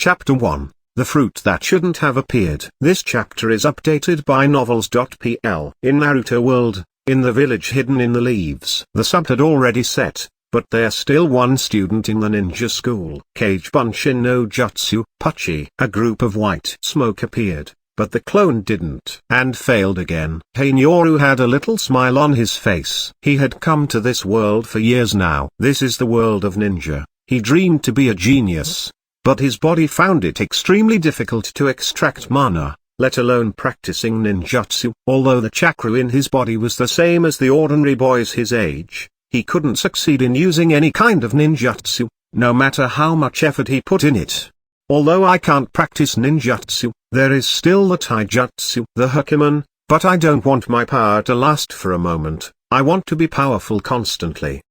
Chapter 1, The Fruit That Shouldn't Have Appeared. This chapter is updated by novels.pl. In Naruto World, in the village hidden in the leaves. The sun had already set, but there's still one student in the ninja school. Kage Bunshin no Jutsu, Pucci. A group of white smoke appeared, but the clone didn't, and failed again. Heineoru had a little smile on his face. He had come to this world for years now. This is the world of ninja. He dreamed to be a genius, but his body found it extremely difficult to extract mana, let alone practicing ninjutsu. Although the chakra in his body was the same as the ordinary boys his age, he couldn't succeed in using any kind of ninjutsu, no matter how much effort he put in it. Although I can't practice ninjutsu, there is still the taijutsu, the Hachimon, but I don't want my power to last for a moment. I want to be powerful constantly.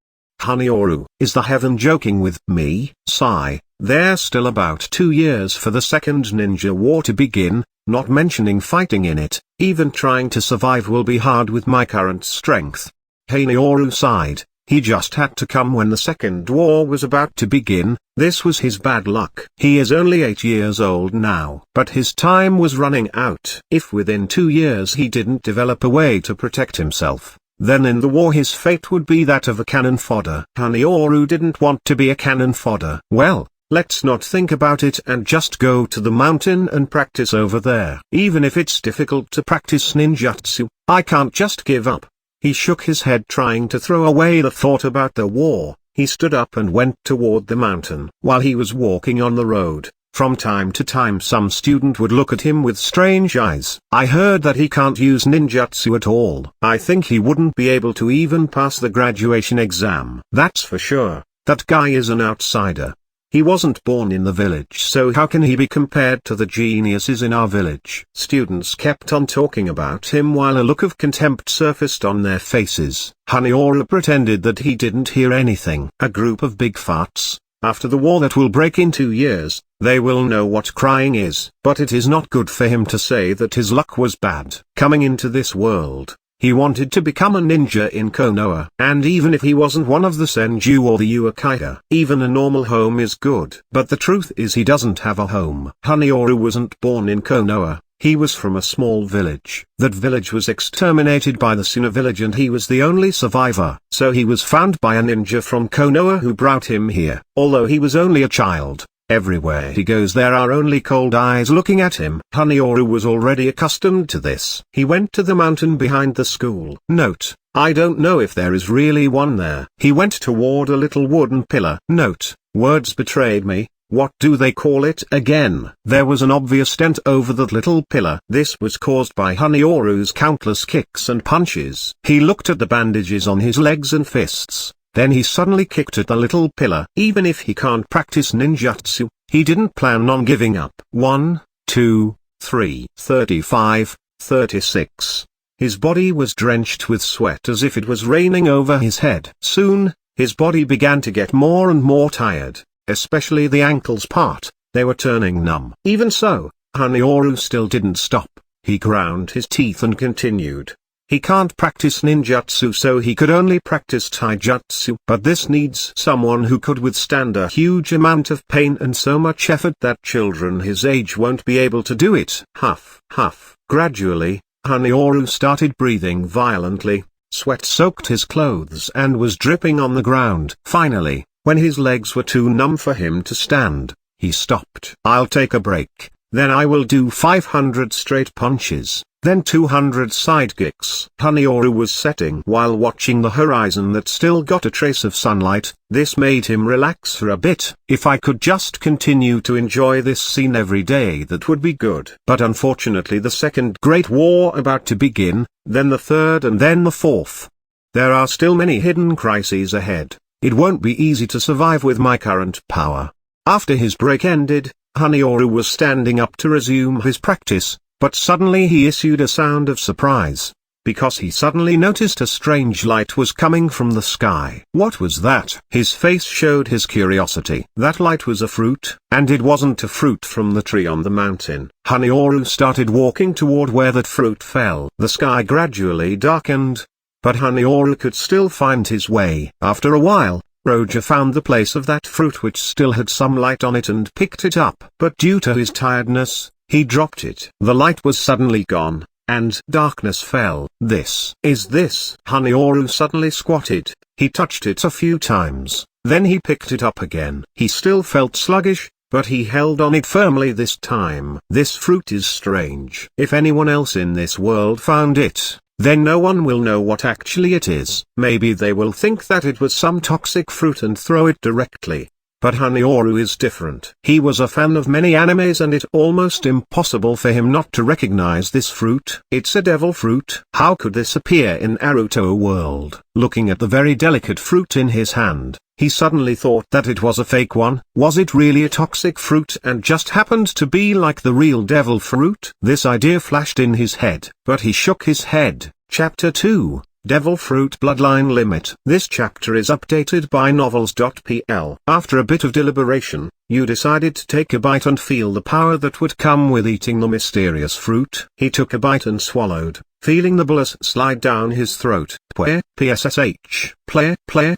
Heineoru, is the heaven joking with me? Sigh. There's still about 2 years for the second ninja war to begin, not mentioning fighting in it. Even trying to survive will be hard with my current strength. Heineoru sighed. He just had to come when the second war was about to begin. This was his bad luck. He is only 8 years old now, but his time was running out. If within 2 years he didn't develop a way to protect himself, then in the war his fate would be that of a cannon fodder. Heineoru didn't want to be a cannon fodder. Well, let's not think about it and just go to the mountain and practice over there. Even if it's difficult to practice ninjutsu, I can't just give up. He shook his head trying to throw away the thought about the war. He stood up and went toward the mountain. While he was walking on the road, from time to time some student would look at him with strange eyes. I heard that he can't use ninjutsu at all. I think he wouldn't be able to even pass the graduation exam. That's for sure. That guy is an outsider. He wasn't born in the village, so how can he be compared to the geniuses in our village? Students kept on talking about him while a look of contempt surfaced on their faces. Heineoru pretended that he didn't hear anything. A group of big farts. After the war that will break in 2 years, they will know what crying is. But it is not good for him to say that his luck was bad. Coming into this world, he wanted to become a ninja in Konoha. And even if he wasn't one of the Senju or the Uchiha, even a normal home is good. But the truth is he doesn't have a home. Heineoru wasn't born in Konoha. He was from a small village. That village was exterminated by the Tsunade village and he was the only survivor. So he was found by a ninja from Konoha who brought him here. Although he was only a child, everywhere he goes there are only cold eyes looking at him. Heineoru was already accustomed to this. He went to the mountain behind the school. Note: I don't know if there is really one there. He went toward a little wooden pillar. Note: words betrayed me. What do they call it again? There was an obvious dent over that little pillar. This was caused by Heineoru's countless kicks and punches. He looked at the bandages on his legs and fists. Then he suddenly kicked at the little pillar. Even if he can't practice ninjutsu, he didn't plan on giving up. 1, 2, 3, 35, 36. His body was drenched with sweat as if it was raining over his head. Soon, his body began to get more and more tired, especially the ankles part. They were turning numb. Even so, Heineoru still didn't stop. He ground his teeth and continued. He can't practice ninjutsu, so he could only practice taijutsu. But this needs someone who could withstand a huge amount of pain and so much effort that children his age won't be able to do it. Huff, huff. Gradually, Heineoru started breathing violently. Sweat soaked his clothes and was dripping on the ground. Finally, when his legs were too numb for him to stand, he stopped. I'll take a break, then I will do 500 straight punches, then 200 side kicks. Heineoru was setting while watching the horizon that still got a trace of sunlight. This made him relax for a bit. If I could just continue to enjoy this scene every day, that would be good. But unfortunately the second Great War about to begin, then the third and then the fourth. There are still many hidden crises ahead. It won't be easy to survive with my current power. After his break ended, Heineoru was standing up to resume his practice, but suddenly he issued a sound of surprise, because he suddenly noticed a strange light was coming from the sky. What was that? His face showed his curiosity. That light was a fruit, and it wasn't a fruit from the tree on the mountain. Heineoru started walking toward where that fruit fell. The sky gradually darkened, but Heineoru could still find his way. After a while, Roger found the place of that fruit which still had some light on it and picked it up. But due to his tiredness, he dropped it. The light was suddenly gone, and darkness fell. This. Hanyoru suddenly squatted. He touched it a few times, then he picked it up again. He still felt sluggish, but he held on it firmly this time. This fruit is strange. If anyone else in this world found it, then no one will know what actually it is. Maybe they will think that it was some toxic fruit and throw it directly. But Hanyoru is different. He was a fan of many animes and it's almost impossible for him not to recognize this fruit. It's a devil fruit. How could this appear in Naruto world? Looking at the very delicate fruit in his hand, he suddenly thought that it was a fake one. Was it really a toxic fruit and just happened to be like the real devil fruit? This idea flashed in his head, but he shook his head. Chapter 2. Devil Fruit Bloodline Limit. This chapter is updated by novels.pl. After a bit of deliberation, you decided to take a bite and feel the power that would come with eating the mysterious fruit. He took a bite and swallowed, feeling the bolus slide down his throat. PSSH.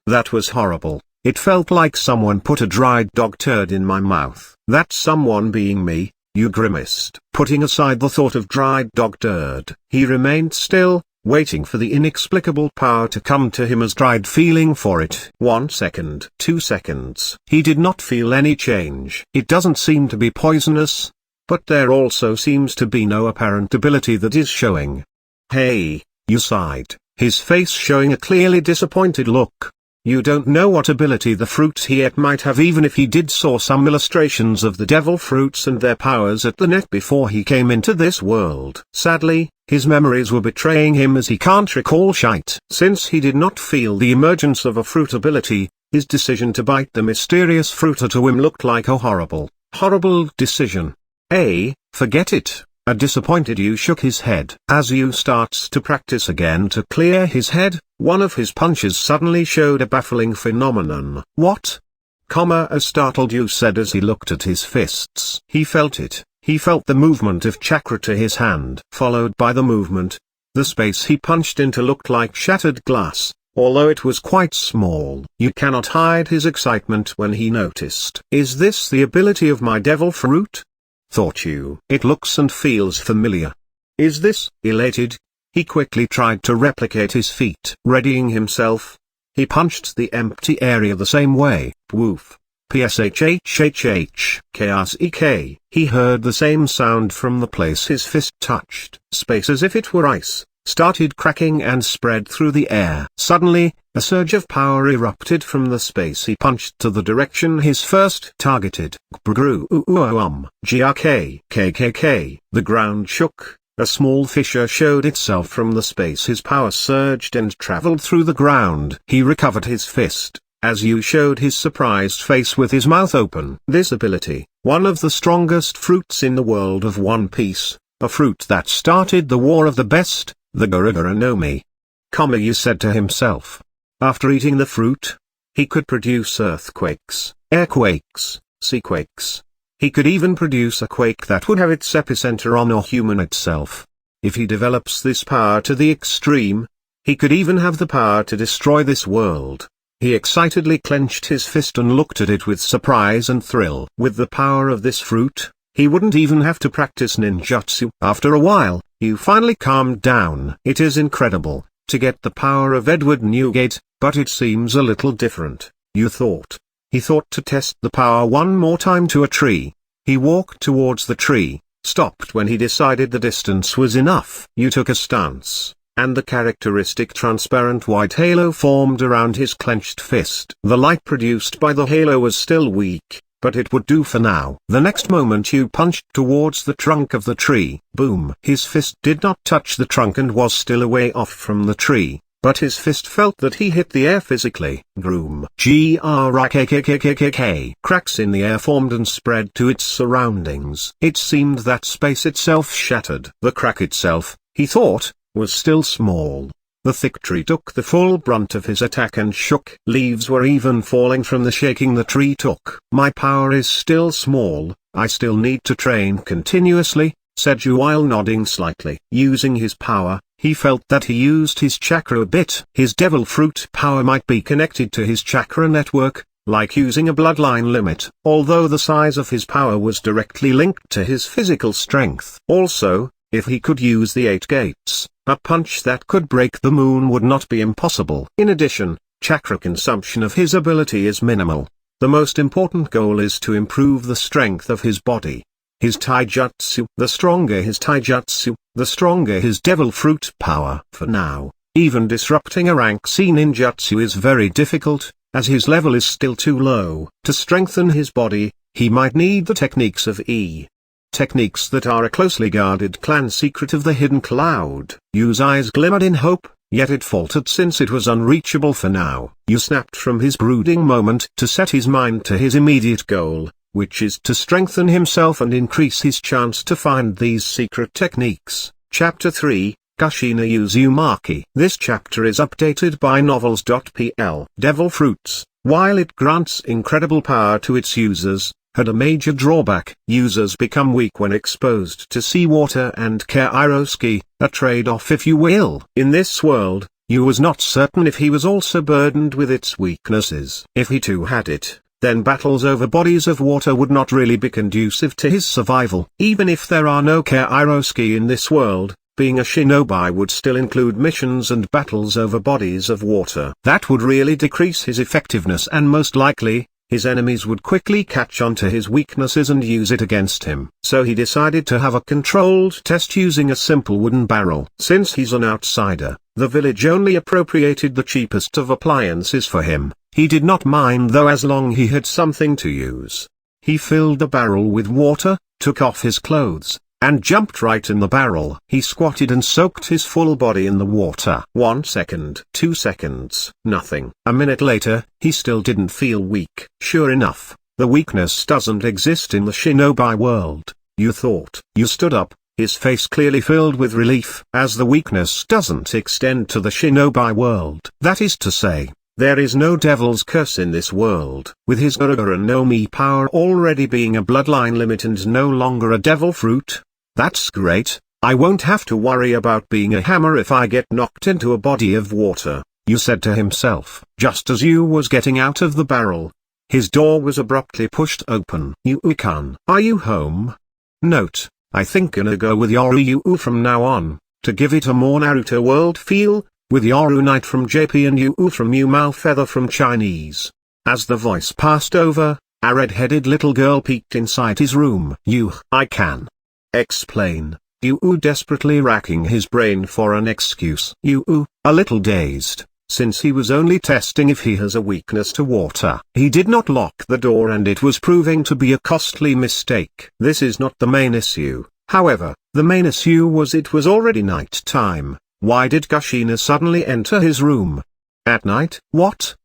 That was horrible. It felt like someone put a dried dog turd in my mouth. That someone being me, you grimaced. Putting aside the thought of dried dog turd, he remained still, waiting for the inexplicable power to come to him as tried feeling for it. 1 second. 2 seconds. He did not feel any change. It doesn't seem to be poisonous, but there also seems to be no apparent ability that is showing. Hey, you sighed, his face showing a clearly disappointed look. You don't know what ability the fruit he ate might have, even if he did saw some illustrations of the devil fruits and their powers at the net before he came into this world. Sadly, his memories were betraying him as he can't recall shite. Since he did not feel the emergence of a fruit ability, his decision to bite the mysterious fruit at a whim looked like a horrible decision. Forget it. A disappointed Yu shook his head. As Yu starts to practice again to clear his head, one of his punches suddenly showed a baffling phenomenon. What? A startled Yu said as he looked at his fists. He felt it. He felt the movement of chakra to his hand. Followed by the movement, the space he punched into looked like shattered glass, although it was quite small. You cannot hide his excitement when he noticed. Is this the ability of my devil fruit? Thought you. It looks and feels familiar. Is this? Elated, he quickly tried to replicate his feat. Readying himself, he punched the empty area the same way. Woof. PSHHHH. Chaos EK. He heard the same sound from the place his fist touched. Space as if it were ice started cracking and spread through the air. Suddenly, a surge of power erupted from the space he punched to the direction his first targeted. GRK. The ground shook. A small fissure showed itself from the space his power surged and traveled through the ground. He recovered his fist, as Yu showed his surprised face with his mouth open. This ability, one of the strongest fruits in the world of One Piece, a fruit that started the War of the Best, the Gura no Mi. Yu said to himself. After eating the fruit, he could produce earthquakes, airquakes, SeaQuakes. He could even produce a quake that would have its epicenter on a human itself. If he develops this power to the extreme, he could even have the power to destroy this world. He excitedly clenched his fist and looked at it with surprise and thrill. With the power of this fruit, he wouldn't even have to practice ninjutsu. After a while, you finally calmed down. It is incredible to get the power of Edward Newgate, but it seems a little different, you thought. He thought to test the power one more time to a tree. He walked towards the tree, stopped when he decided the distance was enough. You took a stance, and the characteristic transparent white halo formed around his clenched fist. The light produced by the halo was still weak, but it would do for now. The next moment you punched towards the trunk of the tree. Boom! His fist did not touch the trunk and was still a way off from the tree, but his fist felt that he hit the air physically. Groom. GRKKKKK. Cracks in the air formed and spread to its surroundings. It seemed that space itself shattered. The crack itself, he thought, was still small. The thick tree took the full brunt of his attack and shook. Leaves were even falling from the shaking the tree took. My power is still small, I still need to train continuously, said Yu while nodding slightly. Using his power, he felt that he used his chakra a bit. His devil fruit power might be connected to his chakra network, like using a bloodline limit, although the size of his power was directly linked to his physical strength. Also, if he could use the 8 gates, a punch that could break the moon would not be impossible. In addition, chakra consumption of his ability is minimal. The most important goal is to improve the strength of his body. His taijutsu. The stronger his taijutsu, the stronger his devil fruit power. For now, even disrupting a rank C ninjutsu is very difficult, as his level is still too low. To strengthen his body, he might need the techniques of E. Techniques that are a closely guarded clan secret of the hidden cloud. Yu's eyes glimmered in hope, yet it faltered since it was unreachable for now. Yu snapped from his brooding moment to set his mind to his immediate goal, which is to strengthen himself and increase his chance to find these secret techniques. Chapter 3, Kushina Uzumaki. This chapter is updated by novels.pl. Devil Fruits, while it grants incredible power to its users, had a major drawback. Users become weak when exposed to seawater and kairoski, a trade-off if you will. In this world, Yu was not certain if he was also burdened with its weaknesses. If he too had it, then battles over bodies of water would not really be conducive to his survival. Even if there are no kairoski in this world, being a shinobi would still include missions and battles over bodies of water. That would really decrease his effectiveness, and most likely, his enemies would quickly catch on to his weaknesses and use it against him. So he decided to have a controlled test using a simple wooden barrel. Since he's an outsider, the village only appropriated the cheapest of appliances for him. He did not mind though, as long he had something to use. He filled the barrel with water, took off his clothes, and jumped right in the barrel. He squatted and soaked his full body in the water. 1 second, 2 seconds, nothing. A minute later, he still didn't feel weak. Sure enough, the weakness doesn't exist in the shinobi world, Yu thought. Yu stood up, his face clearly filled with relief, as the weakness doesn't extend to the shinobi world. That is to say, there is no devil's curse in this world. With his Ura no Mi power already being a bloodline limit and no longer a devil fruit, that's great. I won't have to worry about being a hammer if I get knocked into a body of water, Yu said to himself. Just as Yu was getting out of the barrel, his door was abruptly pushed open. Yu-san, are you home? Note, I think gonna go with Yoru Yu from now on, to give it a more Naruto world feel, with Yoru Knight from JP and Yu from Yu Mao Feather from Chinese. As the voice passed over, a red-headed little girl peeked inside his room. I can explain, Yu desperately racking his brain for an excuse. Yu, a little dazed, since he was only testing if he has a weakness to water. He did not lock the door and it was proving to be a costly mistake. This is not the main issue, however. The main issue was it was already night time. Why did Kushina suddenly enter his room? At night? What?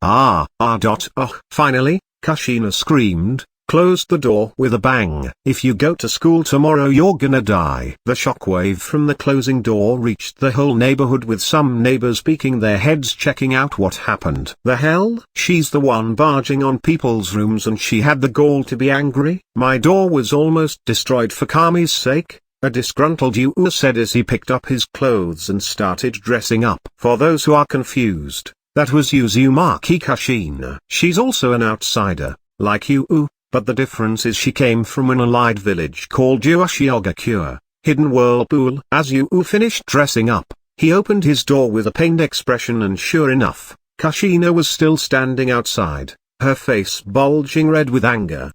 Finally, Kushina screamed, closed the door with a bang. If you go to school tomorrow you're gonna die. The shockwave from the closing door reached the whole neighborhood, with some neighbors peeking their heads checking out what happened. The hell? She's the one barging on people's rooms and she had the gall to be angry? My door was almost destroyed for Kami's sake, a disgruntled Yu said as he picked up his clothes and started dressing up. For those who are confused, that was Uzumaki Kushina. She's also an outsider, like Yu, but the difference is she came from an allied village called Uchiha, hidden whirlpool. As Yu finished dressing up, he opened his door with a pained expression, and sure enough, Kushina was still standing outside, her face bulging red with anger.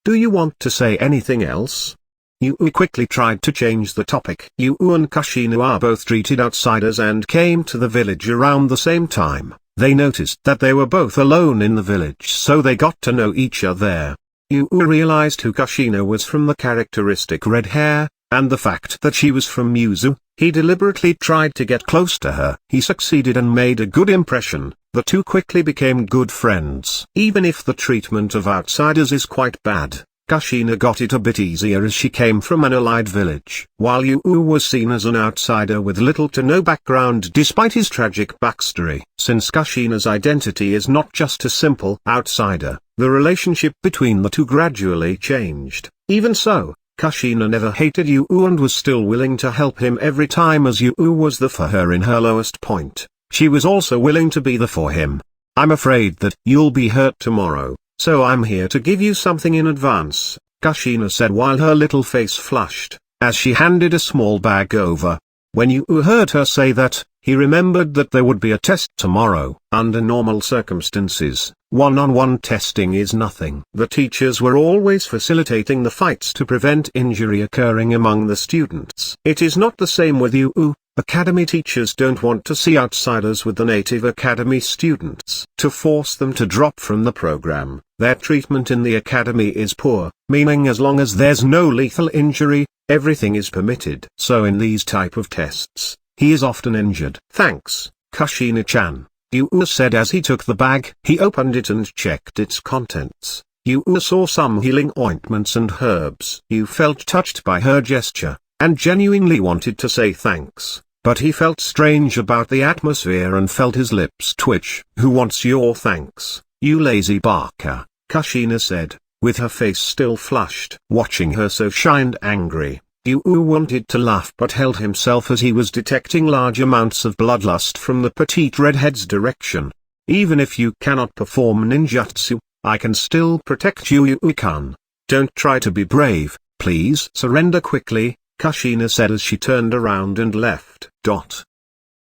Do you want to say anything else? Yu quickly tried to change the topic. Yu and Kushina are both treated outsiders and came to the village around the same time. They noticed that they were both alone in the village, so they got to know each other there. Yu realized who Kushina was from the characteristic red hair, and the fact that she was from Muzu. He deliberately tried to get close to her. He succeeded and made a good impression. The two quickly became good friends. Even if the treatment of outsiders is quite bad, Kushina got it a bit easier as she came from an allied village. While Yu was seen as an outsider with little to no background despite his tragic backstory. Since Kushina's identity is not just a simple outsider, the relationship between the two gradually changed. Even so, Kushina never hated Yu-U and was still willing to help him every time, as Yu-U was there for her in her lowest point. She was also willing to be there for him. "I'm afraid that you'll be hurt tomorrow, so I'm here to give you something in advance," Kushina said while her little face flushed, as she handed a small bag over. When Yu-U heard her say that, he remembered that there would be a test tomorrow. Under normal circumstances, one-on-one testing is nothing. The teachers were always facilitating the fights to prevent injury occurring among the students. It is not the same with Yu-U. Academy teachers don't want to see outsiders with the native academy students. To force them to drop from the program, their treatment in the academy is poor, meaning as long as there's no lethal injury, everything is permitted. So in these type of tests, he is often injured. "Thanks, Kushina-chan," Yu-U said as he took the bag. He opened it and checked its contents. Yu-U saw some healing ointments and herbs. Yu felt touched by her gesture, and genuinely wanted to say thanks, but he felt strange about the atmosphere and felt his lips twitch. "Who wants your thanks, you lazy barker?" Kushina said, with her face still flushed. Watching her so shy and angry, Yu-U wanted to laugh but held himself as he was detecting large amounts of bloodlust from the petite redhead's direction. "Even if you cannot perform ninjutsu, I can still protect you, Yu-U-kan. Don't try to be brave, please. Surrender quickly," Kushina said as she turned around and left.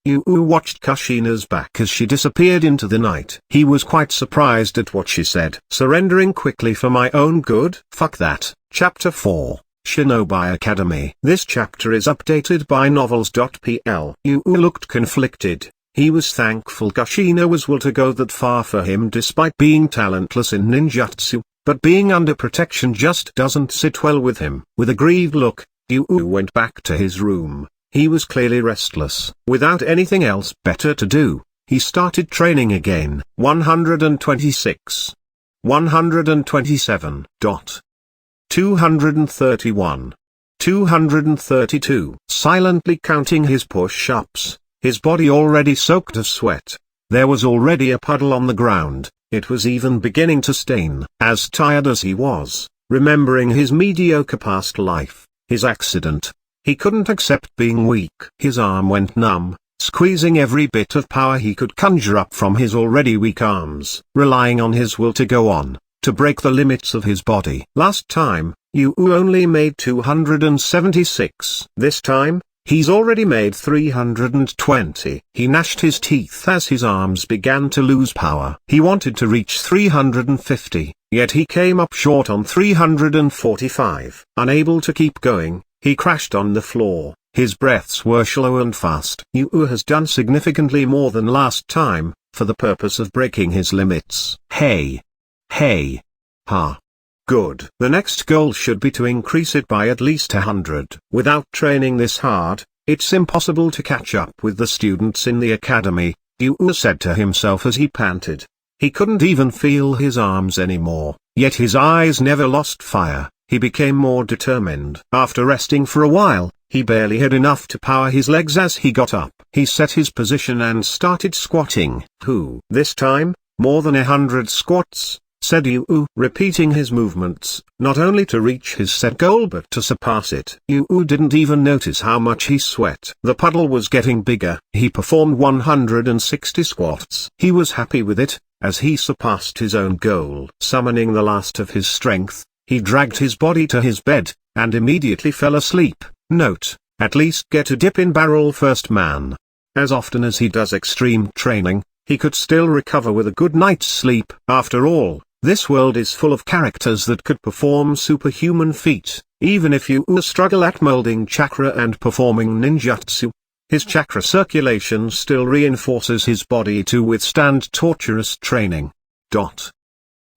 Yu-U watched Kushina's back as she disappeared into the night. He was quite surprised at what she said. "Surrendering quickly for my own good? Fuck that." Chapter 4, Shinobi Academy. This chapter is updated by novels.pl. Yu-U looked conflicted. He was thankful Kushina was willing to go that far for him despite being talentless in ninjutsu, but being under protection just doesn't sit well with him. With a grieved look, Yu-U went back to his room. He was clearly restless. Without anything else better to do, he started training again. 126. 127. 231. 232. Silently counting his push-ups, his body already soaked with sweat. There was already a puddle on the ground, it was even beginning to stain. As tired as he was, remembering his mediocre past life, his accident, he couldn't accept being weak. His arm went numb, squeezing every bit of power he could conjure up from his already weak arms, relying on his will to go on, to break the limits of his body. Last time, Yu-U only made 276. This time, he's already made 320. He gnashed his teeth as his arms began to lose power. He wanted to reach 350, yet he came up short on 345. Unable to keep going, he crashed on the floor. His breaths were shallow and fast. Yu-U has done significantly more than last time, for the purpose of breaking his limits. Hey! Ha! Good. The next goal should be to increase it by at least 100. Without training this hard, it's impossible to catch up with the students in the academy, Yu-U said to himself as he panted. He couldn't even feel his arms anymore, yet his eyes never lost fire. He became more determined. After resting for a while, he barely had enough to power his legs as he got up. He set his position and started squatting. This time, more than 100 squats, said Yu-U, repeating his movements, not only to reach his set goal but to surpass it. Yu-U didn't even notice how much he sweat. The puddle was getting bigger. He performed 160 squats. He was happy with it, as he surpassed his own goal. Summoning the last of his strength, he dragged his body to his bed, and immediately fell asleep. Note, at least get a dip in barrel first, man. As often as he does extreme training, he could still recover with a good night's sleep. After all, this world is full of characters that could perform superhuman feat. Even if you struggle at molding chakra and performing ninjutsu, his chakra circulation still reinforces his body to withstand torturous training.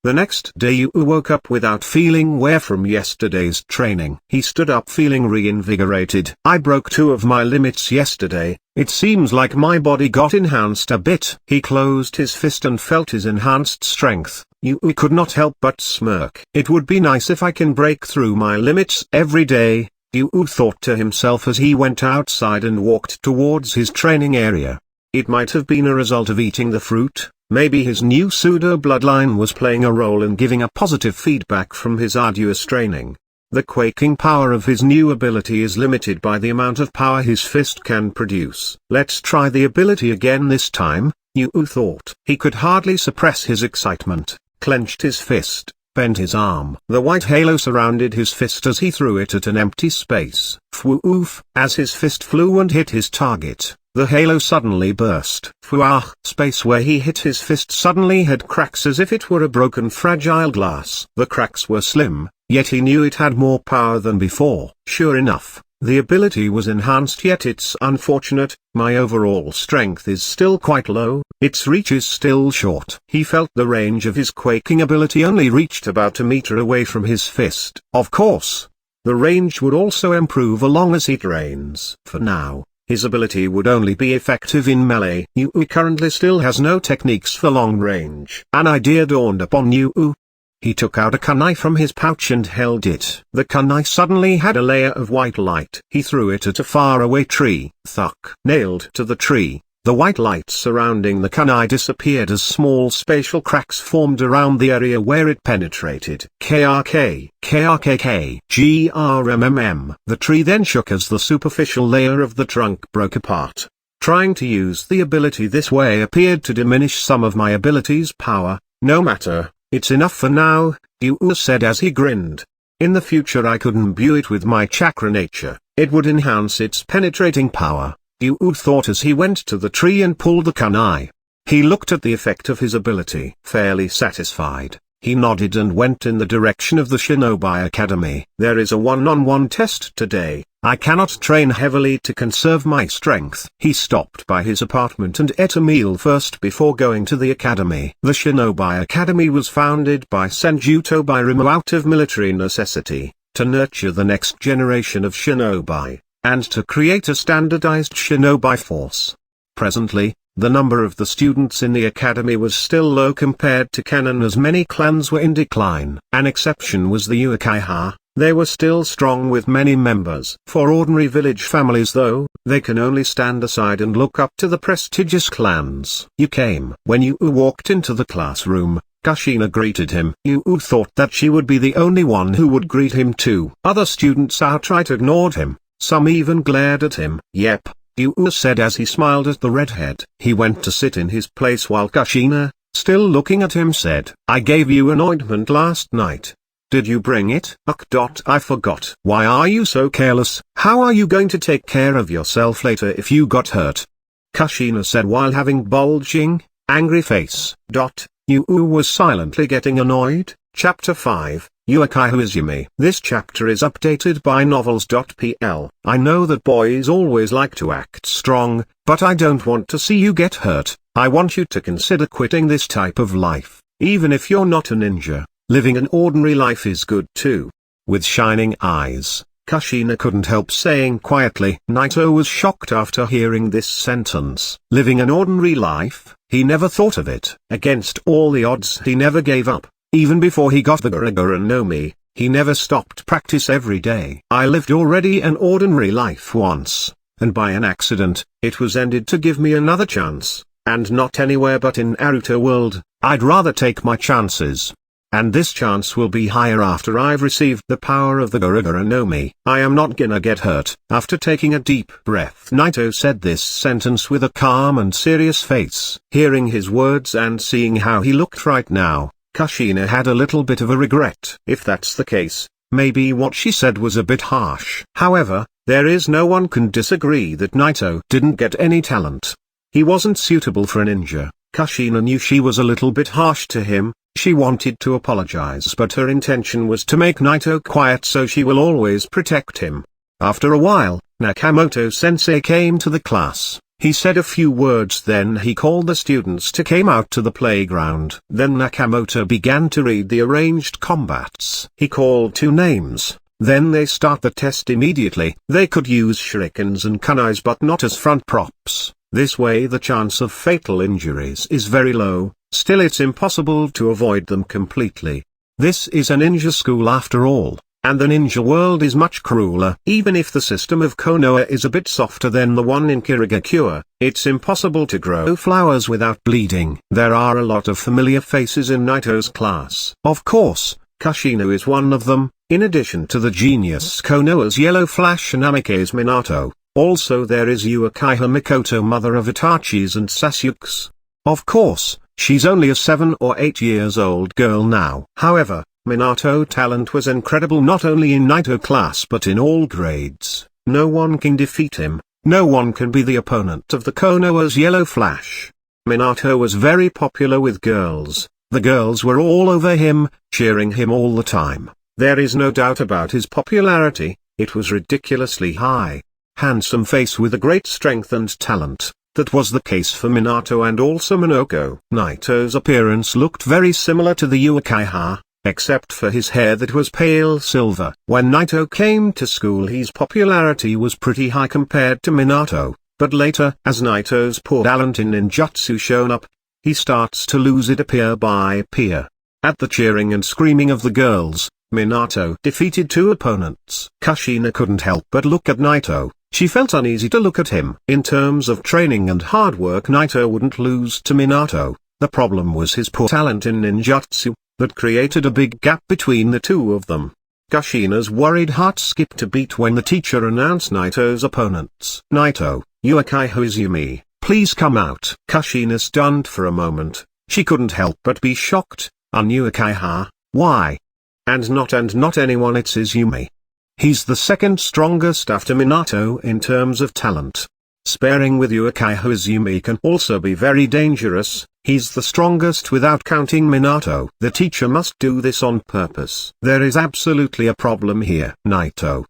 The next day Yu-U woke up without feeling well from yesterday's training. He stood up feeling reinvigorated. I broke 2 of my limits yesterday, it seems like my body got enhanced a bit. He closed his fist and felt his enhanced strength. Yu-U could not help but smirk. It would be nice if I can break through my limits every day, Yu-U thought to himself as he went outside and walked towards his training area. It might have been a result of eating the fruit. Maybe his new pseudo-bloodline was playing a role in giving a positive feedback from his arduous training. The quaking power of his new ability is limited by the amount of power his fist can produce. Let's try the ability again this time, Yu thought. He could hardly suppress his excitement, clenched his fist, bent his arm. The white halo surrounded his fist as he threw it at an empty space. Fwoof! As his fist flew and hit his target, the halo suddenly burst. Fwah! Space where he hit his fist suddenly had cracks as if it were a broken fragile glass. The cracks were slim, yet he knew it had more power than before. Sure enough, the ability was enhanced, yet it's unfortunate, my overall strength is still quite low, its reach is still short. He felt the range of his quaking ability only reached about a meter away from his fist. Of course, the range would also improve along as he trains. For now, his ability would only be effective in melee. Yu currently still has no techniques for long range. An idea dawned upon Yu. He took out a kunai from his pouch and held it. The kunai suddenly had a layer of white light. He threw it at a faraway tree. Thuck! Nailed to the tree. The white light surrounding the kunai disappeared as small spatial cracks formed around the area where it penetrated. KRK, KRKK, GRMMM. The tree then shook as the superficial layer of the trunk broke apart. Trying to use the ability this way appeared to diminish some of my ability's power. No matter, it's enough for now, Yu said as he grinned. In the future I could imbue it with my chakra nature. It would enhance its penetrating power. Yu thought as he went to the tree and pulled the kunai. He looked at the effect of his ability. Fairly satisfied, he nodded and went in the direction of the Shinobi Academy. There is a one-on-one test today. I cannot train heavily to conserve my strength. He stopped by his apartment and ate a meal first before going to the academy. The Shinobi Academy was founded by Senjutsu Bairumu out of military necessity, to nurture the next generation of shinobi, and to create a standardized shinobi force. Presently, the number of the students in the academy was still low compared to canon, as many clans were in decline. An exception was the Uchiha. They were still strong with many members. For ordinary village families though, they can only stand aside and look up to the prestigious clans. You came. When Yu walked into the classroom, Kushina greeted him. Yu thought that she would be the only one who would greet him too. Other students outright ignored him. Some even glared at him. Yep, Yu said as he smiled at the redhead. He went to sit in his place while Kushina, still looking at him, said, I gave you an ointment last night. Did you bring it? I forgot. Why are you so careless? How are you going to take care of yourself later if you got hurt? Kushina said while having bulging, angry face. Yu was silently getting annoyed. Chapter 5. Uchiha Izumi. This chapter is updated by novels.pl. I know that boys always like to act strong, but I don't want to see you get hurt. I want you to consider quitting this type of life. Even if you're not a ninja, living an ordinary life is good too. With shining eyes, Kushina couldn't help saying quietly. Naito was shocked after hearing this sentence. Living an ordinary life? He never thought of it. Against all the odds, he never gave up. Even before he got the Gura no Mi, he never stopped practice every day. I lived already an ordinary life once, and by an accident, it was ended to give me another chance, and not anywhere but in Naruto world. I'd rather take my chances. And this chance will be higher after I've received the power of the Gura no Mi. I am not gonna get hurt. After taking a deep breath, Naito said this sentence with a calm and serious face. Hearing his words and seeing how he looked right now, Kushina had a little bit of a regret. If that's the case, maybe what she said was a bit harsh. However, there is no one can disagree that Naito didn't get any talent. He wasn't suitable for a ninja. Kushina knew she was a little bit harsh to him. She wanted to apologize, but her intention was to make Naito quiet so she will always protect him. After a while, Nakamoto-sensei came to the class. He said a few words, then he called the students to come out to the playground. Then Nakamoto began to read the arranged combats. He called 2 names, then they start the test immediately. They could use shurikens and kunais but not as front props. This way the chance of fatal injuries is very low, still it's impossible to avoid them completely. This is a ninja school after all. And the ninja world is much crueler. Even if the system of Konoha is a bit softer than the one in Kirigakure, it's impossible to grow flowers without bleeding. There are a lot of familiar faces in Naito's class. Of course, Kushina is one of them. In addition to the genius Konoha's Yellow Flash and Amike's Minato, also there is Uchiha Mikoto, mother of Itachi's and Sasuke's. Of course, she's only a 7 or 8 years old girl now. However, Minato talent was incredible not only in Naito class but in all grades. No one can defeat him, no one can be the opponent of the Konoha's Yellow Flash. Minato was very popular with girls, the girls were all over him, cheering him all the time. There is no doubt about his popularity, it was ridiculously high. Handsome face with a great strength and talent. That was the case for Minato and also Minako. Naito's appearance looked very similar to the Uchiha, except for his hair that was pale silver. When Naito came to school his popularity was pretty high compared to Minato, but later, as Naito's poor talent in ninjutsu shown up, he starts to lose it peer by peer. At the cheering and screaming of the girls, Minato defeated 2 opponents. Kushina couldn't help but look at Naito. She felt uneasy to look at him. In terms of training and hard work, Naito wouldn't lose to Minato. The problem was his poor talent in ninjutsu, that created a big gap between the two of them. Kushina's worried heart skipped a beat when the teacher announced Naito's opponents. Naito, Uchiha Izumi, please come out. Kushina stunned for a moment. She couldn't help but be shocked. Uchiha, why? And not anyone, it's Izumi. He's the second strongest after Minato in terms of talent. Sparing with Uchiha Izumi can also be very dangerous, he's the strongest without counting Minato. The teacher must do this on purpose. There is absolutely a problem here. Naito,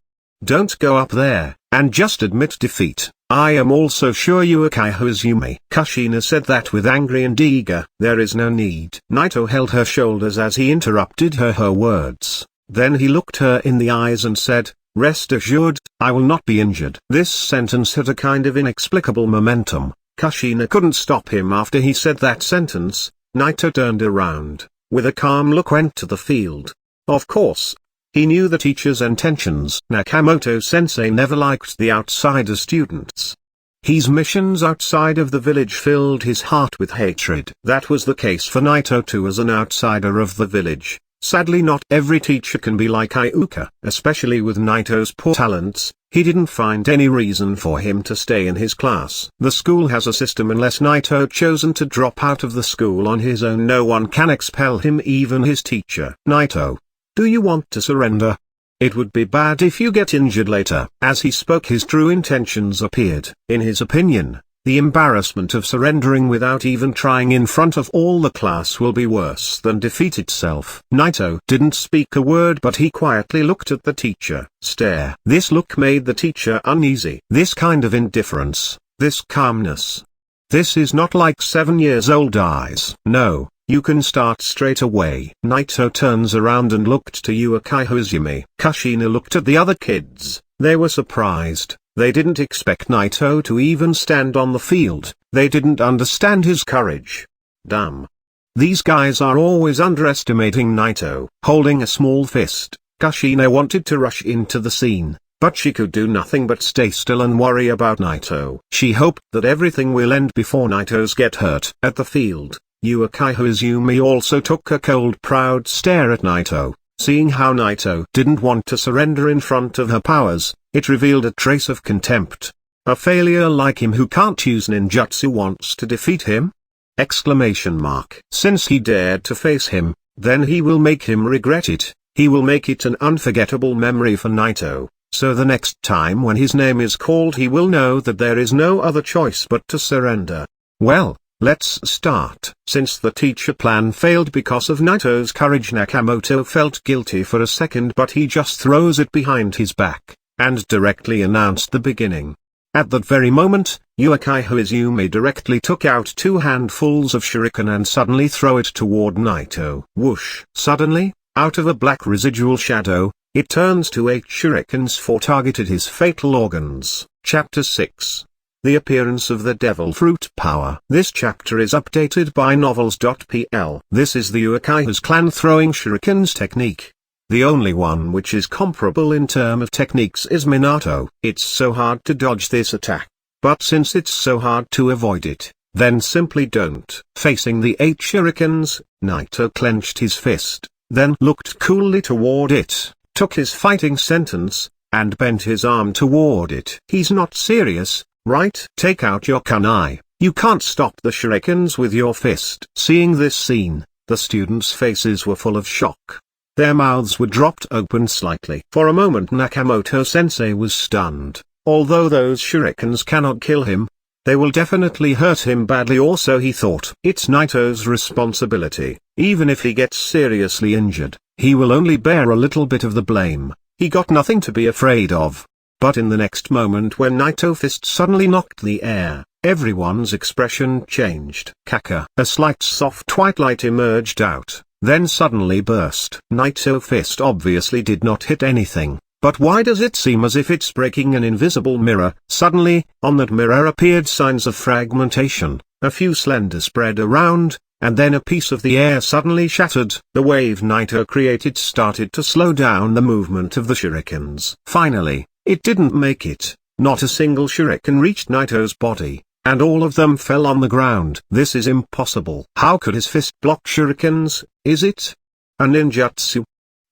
don't go up there, and just admit defeat. I am also sure Uchiha Izumi. Kushina said that with angry and eager. There is no need. Naito held her shoulders as he interrupted her words. Then he looked her in the eyes and said, rest assured, I will not be injured. This sentence had a kind of inexplicable momentum. Kushina couldn't stop him after he said that sentence. Naito turned around, with a calm look went to the field. Of course, he knew the teacher's intentions. Nakamoto-sensei never liked the outsider students. His missions outside of the village filled his heart with hatred. That was the case for Naito too as an outsider of the village. Sadly not every teacher can be like Hyuuga. Especially with Naito's poor talents, he didn't find any reason for him to stay in his class. The school has a system: unless Naito chosen to drop out of the school on his own, no one can expel him, even his teacher. Naito, do you want to surrender? It would be bad if you get injured later. As he spoke his true intentions appeared. In his opinion, the embarrassment of surrendering without even trying in front of all the class will be worse than defeat itself. Naito didn't speak a word, but he quietly looked at the teacher. Stare. This look made the teacher uneasy. This kind of indifference, this calmness. This is not like 7-year-old eyes. No, you can start straight away. Naito turns around and looked to Uchiha Izumi. Kushina looked at the other kids. They were surprised. They didn't expect Naito to even stand on the field. They didn't understand his courage. Damn. These guys are always underestimating Naito. Holding a small fist, Kushina wanted to rush into the scene, but she could do nothing but stay still and worry about Naito. She hoped that everything will end before Naito's get hurt. At the field, Uchiha Izumi also took a cold, proud stare at Naito. Seeing how Naito didn't want to surrender in front of her powers, it revealed a trace of contempt. A failure like him who can't use ninjutsu wants to defeat him? Exclamation mark. Since he dared to face him, then he will make him regret it. He will make it an unforgettable memory for Naito, so the next time when his name is called he will know that there is no other choice but to surrender. Well, let's start. Since the teacher plan failed because of Naito's courage, Nakamoto felt guilty for a second, but he just throws it behind his back, and directly announced the beginning. At that very moment, Uchiha Izumi directly took out 2 handfuls of shuriken and suddenly throw it toward Naito. Whoosh! Suddenly, out of a black residual shadow, it turns to 8 shurikens for targeted his fatal organs. Chapter 6. The appearance of the devil fruit power. This chapter is updated by novels.pl. This is the Uchiha's clan throwing shurikens technique. The only one which is comparable in term of techniques is Minato. It's so hard to dodge this attack. But since it's so hard to avoid it, then simply don't. Facing the 8 shurikens, Naito clenched his fist. then looked coolly toward it, took his fighting sentence, and bent his arm toward it. He's not serious, right? Take out your kunai. You can't stop the shurikens with your fist. Seeing this scene, the students' faces were full of shock. Their mouths were dropped open slightly. For a moment Nakamoto-sensei was stunned. Although those shurikens cannot kill him, they will definitely hurt him badly, or so he thought. It's Naito's responsibility. Even if he gets seriously injured, he will only bear a little bit of the blame. He got nothing to be afraid of. But in the next moment, when Naito's fist suddenly knocked the air, everyone's expression changed. Kaka. A slight soft white light emerged out, then suddenly burst. Naito's fist obviously did not hit anything. But why does it seem as if it's breaking an invisible mirror? Suddenly, on that mirror appeared signs of fragmentation. A few slender spread around, and then a piece of the air suddenly shattered. The wave Naito created started to slow down the movement of the shurikens. Finally, it didn't make it. Not a single shuriken reached Naito's body, and all of them fell on the ground. This is impossible. How could his fist block shurikens? Is it a ninjutsu?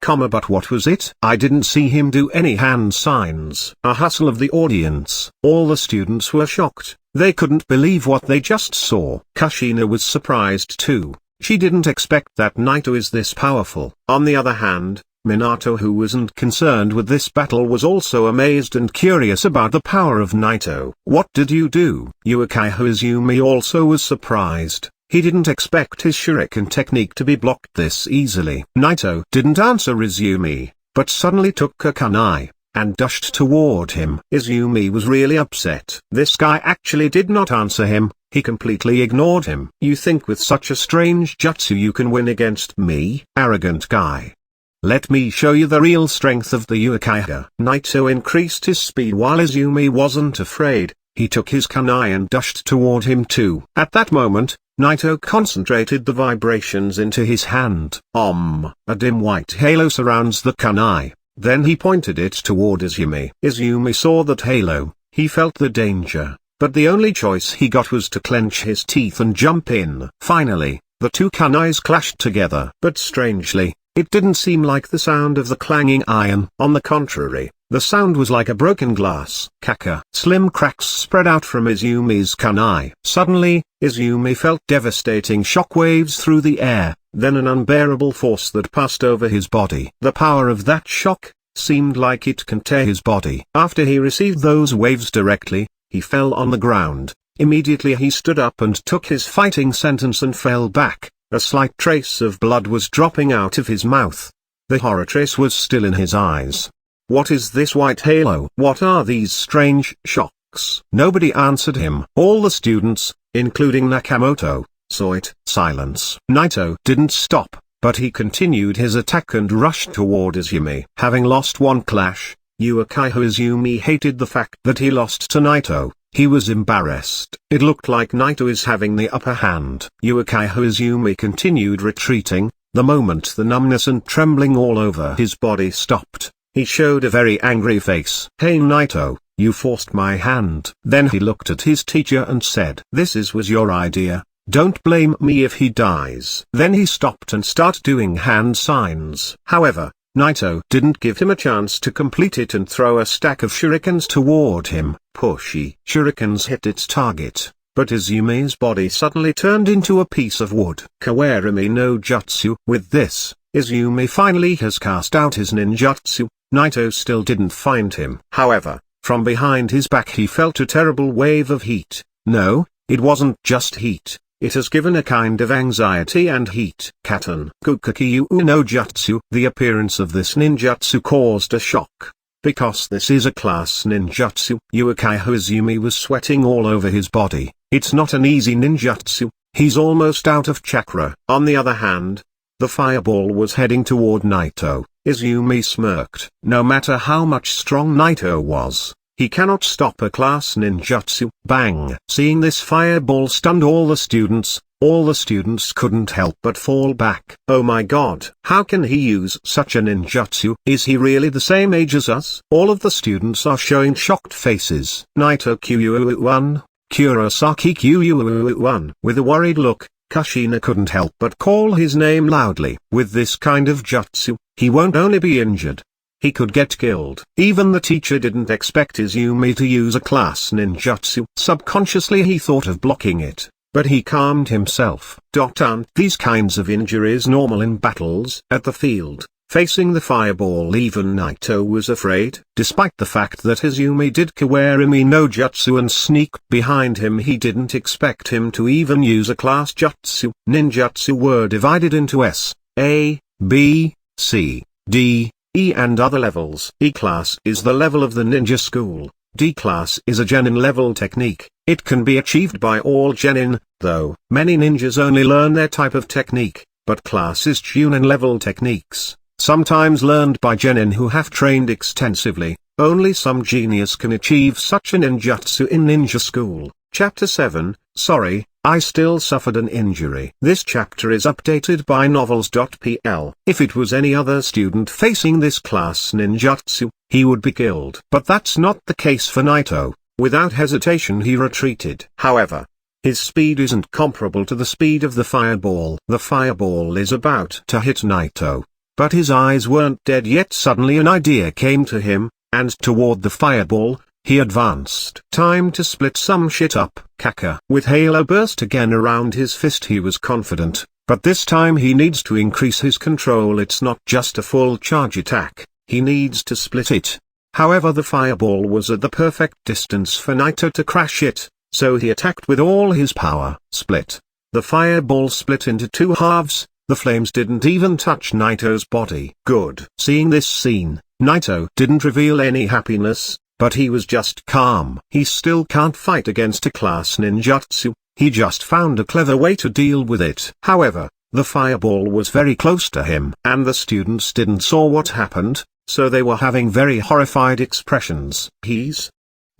But what was it? I didn't see him do any hand signs. A hustle of the audience. All the students were shocked. They couldn't believe what they just saw. Kushina was surprised too. She didn't expect that Naito is this powerful. On the other hand, Minato, who wasn't concerned with this battle, was also amazed and curious about the power of Naito. What did you do? Uchiha Izumi also was surprised. He didn't expect his shuriken technique to be blocked this easily. Naito didn't answer Izumi, but suddenly took a kunai, and dashed toward him. Izumi was really upset. This guy actually did not answer him, he completely ignored him. You think with such a strange jutsu you can win against me? Arrogant guy. Let me show you the real strength of the Uchiha. Naito increased his speed while Izumi wasn't afraid. He took his kunai and dashed toward him too. At that moment, Naito concentrated the vibrations into his hand. A dim white halo surrounds the kunai. Then he pointed it toward Izumi. Izumi saw that halo. He felt the danger, but the only choice he got was to clench his teeth and jump in. Finally, the two kunais clashed together. But strangely, it didn't seem like the sound of the clanging iron. On the contrary, the sound was like a broken glass. Kaka. Slim cracks spread out from Izumi's kunai. Suddenly, Izumi felt devastating shockwaves through the air, then an unbearable force that passed over his body. The power of that shock seemed like it can tear his body. After he received those waves directly, he fell on the ground. Immediately he stood up and took his fighting sentence and fell back. A slight trace of blood was dropping out of his mouth. The horror trace was still in his eyes. What is this white halo? What are these strange shocks? Nobody answered him. All the students, including Nakamoto, saw it. Silence. Naito didn't stop, but he continued his attack and rushed toward Izumi. Having lost one clash, Uchiha Izumi hated the fact that he lost to Naito. He was embarrassed. It looked like Naito is having the upper hand. Uchiha Izumi continued retreating. The moment the numbness and trembling all over his body stopped, he showed a very angry face. Hey Naito, you forced my hand. Then he looked at his teacher and said, "This was your idea. Don't blame me if he dies." Then he stopped and started doing hand signs. However, Naito didn't give him a chance to complete it and throw a stack of shurikens toward him. Pushy shurikens hit its target, but Izumi's body suddenly turned into a piece of wood. Kawarimi no jutsu. With this, Izumi finally has cast out his ninjutsu. Naito still didn't find him. However, from behind his back he felt a terrible wave of heat. No, it wasn't just heat. It has given a kind of anxiety and heat. Katan Kukukyu no Jutsu. The appearance of this ninjutsu caused a shock. Because this is a class ninjutsu. Uchiha Izumi was sweating all over his body. It's not an easy ninjutsu. He's almost out of chakra. On the other hand, the fireball was heading toward Naito. Izumi smirked. No matter how much strong Naito was, he cannot stop a class ninjutsu. Bang! Seeing this fireball stunned all the students couldn't help but fall back. Oh my god! How can he use such a ninjutsu? Is he really the same age as us? All of the students are showing shocked faces. Naito Q1, Kurosaki Q1. With a worried look, Kushina couldn't help but call his name loudly. With this kind of jutsu, he won't only be injured, he could get killed. Even the teacher didn't expect Izumi to use a class ninjutsu. Subconsciously he thought of blocking it, but he calmed himself. Aren't these kinds of injuries normal in battles? At the field, facing the fireball, even Naito was afraid. Despite the fact that Izumi did Kawarimi no Jutsu and sneak behind him, he didn't expect him to even use a class jutsu. Ninjutsu were divided into S, A, B, C, D, E and other levels. E class is the level of the ninja school. D class is a genin level technique. It can be achieved by all genin, though many ninjas only learn their type of technique, but class is chunin level techniques, sometimes learned by genin who have trained extensively. Only some genius can achieve such a ninjutsu in ninja school. Chapter 7, Sorry, I still suffered an injury. This chapter is updated by novels.pl. If it was any other student facing this class ninjutsu, he would be killed. But that's not the case for Naito. Without hesitation he retreated. However, his speed isn't comparable to the speed of the fireball. The fireball is about to hit Naito, but his eyes weren't dead yet. Suddenly an idea came to him, and toward the fireball, he advanced. Time to split some shit up. Chakra. With Halo burst again around his fist, he was confident, but this time he needs to increase his control. It's not just a full charge attack, he needs to split it. However, the fireball was at the perfect distance for Naito to crash it, so he attacked with all his power. Split. The fireball split into two halves. The flames didn't even touch Naito's body. Good. Seeing this scene, Naito didn't reveal any happiness, but he was just calm. He still can't fight against a class ninjutsu, he just found a clever way to deal with it. However, the fireball was very close to him, and the students didn't saw what happened, so they were having very horrified expressions. He's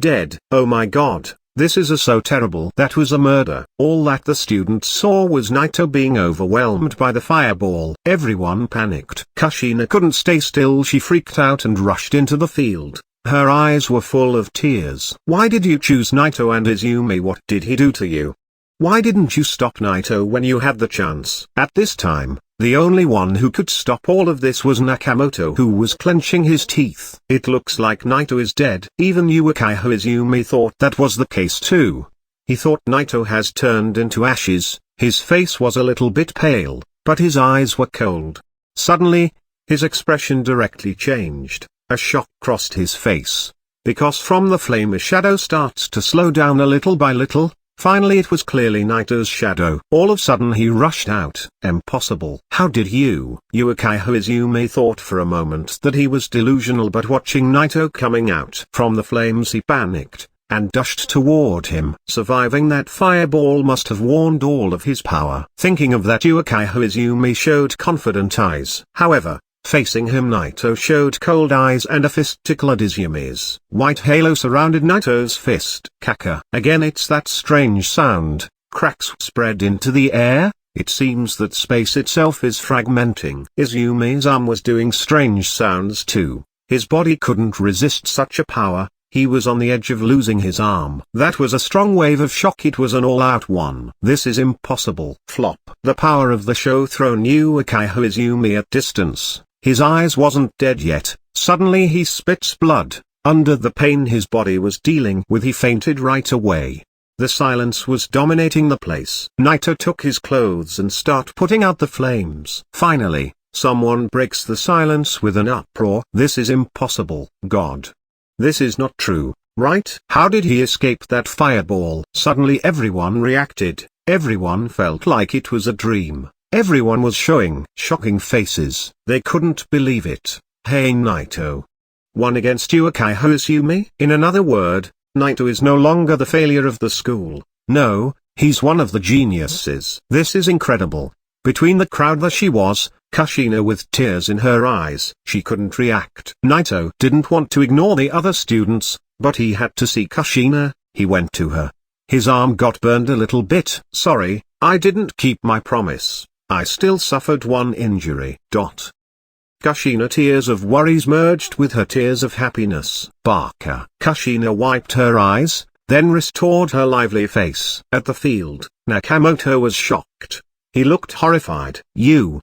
dead. Oh my god, this is so terrible. That was a murder. All that the students saw was Naito being overwhelmed by the fireball. Everyone panicked. Kushina couldn't stay still. She freaked out and rushed into the field. Her eyes were full of tears. Why did you choose Naito and Izumi? What did he do to you? Why didn't you stop Naito when you had the chance? At this time, the only one who could stop all of this was Nakamoto, who was clenching his teeth. It looks like Naito is dead. Even Uchiha Izumi thought that was the case too. He thought Naito has turned into ashes. His face was a little bit pale, but his eyes were cold. Suddenly, his expression directly changed. A shock crossed his face, because from the flame a shadow starts to slow down a little by little. Finally it was clearly Naito's shadow. All of a sudden he rushed out. Impossible. How did you? Uchiha Izumi thought for a moment that he was delusional, but watching Naito coming out from the flames he panicked, and dashed toward him. Surviving that fireball must have warned all of his power. Thinking of that, Uchiha Izumi showed confident eyes. However, facing him, Naito showed cold eyes, and a fist tickled Izumi's. White halo surrounded Naito's fist. Chakra. Again it's that strange sound. Cracks spread into the air. It seems that space itself is fragmenting. Izumi's arm was doing strange sounds too. His body couldn't resist such a power. He was on the edge of losing his arm. That was a strong wave of shock. It was an all-out one. This is impossible. Flop. The power of the show thrown Uchiha Izumi at distance. His eyes wasn't dead yet. Suddenly he spits blood. Under the pain his body was dealing with, he fainted right away. The silence was dominating the place. Naito took his clothes and started putting out the flames. Finally, someone breaks the silence with an uproar. This is impossible. God. This is not true, right? How did he escape that fireball? Suddenly everyone reacted. Everyone felt like it was a dream. Everyone was showing shocking faces. They couldn't believe it. Hey Naito. One against Uchiha Izumi? In another word, Naito is no longer the failure of the school. No, he's one of the geniuses. This is incredible. Between the crowd there she was, Kushina with tears in her eyes. She couldn't react. Naito didn't want to ignore the other students, but he had to see Kushina. He went to her. His arm got burned a little bit. Sorry, I didn't keep my promise. I still suffered one injury. Kushina tears of worries merged with her tears of happiness. Baka. Kushina wiped her eyes. then restored her lively face. At the field, Nakamoto was shocked. He looked horrified. You,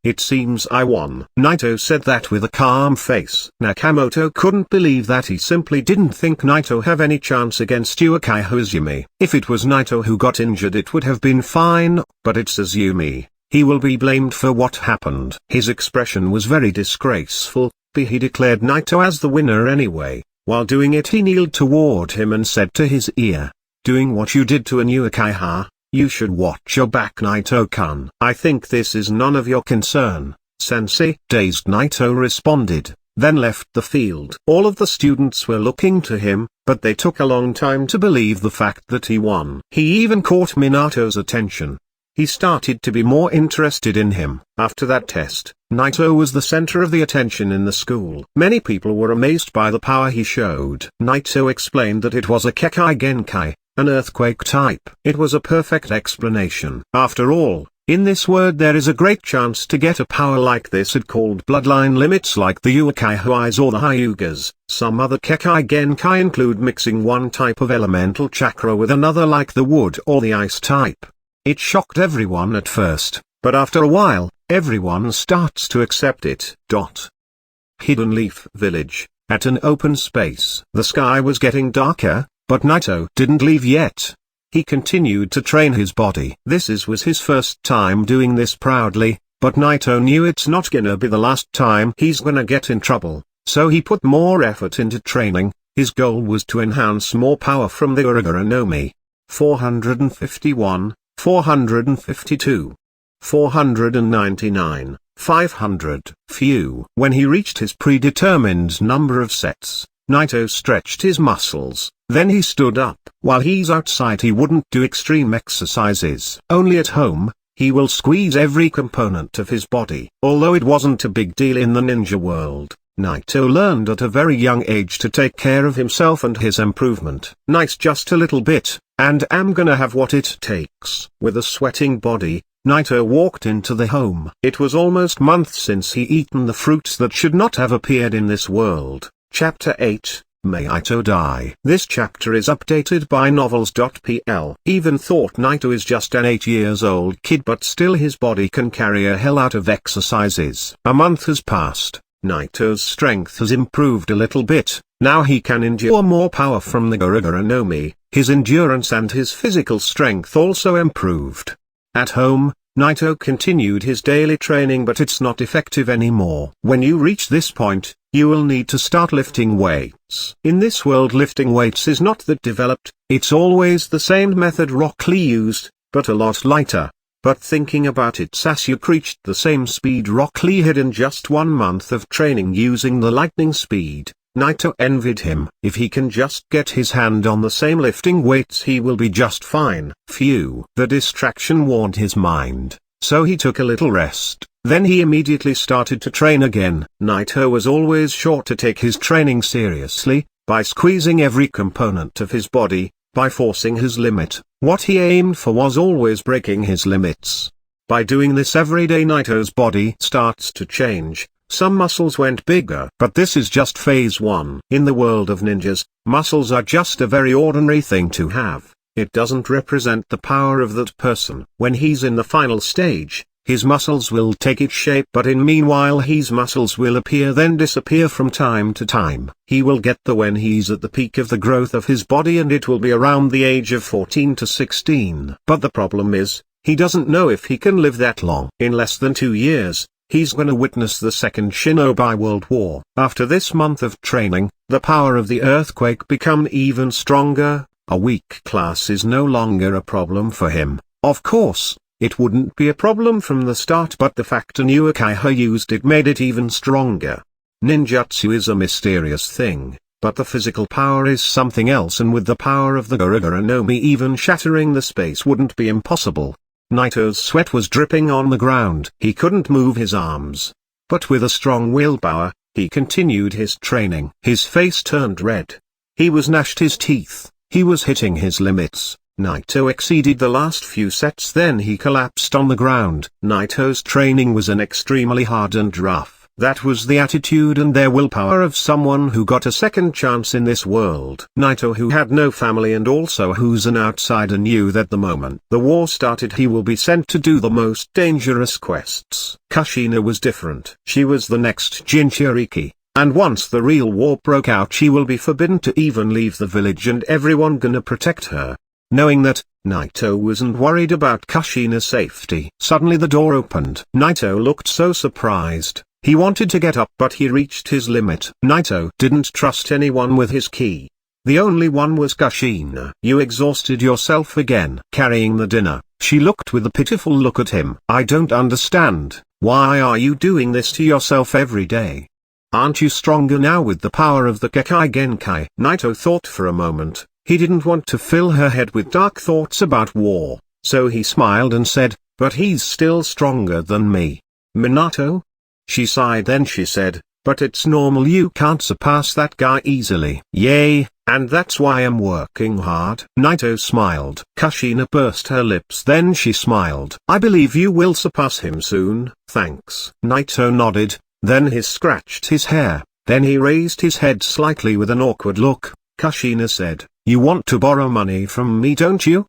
it seems I won. Naito said that with a calm face. Nakamoto couldn't believe that. He simply didn't think Naito have any chance against Uchiha Izumi. If it was Naito who got injured it would have been fine, but it's Izumi. He will be blamed for what happened. His expression was very disgraceful, but he declared Naito as the winner anyway. While doing it he kneeled toward him and said to his ear, "Doing what you did to a new Uchiha, you should watch your back, Naito-kun. I think this is none of your concern, sensei." Dazed Naito responded, then left the field. All of the students were looking to him, but they took a long time to believe the fact that he won. He even caught Minato's attention. He started to be more interested in him. After that test, Naito was the center of the attention in the school. Many people were amazed by the power he showed. Naito explained that it was a Kekai Genkai, an earthquake type. It was a perfect explanation. After all, in this world there is a great chance to get a power like this. It called bloodline limits like the Uchiha or the Hyuugas. Some other Kekai Genkai include mixing one type of elemental chakra with another like the wood or the ice type. It shocked everyone at first, but after a while, everyone starts to accept it. Hidden Leaf Village, at an open space. The sky was getting darker, but Naito didn't leave yet. He continued to train his body. This was his first time doing this proudly, but Naito knew it's not gonna be the last time he's gonna get in trouble, so he put more effort into training. His goal was to enhance more power from the Gura no Mi. 451, 452, 499, 500. Phew. When he reached his predetermined number of sets, Naito stretched his muscles, then he stood up. While he's outside he wouldn't do extreme exercises. Only at home, he will squeeze every component of his body. Although it wasn't a big deal in the ninja world, Naito learned at a very young age to take care of himself and his improvement. Nice, just a little bit, and I'm gonna have what it takes. With a sweating body, Naito walked into the home. It was almost months since he eaten the fruits that should not have appeared in this world. Chapter 8, Maito Dai. This chapter is updated by novels.pl. Even thought Naito is just an 8-year-old kid, but still his body can carry a hell out of exercises. A month has passed. Naito's strength has improved a little bit. Now he can endure more power from the Gura no Mi. His endurance and his physical strength also improved. At home, Naito continued his daily training, but it's not effective anymore. When you reach this point, you will need to start lifting weights. In this world lifting weights is not that developed, it's always the same method Rock Lee used, but a lot lighter. But thinking about it, SeaQuake reached the same speed Rock Lee had in just 1 month of training using the lightning speed. Naito envied him. If he can just get his hand on the same lifting weights he will be just fine. Phew. The distraction warned his mind, so he took a little rest. Then he immediately started to train again. Naito was always sure to take his training seriously, by squeezing every component of his body, by forcing his limit. What he aimed for was always breaking his limits. By doing this every day Naito's body starts to change. Some muscles went bigger. But this is just phase 1. In the world of ninjas, muscles are just a very ordinary thing to have. It doesn't represent the power of that person. When he's in the final stage, his muscles will take its shape, but in meanwhile his muscles will appear then disappear from time to time. He will get there when he's at the peak of the growth of his body, and it will be around the age of 14 to 16. But the problem is, he doesn't know if he can live that long. In less than 2 years, he's gonna witness the second Shinobi World War. After this month of training, the power of the earthquake become even stronger. A weak class is no longer a problem for him. Of course, it wouldn't be a problem from the start, but the fact a new Uchiha used it made it even stronger. Ninjutsu is a mysterious thing, but the physical power is something else, and with the power of the Gura no Mi even shattering the space wouldn't be impossible. Naito's sweat was dripping on the ground. He couldn't move his arms. But with a strong willpower, he continued his training. His face turned red. He was gnashed his teeth. He was hitting his limits. Naito exceeded the last few sets, then he collapsed on the ground. Naito's training was an extremely hard and rough. That was the attitude and their willpower of someone who got a second chance in this world. Naito, who had no family and also who's an outsider, knew that the moment the war started he will be sent to do the most dangerous quests. Kushina was different. She was the next Jinchuriki, and once the real war broke out she will be forbidden to even leave the village and everyone gonna protect her. Knowing that, Naito wasn't worried about Kushina's safety. Suddenly the door opened. Naito looked so surprised. He wanted to get up but he reached his limit. Naito didn't trust anyone with his key. The only one was Kushina. You exhausted yourself again. Carrying the dinner, she looked with a pitiful look at him. I don't understand, why are you doing this to yourself every day? Aren't you stronger now with the power of the Kekkei Genkai? Naito thought for a moment. He didn't want to fill her head with dark thoughts about war, so he smiled and said, but he's still stronger than me. Minato? She sighed, then she said, but it's normal, you can't surpass that guy easily. Yay, and that's why I'm working hard. Naito smiled. Kushina pursed her lips, then she smiled. I believe you will surpass him soon, thanks. Naito nodded, then he scratched his hair, then he raised his head slightly with an awkward look. Kushina said, you want to borrow money from me, don't you?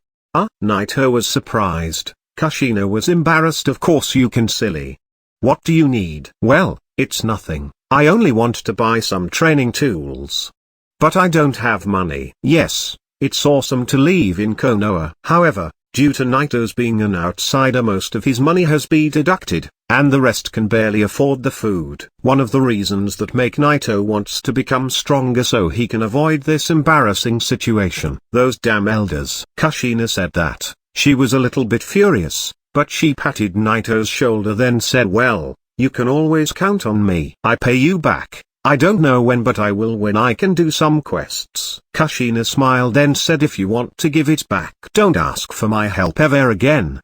Naito was surprised. Kushina was embarrassed. Of course you can, silly. What do you need? Well, it's nothing. I only want to buy some training tools. But I don't have money. Yes, it's awesome to live in Konoha. However, due to Naito's being an outsider, most of his money has been deducted, and the rest can barely afford the food. One of the reasons that make Naito wants to become stronger so he can avoid this embarrassing situation. Those damn elders. Kushina said that. She was a little bit furious, but she patted Naito's shoulder then said, well, you can always count on me. I pay you back. I don't know when, but I will when I can do some quests. Kushina smiled then said, if you want to give it back, don't ask for my help ever again.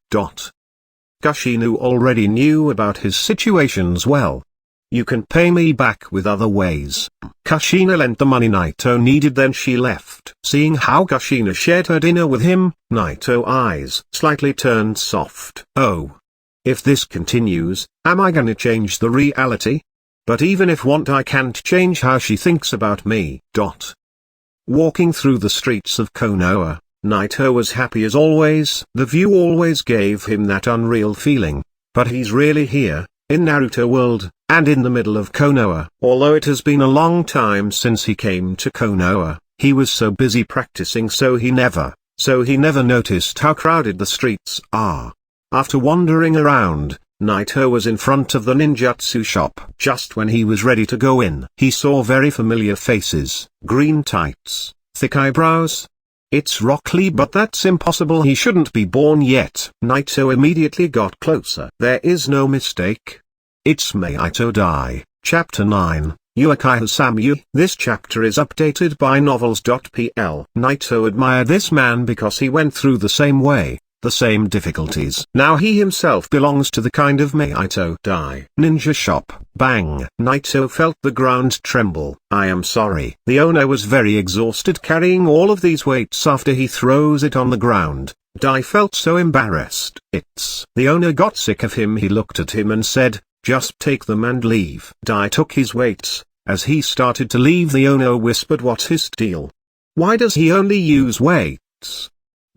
Kushina already knew about his situations well. You can pay me back with other ways. Kushina lent the money Naito needed, then she left. Seeing how Kushina shared her dinner with him, Naito's eyes slightly turned soft. Oh. If this continues, am I gonna change the reality? But even if want, I can't change how she thinks about me. Walking through the streets of Konoha, Naito was happy as always. The view always gave him that unreal feeling. But he's really here, in Naruto world, and in the middle of Konoha. Although it has been a long time since he came to Konoha, he was so busy practicing so he never noticed how crowded the streets are. After wandering around, Naito was in front of the ninjutsu shop. Just when he was ready to go in, he saw very familiar faces, green tights, thick eyebrows. It's Rock Lee, but that's impossible, he shouldn't be born yet. Naito immediately got closer. There is no mistake. It's Maito Dai, Chapter 9, Uchiha Samui. This chapter is updated by novels.pl. Naito admired this man because he went through the same way, the same difficulties. Now he himself belongs to the kind of Maito Dai ninja shop. Bang! Naito felt the ground tremble. I am sorry. The owner was very exhausted carrying all of these weights. After he throws it on the ground, Dai felt so embarrassed. The owner got sick of him. He looked at him and said, just take them and leave. Dai took his weights. As he started to leave, the owner whispered, what's his deal? Why does he only use weights?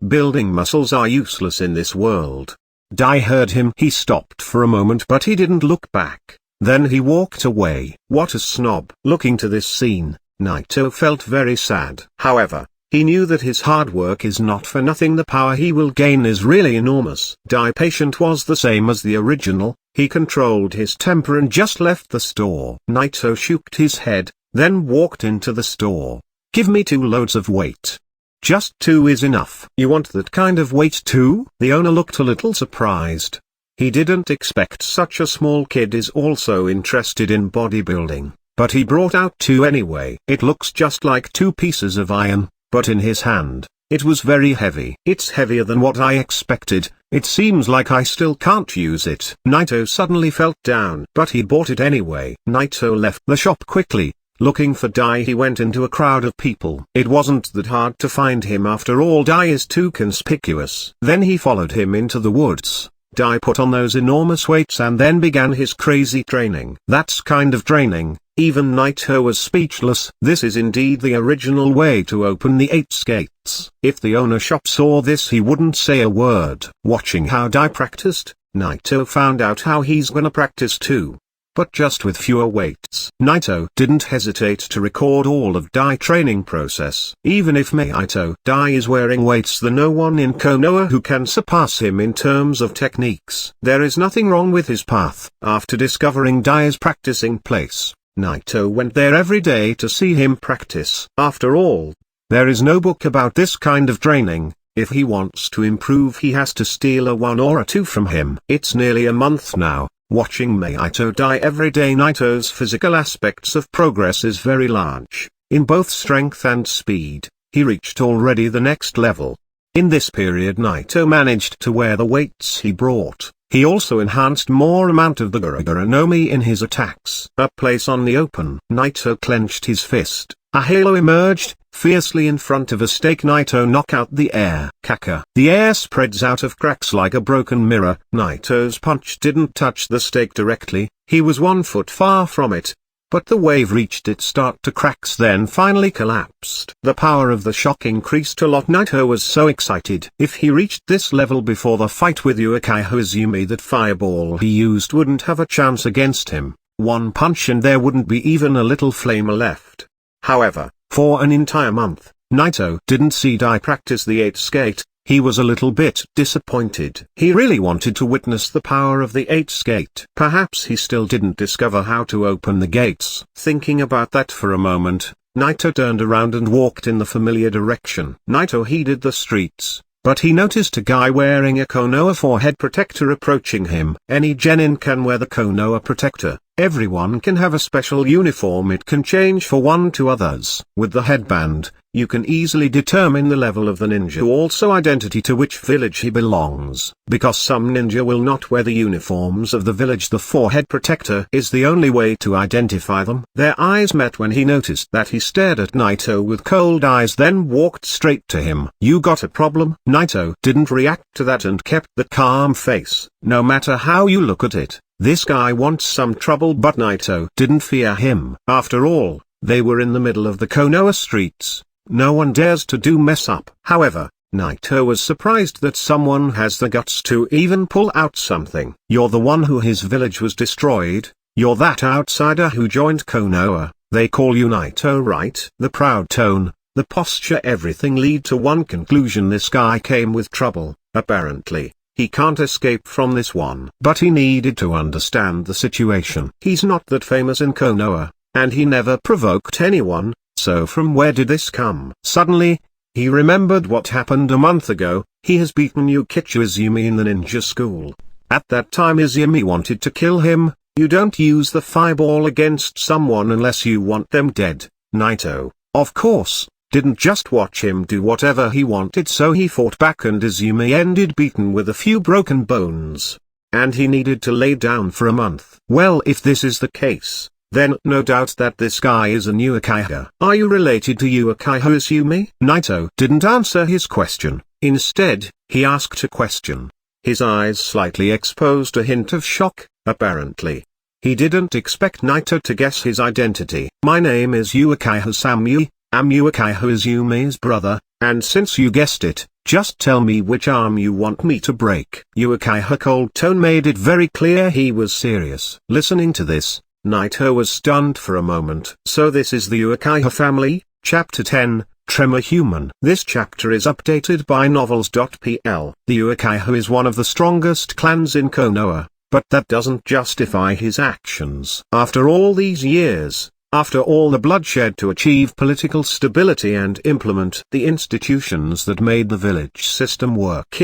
Building muscles are useless in this world. Dai heard him. He stopped for a moment but he didn't look back. Then he walked away. What a snob. Looking to this scene, Naito felt very sad. However, he knew that his hard work is not for nothing. The power he will gain is really enormous. Dai patient was the same as the original. He controlled his temper and just left the store. Naito shook his head, then walked into the store. Give me 2 loads of weight. Just 2 is enough. You want that kind of weight too? The owner looked a little surprised. He didn't expect such a small kid is also interested in bodybuilding, but he brought out 2 anyway. It looks just like 2 pieces of iron, but in his hand, it was very heavy. It's heavier than what I expected. It seems like I still can't use it. Naito suddenly felt down, but he bought it anyway. Naito left the shop quickly. Looking for Dai, he went into a crowd of people. It wasn't that hard to find him, after all Dai is too conspicuous. Then he followed him into the woods. Dai put on those enormous weights and then began his crazy training. That's kind of training. Even Naito was speechless. This is indeed the original way to open the 8 skates. If the owner shop saw this he wouldn't say a word. Watching how Dai practiced, Naito found out how he's gonna practice too. But just with fewer weights. Naito didn't hesitate to record all of Dai training process. Even if Maito Dai is wearing weights, there's no one in Konoha who can surpass him in terms of techniques. There is nothing wrong with his path. After discovering Dai's practicing place, Naito went there every day to see him practice. After all, there is no book about this kind of training. If he wants to improve he has to steal a 1 or a 2 from him. It's nearly a month now. Watching Maito Dai every day, Naito's physical aspects of progress is very large. In both strength and speed, he reached already the next level. In this period Naito managed to wear the weights he brought. He also enhanced more amount of the Gura no Mi in his attacks. A place on the open. Naito clenched his fist. A halo emerged, fiercely in front of a stake. Naito knock out the air. Chakra. The air spreads out of cracks like a broken mirror. Naito's punch didn't touch the stake directly, he was 1 foot far from it. But the wave reached its start to cracks, then finally collapsed. The power of the shock increased a lot. Naito was so excited. If he reached this level before the fight with Uchiha Izumi, that fireball he used wouldn't have a chance against him. 1 punch and there wouldn't be even a little flame left. However, for an entire month, Naito didn't see Dai practice the 8 skate. He was a little bit disappointed. He really wanted to witness the power of the 8 skate. Perhaps he still didn't discover how to open the gates. Thinking about that for a moment, Naito turned around and walked in the familiar direction. Naito headed the streets, but he noticed a guy wearing a Konoha forehead protector approaching him. Any genin can wear the Konoha protector. Everyone can have a special uniform, it can change for one to others. With the headband, you can easily determine the level of the ninja, also identity to which village he belongs. Because some ninja will not wear the uniforms of the village, the forehead protector is the only way to identify them. Their eyes met when he noticed that he stared at Naito with cold eyes, then walked straight to him. "You got a problem?" Naito didn't react to that and kept the calm face. No matter how you look at it, this guy wants some trouble, but Naito didn't fear him. After all, they were in the middle of the Konoha streets. No one dares to do mess up. However, Naito was surprised that someone has the guts to even pull out something. "You're the one who his village was destroyed, you're that outsider who joined Konoha, they call you Naito, right?" The proud tone, the posture, everything lead to one conclusion: this guy came with trouble. Apparently, he can't escape from this one. But he needed to understand the situation. He's not that famous in Konoha, and he never provoked anyone, so from where did this come? Suddenly, he remembered what happened a month ago. He has beaten Uchiha Izumi in the ninja school. At that time Izumi wanted to kill him. You don't use the fireball against someone unless you want them dead. Naito, of course, didn't just watch him do whatever he wanted, so he fought back and Izumi ended beaten with a few broken bones. And he needed to lay down for a month. Well, if this is the case, then no doubt that this guy is a new Uchiha. "Are you related to Uchiha Izumi?" Naito didn't answer his question. Instead, he asked a question. His eyes slightly exposed a hint of shock. Apparently, he didn't expect Naito to guess his identity. "My name is Uchiha Samui. I'm Uchiha Izumi's brother, and since you guessed it, just tell me which arm you want me to break." Uchiha's cold tone made it very clear he was serious. Listening to this, Naito was stunned for a moment. So this is the Uchiha family? Chapter 10, Tremor Human. This chapter is updated by novels.pl. The Uchiha is one of the strongest clans in Konoha, but that doesn't justify his actions. After all these years, after all the bloodshed to achieve political stability and implement the institutions that made the village system work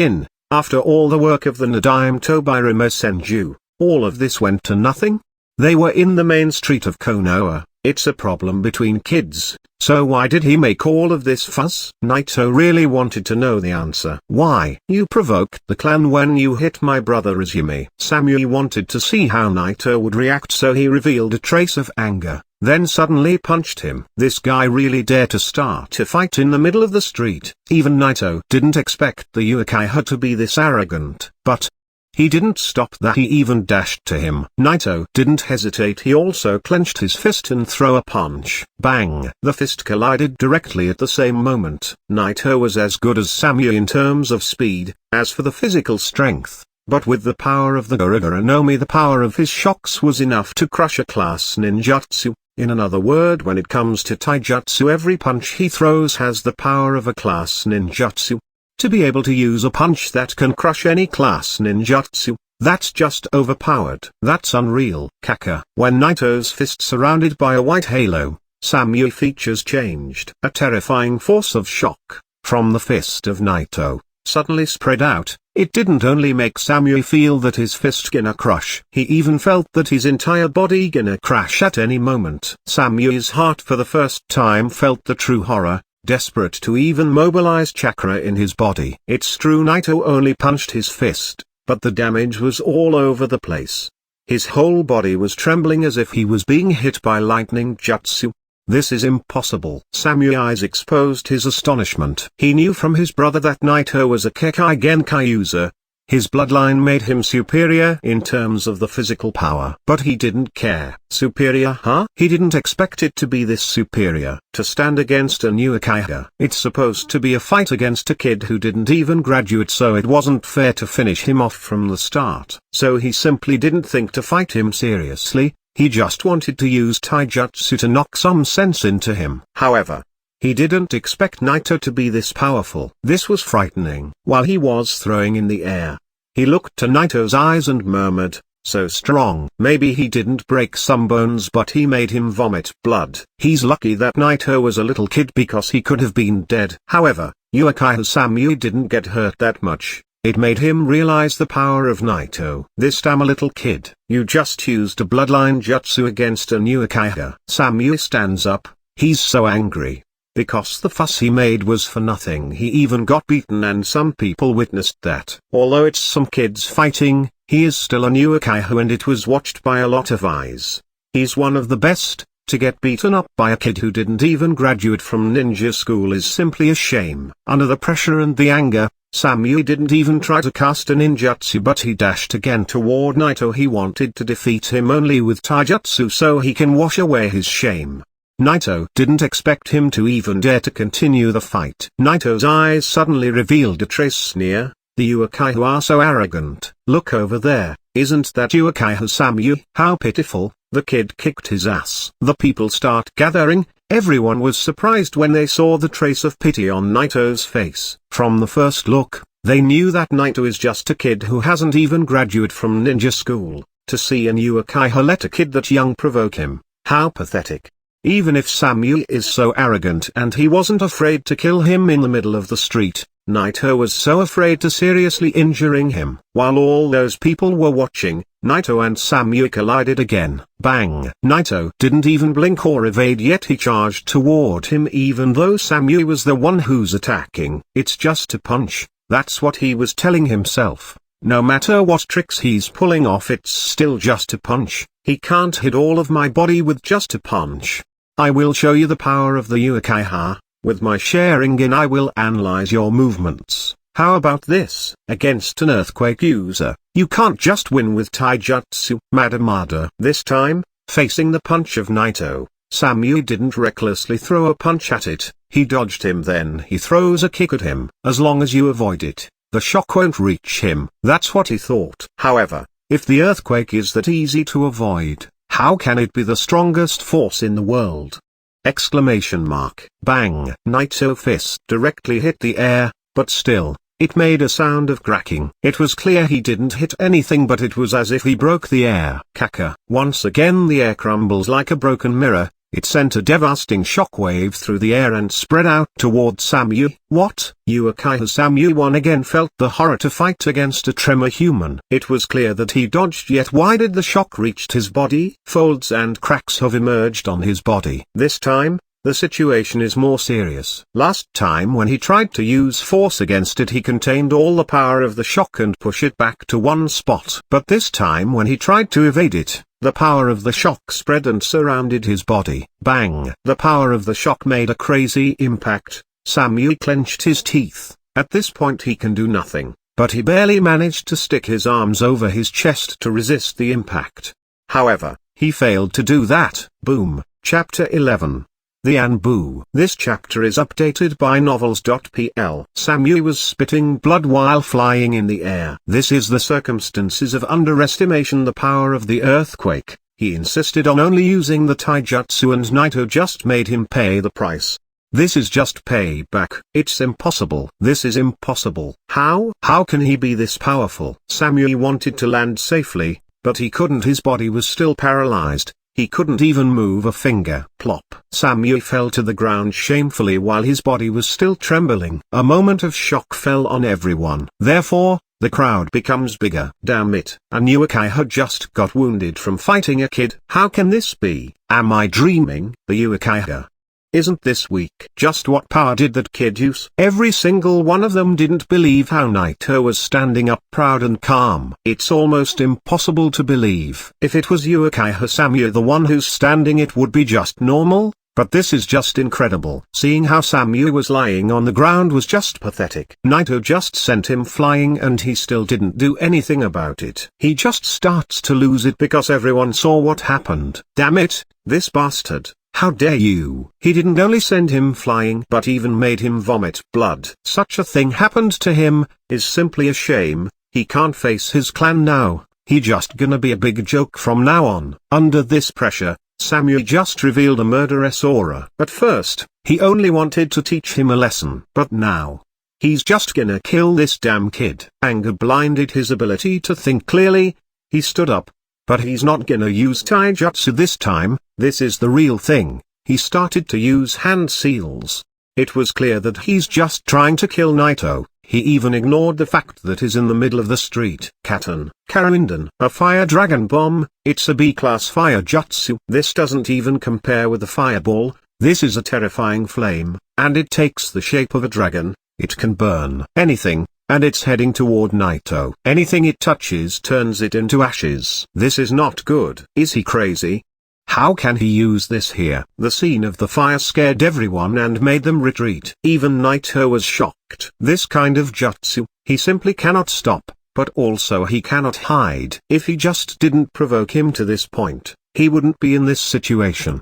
after all the work of the Nadaime Tobirime Senju, all of this went to nothing? They were in the main street of Konoha. It's a problem between kids, so why did he make all of this fuss? Naito really wanted to know the answer. "Why? You provoked the clan when you hit my brother Izumi." Samui wanted to see how Naito would react, so he revealed a trace of anger, then suddenly punched him. This guy really dared to start a fight in the middle of the street. Even Naito didn't expect the Uchiha to be this arrogant, but He didn't stop that, he even dashed to him. Naito didn't hesitate, he also clenched his fist and threw a punch. Bang! The fist collided directly at the same moment. Naito was as good as Samui in terms of speed, as for the physical strength. But with the power of the Gura Nomi, the power of his shocks was enough to crush a class ninjutsu. In another word, when it comes to taijutsu, every punch he throws has the power of a class ninjutsu. To be able to use a punch that can crush any class ninjutsu, that's just overpowered. That's unreal. Kaka. When Naito's fist surrounded by a white halo, Samui features changed. A terrifying force of shock, from the fist of Naito, suddenly spread out. It didn't only make Samui feel that his fist gonna crush, he even felt that his entire body gonna crash at any moment. Samui's heart for the first time felt the true horror, desperate to even mobilize chakra in his body. It's true Naito only punched his fist, but the damage was all over the place. His whole body was trembling as if he was being hit by lightning jutsu. This is impossible. Samui's eyes exposed his astonishment. He knew from his brother that Naito was a Kekkei Genkai user. His bloodline made him superior in terms of the physical power. But he didn't care. Superior, huh? He didn't expect it to be this superior. To stand against a new Uchiha. It's supposed to be a fight against a kid who didn't even graduate, so it wasn't fair to finish him off from the start. So he simply didn't think to fight him seriously. He just wanted to use taijutsu to knock some sense into him. However, he didn't expect Naito to be this powerful. This was frightening. While he was throwing in the air, he looked to Naito's eyes and murmured, "So strong." Maybe he didn't break some bones, but he made him vomit blood. He's lucky that Naito was a little kid, because he could have been dead. However, Uchiha Samui didn't get hurt that much. It made him realize the power of Naito. This time a little kid, you just used a bloodline jutsu against a new Uchiha. Samui stands up, he's so angry. Because the fuss he made was for nothing. He even got beaten, and some people witnessed that. Although it's some kids fighting, he is still a new Uchiha, and it was watched by a lot of eyes. He's one of the best. To get beaten up by a kid who didn't even graduate from ninja school is simply a shame. Under the pressure and the anger, Samui didn't even try to cast a ninjutsu, but he dashed again toward Naito. He wanted to defeat him only with taijutsu so he can wash away his shame. Naito didn't expect him to even dare to continue the fight. Naito's eyes suddenly revealed a trace sneer. The Uchiha are so arrogant. Look over there, isn't that Uchiha Samui? How pitiful. The kid kicked his ass. The people start gathering. Everyone was surprised when they saw the trace of pity on Naito's face. From the first look, they knew that Naito is just a kid who hasn't even graduated from ninja school. To see a new Uchiha let a kid that young provoke him, how pathetic. Even if Samui is so arrogant and he wasn't afraid to kill him in the middle of the street, Naito was so afraid to seriously injuring him. While all those people were watching, Naito and Samui collided again. Bang! Naito didn't even blink or evade, yet he charged toward him even though Samui was the one who's attacking. It's just a punch, that's what he was telling himself. No matter what tricks he's pulling off, it's still just a punch. He can't hit all of my body with just a punch. I will show you the power of the Uchiha. With my Sharingan I will analyze your movements. How about this? Against an earthquake user, you can't just win with taijutsu. Madamada. This time, facing the punch of Naito, Samui didn't recklessly throw a punch at it. He dodged him, then he throws a kick at him. As long as you avoid it, the shock won't reach him. That's what he thought. However, if the earthquake is that easy to avoid, how can it be the strongest force in the world? Exclamation mark. Bang! Naito's fist directly hit the air, but still, it made a sound of cracking. It was clear he didn't hit anything, but it was as if he broke the air. Kaka. Once again the air crumbles like a broken mirror. It sent a devastating shockwave through the air and spread out toward Samui. What? Uchiha Samui one again felt the horror to fight against a Tremor human. It was clear that he dodged, yet why did the shock reach his body? Folds and cracks have emerged on his body. This time, the situation is more serious. Last time when he tried to use force against it, he contained all the power of the shock and push it back to one spot. But this time when he tried to evade it, the power of the shock spread and surrounded his body. Bang! The power of the shock made a crazy impact. Samui clenched his teeth. At this point he can do nothing. but he barely managed to stick his arms over his chest to resist the impact. However, he failed to do that. Boom. Chapter 11. The Anbu. This chapter is updated by novels.pl. Samui was spitting blood while flying in the air. This is the circumstances of underestimation the power of the earthquake. He insisted on only using the taijutsu and Naito just made him pay the price. This is just payback. It's impossible. This is impossible. How? How can he be this powerful? Samui wanted to land safely, but he couldn't. His body was still paralyzed. He couldn't even move a finger. Plop. Samui fell to the ground shamefully while his body was still trembling. A moment of shock fell on everyone. Therefore, the crowd becomes bigger. Damn it. A new Uchiha just got wounded from fighting a kid. How can this be? Am I dreaming? The Uchiha. Isn't this weak? Just what power did that kid use? Every single one of them didn't believe how Naito was standing up proud and calm. It's almost impossible to believe. If it was Uchiha Samui the one who's standing, it would be just normal, but this is just incredible. Seeing how Samui was lying on the ground was just pathetic. Naito just sent him flying and he still didn't do anything about it. He just starts to lose it because everyone saw what happened. Damn it, this bastard. How dare you? He didn't only send him flying but even made him vomit blood. Such a thing happened to him, is simply a shame. He can't face his clan now, he just gonna be a big joke from now on. Under this pressure, Samui just revealed a murderous aura. At first, he only wanted to teach him a lesson. But now, he's just gonna kill this damn kid. Anger blinded his ability to think clearly. He stood up. But he's not gonna use taijutsu this time. This is the real thing. He started to use hand seals. It was clear that he's just trying to kill Naito. He even ignored the fact that he's in the middle of the street. Katan, Karindan, a fire dragon bomb. It's a B-class fire jutsu. This doesn't even compare with the fireball. This is a terrifying flame, and it takes the shape of a dragon. It can burn anything. And it's heading toward Naito. Anything it touches turns it into ashes. This is not good. Is he crazy? How can he use this here? The scene of the fire scared everyone and made them retreat. Even Naito was shocked. This kind of jutsu, he simply cannot stop, but also he cannot hide. If he just didn't provoke him to this point, he wouldn't be in this situation.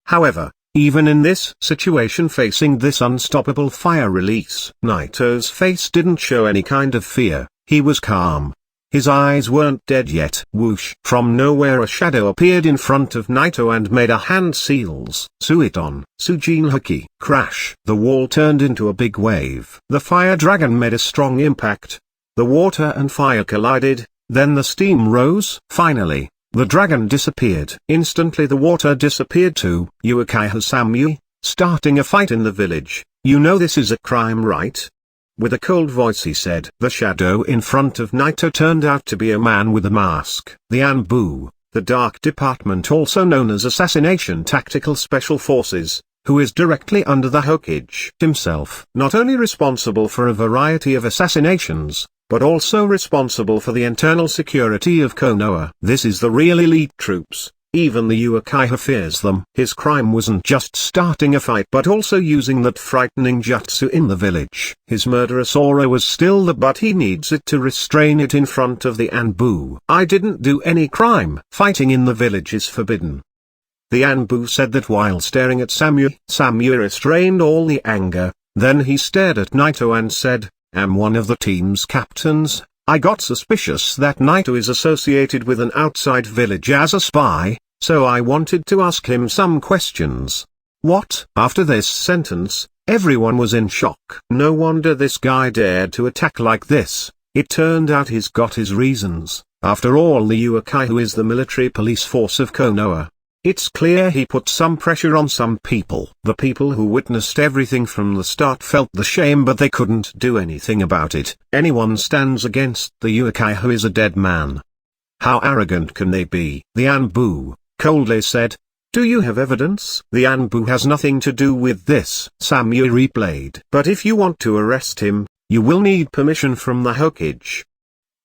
However, even in this situation facing this unstoppable fire release, Naito's face didn't show any kind of fear. He was calm. His eyes weren't dead yet. Whoosh. From nowhere a shadow appeared in front of Naito and made a hand seals. Suiton. Sujin Haki. Crash. The wall turned into a big wave. The fire dragon made a strong impact. The water and fire collided, then the steam rose. Finally, the dragon disappeared. Instantly the water disappeared too. Uchiha Samui, starting a fight in the village. You know this is a crime, right? With a cold voice he said. The shadow in front of Naito turned out to be a man with a mask. The Anbu, the Dark Department, also known as Assassination Tactical Special Forces, who is directly under the Hokage himself. Not only responsible for a variety of assassinations, but also responsible for the internal security of Konoha. This is the real elite troops. Even the Uchiha fears them. His crime wasn't just starting a fight but also using that frightening jutsu in the village. His murderous aura was still the but he needs it to restrain it in front of the Anbu. I didn't do any crime. Fighting in the village is forbidden. The Anbu said that while staring at Samui. Samui restrained all the anger, then he stared at Naito and said, I'm one of the team's captains. I got suspicious that Naito is associated with an outside village as a spy, so I wanted to ask him some questions. What? After this sentence, everyone was in shock. No wonder this guy dared to attack like this. It turned out he's got his reasons. After all, the Uchiha is the military police force of Konoha. It's clear he put some pressure on some people. The people who witnessed everything from the start felt the shame but they couldn't do anything about it. Anyone stands against the Uchiha is a dead man. How arrogant can they be? The Anbu coldly said. Do you have evidence? The Anbu has nothing to do with this. Samui replayed. But if you want to arrest him, you will need permission from the Hokage.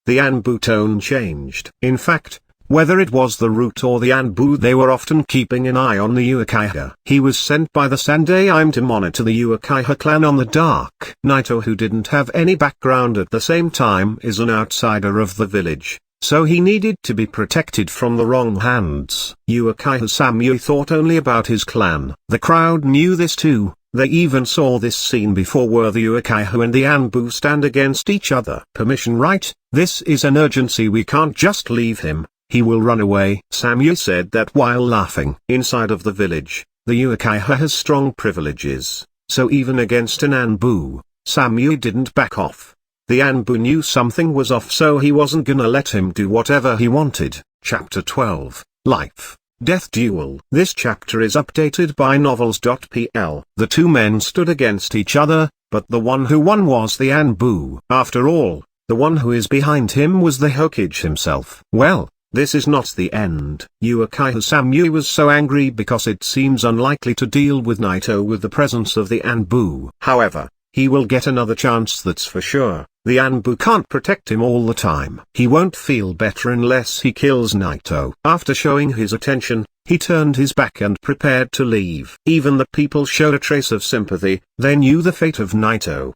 The Anbu tone changed. In fact, Whether it was the root or the Anbu, they were often keeping an eye on the Uchiha. He was sent by the Sandaime to monitor the Uchiha clan on the dark. Naito, who didn't have any background at the same time, is an outsider of the village, so he needed to be protected from the wrong hands. Uchiha Samui thought only about his clan. The crowd knew this too. They even saw this scene before, where the Uchiha and the Anbu stand against each other. Permission, right? This is an urgency, we can't just leave him. He will run away. Samui said that while laughing. Inside of the village, the Uchiha has strong privileges, so even against an Anbu, Samui didn't back off. The Anbu knew something was off, so he wasn't gonna let him do whatever he wanted. Chapter 12, Life, Death Duel. This chapter is updated by novels.pl. The two men stood against each other, but the one who won was the Anbu. After all, the one who is behind him was the Hokage himself. Well, this is not the end. Uchiha Samui was so angry because it seems unlikely to deal with Naito with the presence of the Anbu. However, he will get another chance, that's for sure. The Anbu can't protect him all the time. He won't feel better unless he kills Naito. After showing his attention, he turned his back and prepared to leave. Even the people showed a trace of sympathy. They knew the fate of Naito.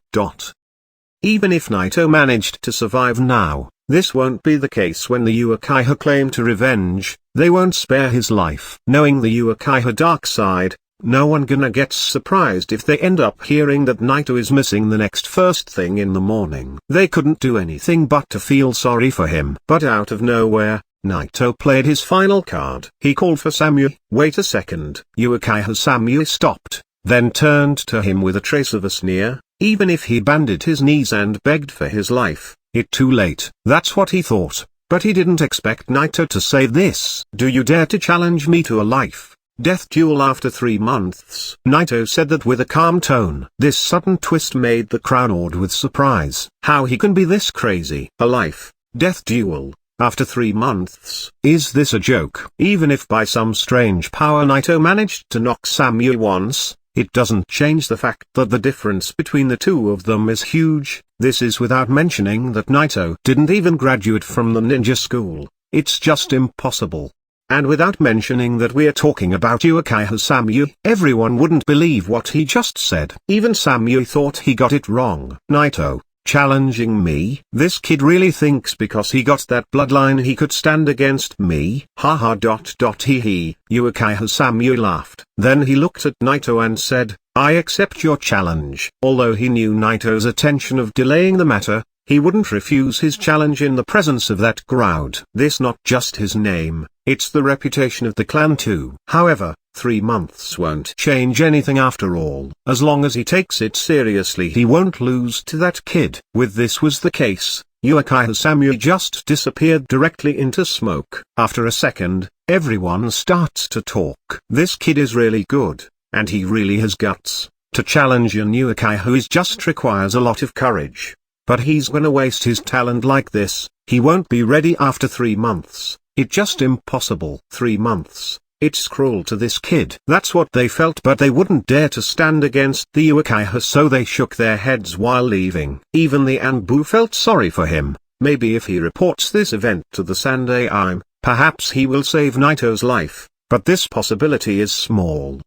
Even if Naito managed to survive now, this won't be the case when the Uchiha claim to revenge. They won't spare his life. Knowing the Uchiha dark side, no one gonna get surprised if they end up hearing that Naito is missing the next first thing in the morning. They couldn't do anything but to feel sorry for him. But out of nowhere, Naito played his final card. He called for Samui. Wait a second. Uchiha Samui stopped, then turned to him with a trace of a sneer. Even if he banded his knees and begged for his life, it's too late. That's what he thought, but he didn't expect Naito to say this. Do you dare to challenge me to a life-death duel after 3 months? Naito said that with a calm tone. This sudden twist made the crowd awed with surprise. How he can be this crazy? A life-death duel after 3 months? Is this a joke? Even if by some strange power Naito managed to knock Samui once, it doesn't change the fact that the difference between the two of them is huge. This is without mentioning that Naito didn't even graduate from the ninja school. It's just impossible. And without mentioning that we're talking about Uchiha Samui. Everyone wouldn't believe what he just said. Even Samui thought he got it wrong. Naito, challenging me? This kid really thinks because he got that bloodline he could stand against me? Haha. He. Uchiha Samui laughed. Then he looked at Naito and said, I accept your challenge. Although he knew Naito's intention of delaying the matter, he wouldn't refuse his challenge in the presence of that crowd. This not just his name, it's the reputation of the clan too. However, 3 months won't change anything after all. As long as he takes it seriously, he won't lose to that kid. With this was the case, Uchiha Samui just disappeared directly into smoke. After a second, everyone starts to talk. This kid is really good, and he really has guts. To challenge a new Uchiha just requires a lot of courage. But he's gonna waste his talent like this. He won't be ready after 3 months. It's just impossible. 3 months. It's cruel to this kid. That's what they felt, but they wouldn't dare to stand against the Uchiha, so they shook their heads while leaving. Even the Anbu felt sorry for him. Maybe if he reports this event to the Sandaime, perhaps he will save Naito's life, but this possibility is small.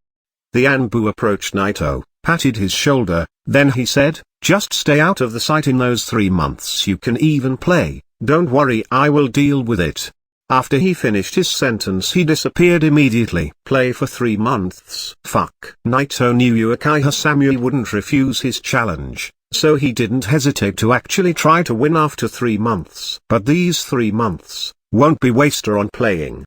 The Anbu approached Naito, patted his shoulder, then he said, just stay out of the sight in those 3 months. You can even play. Don't worry, I will deal with it. After he finished his sentence, he disappeared immediately. Play for 3 months. Fuck. Naito knew Uchiha Samui wouldn't refuse his challenge, so he didn't hesitate to actually try to win after 3 months. But these 3 months won't be wasted on playing.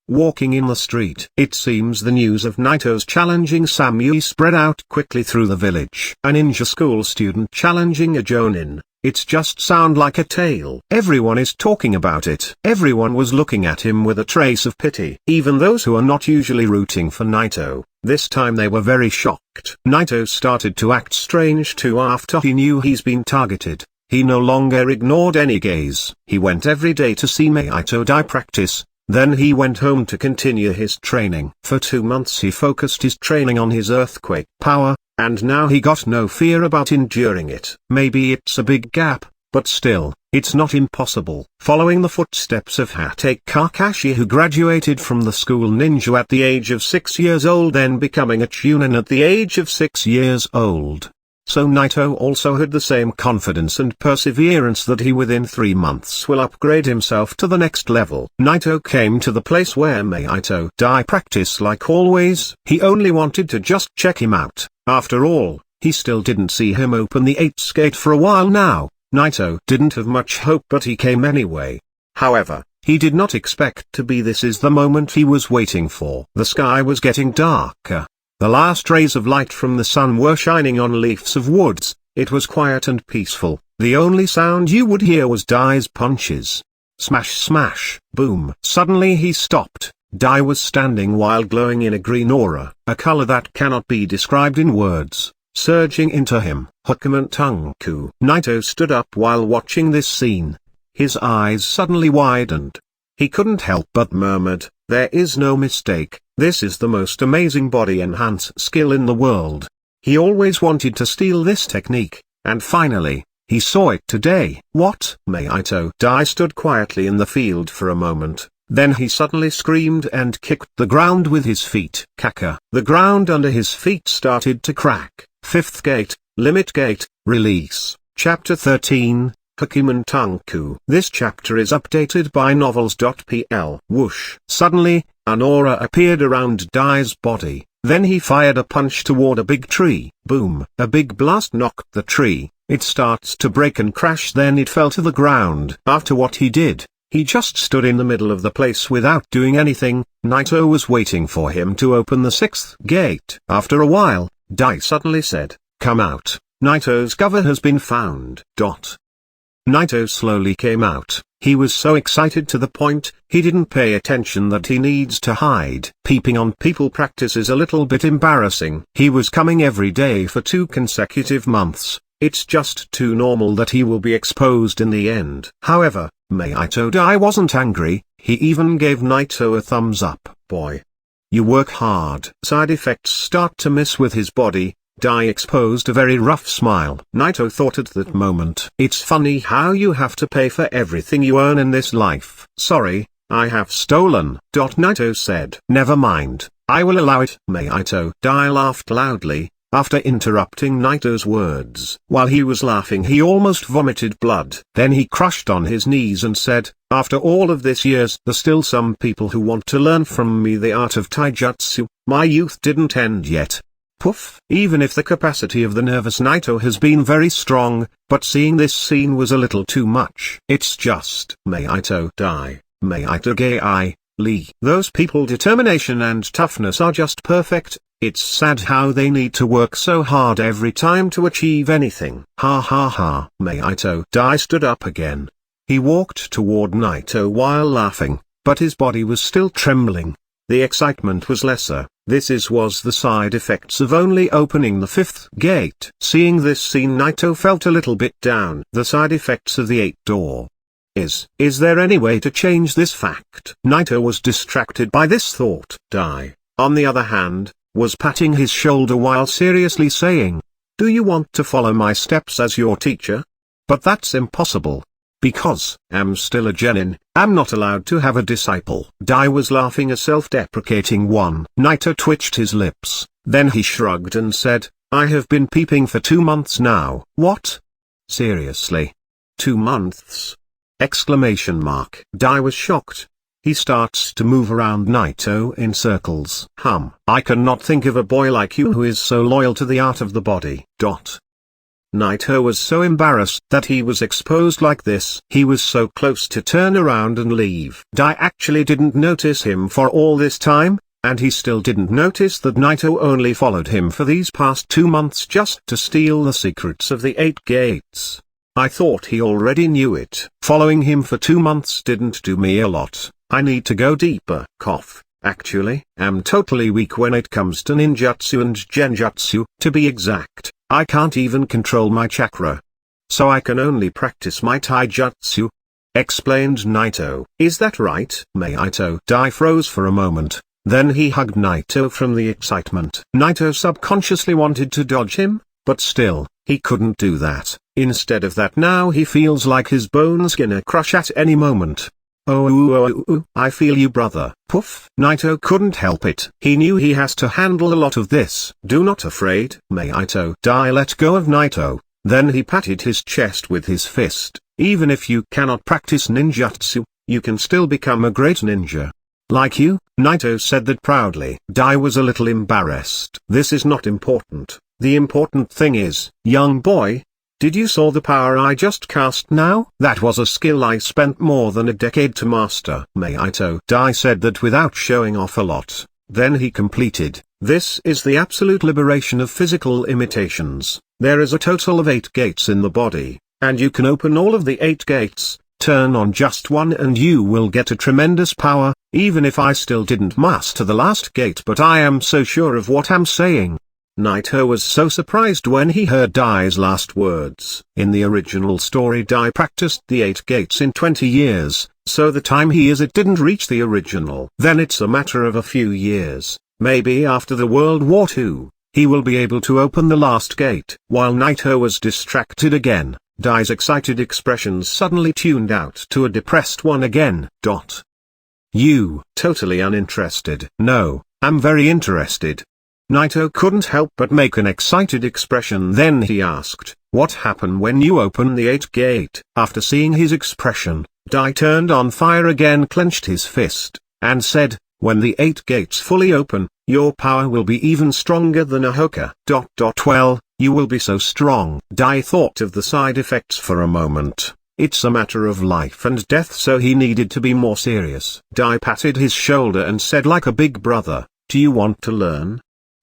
Walking in the street, it seems the news of Naito's challenging Samui spread out quickly through the village. A ninja school student challenging a jonin. It's just sound like a tale. Everyone is talking about it. Everyone was looking at him with a trace of pity. Even those who are not usually rooting for Naito, this time they were very shocked. Naito started to act strange too after he knew he's been targeted. He no longer ignored any gaze. He went every day to see Maito Dai practice. Then he went home to continue his training. For 2 months he focused his training on his earthquake power, and now he got no fear about enduring it. Maybe it's a big gap, but still, it's not impossible. Following the footsteps of Hatake Kakashi, who graduated from the school ninja at the age of 6 years old, then becoming a chunin at the age of 6 years old. So Naito also had the same confidence and perseverance that he within 3 months will upgrade himself to the next level. Naito came to the place where Maito Dai practiced like always. He only wanted to just check him out. After all, he still didn't see him open the 8's gate for a while now. Naito didn't have much hope, but he came anyway. However, he did not expect to be this is the moment he was waiting for. The sky was getting darker. The last rays of light from the sun were shining on leaves of woods. It was quiet and peaceful. The only sound you would hear was Dai's punches. Smash smash, boom. Suddenly he stopped. Dai was standing while glowing in a green aura, a color that cannot be described in words, surging into him. Hachimon Tonkou. Naito stood up while watching this scene. His eyes suddenly widened. He couldn't help but murmured, "There is no mistake, this is the most amazing body enhance skill in the world." He always wanted to steal this technique, and finally, he saw it today. What? Maito Dai stood quietly in the field for a moment, then he suddenly screamed and kicked the ground with his feet. Kaka. The ground under his feet started to crack. Fifth gate, limit gate, release. Chapter 13. Hachimon Tonkou. This chapter is updated by novels.pl. Whoosh. Suddenly, an aura appeared around Dai's body, then he fired a punch toward a big tree. Boom. A big blast knocked the tree. It starts to break and crash, then it fell to the ground. After what he did, he just stood in the middle of the place without doing anything. Naito was waiting for him to open the 6th gate. After a while, Dai suddenly said, "Come out, Naito's cover has been found." Naito slowly came out. He was so excited to the point, he didn't pay attention that he needs to hide. Peeping on people practice is a little bit embarrassing. He was coming every day for 2 consecutive months. It's just too normal that he will be exposed in the end. However, Maito Dai wasn't angry, he even gave Naito a thumbs up. "Boy, you work hard." Side effects start to mess with his body. Dai exposed a very rough smile. Naito thought at that moment, "It's funny how you have to pay for everything you earn in this life." "Sorry, I have stolen." Naito said. "Never mind, I will allow it." Maito Dai laughed loudly, after interrupting Naito's words. While he was laughing, he almost vomited blood. Then he crushed on his knees and said, "After all of this years, there's still some people who want to learn from me the art of taijutsu. My youth didn't end yet." Poof. Even if the capacity of the nervous Naito has been very strong, but seeing this scene was a little too much. It's just Maito Dai, Maito Gai, Lee. Those people determination and toughness are just perfect. It's sad how they need to work so hard every time to achieve anything. Ha ha ha. Maito Dai stood up again. He walked toward Naito while laughing, but his body was still trembling. The excitement was lesser. Was the side effects of only opening the 5th gate. Seeing this scene, Naito felt a little bit down. The side effects of the 8th door. Is there any way to change this fact? Naito was distracted by this thought. Dai, on the other hand, was patting his shoulder while seriously saying, "Do you want to follow my steps as your teacher?" "But that's impossible. Because I'm still a genin, I'm not allowed to have a disciple." Dai was laughing a self-deprecating one. Naito twitched his lips, then he shrugged and said, "I have been peeping for 2 months now." "What? Seriously? 2 months?" Exclamation mark. Dai was shocked. He starts to move around Naito in circles. I cannot think of a boy like you who is so loyal to the art of the body. Naito was so embarrassed that he was exposed like this. He was so close to turn around and leave. Dai actually didn't notice him for all this time, and he still didn't notice that Naito only followed him for these past 2 months just to steal the secrets of the 8 gates. I thought he already knew it. Following him for 2 months didn't do me a lot. I need to go deeper. Actually, I'm totally weak when it comes to ninjutsu and genjutsu. To be exact, I can't even control my chakra. So I can only practice my taijutsu," explained Naito. "Is that right?" Maito Dai froze for a moment, then he hugged Naito from the excitement. Naito subconsciously wanted to dodge him, But still, he couldn't do that. Instead of that, now he feels like his bones gonna crush at any moment. Oh, I feel you, brother. Poof. Naito couldn't help it. He knew he has to handle a lot of this. Do not afraid, Maito Dai let go of Naito. Then he patted his chest with his fist. Even if you cannot practice ninjutsu, you can still become a great ninja. Like you, Naito said that proudly. Dai was a little embarrassed. This is not important. The important thing is, young boy, did you saw the power I just cast now? That was a skill I spent more than a decade to master. Maito Dai said that without showing off a lot. Then he completed. This is the absolute liberation of physical imitations. There is a total of 8 gates in the body, and you can open all of the 8 gates. Turn on just one and you will get a tremendous power. Even if I still didn't master the last gate, but I am so sure of what I'm saying. Naito was so surprised when he heard Dai's last words. In the original story, Dai practiced the 8 gates in 20 years, so the time he is it didn't reach the original. Then it's a matter of a few years. Maybe after the World War II, he will be able to open the last gate. While Naito was distracted again, Dai's excited expressions suddenly tuned out to a depressed one again. You totally uninterested. No, I'm very interested. Naito couldn't help but make an excited expression. Then he asked, what happened when you open the 8th gate? After seeing his expression, Dai turned on fire again, clenched his fist, and said, when the 8 gates fully open, your power will be even stronger than a Hokage. Well, you will be so strong. Dai thought of the side effects for a moment. It's a matter of life and death, so he needed to be more serious. Dai patted his shoulder and said like a big brother, do you want to learn?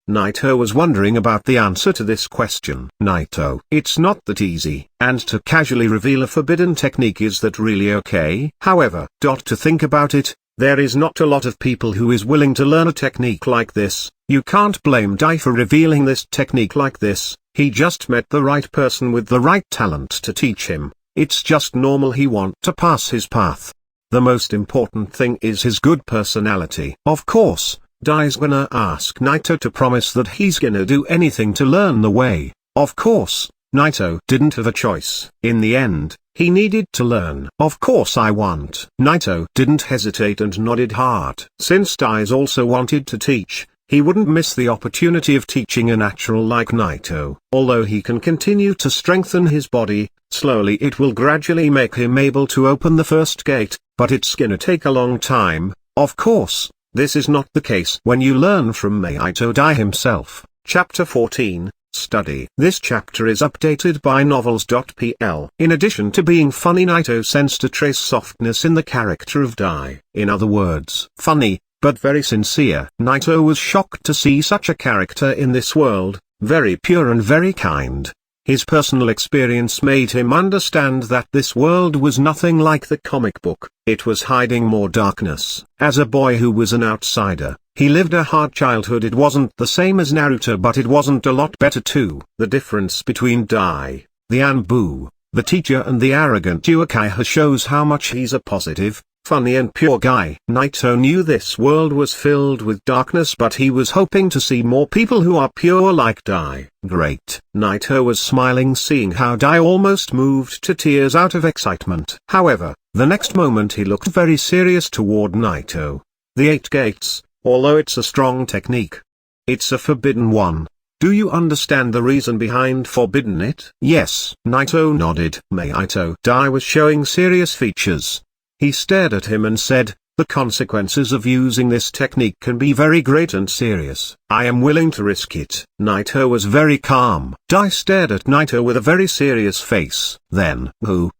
Naito was wondering about the answer to this question. Naito, it's not that easy, and to casually reveal a forbidden technique is that really okay? However, to think about it, there is not a lot of people who is willing to learn a technique like this. You can't blame Dai for revealing this technique like this. He just met the right person with the right talent to teach him. It's just normal he want to pass his path. The most important thing is his good personality. Of course, Dai's gonna ask Naito to promise that he's gonna do anything to learn the way. Of course, Naito didn't have a choice. In the end, he needed to learn. Of course I want. Naito didn't hesitate and nodded hard. Since Dai's also wanted to teach, he wouldn't miss the opportunity of teaching a natural like Naito. Although he can continue to strengthen his body, slowly it will gradually make him able to open the first gate, but it's gonna take a long time. Of course, this is not the case when you learn from Maito Dai himself. Chapter 14, Study. This chapter is updated by novels.pl. In addition to being funny, Naito sensed a trace softness in the character of Dai. In other words, funny, but very sincere. Naito was shocked to see such a character in this world, very pure and very kind. His personal experience made him understand that this world was nothing like the comic book. It was hiding more darkness. As a boy who was an outsider, he lived a hard childhood. It wasn't the same as Naruto, but it wasn't a lot better too. The difference between Dai, the Anbu, the teacher, and the arrogant Uchiha shows how much he's a positive, funny and pure guy. Naito knew this world was filled with darkness, but he was hoping to see more people who are pure like Dai. Great. Naito was smiling, seeing how Dai almost moved to tears out of excitement. However, the next moment he looked very serious toward Naito. The 8 gates, although it's a strong technique, it's a forbidden one. Do you understand the reason behind forbidden it? Yes. Naito nodded. Maito Dai was showing serious features. He stared at him and said, the consequences of using this technique can be very great and serious. I am willing to risk it. Naito was very calm. Dai stared at Naito with a very serious face. Then,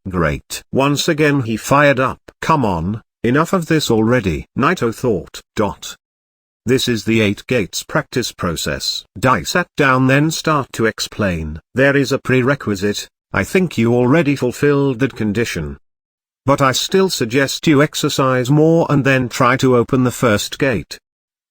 great. Once again he fired up. Come on, enough of this already. Naito thought. This is the 8 gates practice process. Dai sat down, then start to explain. There is a prerequisite. I think you already fulfilled that condition. But I still suggest you exercise more and then try to open the first gate.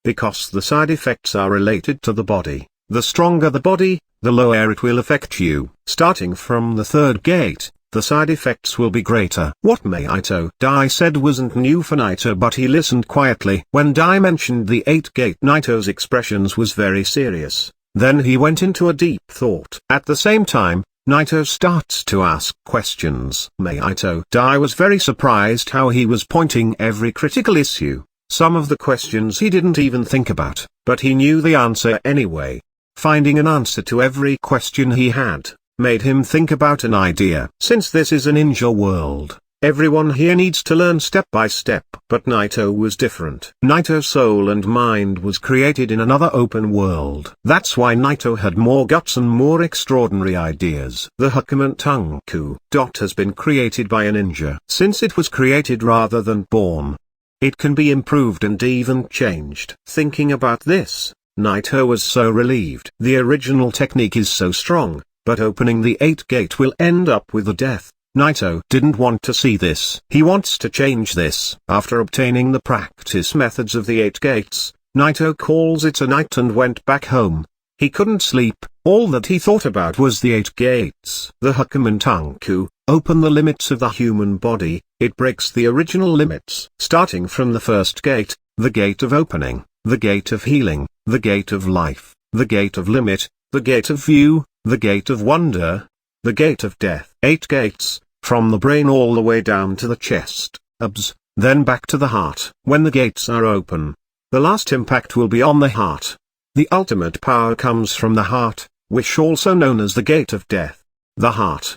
Because the side effects are related to the body. The stronger the body, the lower it will affect you. Starting from the 3rd gate, the side effects will be greater. What Maito Dai said wasn't new for Naito, but he listened quietly. When Dai mentioned the 8 gate, Naito's expressions was very serious. Then he went into a deep thought. At the same time, Naito starts to ask questions. Maito Dai was very surprised how he was pointing every critical issue. Some of the questions he didn't even think about, but he knew the answer anyway. Finding an answer to every question he had, made him think about an idea. Since this is a ninja world, everyone here needs to learn step by step. But Naito was different. Naito's soul and mind was created in another open world. That's why Naito had more guts and more extraordinary ideas. The Hachimon Tonkou has been created by a ninja. Since it was created rather than born, it can be improved and even changed. Thinking about this, Naito was so relieved. The original technique is so strong, but opening the 8th gate will end up with a death. Naito didn't want to see this. He wants to change this. After obtaining the practice methods of the 8 gates, Naito calls it a night and went back home. He couldn't sleep. All that he thought about was the 8 gates. The Hachimon Tonkou open the limits of the human body. It breaks the original limits. Starting from the 1st gate, the gate of opening, the gate of healing, the gate of life, the gate of limit, the gate of view, the gate of wonder, the gate of death. 8 gates, from the brain all the way down to the chest, abs, then back to the heart. When the gates are open, the last impact will be on the heart. The ultimate power comes from the heart, which also known as the gate of death. The heart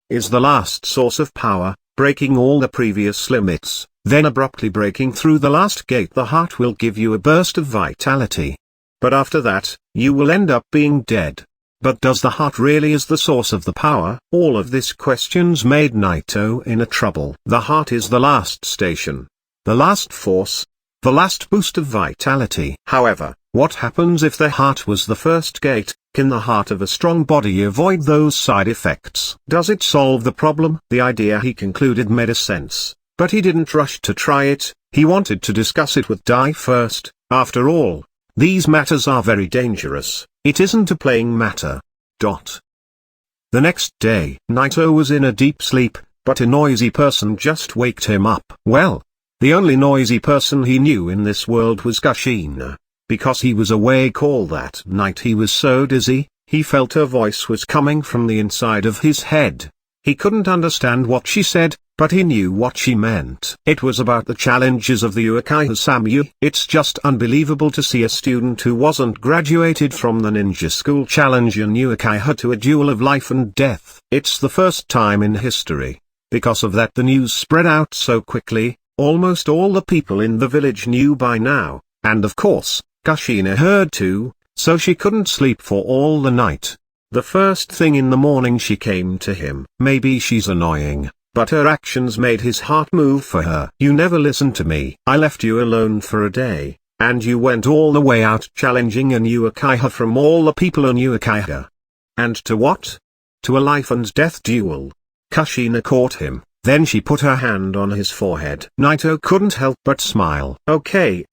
is the last source of power, breaking all the previous limits, then abruptly breaking through the last gate. The heart will give you a burst of vitality. But after that, you will end up being dead. But does the heart really is the source of the power? All of these questions made Naito in a trouble. The heart is the last station, the last force, the last boost of vitality. However, what happens if the heart was the 1st gate? Can the heart of a strong body avoid those side effects? Does it solve the problem? The idea, he concluded, made sense, but he didn't rush to try it. He wanted to discuss it with Dai first. After all, these matters are very dangerous. It isn't a playing matter. The next day, Naito was in a deep sleep, but a noisy person just waked him up. Well, the only noisy person he knew in this world was Kushina. Because he was awake all that night, he was so dizzy, he felt her voice was coming from the inside of his head. He couldn't understand what she said, but he knew what she meant. It was about the challenges of the Uchiha Samui. It's just unbelievable to see a student who wasn't graduated from the ninja school challenge an Uchiha to a duel of life and death. It's the first time in history. Because of that, the news spread out so quickly. Almost all the people in the village knew by now, and of course, Kushina heard too, so she couldn't sleep for all the night. The first thing in the morning she came to him. Maybe she's annoying, but her actions made his heart move for her. You never listened to me. I left you alone for a day, and you went all the way out challenging an Uchiha from all the people in Uchiha. And to what? To a life and death duel. Kushina caught him, then she put her hand on his forehead. Naito couldn't help but smile. Okay,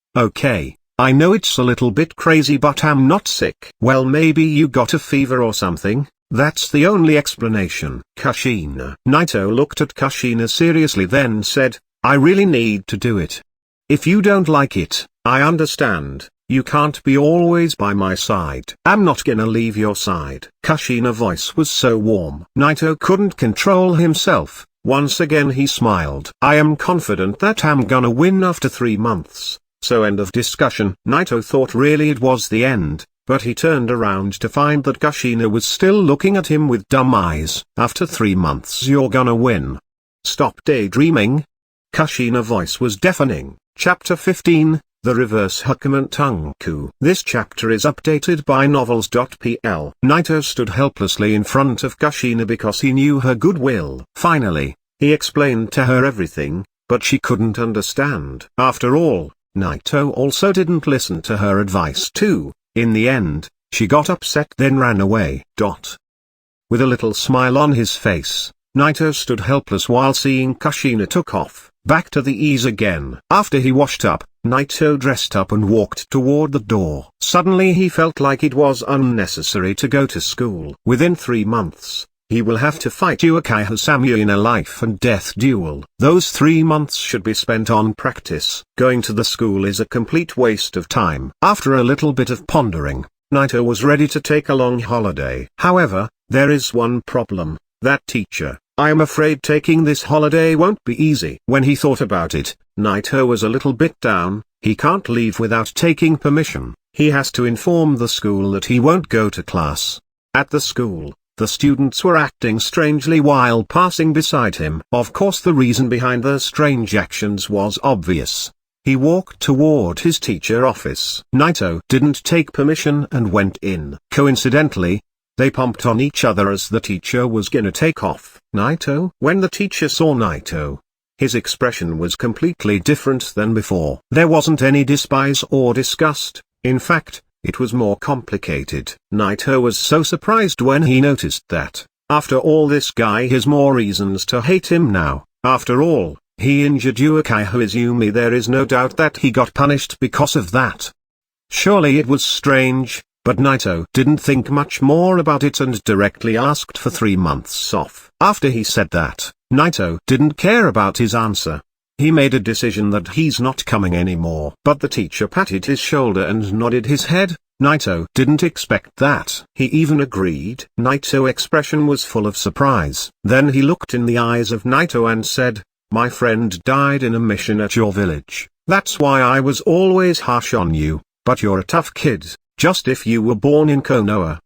I know it's a little bit crazy, but I'm not sick. Well, maybe you got a fever or something. That's the only explanation. Kushina. Naito looked at Kushina seriously, then said, I really need to do it. If you don't like it, I understand. You can't be always by my side. I'm not gonna leave your side. Kushina's voice was so warm. Naito couldn't control himself. Once again he smiled. I am confident that I'm gonna win after 3 months. So end of discussion. Naito thought really it was the end, but he turned around to find that Kushina was still looking at him with dumb eyes. After 3 months you're gonna win. Stop daydreaming. Kushina's voice was deafening. Chapter 15, The Reverse Hachimon Tonkou. This chapter is updated by novels.pl. Naito stood helplessly in front of Kushina because he knew her goodwill. Finally, he explained to her everything, but she couldn't understand. After all, Naito also didn't listen to her advice too. In the end, she got upset then ran away. With a little smile on his face, Naito stood helpless while seeing Kushina took off, back to the ease again. After he washed up, Naito dressed up and walked toward the door. Suddenly he felt like it was unnecessary to go to school. Within 3 months, he will have to fight Uchiha Samui in a life and death duel. Those 3 months should be spent on practice. Going to the school is a complete waste of time. After a little bit of pondering, Naito was ready to take a long holiday. However, there is one problem. That teacher. I am afraid taking this holiday won't be easy. When he thought about it, Naito was a little bit down. He can't leave without taking permission. He has to inform the school that he won't go to class. At the school, the students were acting strangely while passing beside him. Of course, the reason behind their strange actions was obvious. He walked toward his teacher office. Naito didn't take permission and went in. Coincidentally, they pumped on each other as the teacher was gonna take off. Naito? When the teacher saw Naito, his expression was completely different than before. There wasn't any despise or disgust. In fact, it was more complicated. Naito was so surprised when he noticed that, after all, this guy has more reasons to hate him now. After all, he injured Uchiha Izumi. There is no doubt that he got punished because of that. Surely it was strange, but Naito didn't think much more about it and directly asked for 3 months off. After he said that, Naito didn't care about his answer. He made a decision that he's not coming anymore. But the teacher patted his shoulder and nodded his head. Naito didn't expect that. He even agreed. Naito's expression was full of surprise. Then he looked in the eyes of Naito and said, "My friend died in a mission at your village. That's why I was always harsh on you, but you're a tough kid, just if you were born in Konoha."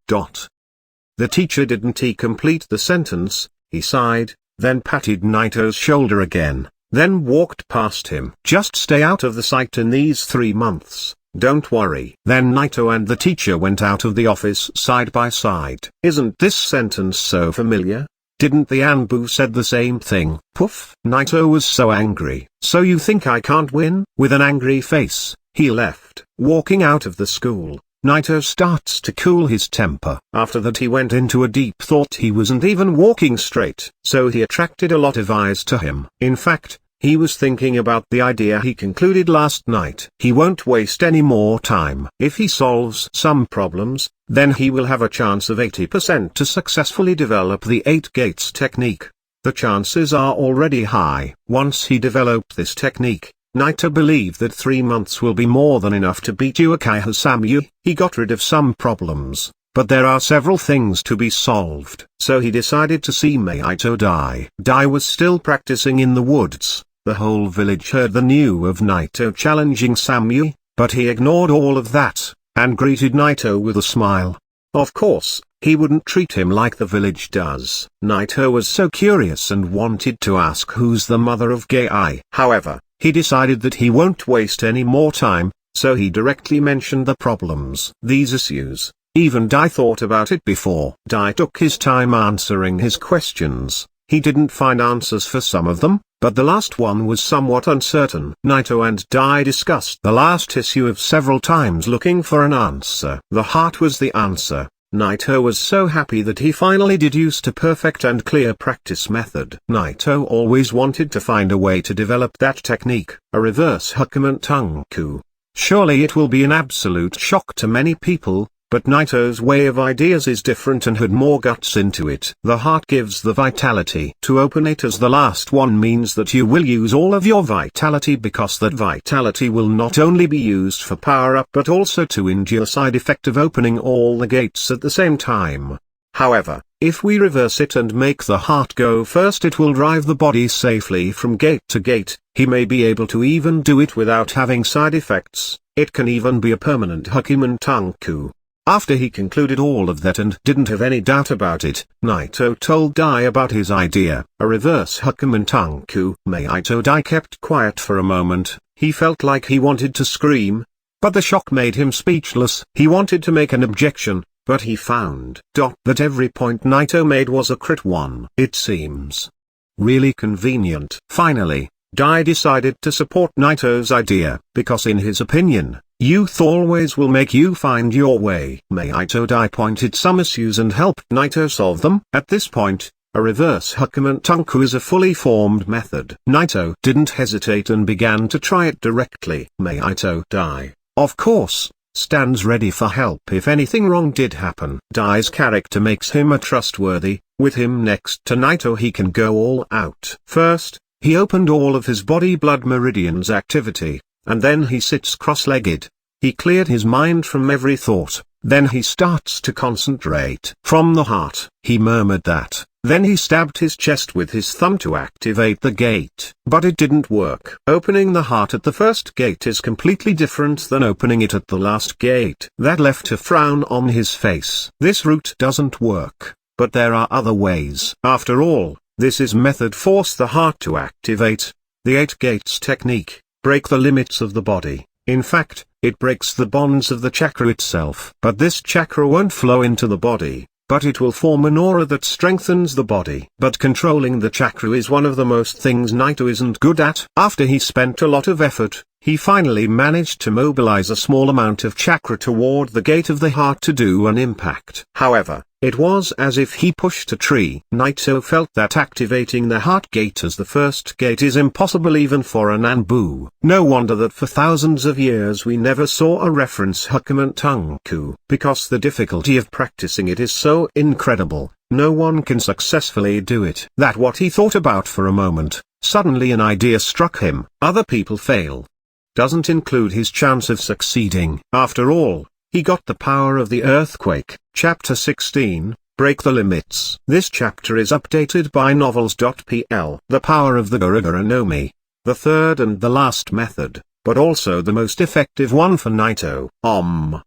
The teacher didn't complete the sentence. He sighed, then patted Naito's shoulder again, then walked past him. "Just stay out of the sight in these 3 months, don't worry." Then Naito and the teacher went out of the office side by side. Isn't this sentence so familiar? Didn't the Anbu said the same thing? Poof. Naito was so angry. "So you think I can't win?" With an angry face, he left. Walking out of the school, Naito starts to cool his temper. After that he went into a deep thought. He wasn't even walking straight, so he attracted a lot of eyes to him. In fact, he was thinking about the idea he concluded last night. He won't waste any more time. If he solves some problems, then he will have a chance of 80% to successfully develop the 8 gates technique. The chances are already high. Once he developed this technique, Naito believed that 3 months will be more than enough to beat Uchiha Samui. He got rid of some problems, but there are several things to be solved. So he decided to see Maito Dai. Dai was still practicing in the woods. The whole village heard the news of Naito challenging Samui, but he ignored all of that, and greeted Naito with a smile. Of course, he wouldn't treat him like the village does. Naito was so curious and wanted to ask who's the mother of Gai. However, he decided that he won't waste any more time, so he directly mentioned the problems. These issues, even Dai thought about it before. Dai took his time answering his questions. He didn't find answers for some of them, but the last one was somewhat uncertain. Naito and Dai discussed the last issue of several times looking for an answer. The heart was the answer. Naito was so happy that he finally deduced a perfect and clear practice method. Naito always wanted to find a way to develop that technique, a reverse Hachimon Tonkou. Surely it will be an absolute shock to many people, but Naito's way of ideas is different and had more guts into it. The heart gives the vitality. To open it as the last one means that you will use all of your vitality, because that vitality will not only be used for power up but also to endure side effect of opening all the gates at the same time. However, if we reverse it and make the heart go first, it will drive the body safely from gate to gate. He may be able to even do it without having side effects. It can even be a permanent Hachimon Tonkou. After he concluded all of that and didn't have any doubt about it, Naito told Dai about his idea, a reverse Hachimon Tonkou. Maito Dai kept quiet for a moment. He felt like he wanted to scream, but the shock made him speechless. He wanted to make an objection, but he found that every point Naito made was a crit one. It seems really convenient. Finally, Dai decided to support Naito's idea, because in his opinion, youth always will make you find your way. Maito Dai pointed some issues and helped Naito solve them. At this point, a reverse Hachimon Tonkou is a fully formed method. Naito didn't hesitate and began to try it directly. Maito Dai, of course, stands ready for help if anything wrong did happen. Dai's character makes him a trustworthy. With him next to Naito, he can go all out. First, he opened all of his body blood meridians activity, and then he sits cross-legged. He cleared his mind from every thought, Then he starts to concentrate. From the heart, he murmured that. Then he stabbed his chest with his thumb to activate the gate. But it didn't work. Opening the heart at the first gate is completely different than opening it at the last gate. That left a frown on his face. This route doesn't work. But there are other ways. After all, this is method force the heart to activate. The 8 gates technique, break the limits of the body. In fact, it breaks the bonds of the chakra itself. But this chakra won't flow into the body, but it will form an aura that strengthens the body. But controlling the chakra is one of the most things Naito isn't good at. After he spent a lot of effort, he finally managed to mobilize a small amount of chakra toward the gate of the heart to do an impact. However, it was as if he pushed a tree. Naito felt that activating the heart gate as the first gate is impossible even for an Anbu. No wonder that for thousands of years we never saw a reference Hachimon Tonkou. Because the difficulty of practicing it is so incredible, no one can successfully do it. That's what he thought about for a moment. Suddenly an idea struck him. Other people fail. Doesn't include his chance of succeeding. After all, he got the power of the earthquake. Chapter 16, Break the Limits. This chapter is updated by novels.pl. The power of the Gura no Mi. The third and the last method, but also the most effective one for Naito.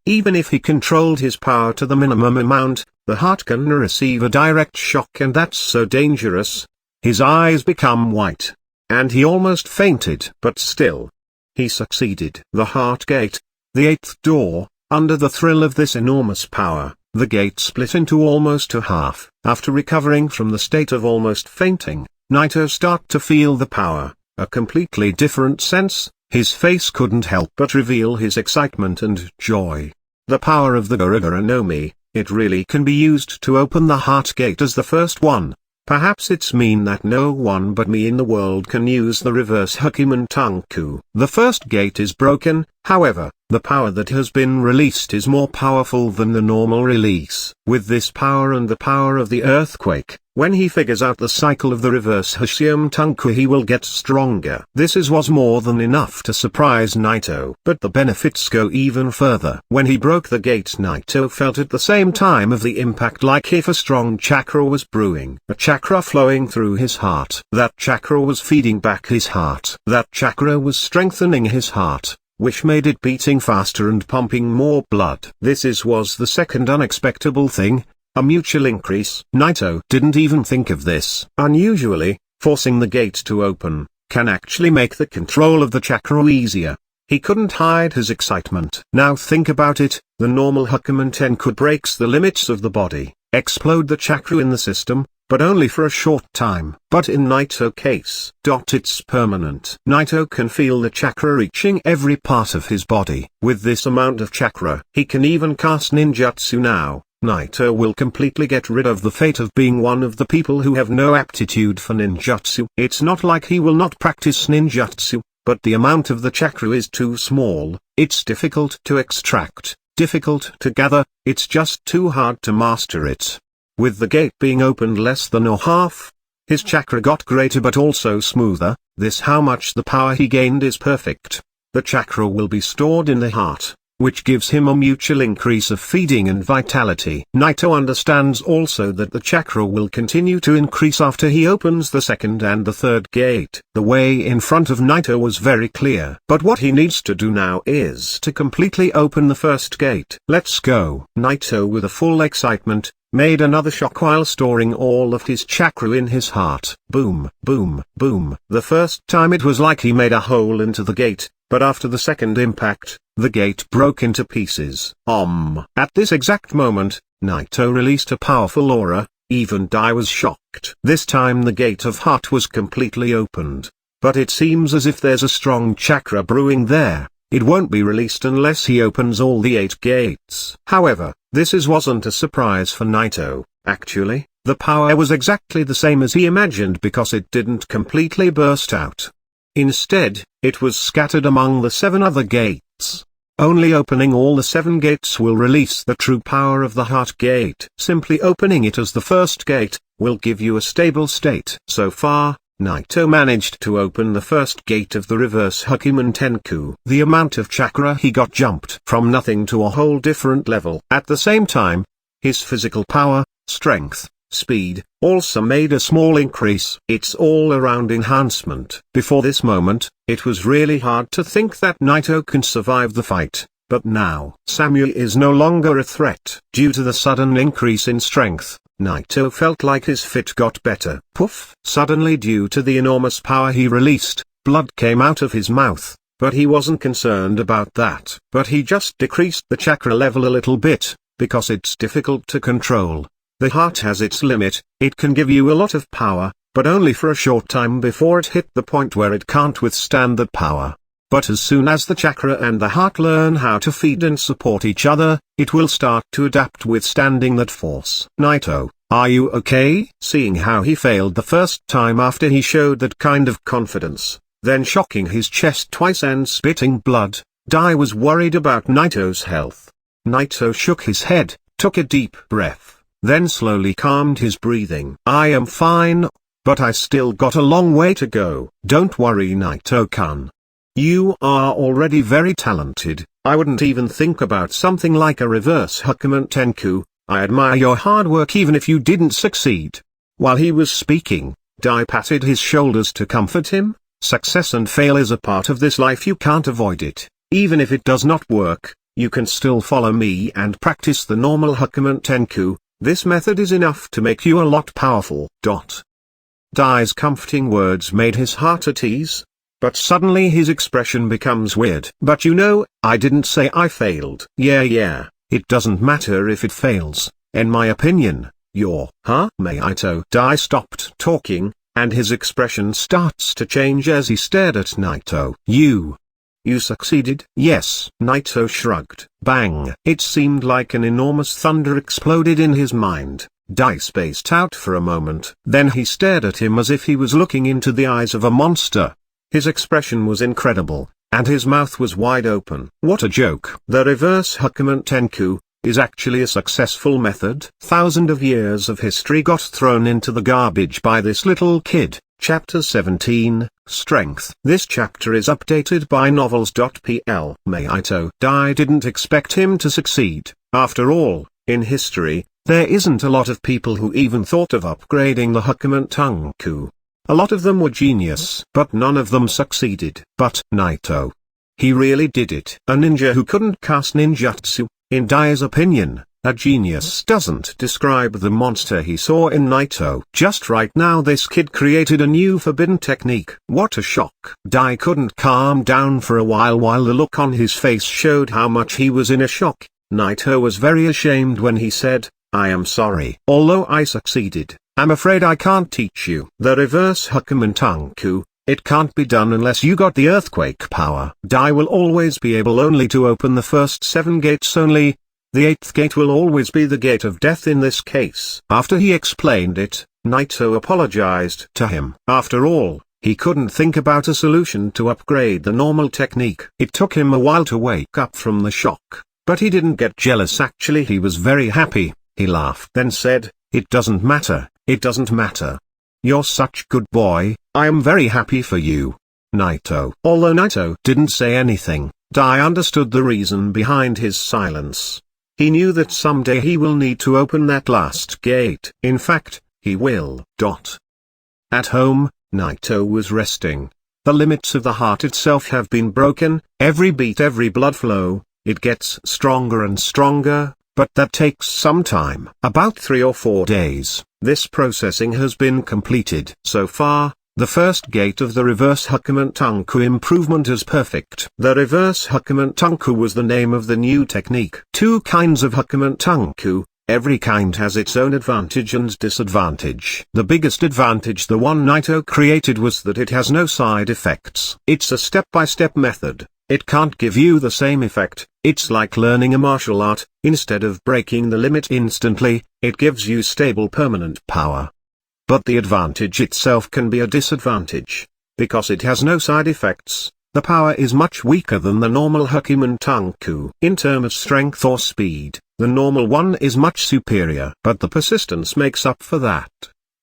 Even if he controlled his power to the minimum amount, the heart can receive a direct shock, and that's so dangerous. His eyes become white. And he almost fainted. But still, he succeeded. The heart gate, the 8th door. Under the thrill of this enormous power, the gate split into almost a half. After recovering from the state of almost fainting, Naito started to feel the power, a completely different sense. His face couldn't help but reveal his excitement and joy. The power of the Gura no Mi, it really can be used to open the heart gate as the first one. Perhaps it's mean that no one but me in the world can use the reverse Hachimon Tonkou. The first gate is broken, however, the power that has been released is more powerful than the normal release. With this power and the power of the earthquake, when he figures out the cycle of the reverse Hachimon Tonkou, he will get stronger. This was more than enough to surprise Naito. But the benefits go even further. When he broke the gate, Naito felt at the same time of the impact like if a strong chakra was brewing. A chakra flowing through his heart. That chakra was feeding back his heart. That chakra was strengthening his heart, which made it beating faster and pumping more blood. This was the second unexpected thing, a mutual increase. Naito didn't even think of this. Unusually, forcing the gate to open, can actually make the control of the chakra easier. He couldn't hide his excitement. Now think about it, the normal Hachimon Tonkou breaks the limits of the body, explode the chakra in the system, but only for a short time. But in Naito's case, it's permanent. Naito can feel the chakra reaching every part of his body. With this amount of chakra, he can even cast ninjutsu now. Naito will completely get rid of the fate of being one of the people who have no aptitude for ninjutsu. It's not like he will not practice ninjutsu, but the amount of the chakra is too small. It's difficult to extract, difficult to gather, it's just too hard to master it. With the gate being opened less than a half, his chakra got greater but also smoother. This how much the power he gained is perfect. The chakra will be stored in the heart, which gives him a mutual increase of feeding and vitality. Naito understands also that the chakra will continue to increase after he opens the second and the third gate. The way in front of Naito was very clear. But what he needs to do now is to completely open the first gate. Let's go. Naito, with a full excitement, made another shock while storing all of his chakra in his heart. Boom, boom, boom. The first time it was like he made a hole into the gate, but after the second impact, the gate broke into pieces. At this exact moment, Naito released a powerful aura. Even Dai was shocked. This time the gate of heart was completely opened. But it seems as if there's a strong chakra brewing there. It won't be released unless he opens all the 8 gates. However, this wasn't a surprise for Naito. Actually, the power was exactly the same as he imagined because it didn't completely burst out. Instead, it was scattered among the 7 other gates. Only opening all the 7 gates will release the true power of the heart gate. Simply opening it as the first gate will give you a stable state. So far, Naito managed to open the first gate of the reverse Hachimon Tenku. The amount of chakra he got jumped from nothing to a whole different level. At the same time, his physical power, strength, speed, also made a small increase. It's all-around enhancement. Before this moment, it was really hard to think that Naito can survive the fight, but now Samui is no longer a threat. Due to the sudden increase in strength, Naito felt like his fit got better. Poof! Suddenly, due to the enormous power he released, blood came out of his mouth, but he wasn't concerned about that. But he just decreased the chakra level a little bit, because it's difficult to control. The heart has its limit, it can give you a lot of power, but only for a short time before it hit the point where it can't withstand that power. But as soon as the chakra and the heart learn how to feed and support each other, it will start to adapt withstanding that force. Naito, are you okay? Seeing how he failed the first time after he showed that kind of confidence, then shocking his chest twice and spitting blood, Dai was worried about Naito's health. Naito shook his head, took a deep breath, then slowly calmed his breathing. I am fine, but I still got a long way to go. Don't worry, Naito-kun. You are already very talented. I wouldn't even think about something like a reverse Hachimon Tenku. I admire your hard work even if you didn't succeed. While he was speaking, Dai patted his shoulders to comfort him. Success and fail is a part of this life, you can't avoid it. Even if it does not work, you can still follow me and practice the normal Hachimon Tenku. This method is enough to make you a lot powerful. Dai's comforting words made his heart at ease. But suddenly his expression becomes weird. But you know, I didn't say I failed. Yeah, it doesn't matter if it fails, in my opinion. Maito. Dai stopped talking, and his expression starts to change as he stared at Naito. You succeeded? Yes. Naito shrugged. Bang. It seemed like an enormous thunder exploded in his mind. Dai spaced out for a moment. Then he stared at him as if he was looking into the eyes of a monster. His expression was incredible, and his mouth was wide open. What a joke. The reverse Hachimon Tenku is actually a successful method. Thousands of years of history got thrown into the garbage by this little kid. Chapter 17, Strength. This chapter is updated by novels.pl. Maito Dai didn't expect him to succeed. After all, in history, there isn't a lot of people who even thought of upgrading the Hachimon Tenku. A lot of them were genius, but none of them succeeded. But Naito, he really did it. A ninja who couldn't cast ninjutsu. In Dai's opinion, a genius doesn't describe the monster he saw in Naito. Just right now this kid created a new forbidden technique. What a shock. Dai couldn't calm down for a while the look on his face showed how much he was in a shock. Naito was very ashamed when he said, I am sorry. Although I succeeded, I'm afraid I can't teach you. The reverse Hachimon Tenku, it can't be done unless you got the earthquake power. Dai will always be able only to open the first 7 gates only. The 8th gate will always be the gate of death in this case. After he explained it, Naito apologized to him. After all, he couldn't think about a solution to upgrade the normal technique. It took him a while to wake up from the shock, but he didn't get jealous. Actually, he was very happy. He laughed, then said, it doesn't matter. It doesn't matter. You're such good boy, I am very happy for you. Naito. Although Naito didn't say anything, Dai understood the reason behind his silence. He knew that someday he will need to open that last gate. In fact, he will. At home, Naito was resting. The limits of the heart itself have been broken. Every beat, every blood flow, it gets stronger and stronger. But that takes some time. About 3 or 4 days, this processing has been completed. So far, the first gate of the reverse Hachimon Tenku improvement is perfect. The reverse Hachimon Tenku was the name of the new technique. 2 kinds of Hachimon Tenku, every kind has its own advantage and disadvantage. The biggest advantage the one Naito created was that it has no side effects. It's a step-by-step method. It can't give you the same effect. It's like learning a martial art. Instead of breaking the limit instantly, it gives you stable permanent power. But the advantage itself can be a disadvantage. Because it has no side effects, the power is much weaker than the normal Hachimon Tenku. In terms of strength or speed, the normal one is much superior. But the persistence makes up for that.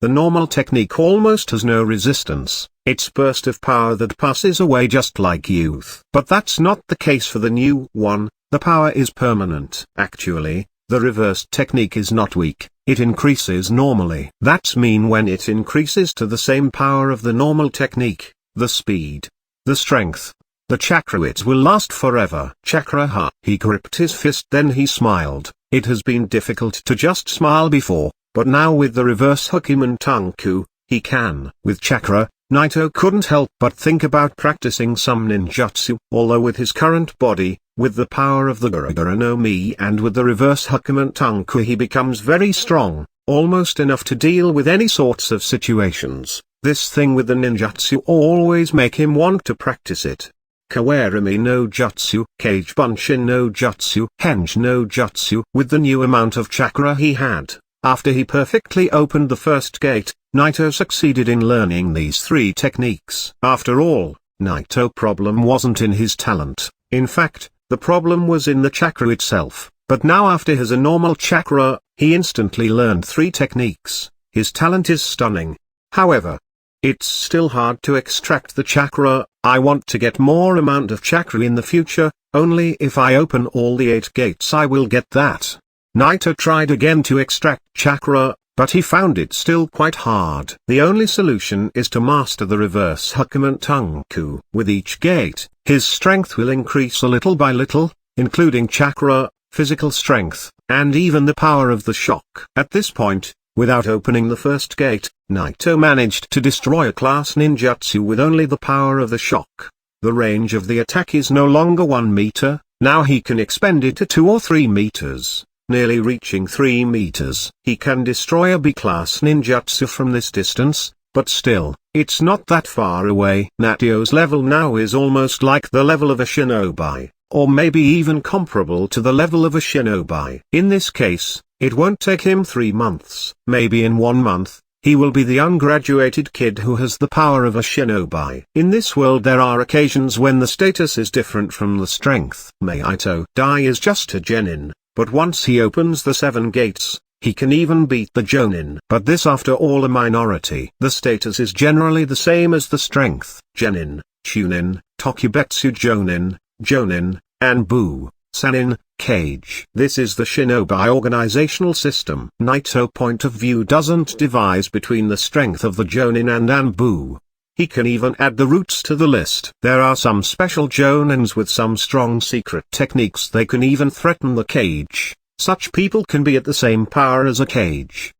The normal technique almost has no resistance, it's burst of power that passes away just like youth. But that's not the case for the new one, the power is permanent. Actually, the reversed technique is not weak, it increases normally. That's mean when it increases to the same power of the normal technique, the speed, the strength, the chakra, it will last forever. Chakra ha. He gripped his fist, then he smiled. It has been difficult to just smile before, but now with the reverse Hachimon Tonkou, he can. With chakra, Naito couldn't help but think about practicing some ninjutsu. Although with his current body, with the power of the Gura no Mi and with the reverse Hachimon Tonkou, he becomes very strong, almost enough to deal with any sorts of situations. This thing with the ninjutsu always make him want to practice it. Kawarami no Jutsu, Kage Bunshin no Jutsu, Henge no Jutsu. With the new amount of chakra he had, after he perfectly opened the first gate, Naito succeeded in learning these three techniques. After all, Naito's problem wasn't in his talent, in fact, the problem was in the chakra itself. But now after his normal chakra, he instantly learned three techniques. His talent is stunning. However, it's still hard to extract the chakra. I want to get more amount of chakra in the future, only if I open all the 8 gates I will get that. Naito tried again to extract chakra, but he found it still quite hard. The only solution is to master the reverse Hachimon Tonkou. With each gate, his strength will increase a little by little, including chakra, physical strength, and even the power of the shock. At this point, without opening the first gate, Naito managed to destroy a class ninjutsu with only the power of the shock. The range of the attack is no longer 1 meter, now he can expend it to 2 or 3 meters. Nearly reaching 3 meters. He can destroy a B-class ninjutsu from this distance, but still, it's not that far away. Naito's level now is almost like the level of a shinobi, or maybe even comparable to the level of a shinobi. In this case, it won't take him 3 months. Maybe in 1 month, he will be the ungraduated kid who has the power of a shinobi. In this world there are occasions when the status is different from the strength. Maito Dai is just a genin. But once he opens the 7 gates, he can even beat the Jonin. But this after all a minority. The status is generally the same as the strength. Genin, Chunin, Tokubetsu Jonin, Jonin, Anbu, Sanin, Kage. This is the Shinobi organizational system. Naito's point of view doesn't divide between the strength of the Jonin and Anbu. He can even add the roots to the list. There are some special Jonins with some strong secret techniques. They can even threaten the Kage. Such people can be at the same power as a Kage.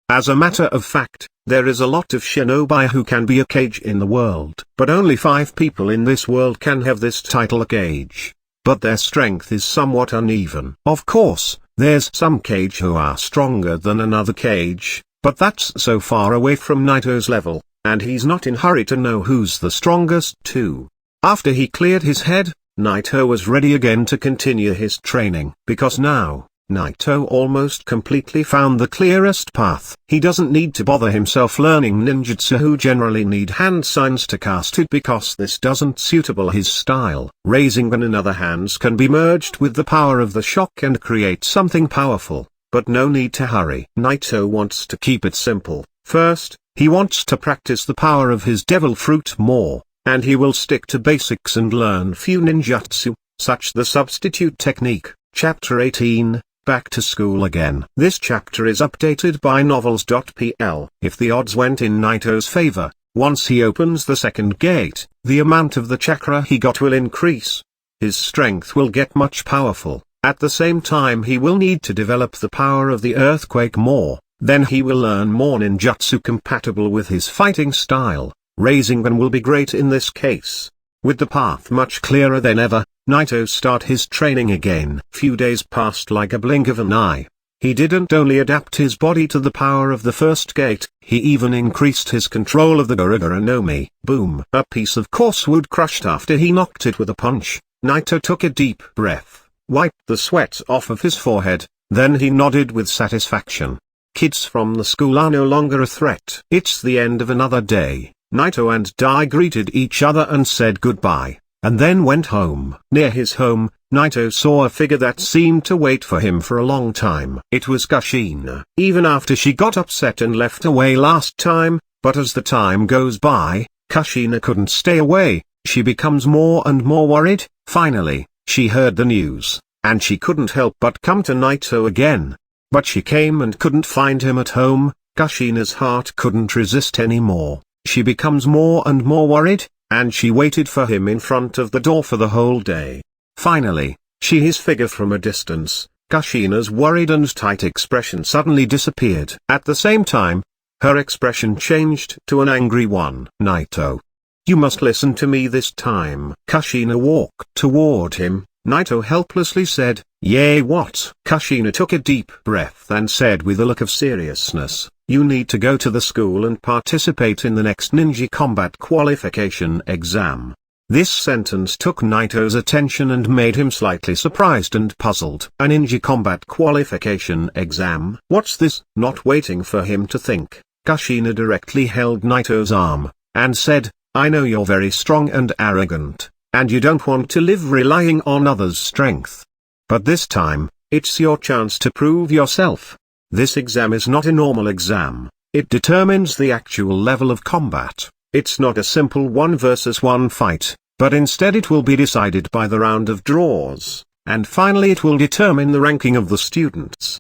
As a matter of fact, there is a lot of shinobi who can be a Kage in the world. But only 5 people in this world can have this title a Kage. But their strength is somewhat uneven. Of course, there's some Kage who are stronger than another Kage, but that's so far away from Naito's level. And he's not in hurry to know who's the strongest too. After he cleared his head, Naito was ready again to continue his training. Because now, Naito almost completely found the clearest path. He doesn't need to bother himself learning ninjutsu who generally need hand signs to cast it because this doesn't suitable his style. Raising and other hands can be merged with the power of the shock and create something powerful. But no need to hurry. Naito wants to keep it simple. First, he wants to practice the power of his devil fruit more, and he will stick to basics and learn few ninjutsu, such the substitute technique. Chapter 18, Back to School Again. This chapter is updated by novels.pl. If the odds went in Naito's favor, once he opens the second gate, the amount of the chakra he got will increase. His strength will get much powerful. At the same time he will need to develop the power of the earthquake more. Then he will learn more ninjutsu compatible with his fighting style. Rasengan will be great in this case. With the path much clearer than ever, Naito start his training again. Few days passed like a blink of an eye. He didn't only adapt his body to the power of the first gate, he even increased his control of the Gura no Mi. Boom! A piece of coarse wood crushed after he knocked it with a punch. Naito took a deep breath, wiped the sweat off of his forehead, then he nodded with satisfaction. Kids from the school are no longer a threat. It's the end of another day. Naito and Dai greeted each other and said goodbye. and then went home. Near his home, Naito saw a figure that seemed to wait for him for a long time. It was Kushina. Even after she got upset and left away last time, but as the time goes by, Kushina couldn't stay away. She becomes more and more worried. Finally, she heard the news, and she couldn't help but come to Naito again. But she came and couldn't find him at home. Kushina's heart couldn't resist anymore. She becomes more and more worried, and she waited for him in front of the door for the whole day. Finally, she his figure from a distance. Kushina's worried and tight expression suddenly disappeared. At the same time, her expression changed to an angry one. Naito, you must listen to me this time. Kushina walked toward him. Naito helplessly said, "Yay, what?" Kushina took a deep breath and said with a look of seriousness, "You need to go to the school and participate in the next ninja combat qualification exam." This sentence took Naito's attention and made him slightly surprised and puzzled. A ninja combat qualification exam? What's this? Not waiting for him to think, Kushina directly held Naito's arm, and said, "I know you're very strong and arrogant, and you don't want to live relying on others' strength. But this time, it's your chance to prove yourself. This exam is not a normal exam. It determines the actual level of combat. It's not a simple 1 versus 1 fight, but instead it will be decided by the round of draws, and finally it will determine the ranking of the students.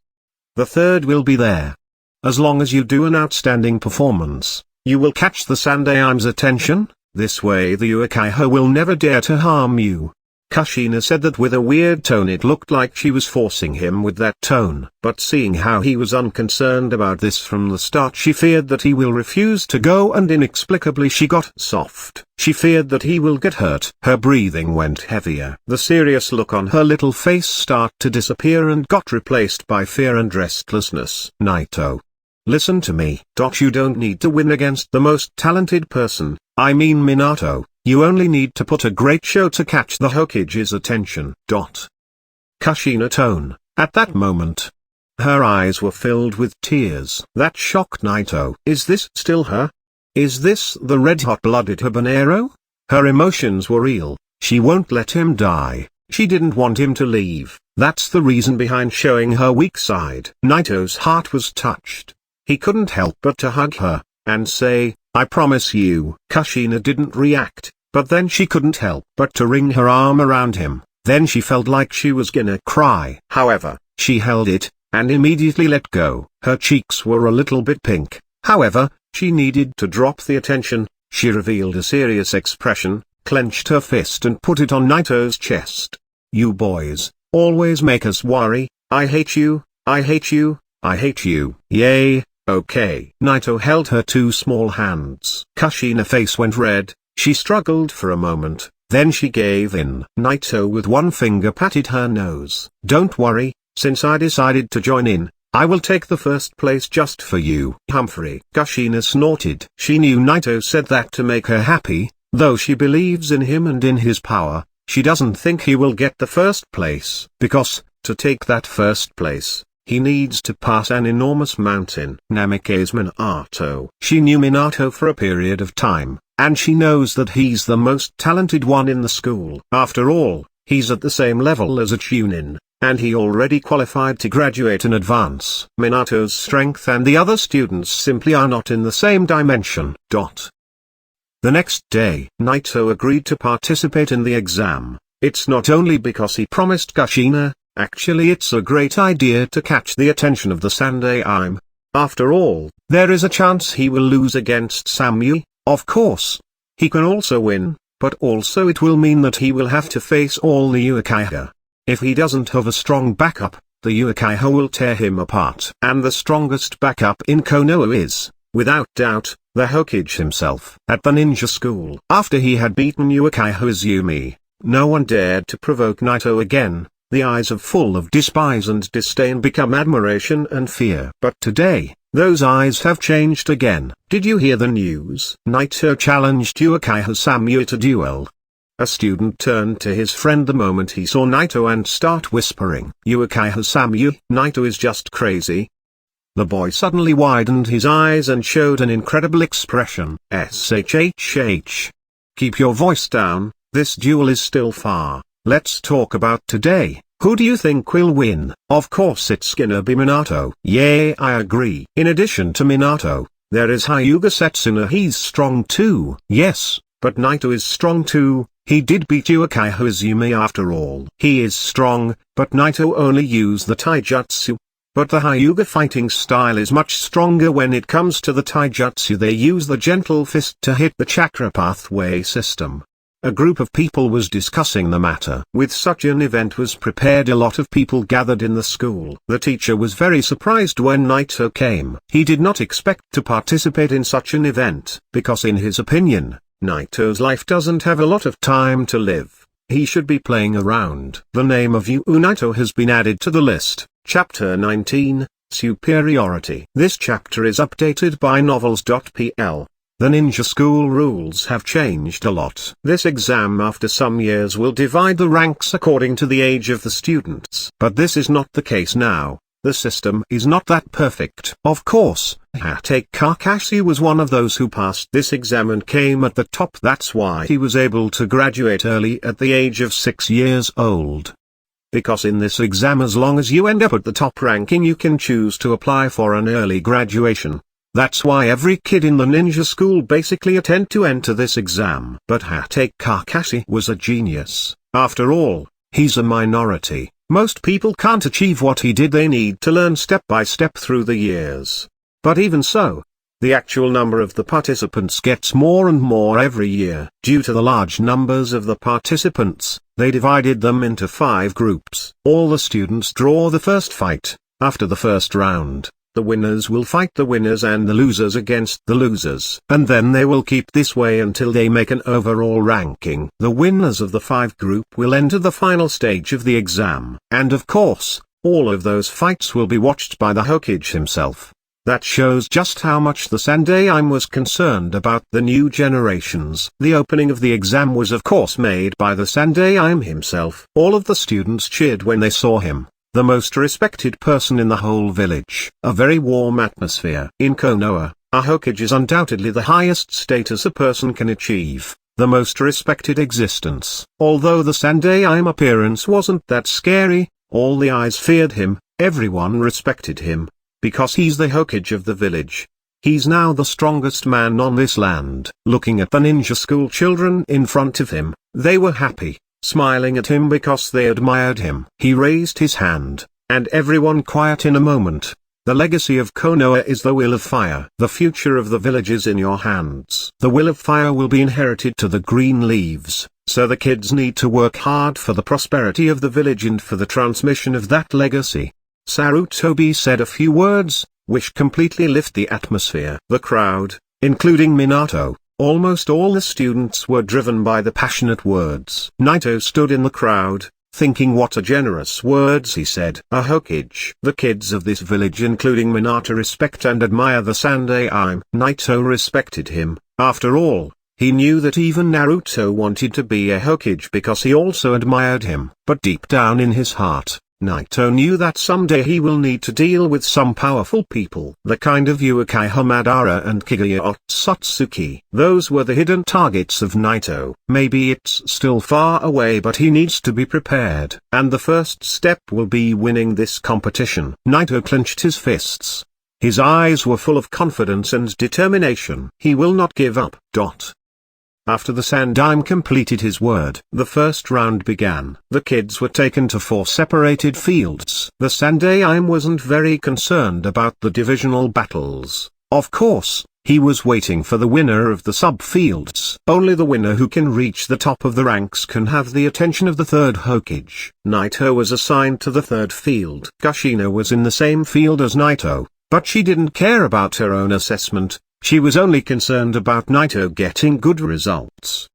The third will be there. As long as you do an outstanding performance, you will catch the Sandaim's attention. This way the Uchiha will never dare to harm you." Kushina said that with a weird tone. It looked like she was forcing him with that tone. But seeing how he was unconcerned about this from the start, she feared that he will refuse to go, and inexplicably she got soft. She feared that he will get hurt. Her breathing went heavier. The serious look on her little face started to disappear and got replaced by fear and restlessness. "Naito, listen to me. You don't need to win against the most talented person, I mean Minato. You only need to put a great show to catch the Hokage's attention. Kushina tone. At that moment, her eyes were filled with tears. That shocked Naito. Is this still her? Is this the red-hot-blooded habanero? Her emotions were real. She won't let him die. She didn't want him to leave. That's the reason behind showing her weak side. Naito's heart was touched. He couldn't help but to hug her, and say, "I promise you." Kushina didn't react, but then she couldn't help but to wring her arm around him. Then she felt like she was gonna cry. However, she held it, and immediately let go. Her cheeks were a little bit pink. However, she needed to drop the attention. She revealed a serious expression, clenched her fist and put it on Naito's chest. "You boys, always make us worry. I hate you, I hate you, I hate you." "Yay, okay." Naito held her 2 small hands. Kushina's face went red. She struggled for a moment, then she gave in. Naito with 1 finger patted her nose. "Don't worry, since I decided to join in, I will take the first place just for you." "Humphrey." Kushina snorted. She knew Naito said that to make her happy. Though she believes in him and in his power, she doesn't think he will get the first place. Because, to take that first place, he needs to pass an enormous mountain. Namikaze Minato. She knew Minato for a period of time, and she knows that he's the most talented one in the school. After all, he's at the same level as a Chunin, and he already qualified to graduate in advance. Minato's strength and the other students simply are not in the same dimension. The next day, Naito agreed to participate in the exam. It's not only because he promised Kushina, actually it's a great idea to catch the attention of the Sandaime. After all, there is a chance he will lose against Samui. Of course, he can also win, but also it will mean that he will have to face all the Uchiha. If he doesn't have a strong backup, the Uchiha will tear him apart. And the strongest backup in Konoha is, without doubt, the Hokage himself. At the ninja school, after he had beaten Uchiha Izumi, no one dared to provoke Naito again. The eyes full of despise and disdain become admiration and fear. But today, those eyes have changed again. "Did you hear the news?" Naito challenged Uchiha Samui to duel. A student turned to his friend the moment he saw Naito and start whispering, "Uchiha Samui, Naito is just crazy." The boy suddenly widened his eyes and showed an incredible expression. "Shh. Keep your voice down, This duel is still far. Let's talk about today. Who do you think will win? Of course it's Shinobi Minato. Yay, I agree. In addition to Minato, there is Hyuuga Satsune. He's strong too. Yes, but Naito is strong too. He did beat Uchiha Izumi after all. He is strong, but Naito only used the taijutsu. But the Hyuuga fighting style is much stronger. When it comes to the taijutsu, they use the gentle fist to hit the chakra pathway system. A group of people was discussing the matter. With such an event was prepared, a lot of people gathered in the school. The teacher was very surprised when Naito came. He did not expect to participate in such an event, because in his opinion, Naito's life doesn't have a lot of time to live. He should be playing around. The name of Naito has been added to the list. Chapter 19, Superiority. This chapter is updated by novels.pl. The ninja school rules have changed a lot. This exam after some years will divide the ranks according to the age of the students. But this is not the case now. The system is not that perfect. Of course, Hokage was one of those who passed this exam and came at the top. That's why he was able to graduate early at the age of 6 years old. Because in this exam, as long as you end up at the top ranking, you can choose to apply for an early graduation. That's why every kid in the ninja school basically attend to enter this exam. But Hokage was a genius. After all, he's a minority. Most people can't achieve what he did. They need to learn step by step through the years. But even so, the actual number of the participants gets more and more every year. Due to the large numbers of the participants, they divided them into 5 groups. All the students draw the first fight. After the first round, the winners will fight the winners and the losers against the losers. And then they will keep this way until they make an overall ranking. The winners of the 5 group will enter the final stage of the exam. And of course, all of those fights will be watched by the Hokage himself. That shows just how much the Sandaime was concerned about the new generations. The opening of the exam was of course made by the Sandaime himself. All of the students cheered when they saw him. The most respected person in the whole village. A very warm atmosphere. In Konoha, a Hokage is undoubtedly the highest status a person can achieve, the most respected existence. Although the Sandaime appearance wasn't that scary, all the eyes feared him, everyone respected him, because he's the Hokage of the village. He's now the strongest man on this land. Looking at the ninja school children in front of him, they were happy, smiling at him because they admired him. He raised his hand, and everyone quiet in a moment. The legacy of Konoha is the will of fire. The future of the village is in your hands. The will of fire will be inherited to the green leaves, so the kids need to work hard for the prosperity of the village and for the transmission of that legacy. Sarutobi said a few words, which completely lift the atmosphere. The crowd, including Minato, almost all the students were driven by the passionate words. Naito stood in the crowd, thinking what a generous words he said. A Hokage. The kids of this village including Minato respect and admire the Sandaime. Naito respected him. After all, he knew that even Naruto wanted to be a Hokage because he also admired him. But deep down in his heart, Naito knew that someday he will need to deal with some powerful people. The kind of Uchiha Madara and Kaguya Otsutsuki. Those were the hidden targets of Naito. Maybe it's still far away, but he needs to be prepared. And the first step will be winning this competition. Naito clenched his fists. His eyes were full of confidence and determination. He will not give up. After the Sandaime completed his word, the first round began. The kids were taken to 4 separated fields. The Sandaime wasn't very concerned about the divisional battles. Of course, he was waiting for the winner of the sub-fields. Only the winner who can reach the top of the ranks can have the attention of the third Hokage. Naito was assigned to the third field. Kushina was in the same field as Naito, but she didn't care about her own assessment. She was only concerned about Naito getting good results.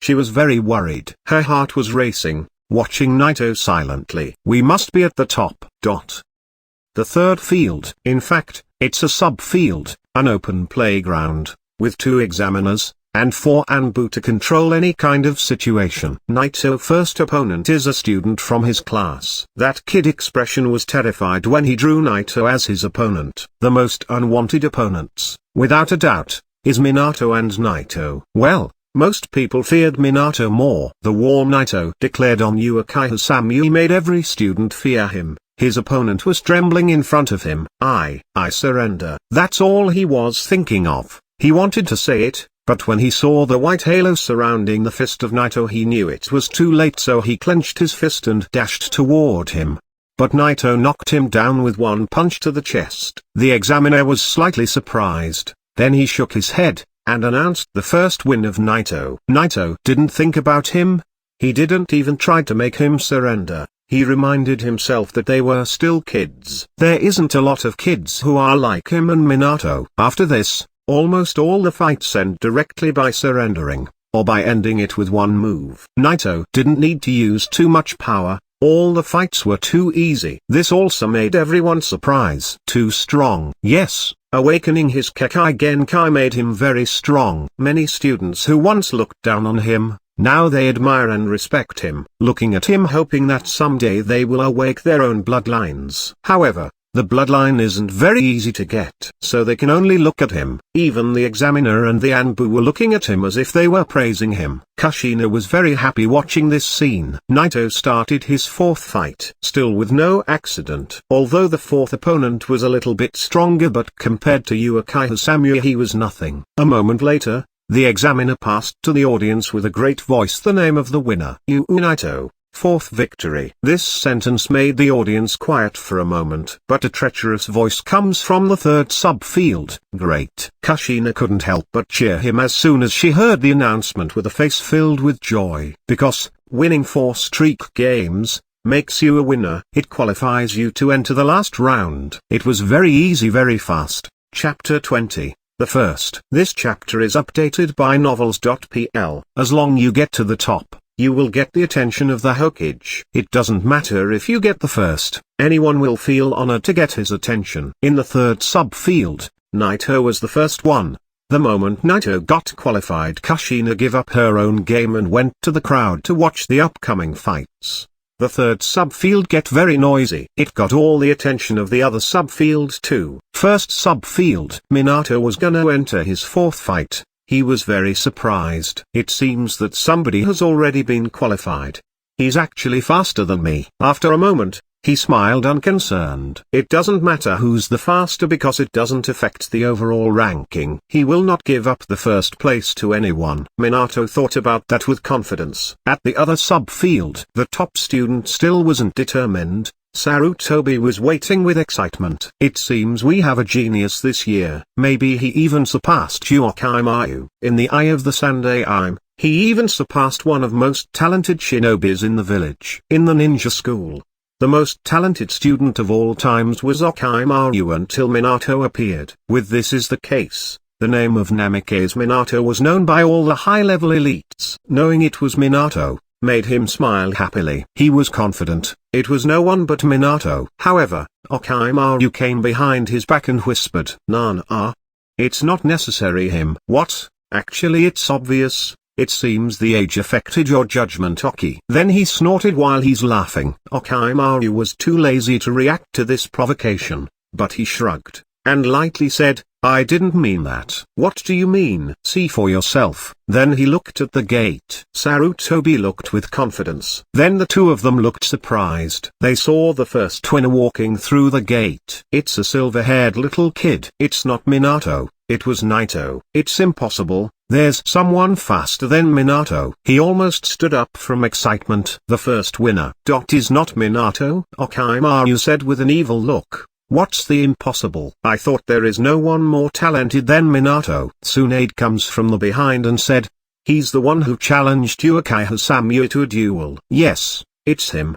She was very worried. Her heart was racing, watching Naito silently. We must be at the top. The third field. In fact, it's a sub-field, an open playground, with 2 examiners, and 4 Anbu to control any kind of situation. Naito's first opponent is a student from his class. That kid expression was terrified when he drew Naito as his opponent. The most unwanted opponents, without a doubt, is Minato and Naito. Well, Most people feared Minato more. The war Naito declared on Uchiha Samui made every student fear him. His opponent was trembling in front of him. I surrender. That's all he was thinking of. He wanted to say it, but when he saw the white halo surrounding the fist of Naito he knew it was too late, so he clenched his fist and dashed toward him. But Naito knocked him down with one punch to the chest. The examiner was slightly surprised, then he shook his head, and announced the first win of Naito. Naito didn't think about him. He didn't even try to make him surrender. He reminded himself that they were still kids. There isn't a lot of kids who are like him and Minato. After this, almost all the fights end directly by surrendering, or by ending it with one move. Naito didn't need to use too much power. All the fights were too easy. This also made everyone surprise. Too strong. Yes, awakening his Kekai Genkai made him very strong. Many students who once looked down on him, now they admire and respect him, looking at him hoping that someday they will awake their own bloodlines. However, the bloodline isn't very easy to get, so they can only look at him. Even the examiner and the Anbu were looking at him as if they were praising him. Kushina was very happy watching this scene. Naito started his fourth fight, still with no accident. Although the fourth opponent was a little bit stronger, but compared to Uchiha Samui he was nothing. A moment later, the examiner passed to the audience with a great voice the name of the winner. Naito. Fourth victory. This sentence made the audience quiet for a moment. But a treacherous voice comes from the third subfield. Great. Kushina couldn't help but cheer him as soon as she heard the announcement with a face filled with joy. Because, winning 4 streak games, makes you a winner. It qualifies you to enter the last round. It was very easy, very fast. Chapter 20. The first. This chapter is updated by novels.pl. As long you get to the top, you will get the attention of the Hokage. It doesn't matter if you get the first, anyone will feel honored to get his attention. In the third subfield, Naito was the first one. The moment Naito got qualified, Kushina gave up her own game and went to the crowd to watch the upcoming fights. The third subfield get very noisy. It got all the attention of the other subfield too. First subfield, Minato was gonna enter his fourth fight. He was very surprised. It seems that somebody has already been qualified. He's actually faster than me. After a moment, he smiled unconcerned. It doesn't matter who's the faster because it doesn't affect the overall ranking. He will not give up the first place to anyone. Minato thought about that with confidence. At the other subfield, the top student still wasn't determined. Sarutobi was waiting with excitement. It seems we have a genius this year. Maybe he even surpassed Uchiha. In the eye of the Sandai, he even surpassed one of most talented shinobis in the village. In the ninja school, the most talented student of all times was Uchiha until Minato appeared. With this is the case. The name of Namikaze Minato was known by all the high-level elites. Knowing it was Minato made him smile happily. He was confident. It was no one but Minato. However, Uchiha came behind his back and whispered, "Nana? It's not necessary him." What? Actually it's obvious. It seems the age affected your judgment, Oki. Then he snorted while he's laughing. Uchiha was too lazy to react to this provocation, but he shrugged, and lightly said, "I didn't mean that." "What do you mean?" "See for yourself." Then he looked at the gate. Sarutobi looked with confidence. Then the two of them looked surprised. They saw the first twinner walking through the gate. It's a silver-haired little kid. It's not Minato, it was Naito. It's impossible, there's someone faster than Minato. He almost stood up from excitement. The first winner. Is not Minato? Uchiha said with an evil look. What's the impossible? I thought there is no one more talented than Minato. Tsunade comes from the behind and said, he's the one who challenged Uchiha Samui to a duel. Yes, it's him.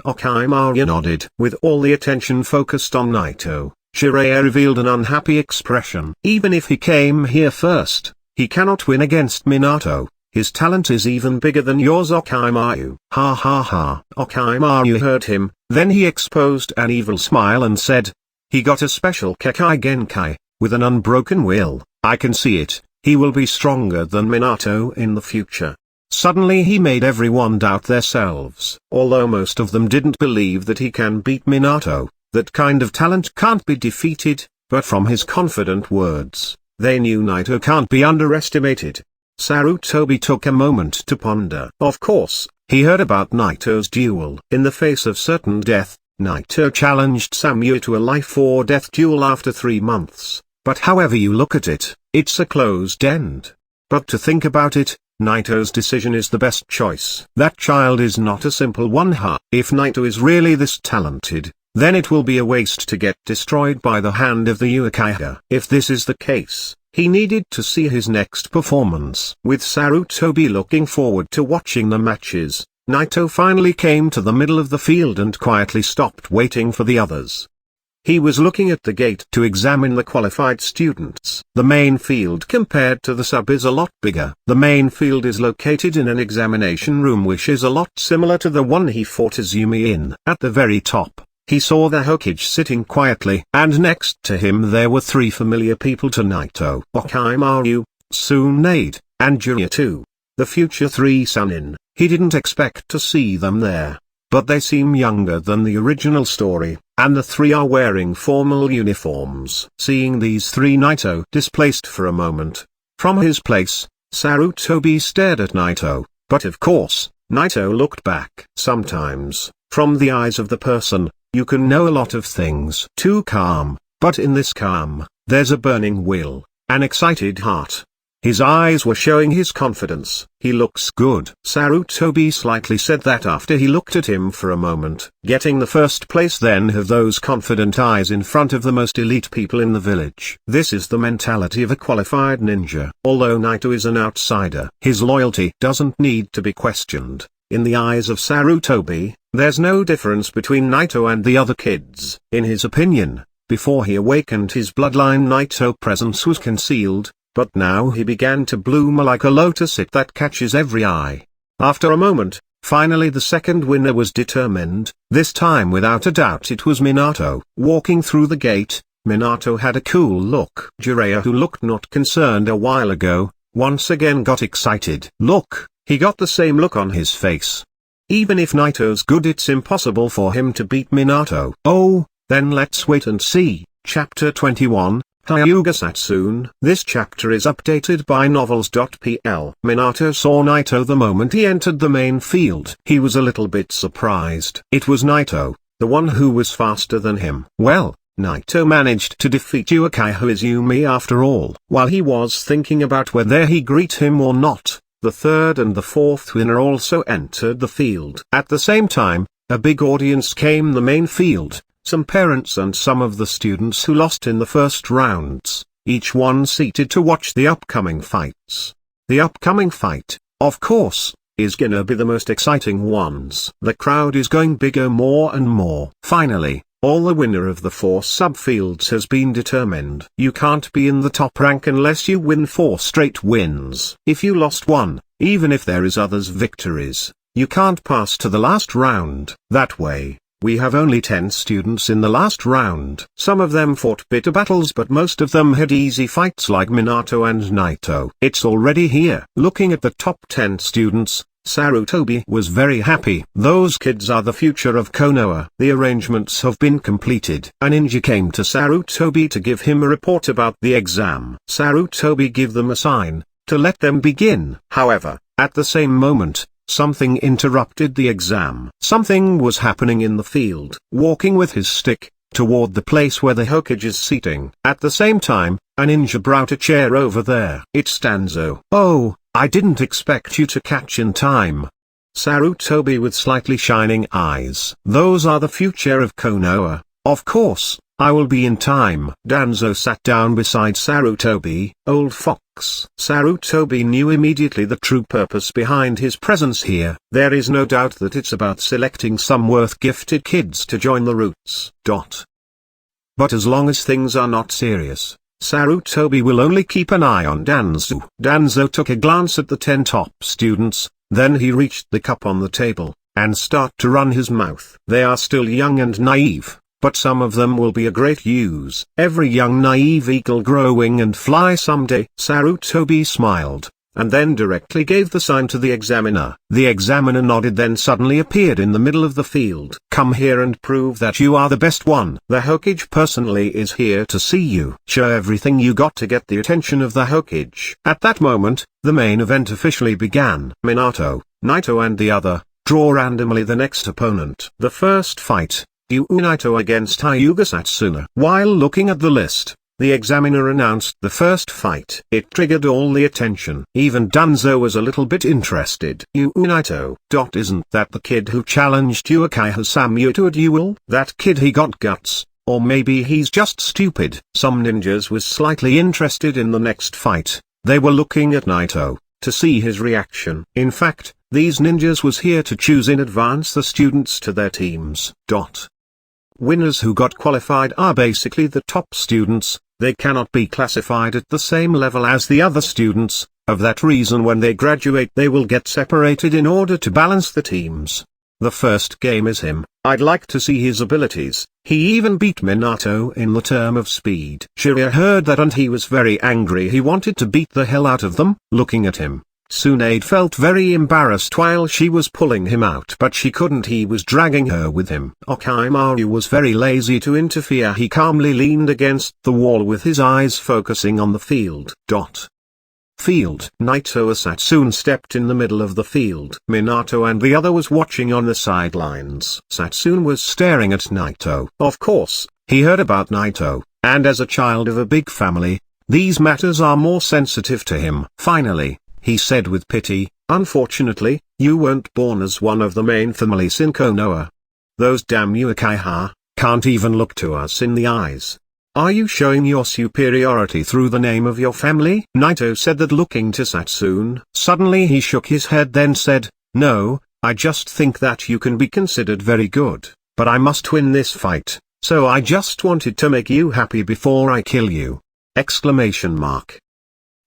Uchiha nodded. With all the attention focused on Naito, Jiraiya revealed an unhappy expression. Even if he came here first, he cannot win against Minato. His talent is even bigger than yours, Uchiha. Ha ha ha. Uchiha heard him, then he exposed an evil smile and said, he got a special Kekai Genkai, with an unbroken will. I can see it, he will be stronger than Minato in the future. Suddenly he made everyone doubt themselves. Although most of them didn't believe that he can beat Minato, that kind of talent can't be defeated, but from his confident words, they knew Naito can't be underestimated. Sarutobi took a moment to ponder. Of course, he heard about Naito's duel. In the face of certain death, Naito challenged Samui to a life-or-death duel after 3 months. But however you look at it, it's a closed end. But to think about it, Naito's decision is the best choice. That child is not a simple one. If Naito is really this talented, then it will be a waste to get destroyed by the hand of the Uchiha. If this is the case, he needed to see his next performance. With Sarutobi looking forward to watching the matches, Naito finally came to the middle of the field and quietly stopped waiting for the others. He was looking at the gate to examine the qualified students. The main field compared to the sub is a lot bigger. The main field is located in an examination room which is a lot similar to the one he fought Izumi in. At the very top, he saw the Hokage sitting quietly, and next to him there were 3 familiar people to Naito: Orochimaru, Tsunade, and Gura too. The future 3 Sannin. He didn't expect to see them there. But they seem younger than the original story, and the 3 are wearing formal uniforms. Seeing these 3, Naito displaced for a moment. From his place, Sarutobi stared at Naito, but of course, Naito looked back. Sometimes, from the eyes of the person, you can know a lot of things. Too calm, but in this calm, there's a burning will, an excited heart. His eyes were showing his confidence. He looks good. Sarutobi slightly said that after he looked at him for a moment. Getting the first place then have those confident eyes in front of the most elite people in the village. This is the mentality of a qualified ninja. Although Naito is an outsider, his loyalty doesn't need to be questioned. In the eyes of Sarutobi, there's no difference between Naito and the other kids. In his opinion, before he awakened his bloodline, Naito's presence was concealed. But now he began to bloom like a lotus that catches every eye. After a moment, finally the second winner was determined. This time without a doubt it was Minato. Walking through the gate, Minato had a cool look. Jiraiya, who looked not concerned a while ago, once again got excited. Look, he got the same look on his face. Even if Naito's good, it's impossible for him to beat Minato. Oh, then let's wait and see. Chapter 21. Hyuuga Satsune. This chapter is updated by novels.pl. Minato saw Naito the moment he entered the main field. He was a little bit surprised. It was Naito, the one who was faster than him. Well, Naito managed to defeat Uchiha Izumi after all. While he was thinking about whether he greet him or not, the 3rd and the 4th winner also entered the field. At the same time, a big audience came the main field. Some parents and some of the students who lost in the first rounds, each one seated to watch the upcoming fights. The upcoming fight, of course, is gonna be the most exciting ones. The crowd is going bigger more and more. Finally, all the winner of the 4 subfields has been determined. You can't be in the top rank unless you win 4 straight wins. If you lost one, even if there is others victories, you can't pass to the last round. That way, we have only 10 students in the last round. Some of them fought bitter battles, but most of them had easy fights like Minato and Naito. It's already here. Looking at the top 10 students, Sarutobi was very happy. Those kids are the future of Konoha. The arrangements have been completed. A ninja came to Sarutobi to give him a report about the exam. Sarutobi gave them a sign to let them begin. However, at the same moment, something interrupted the exam. Something was happening in the field. Walking with his stick, toward the place where the Hokage is seating. At the same time, a ninja brought a chair over there. It's Danzo. Oh, I didn't expect you to catch in time. Sarutobi with slightly shining eyes. Those are the future of Konoha. Of course, I will be in time. Danzo sat down beside Sarutobi. Old fox. Sarutobi knew immediately the true purpose behind his presence here. There is no doubt that it's about selecting some worth-gifted kids to join the roots. But as long as things are not serious, Sarutobi will only keep an eye on Danzo. Danzo took a glance at the 10 top students, then he reached the cup on the table, and started to run his mouth. They are still young and naive, but some of them will be a great use. Every young naive eagle grow wing and fly someday. Sarutobi smiled. and then directly gave the sign to the examiner. The examiner nodded, then suddenly appeared in the middle of the field. "Come here and prove that you are the best one. The Hokage personally is here to see you. Show everything you got to get the attention of the Hokage." At that moment, the main event officially began. Minato, Naito and the other, draw randomly the next opponent. The first fight, Naito against Hyuuga Satsune. While looking at the list, the examiner announced the first fight. It triggered all the attention. Even Danzo was a little bit interested. Naito. Isn't that the kid who challenged Uchiha Samui to a duel? That kid, he got guts. Or maybe he's just stupid. Some ninjas was slightly interested in the next fight. They were looking at Naito, to see his reaction. In fact, these ninjas was here to choose in advance the students to their teams. Winners who got qualified are basically the top students. They cannot be classified at the same level as the other students. Of that reason, when they graduate they will get separated in order to balance the teams. The first game is him. I'd like to see his abilities. He even beat Minato in the term of speed. Jiraiya heard that and he was very angry. He wanted to beat the hell out of them. Looking at him, Tsunade felt very embarrassed while she was pulling him out, but she couldn't. He was dragging her with him. Orochimaru was very lazy to interfere. He calmly leaned against the wall with his eyes focusing on the field. Naito Satsune stepped in the middle of the field. Minato and the other was watching on the sidelines. Satsune was staring at Naito. Of course, he heard about Naito, and as a child of a big family, these matters are more sensitive to him. Finally, he said with pity, "Unfortunately, you weren't born as one of the main families in Konoha. Those damn Uchiha can't even look to us in the eyes. Are you showing your superiority through the name of your family?" Naito said that, looking to Satsune. Suddenly he shook his head, then said, "No, I just think that you can be considered very good, but I must win this fight, so I just wanted to make you happy before I kill you!"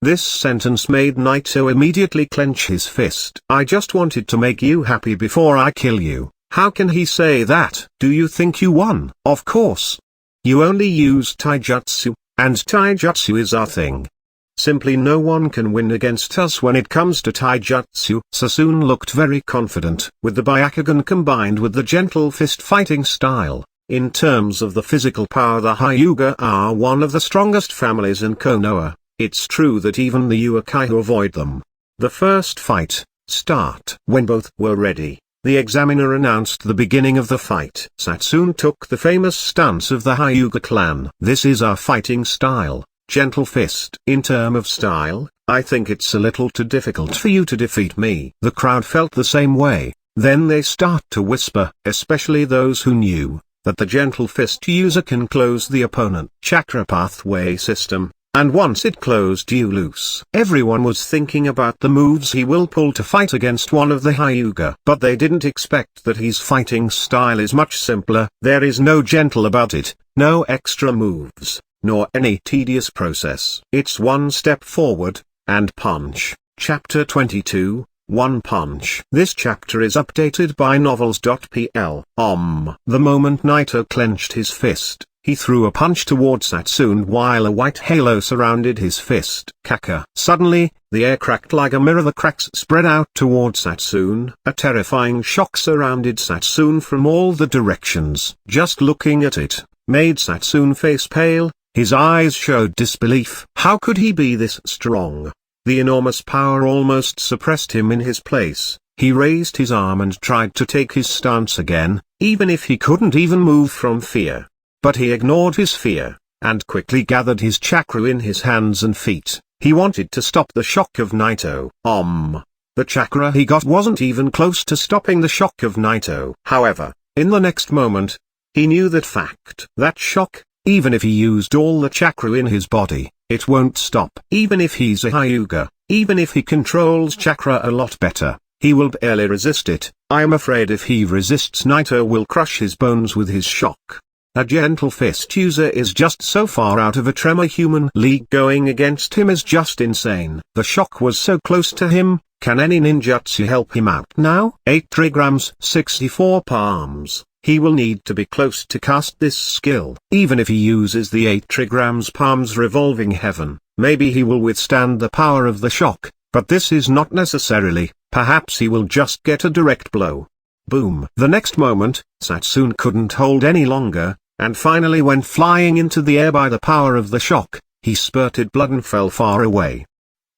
This sentence made Naito immediately clench his fist. "I just wanted to make you happy before I kill you. How can he say that? Do you think you won? Of course. You only used taijutsu, and taijutsu is our thing. Simply no one can win against us when it comes to taijutsu." Satsune looked very confident. With the Byakugan combined with the gentle fist fighting style, in terms of the physical power the Hyuuga are one of the strongest families in Konoha. It's true that even the Uchiha avoid them. The first fight, start. When both were ready, the examiner announced the beginning of the fight. Satsune took the famous stance of the Hyuuga clan. "This is our fighting style, gentle fist. In term of style, I think it's a little too difficult for you to defeat me." The crowd felt the same way. Then they start to whisper, especially those who knew that the gentle fist user can close the opponent. Chakra pathway system. And once it closed, you lose. Everyone was thinking about the moves he will pull to fight against one of the Hyuuga. But they didn't expect that his fighting style is much simpler. There is no gentle about it, no extra moves, nor any tedious process. It's one step forward, and punch. Chapter 22, One Punch. This chapter is updated by novels.pl. The moment Naito clenched his fist, he threw a punch toward Satsune while a white halo surrounded his fist. Kaka. Suddenly, the air cracked like a mirror. The cracks spread out toward Satsune. A terrifying shock surrounded Satsune from all the directions. Just looking at it made Satsune face pale. His eyes showed disbelief. How could he be this strong? The enormous power almost suppressed him in his place. He raised his arm and tried to take his stance again, even if he couldn't even move from fear. But he ignored his fear, and quickly gathered his chakra in his hands and feet. He wanted to stop the shock of Naito. The chakra he got wasn't even close to stopping the shock of Naito. However, in the next moment, he knew that fact. That shock, even if he used all the chakra in his body, it won't stop. Even if he's a Hyuuga, even if he controls chakra a lot better, he will barely resist it. I am afraid if he resists, Naito will crush his bones with his shock. A gentle fist user is just so far out of a Tremor human league. Going against him is just insane. The shock was so close to him. Can any ninjutsu help him out now? 8 trigrams, 64 palms. He will need to be close to cast this skill. Even if he uses the 8 trigrams palms revolving heaven, maybe he will withstand the power of the shock, but this is not necessarily, perhaps he will just get a direct blow. Boom. The next moment, Satsune couldn't hold any longer, and finally went flying into the air by the power of the shock. He spurted blood and fell far away.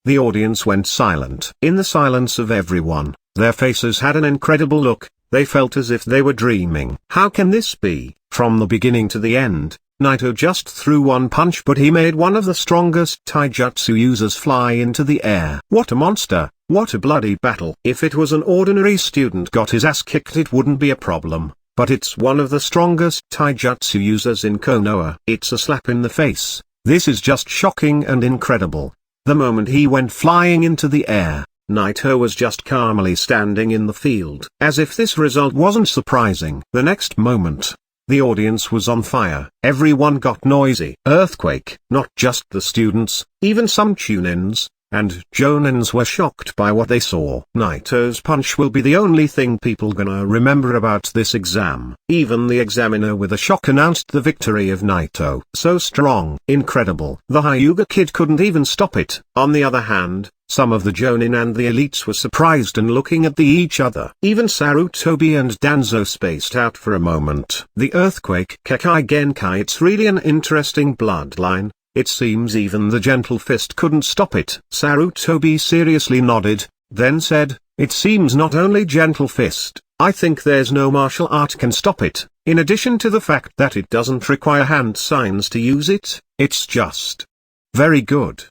The audience went silent. In the silence of everyone, their faces had an incredible look. They felt as if they were dreaming. How can this be? From the beginning to the end, Naito just threw one punch, but he made one of the strongest taijutsu users fly into the air. What a monster! What a bloody battle! If it was an ordinary student got his ass kicked, it wouldn't be a problem, but it's one of the strongest taijutsu users in Konoha. It's a slap in the face. This is just shocking and incredible. The moment he went flying into the air, Naito was just calmly standing in the field. As if this result wasn't surprising. The next moment, the audience was on fire. Everyone got noisy. Earthquake. Not just the students, even some Chunins and Jonins were shocked by what they saw. Naito's punch will be the only thing people gonna remember about this exam. Even the examiner with a shock announced the victory of Naito. So strong. Incredible. The Hyuuga kid couldn't even stop it. On the other hand, some of the Jonin and the elites were surprised and looking at each other. Even Sarutobi and Danzo spaced out for a moment. The earthquake Kekai Genkai, it's really an interesting bloodline. It seems even the gentle fist couldn't stop it. Sarutobi seriously nodded, then said, it seems not only gentle fist, I think there's no martial art can stop it. In addition to the fact that it doesn't require hand signs to use it, it's just very good.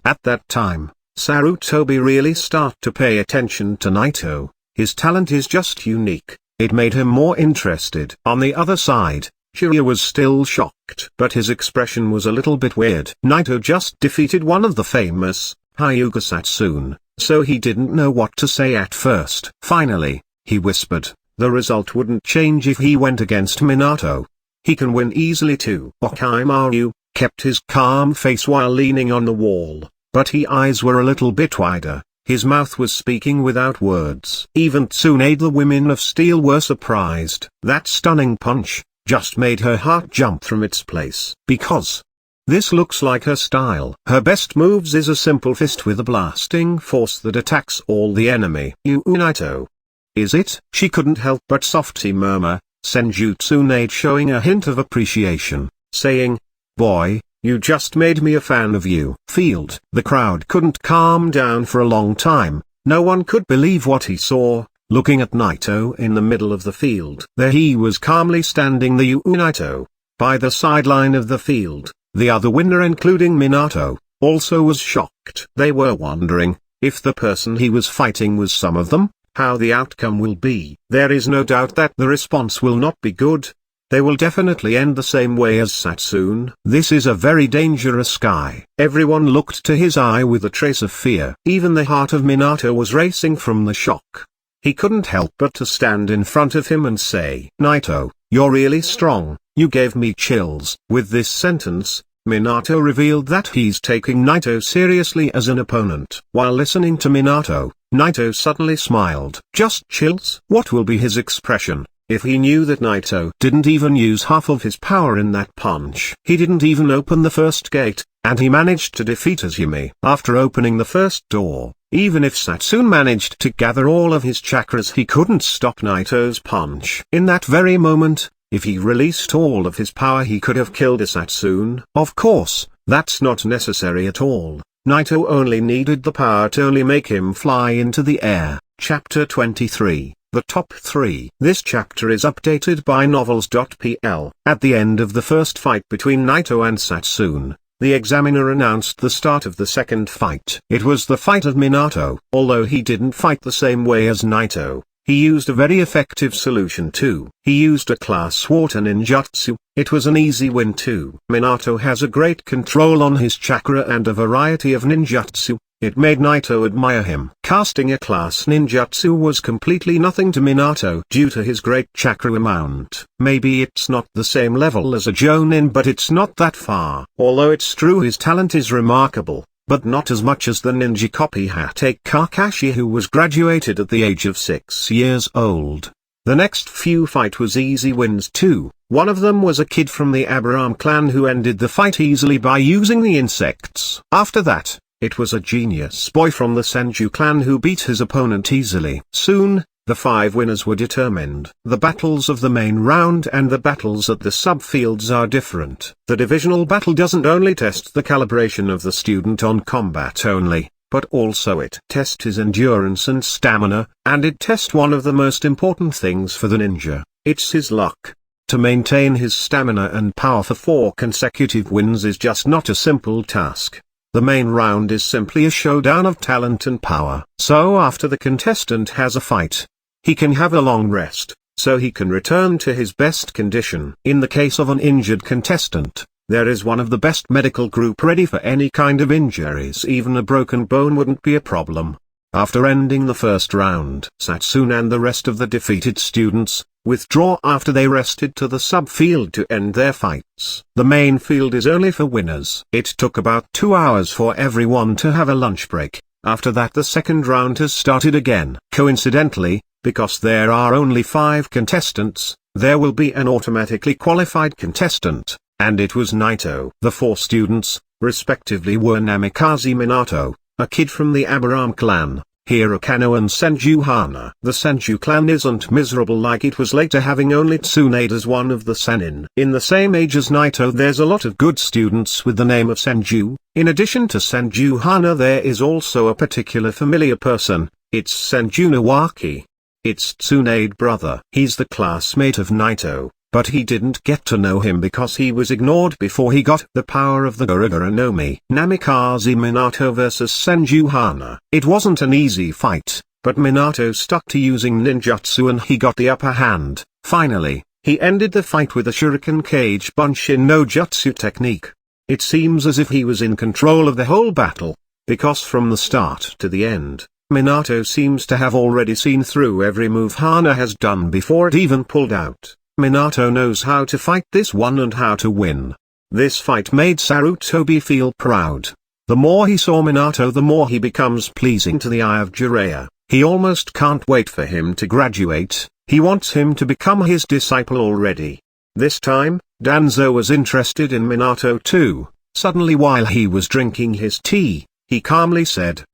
At that time, Sarutobi really started to pay attention to Naito. His talent is just unique. It made him more interested. On the other side, Hyuuga was still shocked, but his expression was a little bit weird. Naito just defeated one of the famous Hyuuga Satsune, so he didn't know what to say at first. Finally, he whispered, the result wouldn't change if he went against Minato. He can win easily too. Orochimaru kept his calm face while leaning on the wall, but his eyes were a little bit wider. His mouth was speaking without words. Even Tsunade, the Women of Steel, were surprised. That stunning punch just made her heart jump from its place. Because this looks like her style. Her best moves is a simple fist with a blasting force that attacks all the enemy. Naito. Is it? She couldn't help but softly murmur, Tsunade showing a hint of appreciation, saying, boy, you just made me a fan of you. Field. The crowd couldn't calm down for a long time. No one could believe what he saw. Looking at Naito in the middle of the field. There he was calmly standing, the Naito, by the sideline of the field. The other winner, including Minato, also was shocked. They were wondering, if the person he was fighting was some of them, how the outcome will be. There is no doubt that the response will not be good. They will definitely end the same way as Satsune. This is a very dangerous guy. Everyone looked to his eye with a trace of fear. Even the heart of Minato was racing from the shock. He couldn't help but to stand in front of him and say, Naito, you're really strong, you gave me chills. With this sentence, Minato revealed that he's taking Naito seriously as an opponent. While listening to Minato, Naito suddenly smiled. Just chills? What will be his expression if he knew that Naito didn't even use half of his power in that punch? He didn't even open the first gate, and he managed to defeat Izumi. After opening the first door, even if Satsune managed to gather all of his chakras, he couldn't stop Naito's punch. In that very moment, if he released all of his power, he could have killed a Satsune. Of course, that's not necessary at all. Naito only needed the power to only make him fly into the air. Chapter 23. The Top 3. This chapter is updated by novels.pl. At the end of the first fight between Naito and Satsune, the examiner announced the start of the second fight. It was the fight of Minato. Although he didn't fight the same way as Naito, he used a very effective solution too. He used a class water ninjutsu. It was an easy win too. Minato has a great control on his chakra and a variety of ninjutsu. It made Naito admire him. Casting a class ninjutsu was completely nothing to Minato due to his great chakra amount. Maybe it's not the same level as a Jonin, but it's not that far. Although it's true his talent is remarkable, but not as much as the ninja copycat Kakashi, who was graduated at the age of 6 years old. The next few fight was easy wins too. One of them was a kid from the Abraham clan who ended the fight easily by using the insects. After that, It was a genius boy from the Senju clan who beat his opponent easily. Soon, the 5 winners were determined. The battles of the main round and the battles at the subfields are different. The divisional battle doesn't only test the calibration of the student on combat only, but also it tests his endurance and stamina, and it tests one of the most important things for the ninja. It's his luck. To maintain his stamina and power for 4 consecutive wins is just not a simple task. The main round is simply a showdown of talent and power. So after the contestant has a fight, he can have a long rest, so he can return to his best condition. In the case of an injured contestant, there is one of the best medical group ready for any kind of injuries. Even a broken bone wouldn't be a problem. After ending the first round, Satsune and the rest of the defeated students withdraw after they rested to the subfield to end their fights. The main field is only for winners. It took about 2 hours for everyone to have a lunch break. After that the second round has started again. Coincidentally, because there are only 5 contestants, there will be an automatically qualified contestant, and it was Naito. The 4 students, respectively, were Namikaze Minato, a kid from the Aburame clan, Hirokano and Senju Hana. The Senju clan isn't miserable like it was later, having only Tsunade as one of the Sennin. In the same age as Naito there's a lot of good students with the name of Senju. In addition to Senju Hana there is also a particular familiar person, it's Senju Nawaki. It's Tsunade brother. He's the classmate of Naito, but he didn't get to know him because he was ignored before he got the power of the Gura no Mi. Namikaze Minato vs Senju Hana. It wasn't an easy fight, but Minato stuck to using ninjutsu and he got the upper hand. Finally, he ended the fight with a shuriken cage bunshin no jutsu technique. It seems as if he was in control of the whole battle, because from the start to the end, Minato seems to have already seen through every move Hana has done before it even pulled out. Minato knows how to fight this one and how to win. This fight made Sarutobi feel proud. The more he saw Minato the more he becomes pleasing to the eye of Jiraiya. He almost can't wait for him to graduate. He wants him to become his disciple already. This time, Danzo was interested in Minato too. Suddenly while he was drinking his tea, he calmly said,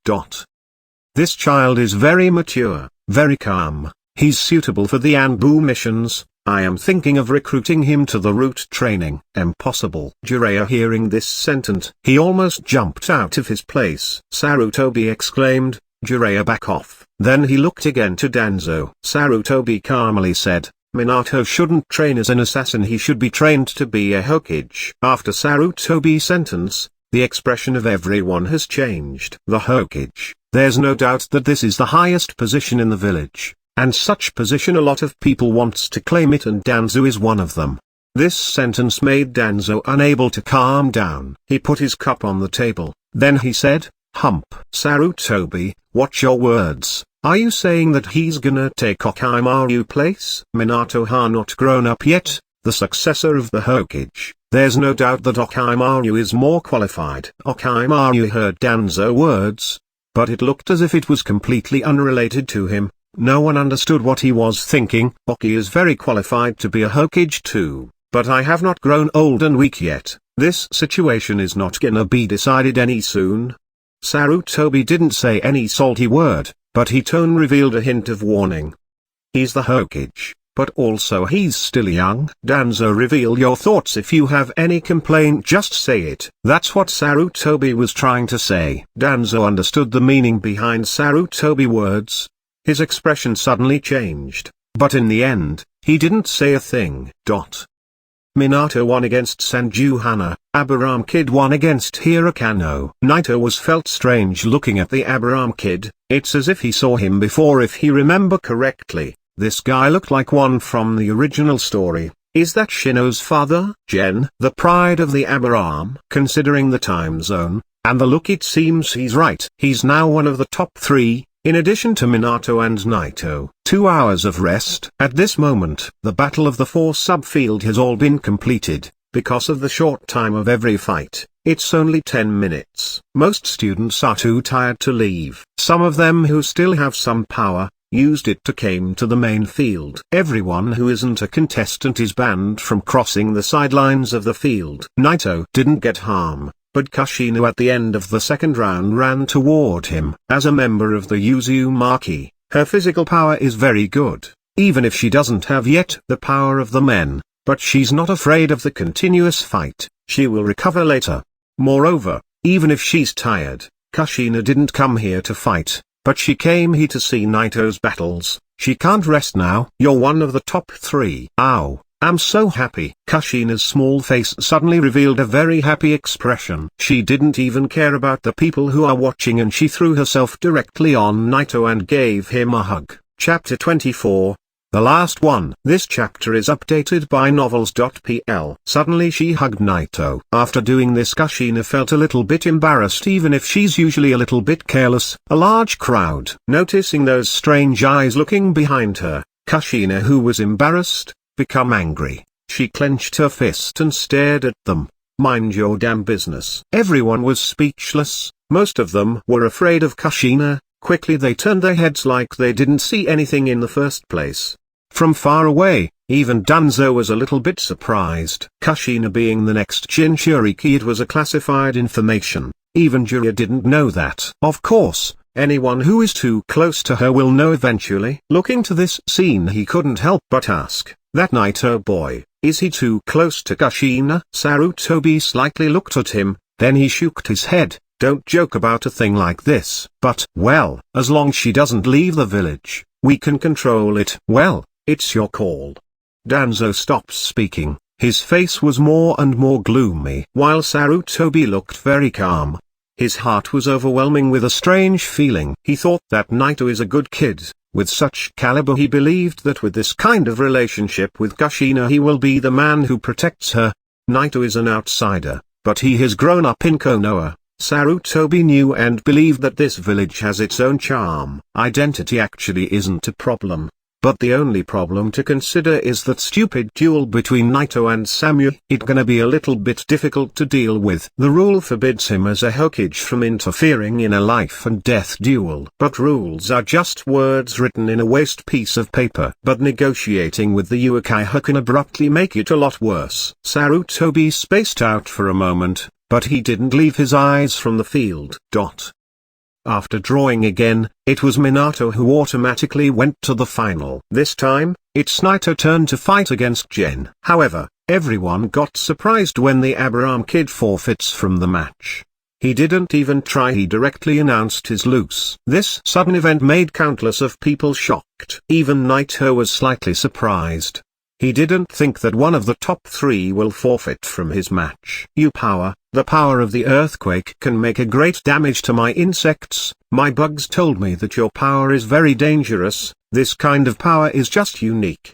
"This child is very mature, very calm. He's suitable for the Anbu missions. I am thinking of recruiting him to the route training." Impossible. Jiraiya hearing this sentence, he almost jumped out of his place. Sarutobi exclaimed, "Jiraiya, back off." Then he looked again to Danzo. Sarutobi calmly said, "Minato shouldn't train as an assassin, he should be trained to be a Hokage." After Sarutobi's sentence, the expression of everyone has changed. The Hokage. There's no doubt that this is the highest position in the village, and such position a lot of people wants to claim it, and Danzo is one of them. This sentence made Danzo unable to calm down. He put his cup on the table, then he said, "Hump." "Sarutobi, watch your words. Are you saying that he's gonna take Orochimaru's place?" Minato has not grown up yet, the successor of the Hokage. There's no doubt that Orochimaru is more qualified. Orochimaru heard Danzo's words, but it looked as if it was completely unrelated to him. No one understood what he was thinking. "Oki is very qualified to be a Hokage too, but I have not grown old and weak yet. This situation is not gonna be decided any soon." Sarutobi didn't say any salty word, but his tone revealed a hint of warning. "He's the Hokage, but also he's still young." Danzo, reveal your thoughts. If you have any complaint just say it. That's what Sarutobi was trying to say. Danzo understood the meaning behind Sarutobi's words. His expression suddenly changed, but in the end, he didn't say a thing. Minato won against Senju Hana, Aburame Kid won against Hirokano. Naito was felt strange looking at the Aburame Kid. It's as if he saw him before. If he remember correctly, this guy looked like one from the original story. Is that Shino's father? The pride of the Aburame? Considering the time zone, and the look, it seems he's right. He's now one of the top 3. In addition to Minato and Naito. 2 hours of rest. At this moment, the battle of the 4 subfield has all been completed. Because of the short time of every fight, it's only 10 minutes. Most students are too tired to leave. Some of them who still have some power, used it to came to the main field. Everyone who isn't a contestant is banned from crossing the sidelines of the field. Naito didn't get harm, but Kushina at the end of the second round ran toward him. As a member of the Uzumaki, her physical power is very good, even if she doesn't have yet the power of the men, but she's not afraid of the continuous fight. She will recover later. Moreover, even if she's tired, Kushina didn't come here to fight, but she came here to see Naito's battles. She can't rest now. You're one of the top 3. Ow, I'm so happy. Kushina's small face suddenly revealed a very happy expression. She didn't even care about the people who are watching, and she threw herself directly on Naito and gave him a hug. Chapter 24. The last one. This chapter is updated by novels.pl. Suddenly she hugged Naito. After doing this, Kushina felt a little bit embarrassed, even if she's usually a little bit careless. A large crowd. Noticing those strange eyes looking behind her, Kushina, who was embarrassed, became angry. She clenched her fist and stared at them. Mind your damn business. Everyone was speechless. Most of them were afraid of Kushina. Quickly they turned their heads like they didn't see anything in the first place. From far away, even Danzo was a little bit surprised. Kushina being the next Jinchuriki, it was a classified information. Even Gura didn't know that. Of course, anyone who is too close to her will know eventually. Looking to this scene, he couldn't help but ask, that Naito boy, is he too close to Kushina? Sarutobi slightly looked at him, then he shook his head. Don't joke about a thing like this. But, well, as long as she doesn't leave the village, we can control it. Well, it's your call. Danzo stopped speaking. His face was more and more gloomy, while Sarutobi looked very calm. His heart was overwhelming with a strange feeling. He thought that Naito is a good kid. With such caliber, he believed that with this kind of relationship with Kushina, he will be the man who protects her. Naito is an outsider, but he has grown up in Konoha. Sarutobi knew and believed that this village has its own charm. Identity actually isn't a problem. But the only problem to consider is that stupid duel between Naito and Samui. It's gonna be a little bit difficult to deal with. The rule forbids him as a Hokage from interfering in a life and death duel. But rules are just words written in a waste piece of paper. But negotiating with the Uchiha can abruptly make it a lot worse. Sarutobi spaced out for a moment, but he didn't leave his eyes from the field. After drawing again, it was Minato who automatically went to the final. This time, it's Naito's turn to fight against Gen. However, everyone got surprised when the Abraham kid forfeits from the match. He didn't even try, he directly announced his loss. This sudden event made countless of people shocked. Even Naito was slightly surprised. He didn't think that one of the top 3 will forfeit from his match. Power, the power of the earthquake can make a great damage to my insects. My bugs told me that your power is very dangerous. This kind of power is just unique.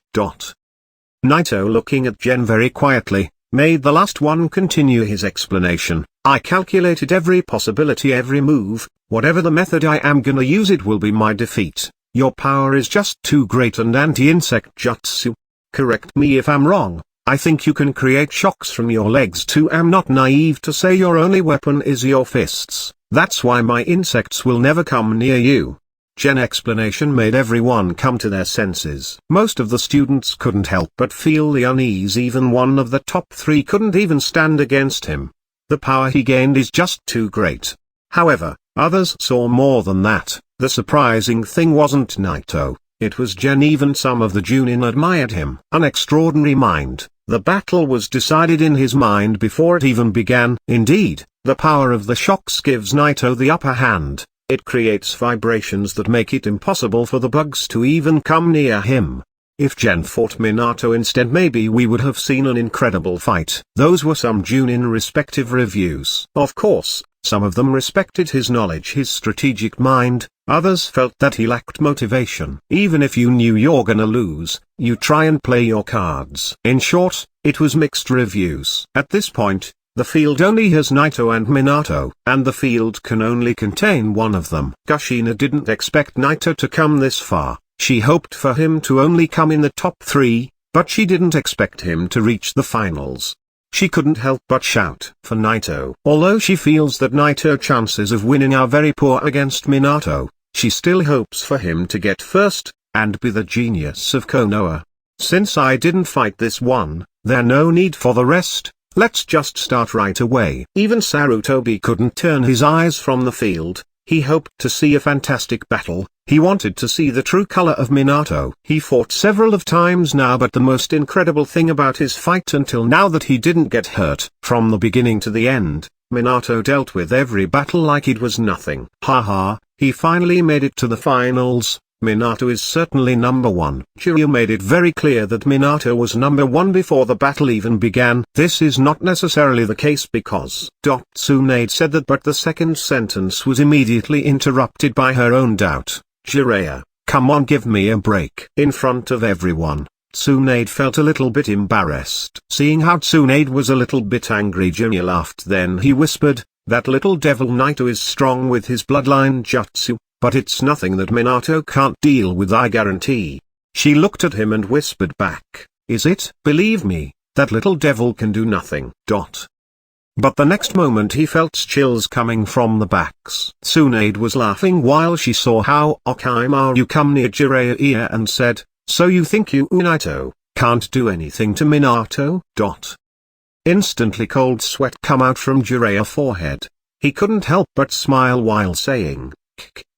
Naito, looking at Gen very quietly, made the last one continue his explanation. I calculated every possibility, every move. Whatever the method I am gonna use, it will be my defeat. Your power is just too great and anti-insect jutsu. Correct me if I'm wrong. I think you can create shocks from your legs too. I'm not naive to say your only weapon is your fists. That's why my insects will never come near you. Gen's explanation made everyone come to their senses. Most of the students couldn't help but feel the unease. Even one of the top 3 couldn't even stand against him. The power he gained is just too great. However, others saw more than that. The surprising thing wasn't Naito. It was Gen. Even some of the Junin admired him. An extraordinary mind. The battle was decided in his mind before it even began. Indeed, the power of the shocks gives Naito the upper hand. It creates vibrations that make it impossible for the bugs to even come near him. If Gen fought Minato instead, maybe we would have seen an incredible fight. Those were some Junin respective reviews. Of course, some of them respected his knowledge, his strategic mind. Others felt that he lacked motivation. Even if you knew you're gonna lose, you try and play your cards. In short, it was mixed reviews. At this point, the field only has Naito and Minato, and the field can only contain one of them. Kushina didn't expect Naito to come this far. She hoped for him to only come in the top 3, but she didn't expect him to reach the finals. She couldn't help but shout for Naito. Although she feels that Naito's chances of winning are very poor against Minato, she still hopes for him to get first, and be the genius of Konoha. Since I didn't fight this one, there's no need for the rest. let's just start right away. Even Sarutobi couldn't turn his eyes from the field. He hoped to see a fantastic battle. He wanted to see the true color of Minato. He fought several of times now, but the most incredible thing about his fight until now that he didn't get hurt. From the beginning to the end, Minato dealt with every battle like it was nothing. Haha, he finally made it to the finals. Minato is certainly number one. Shiryu made it very clear that Minato was number one before the battle even began. This is not necessarily the case because Tsunade said that, but the second sentence was immediately interrupted by her own doubt. Jiraiya, come on, give me a break. In front of everyone, Tsunade felt a little bit embarrassed. Seeing how Tsunade was a little bit angry, Jiraiya laughed. Then he whispered, that little devil Naito is strong with his bloodline jutsu. But it's nothing that Minato can't deal with, I guarantee. She looked at him and whispered back, is it? Believe me, that little devil can do nothing. But the next moment he felt chills coming from the backs. Tsunade was laughing while she saw how Orochimaru come near Jiraiya's ear and said, so you think you Naito can't do anything to Minato? Instantly cold sweat come out from Jiraiya's forehead. He couldn't help but smile while saying,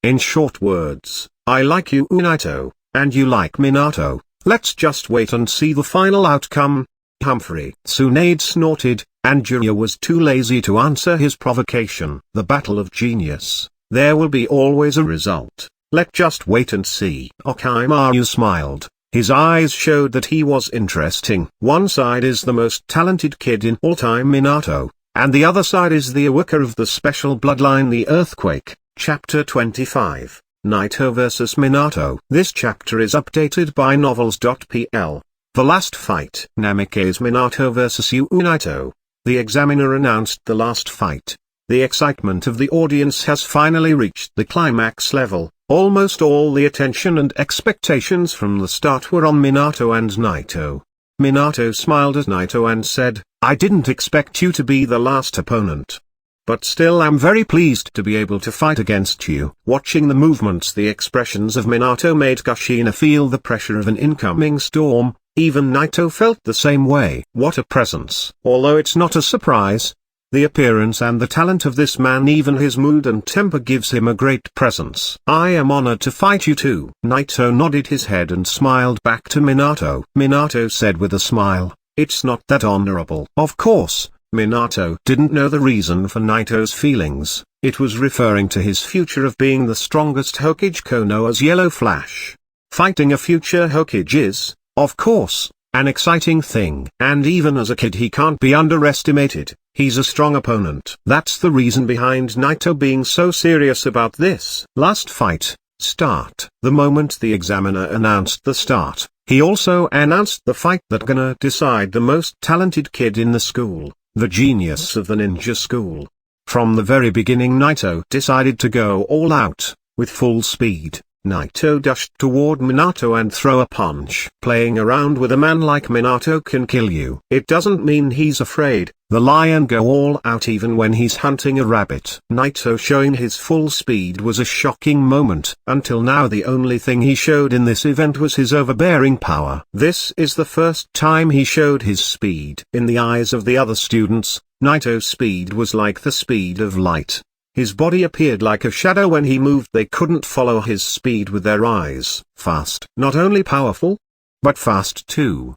in short words, I like you Naito, and you like Minato. Let's just wait and see the final outcome. Humphrey. Tsunade snorted, and Jiraiya was too lazy to answer his provocation. The battle of genius. There will be always a result. Let's just wait and see. Orochimaru smiled. His eyes showed that he was interesting. One side is the most talented kid in all time, Minato, and the other side is the worker of the special bloodline, the Earthquake. Chapter 25, Naito vs Minato. This chapter is updated by novels.pl. The last fight. Namikaze Minato vs Naito. The examiner announced the last fight. The excitement of the audience has finally reached the climax level. Almost all the attention and expectations from the start were on Minato and Naito. Minato smiled at Naito and said, I didn't expect you to be the last opponent. But still I'm very pleased to be able to fight against you. Watching the movements, the expressions of Minato made Kushina feel the pressure of an incoming storm. Even Naito felt the same way. What a presence. Although it's not a surprise, the appearance and the talent of this man, even his mood and temper, gives him a great presence. I am honored to fight you too. Naito nodded his head and smiled back to Minato. Minato said with a smile, it's not that honorable. Of course. Minato didn't know the reason for Naito's feelings. It was referring to his future of being the strongest Hokage, Konoha's Yellow Flash. Fighting a future Hokage is, of course, an exciting thing. And even as a kid he can't be underestimated. He's a strong opponent. That's the reason behind Naito being so serious about this. Last fight. Start. The moment the examiner announced the start, he also announced the fight that gonna decide the most talented kid in the school. The genius of the ninja school. From the very beginning Naito decided to go all out, with full speed. Naito dashed toward Minato and threw a punch. Playing around with a man like Minato can kill you. It doesn't mean he's afraid. The lion go all out even when he's hunting a rabbit. Naito showing his full speed was a shocking moment. Until now the only thing he showed in this event was his overbearing power. This is the first time he showed his speed. In the eyes of the other students, Naito's speed was like the speed of light. His body appeared like a shadow when he moved. They couldn't follow his speed with their eyes. Fast. Not only powerful, but fast too.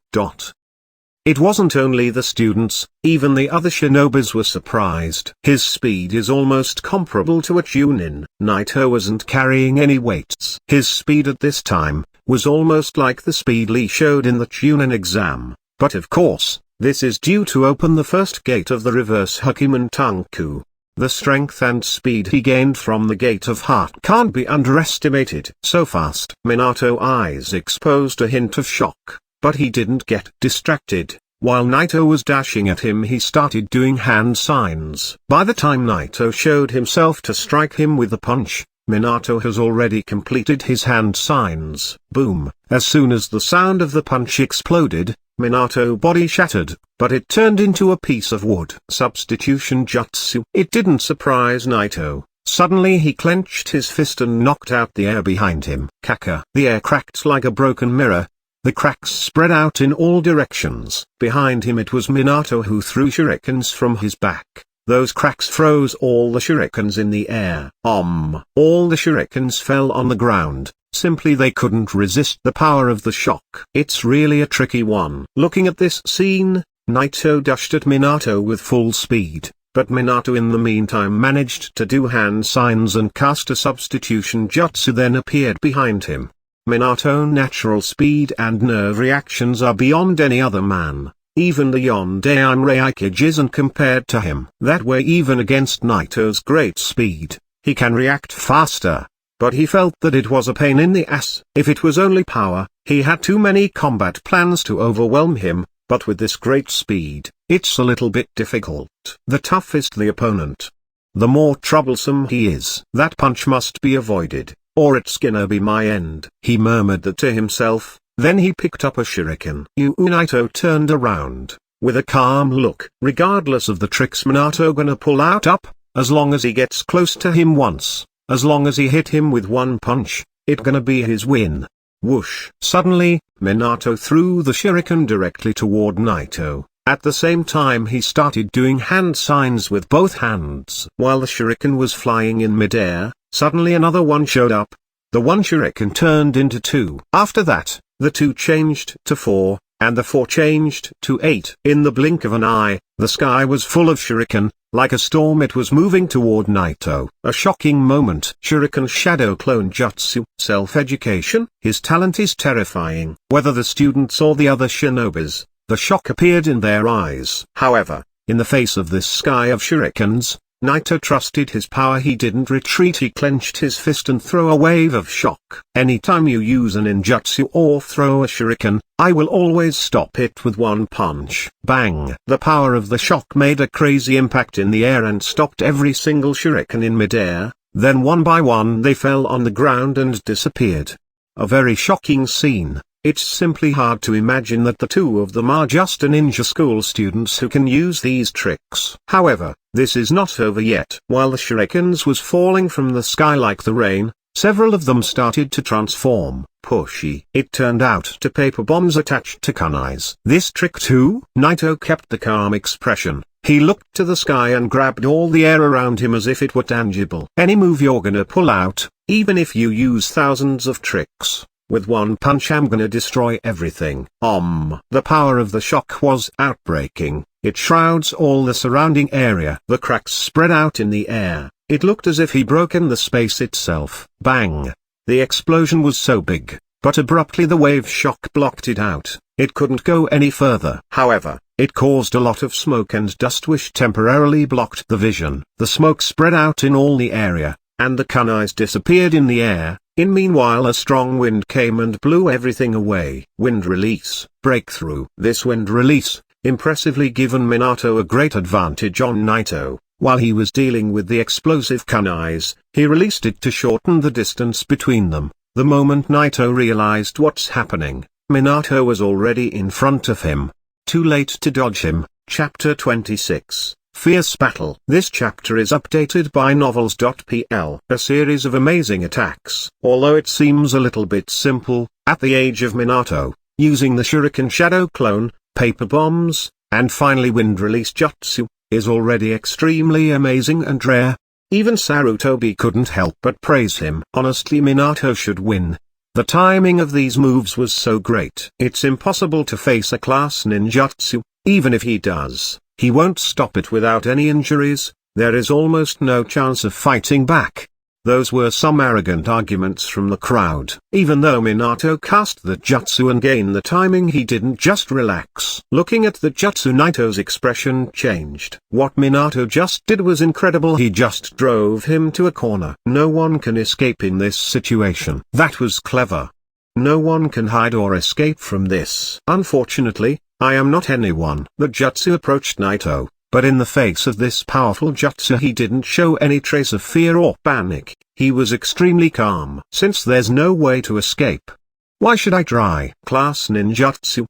It wasn't only the students, even the other shinobis were surprised. His speed is almost comparable to a Chunin. Naito wasn't carrying any weights. His speed at this time was almost like the speed Lee showed in the Chunin exam. But of course, this is due to open the first gate of the reverse Hachimon Tonkou. The strength and speed he gained from the Gate of Heart can't be underestimated. So fast. Minato eyes exposed a hint of shock, but he didn't get distracted. While Naito was dashing at him he started doing hand signs. By the time Naito showed himself to strike him with the punch, Minato has already completed his hand signs. Boom. As soon as the sound of the punch exploded, Minato body shattered, but it turned into a piece of wood. Substitution jutsu. It didn't surprise Naito. Suddenly he clenched his fist and knocked out the air behind him. Kaka. The air cracked like a broken mirror. The cracks spread out in all directions. Behind him it was Minato who threw shurikens from his back. Those cracks froze all the shurikens in the air. All the shurikens fell on the ground. Simply they couldn't resist the power of the shock. It's really a tricky one. Looking at this scene, Naito dashed at Minato with full speed, but Minato in the meantime managed to do hand signs and cast a substitution jutsu then appeared behind him. Minato's natural speed and nerve reactions are beyond any other man. Even the Yondaime Hokage isn't compared to him. That way even against Naito's great speed, he can react faster. But he felt that it was a pain in the ass. If it was only power, he had too many combat plans to overwhelm him, but with this great speed, it's a little bit difficult. The toughest the opponent, the more troublesome he is. That punch must be avoided, or it's gonna be my end. He murmured that to himself, then he picked up a shuriken. Naito turned around, with a calm look. Regardless of the tricks Minato gonna pull out as long as he gets close to him once, as long as he hit him with one punch, it gonna be his win. Whoosh. Suddenly, Minato threw the shuriken directly toward Naito. At the same time he started doing hand signs with both hands. While the shuriken was flying in midair, suddenly another one showed up. The one shuriken turned into two. After that, the 2 changed to 4, and the 4 changed to 8. In the blink of an eye, the sky was full of shuriken. Like a storm it was moving toward Naito. A shocking moment. Shuriken Shadow Clone Jutsu. Self-education. His talent is terrifying. Whether the students or the other shinobis, the shock appeared in their eyes. However, in the face of this sky of shurikens, Naito trusted his power. He didn't retreat. He clenched his fist and threw a wave of shock. Anytime you use a ninjutsu or throw a shuriken, I will always stop it with one punch. Bang! The power of the shock made a crazy impact in the air and stopped every single shuriken in midair, then one by one they fell on the ground and disappeared. A very shocking scene. It's simply hard to imagine that the 2 of them are just ninja school students who can use these tricks. However, this is not over yet. While the shurikens was falling from the sky like the rain, several of them started to transform. Pushy. It turned out to paper bombs attached to kunais. This trick too? Naito kept the calm expression. He looked to the sky and grabbed all the air around him as if it were tangible. Any move you're gonna pull out, even if you use thousands of tricks, with one punch I'm gonna destroy everything. The power of the shock was outbreaking. It shrouds all the surrounding area. The cracks spread out in the air. It looked as if he broken the space itself. Bang! The explosion was so big, but abruptly the wave shock blocked it out. It couldn't go any further. However, it caused a lot of smoke and dust which temporarily blocked the vision. The smoke spread out in all the area, and the kunais disappeared in the air. Meanwhile a strong wind came and blew everything away. Wind release. Breakthrough. This wind release, impressively given Minato a great advantage on Naito. While he was dealing with the explosive kunais, he released it to shorten the distance between them. The moment Naito realized what's happening, Minato was already in front of him. Too late to dodge him. Chapter 26. Fierce Battle. This chapter is updated by novels.pl. A series of amazing attacks. Although it seems a little bit simple, at the age of Minato, using the Shuriken Shadow Clone, paper bombs, and finally wind release jutsu, is already extremely amazing and rare. Even Sarutobi couldn't help but praise him. Honestly, Minato should win. The timing of these moves was so great. It's impossible to face a class ninjutsu. Even if he does, he won't stop it without any injuries. There is almost no chance of fighting back. Those were some arrogant arguments from the crowd. Even though Minato cast the jutsu and gained the timing, he didn't just relax. Looking at the jutsu, Naito's expression changed. What Minato just did was incredible. He just drove him to a corner. No one can escape in this situation. That was clever. No one can hide or escape from this. Unfortunately, I am not anyone. The jutsu approached Naito, but in the face of this powerful jutsu he didn't show any trace of fear or panic. He was extremely calm. Since there's no way to escape, why should I try? Class ninjutsu,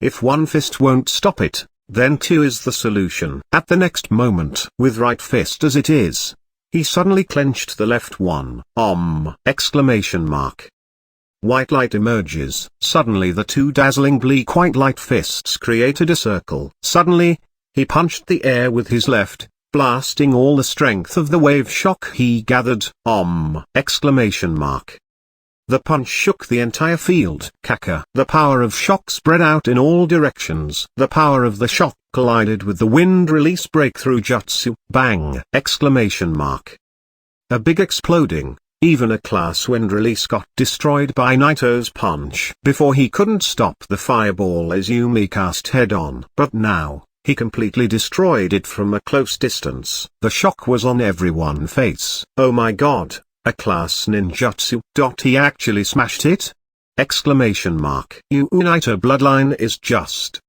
If one fist won't stop it, then two is the solution. At the next moment, with right fist as it is, he suddenly clenched the left one. Exclamation mark. white light emerges. Suddenly the two dazzling bleak white light fists created a circle. Suddenly, he punched the air with his left, blasting all the strength of the wave shock he gathered. Exclamation mark. The punch shook the entire field. Chakra. The power of shock spread out in all directions. The power of the shock collided with the wind release breakthrough jutsu. Bang! Exclamation mark. A big exploding. Even a class wind release got destroyed by Naito's punch. Before he couldn't stop the fireball Izumi cast head-on. But now, he completely destroyed it from a close distance. The shock was on everyone's face. Oh my god, a class ninjutsu. He actually smashed it? Exclamation mark. Naito bloodline is just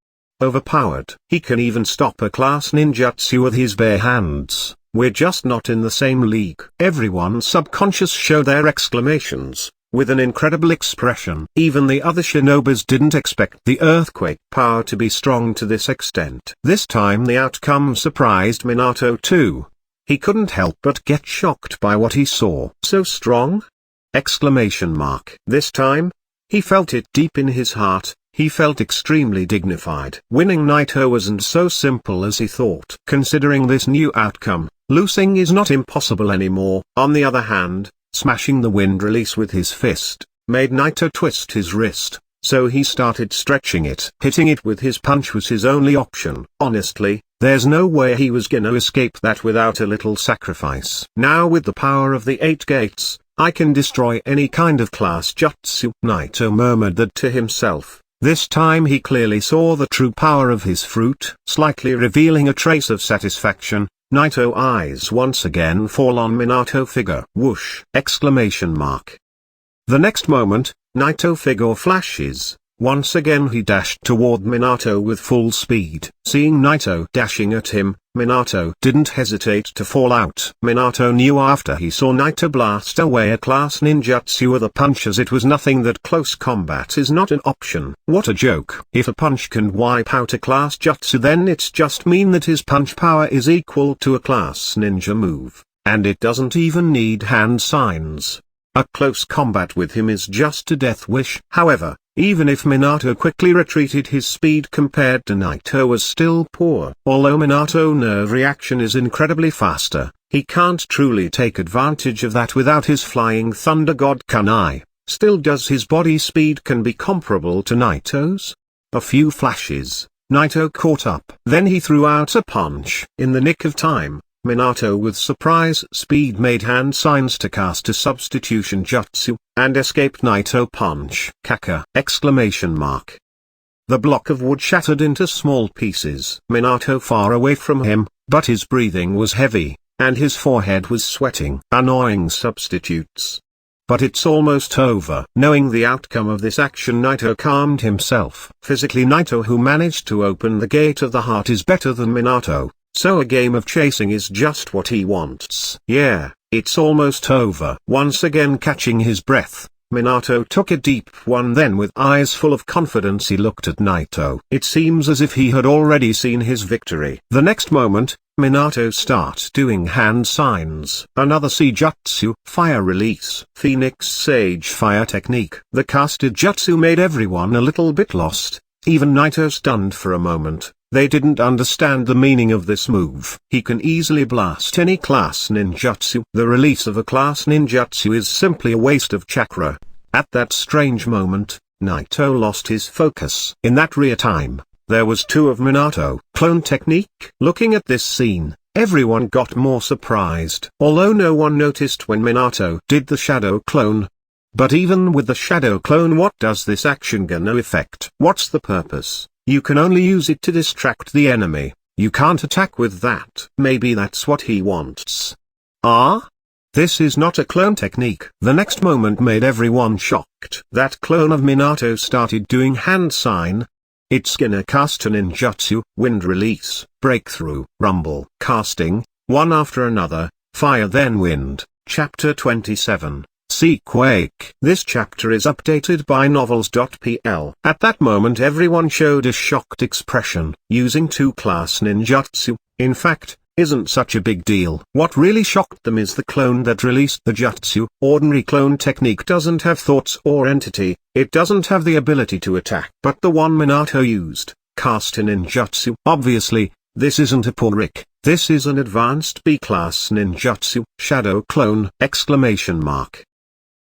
overpowered. He can even stop a class ninjutsu with his bare hands. We're just not in the same league. Everyone's subconscious showed their exclamations, with an incredible expression. Even the other shinobis didn't expect the earthquake power to be strong to this extent. This time the outcome surprised Minato too. He couldn't help but get shocked by what he saw. So strong? Exclamation mark. This time, he felt it deep in his heart. He felt extremely dignified. Winning Naito wasn't so simple as he thought. Considering this new outcome, losing is not impossible anymore. On the other hand, smashing the wind release with his fist made Naito twist his wrist, so he started stretching it. Hitting it with his punch was his only option. Honestly, there's no way he was gonna escape that without a little sacrifice. Now with the power of the 8 gates, I can destroy any kind of class jutsu. Naito murmured that to himself. This time he clearly saw the true power of his fruit. Slightly revealing a trace of satisfaction, Naito eyes once again fall on Minato figure. Whoosh! Exclamation mark. The next moment, Naito figure flashes. Once again he dashed toward Minato with full speed. Seeing Naito dashing at him, Minato didn't hesitate to fall out. Minato knew after he saw Naito blast away a class ninjutsu with a punch as it was nothing that close combat is not an option. What a joke. If a punch can wipe out a class jutsu, then it's just mean that his punch power is equal to a class ninja move. And it doesn't even need hand signs. A close combat with him is just a death wish. However, even if Minato quickly retreated, his speed compared to Naito was still poor. Although Minato nerve reaction is incredibly faster, he can't truly take advantage of that without his flying thunder god kunai. Still, does his body speed can be comparable to Naito's? A few flashes, Naito caught up. Then he threw out a punch. In the nick of time, Minato with surprise speed made hand signs to cast a substitution jutsu, and escaped Naito punch. Chakra! Exclamation mark. The block of wood shattered into small pieces. Minato far away from him, but his breathing was heavy, and his forehead was sweating. Annoying substitutes. But it's almost over. Knowing the outcome of this action, Naito calmed himself. Physically, Naito, who managed to open the gate of the heart, is better than Minato. So a game of chasing is just what he wants. Yeah, it's almost over. Once again catching his breath, Minato took a deep one, then with eyes full of confidence he looked at Naito. It seems as if he had already seen his victory. The next moment, Minato starts doing hand signs. Another Seijutsu, fire release. Phoenix Sage fire technique. The casted jutsu made everyone a little bit lost, even Naito stunned for a moment. They didn't understand the meaning of this move. He can easily blast any class ninjutsu. The release of a class ninjutsu is simply a waste of chakra. At that strange moment, Naito lost his focus. In that rear time, there was two of Minato. Clone technique? Looking at this scene, everyone got more surprised. Although no one noticed when Minato did the shadow clone. But even with the shadow clone, what does this action gonna affect? What's the purpose? You can only use it to distract the enemy. You can't attack with that. Maybe that's what he wants. Ah? This is not a clone technique. The next moment made everyone shocked. That clone of Minato started doing hand sign. It's gonna cast a ninjutsu, wind release, breakthrough, rumble, casting, one after another, fire then wind. Chapter 27. SeaQuake. This chapter is updated by novels.pl. At that moment everyone showed a shocked expression. Using two class ninjutsu, in fact, isn't such a big deal. What really shocked them is the clone that released the jutsu. Ordinary clone technique doesn't have thoughts or entity, it doesn't have the ability to attack. But the one Minato used, cast a ninjutsu. Obviously, this isn't a poor Rick, this is an advanced B-class ninjutsu. Shadow clone!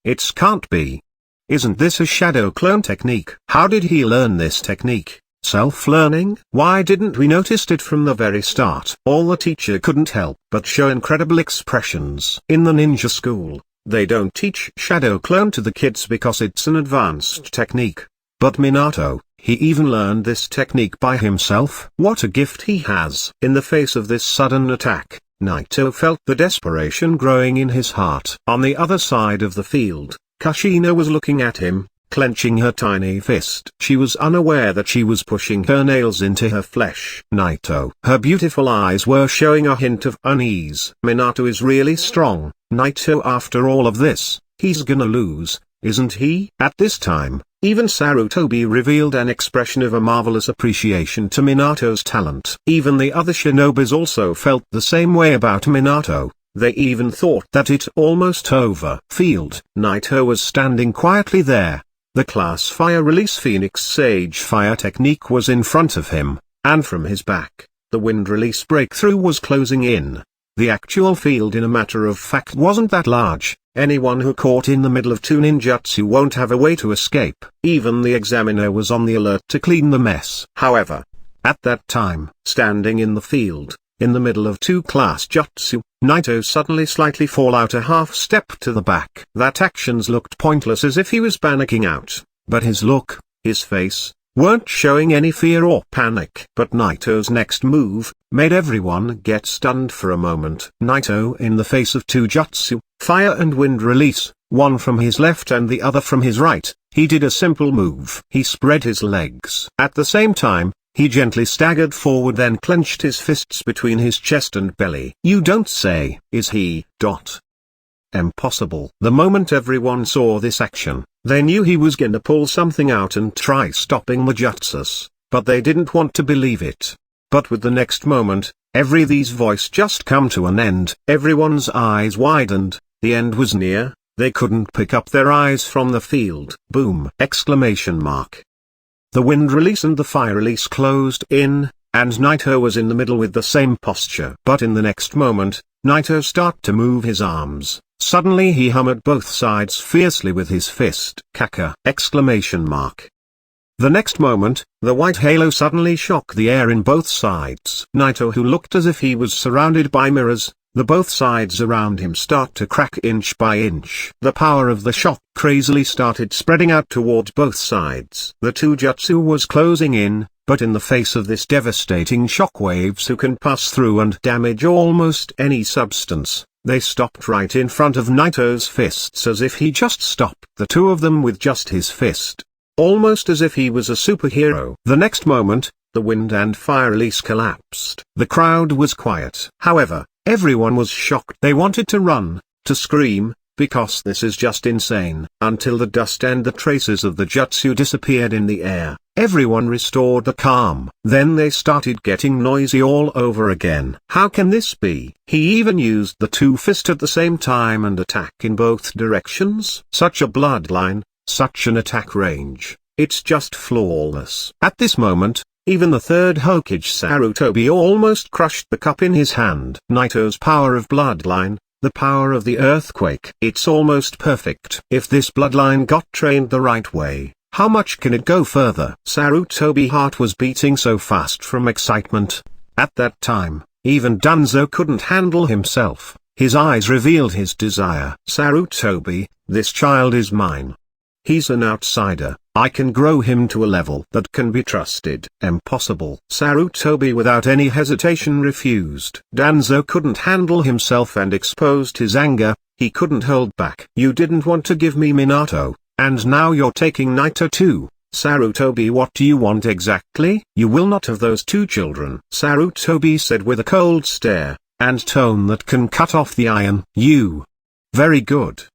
It can't be. Isn't this a shadow clone technique? How did he learn this technique? Self-learning? Why didn't we notice it from the very start? All the teacher couldn't help but show incredible expressions. In the ninja school, they don't teach shadow clone to the kids because it's an advanced technique. But Minato, he even learned this technique by himself. What a gift he has. In the face of this sudden attack, Naito felt the desperation growing in his heart. On the other side of the field, Kushina was looking at him, clenching her tiny fist. She was unaware that she was pushing her nails into her flesh. Naito. Her beautiful eyes were showing a hint of unease. Minato is really strong. Naito, after all of this, he's gonna lose, isn't he? At this time, even Sarutobi revealed an expression of a marvelous appreciation to Minato's talent. Even the other shinobis also felt the same way about Minato. They even thought that it almost over. Field. Naito was standing quietly there. The class fire release Phoenix Sage fire technique was in front of him, and from his back, the wind release breakthrough was closing in. The actual field, in a matter of fact, wasn't that large. Anyone who caught in the middle of two ninjutsu won't have a way to escape. Even the examiner was on the alert to clean the mess. However, at that time, standing in the field, in the middle of two class jutsu, Naito suddenly slightly fall out a half step to the back. That actions looked pointless, as if he was panicking out, but his look, his face, weren't showing any fear or panic. But Naito's next move made everyone get stunned for a moment. Naito, in the face of two jutsu, fire and wind release, one from his left and the other from his right, he did a simple move. He spread his legs. At the same time, he gently staggered forward, then clenched his fists between his chest and belly. You don't say. Is he? Impossible. The moment everyone saw this action, they knew he was gonna pull something out and try stopping the jutsus, but they didn't want to believe it. But with the next moment, these voice just come to an end. Everyone's eyes widened, the end was near, they couldn't pick up their eyes from the field. Boom! The wind release and the fire release closed in, and Naito was in the middle with the same posture. But in the next moment, Naito started to move his arms. Suddenly he hammered both sides fiercely with his fist. Chakra! The next moment, the white halo suddenly shook the air in both sides. Naito, who looked as if he was surrounded by mirrors, the both sides around him start to crack inch by inch. The power of the shock crazily started spreading out toward both sides. The two jutsu was closing in, but in the face of this devastating shockwaves who can pass through and damage almost any substance, they stopped right in front of Naito's fists, as if he just stopped the two of them with just his fist. Almost as if he was a superhero. The next moment, the wind and fire release collapsed. The crowd was quiet. However, everyone was shocked. They wanted to run, to scream, because this is just insane. Until the dust and the traces of the jutsu disappeared in the air, everyone restored the calm. Then they started getting noisy all over again. How can this be? He even used the two fists at the same time and attack in both directions. Such a bloodline, such an attack range. It's just flawless. At this moment, even the third Hokage Sarutobi almost crushed the cup in his hand. Naito's power of bloodline, the power of the earthquake. It's almost perfect. If this bloodline got trained the right way, how much can it go further? Sarutobi's heart was beating so fast from excitement. At that time, even Danzo couldn't handle himself. His eyes revealed his desire. Sarutobi, this child is mine. He's an outsider. I can grow him to a level that can be trusted. Impossible. Sarutobi without any hesitation refused. Danzo couldn't handle himself and exposed his anger. He couldn't hold back. You didn't want to give me Minato, and now you're taking Naito too. Sarutobi, what do you want exactly? You will not have those two children. Sarutobi said with a cold stare, and tone that can cut off the iron. You. Very good.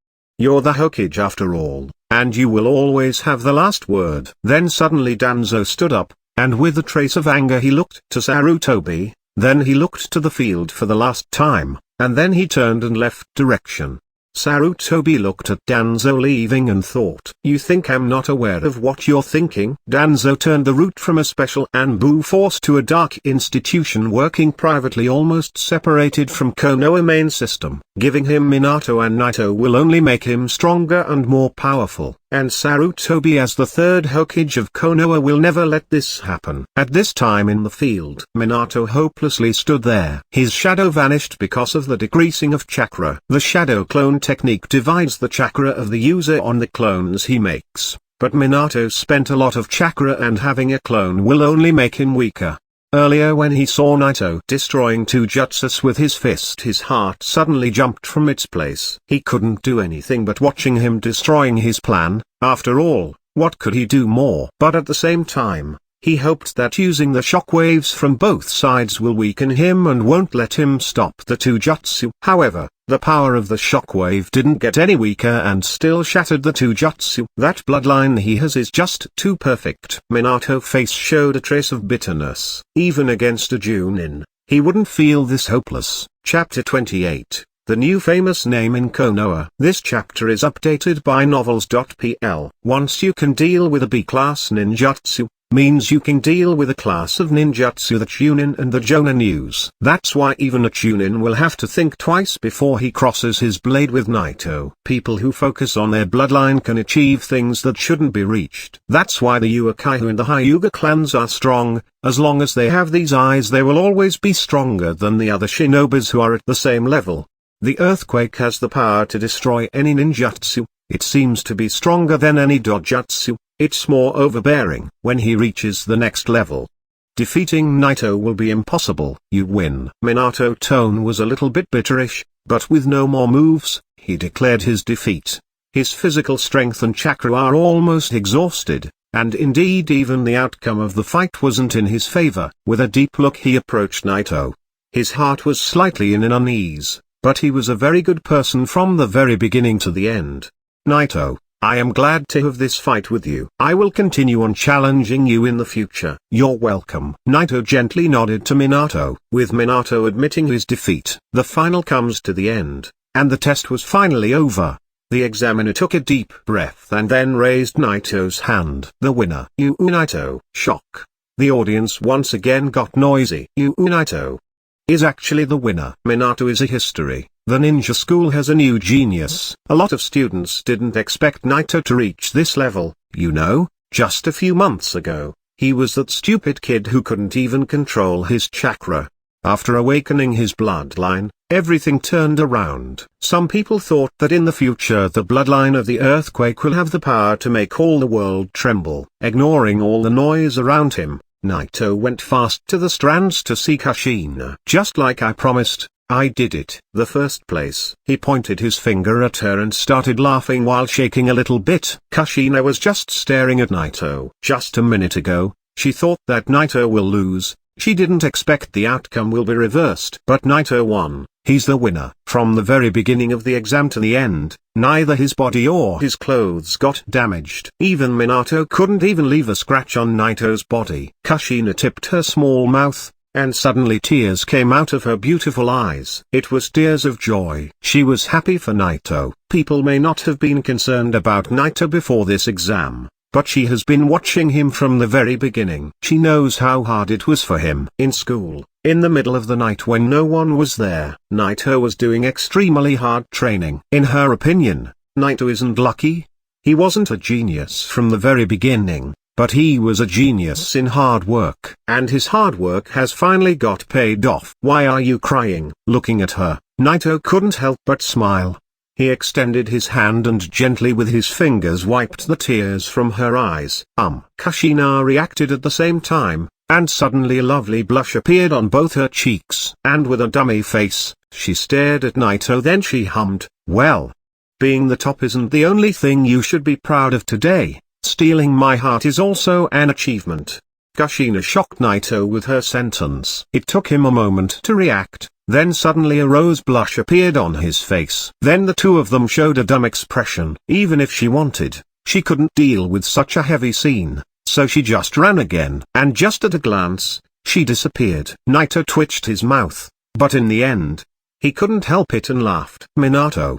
You're the Hokage after all, and you will always have the last word. Then suddenly Danzo stood up, and with a trace of anger he looked to Sarutobi. Then he looked to the field for the last time, and then he turned and left direction. Sarutobi looked at Danzo leaving and thought, "You think I'm not aware of what you're thinking?" Danzo turned the route from a special Anbu force to a dark institution working privately, almost separated from Konoha main system. Giving him Minato and Naito will only make him stronger and more powerful, and Sarutobi as the third Hokage of Konoha will never let this happen. At this time in the field, Minato hopelessly stood there. His shadow vanished because of the decreasing of chakra. The shadow clone technique divides the chakra of the user on the clones he makes, but Minato spent a lot of chakra and having a clone will only make him weaker. Earlier when he saw Naito destroying two jutsus with his fist, his heart suddenly jumped from its place. He couldn't do anything but watching him destroying his plan. After all, what could he do more? But at the same time, he hoped that using the shockwaves from both sides will weaken him and won't let him stop the two jutsu. However, the power of the shockwave didn't get any weaker and still shattered the two jutsu. That bloodline he has is just too perfect. Minato's face showed a trace of bitterness. Even against a Junin, he wouldn't feel this hopeless. Chapter 28. The new famous name in Konoha. This chapter is updated by novels.pl. Once you can deal with a B-class ninjutsu, means you can deal with a class of ninjutsu that Chunin and the Jonin use. That's why even a Chunin will have to think twice before he crosses his blade with Naito. People who focus on their bloodline can achieve things that shouldn't be reached. That's why the Uchiha and the Hyuuga clans are strong. As long as they have these eyes, they will always be stronger than the other shinobis who are at the same level. The earthquake has the power to destroy any ninjutsu. It seems to be stronger than any dojutsu. It's more overbearing. When he reaches the next level, defeating Naito will be impossible. You win. Minato's tone was a little bit bitterish, but with no more moves, he declared his defeat. His physical strength and chakra are almost exhausted, and indeed even the outcome of the fight wasn't in his favor. With a deep look he approached Naito. His heart was slightly in an unease, but he was a very good person from the very beginning to the end. Naito, I am glad to have this fight with you. I will continue on challenging you in the future. You're welcome. Naito gently nodded to Minato. With Minato admitting his defeat, the final comes to the end, and the test was finally over. The examiner took a deep breath and then raised Naito's hand. The winner. Naito. Shock. The audience once again got noisy. Naito is actually the winner. Minato is a history. The ninja school has a new genius. A lot of students didn't expect Naito to reach this level, you know. Just a few months ago, he was that stupid kid who couldn't even control his chakra. After awakening his bloodline, everything turned around. Some people thought that in the future the bloodline of the earthquake will have the power to make all the world tremble. Ignoring all the noise around him, Naito went fast to the strands to see Kushina. Just like I promised, I did it. The first place. He pointed his finger at her and started laughing while shaking a little bit. Kushina was just staring at Naito. Just a minute ago, she thought that Naito will lose. She didn't expect the outcome will be reversed. But Naito won. He's the winner. From the very beginning of the exam to the end, neither his body or his clothes got damaged. Even Minato couldn't even leave a scratch on Naito's body. Kushina tipped her small mouth, and suddenly tears came out of her beautiful eyes. It was tears of joy. She was happy for Naito. People may not have been concerned about Naito before this exam, but she has been watching him from the very beginning. She knows how hard it was for him. In school, in the middle of the night when no one was there, Naito was doing extremely hard training. In her opinion, Naito isn't lucky. He wasn't a genius from the very beginning, but he was a genius in hard work. And his hard work has finally got paid off. Why are you crying? Looking at her, Naito couldn't help but smile. He extended his hand and gently with his fingers wiped the tears from her eyes. Kushina reacted at the same time, and suddenly a lovely blush appeared on both her cheeks. And with a dummy face, she stared at Naito, then she hummed, "Well, being the top isn't the only thing you should be proud of today. Stealing my heart is also an achievement." Kushina shocked Naito with her sentence. It took him a moment to react, then suddenly a rose blush appeared on his face. Then the two of them showed a dumb expression. Even if she wanted, she couldn't deal with such a heavy scene, so she just ran again. And just at a glance, she disappeared. Naito twitched his mouth, but in the end, he couldn't help it and laughed. Minato.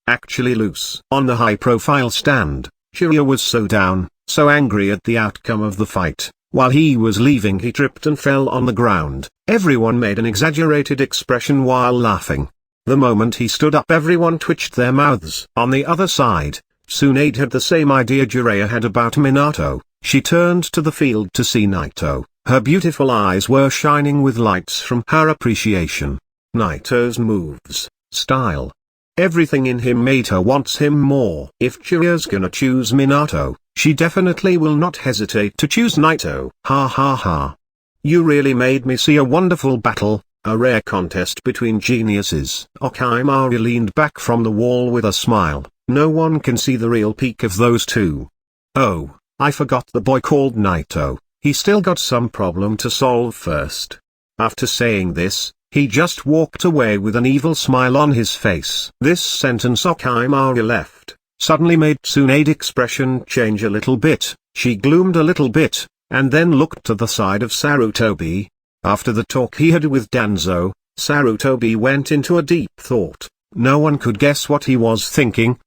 Actually loose. On the high-profile stand, Jiraiya was so down, so angry at the outcome of the fight. While he was leaving he tripped and fell on the ground. Everyone made an exaggerated expression while laughing. The moment he stood up everyone twitched their mouths. On the other side, Tsunade had the same idea Jiraiya had about Minato. She turned to the field to see Naito. Her beautiful eyes were shining with lights from her appreciation. Naito's moves, style, everything in him made her want him more. If Jiraiya's gonna choose Minato, she definitely will not hesitate to choose Naito. Ha ha ha. You really made me see a wonderful battle, a rare contest between geniuses. Orochimaru leaned back from the wall with a smile. No one can see the real peak of those two. Oh, I forgot the boy called Naito. He still got some problem to solve first. After saying this, he just walked away with an evil smile on his face. This sentence Orochimaru left suddenly made Tsunade's expression change a little bit. She gloomed a little bit, and then looked to the side of Sarutobi. After the talk he had with Danzo, Sarutobi went into a deep thought. No one could guess what he was thinking.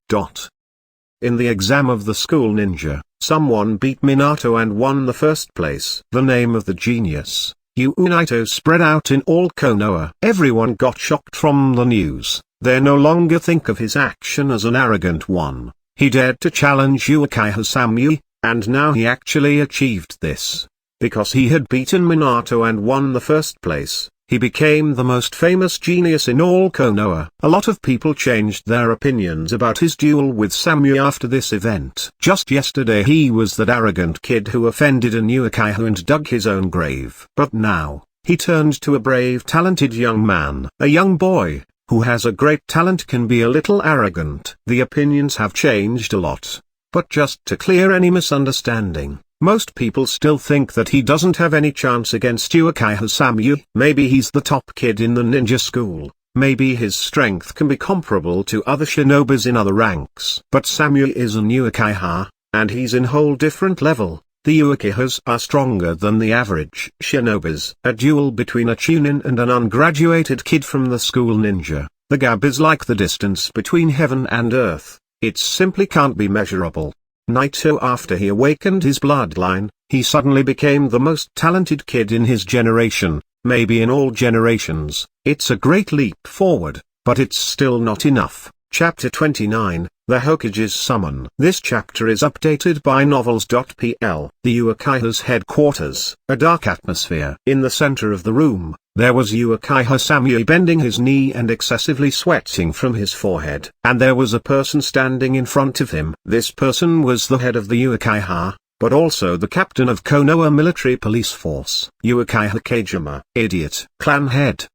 In the exam of the school ninja, someone beat Minato and won the first place. The name of the genius, Naito, spread out in all Konoha. Everyone got shocked from the news. They no longer think of his action as an arrogant one. He dared to challenge Uchiha Samui, and now he actually achieved this. Because he had beaten Minato and won the first place, he became the most famous genius in all Konoha. A lot of people changed their opinions about his duel with Samui after this event. Just yesterday he was that arrogant kid who offended a Uchiha and dug his own grave. But now, he turned to a brave talented young man. A young boy, who has a great talent, can be a little arrogant. The opinions have changed a lot. But just to clear any misunderstanding, most people still think that he doesn't have any chance against Uchiha Samui. Maybe he's the top kid in the ninja school, maybe his strength can be comparable to other shinobis in other ranks. But Samui is a Uchiha, and he's in whole different level. The Uchihas are stronger than the average shinobis. A duel between a chunin and an ungraduated kid from the school ninja. The gap is like the distance between heaven and earth. It simply can't be measurable. Naito, after he awakened his bloodline, he suddenly became the most talented kid in his generation, maybe in all generations. It's a great leap forward, but it's still not enough. Chapter 29, The Hokage's Summon. This chapter is updated by novels.pl. The Uchiha's headquarters. A dark atmosphere. In the center of the room, there was Uchiha Samui bending his knee and excessively sweating from his forehead. And there was a person standing in front of him. This person was the head of the Uchiha, but also the captain of Konoha military police force. Uchiha Kageyama. Idiot. Clan head.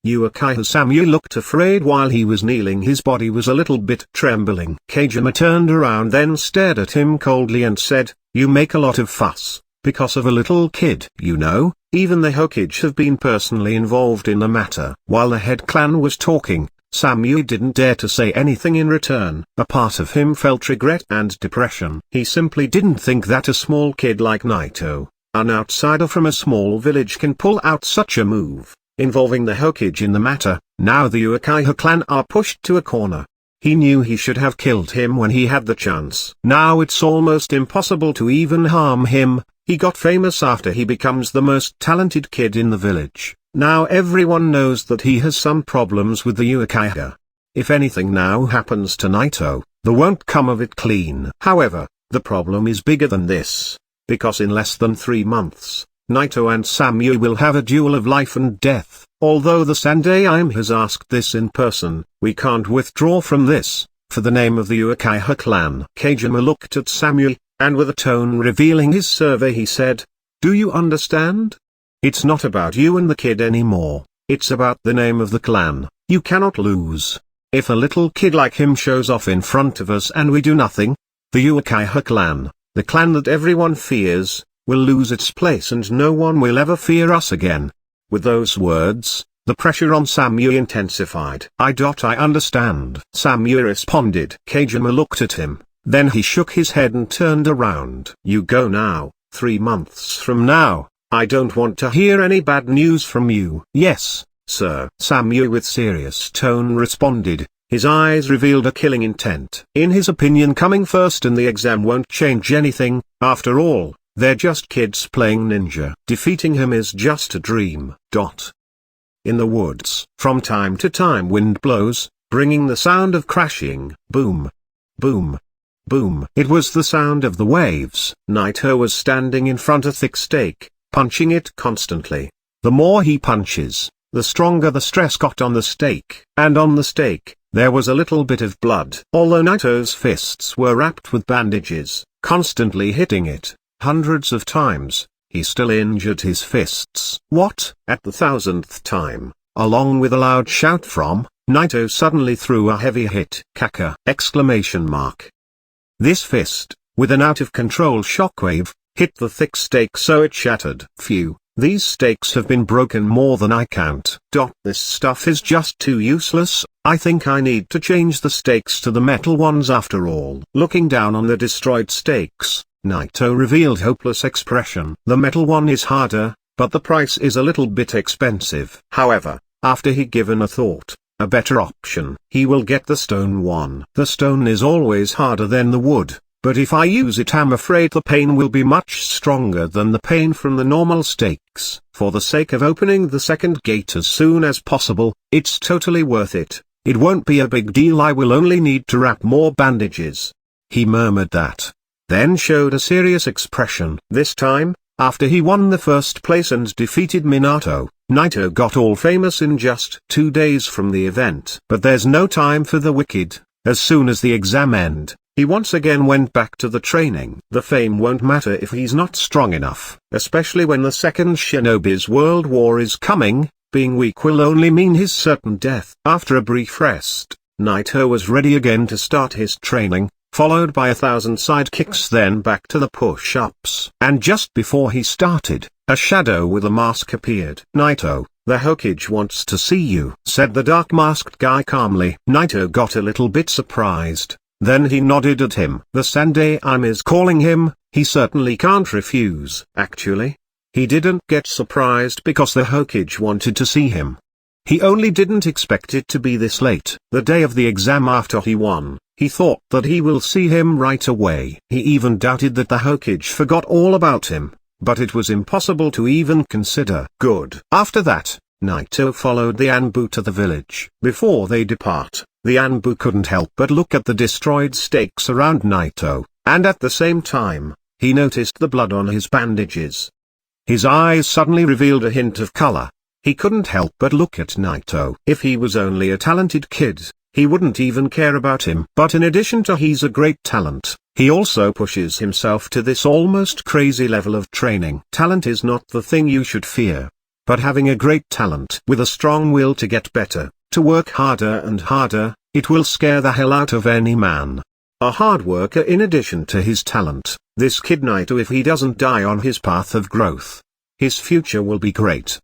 Uchiha Samui looked afraid while he was kneeling. His body was a little bit trembling. Kageyama turned around, then stared at him coldly and said, "You make a lot of fuss, because of a little kid. You know, even the Hokage have been personally involved in the matter." While the head clan was talking, Samui didn't dare to say anything in return. A part of him felt regret and depression. He simply didn't think that a small kid like Naito, an outsider from a small village, can pull out such a move, involving the Hokage in the matter. Now the Uchiha clan are pushed to a corner. He knew he should have killed him when he had the chance. Now it's almost impossible to even harm him. He got famous after he becomes the most talented kid in the village. Now everyone knows that he has some problems with the Uchiha. If anything now happens to Naito, there won't come of it clean. However, the problem is bigger than this, because in less than 3 months, Naito and Samui will have a duel of life and death. Although the Sandaime has asked this in person, we can't withdraw from this, for the name of the Uchiha clan. Kageyama looked at Samui, and with a tone revealing his survey he said, "Do you understand? It's not about you and the kid anymore, it's about the name of the clan. You cannot lose. If a little kid like him shows off in front of us and we do nothing, the Uchiha clan, the clan that everyone fears, will lose its place and no one will ever fear us again." With those words, the pressure on Samui intensified. I understand. Samui responded. Kageyama looked at him, then he shook his head and turned around. "You go now. 3 months from now, I don't want to hear any bad news from you. Yes, sir. Samui with serious tone responded. His eyes revealed a killing intent. In his opinion, coming first in the exam won't change anything. After all, they're just kids playing ninja. Defeating him is just a dream. In the woods, from time to time wind blows, bringing the sound of crashing. Boom. Boom. Boom. It was the sound of the waves. Naito was standing in front of a thick stake, punching it constantly. The more he punches, the stronger the stress got on the stake. And on the stake, there was a little bit of blood. Although Naito's fists were wrapped with bandages, constantly hitting it, hundreds of times, he still injured his fists. What? At the 1000th time, along with a loud shout from Naito, suddenly threw a heavy hit. Chakra! This fist, with an out-of-control shockwave, hit the thick stake so it shattered. Phew, these stakes have been broken more than I count. This stuff is just too useless. I think I need to change the stakes to the metal ones after all. Looking down on the destroyed stakes, Naito revealed hopeless expression. The metal one is harder, but the price is a little bit expensive. However, after he given a thought, a better option. He will get the stone one. The stone is always harder than the wood, but if I use it I'm afraid the pain will be much stronger than the pain from the normal stakes. For the sake of opening the second gate as soon as possible, it's totally worth it. It won't be a big deal, I will only need to wrap more bandages. He murmured that, then showed a serious expression. This time, after he won the first place and defeated Minato, Naito got all famous in just 2 days from the event. But there's no time for the wicked. As soon as the exam end, he once again went back to the training. The fame won't matter if he's not strong enough, especially when the second Shinobi's World War is coming. Being weak will only mean his certain death. After a brief rest, Naito was ready again to start his training, followed by 1,000 side kicks, then back to the push-ups. And just before he started, a shadow with a mask appeared. Naito, the Hokage wants to see you, said the dark-masked guy calmly. Naito got a little bit surprised, then he nodded at him. The Sandaime is calling him, he certainly can't refuse. Actually, he didn't get surprised because the Hokage wanted to see him. He only didn't expect it to be this late. The day of the exam after he won, he thought that he will see him right away. He even doubted that the Hokage forgot all about him, but it was impossible to even consider. Good. After that, Naito followed the Anbu to the village. Before they depart, the Anbu couldn't help but look at the destroyed stakes around Naito, and at the same time, he noticed the blood on his bandages. His eyes suddenly revealed a hint of color. He couldn't help but look at Naito. If he was only a talented kid, he wouldn't even care about him. But in addition to he's a great talent, he also pushes himself to this almost crazy level of training. Talent is not the thing you should fear, but having a great talent with a strong will to get better, to work harder and harder, it will scare the hell out of any man. A hard worker in addition to his talent, this kid Naito, if he doesn't die on his path of growth, his future will be great.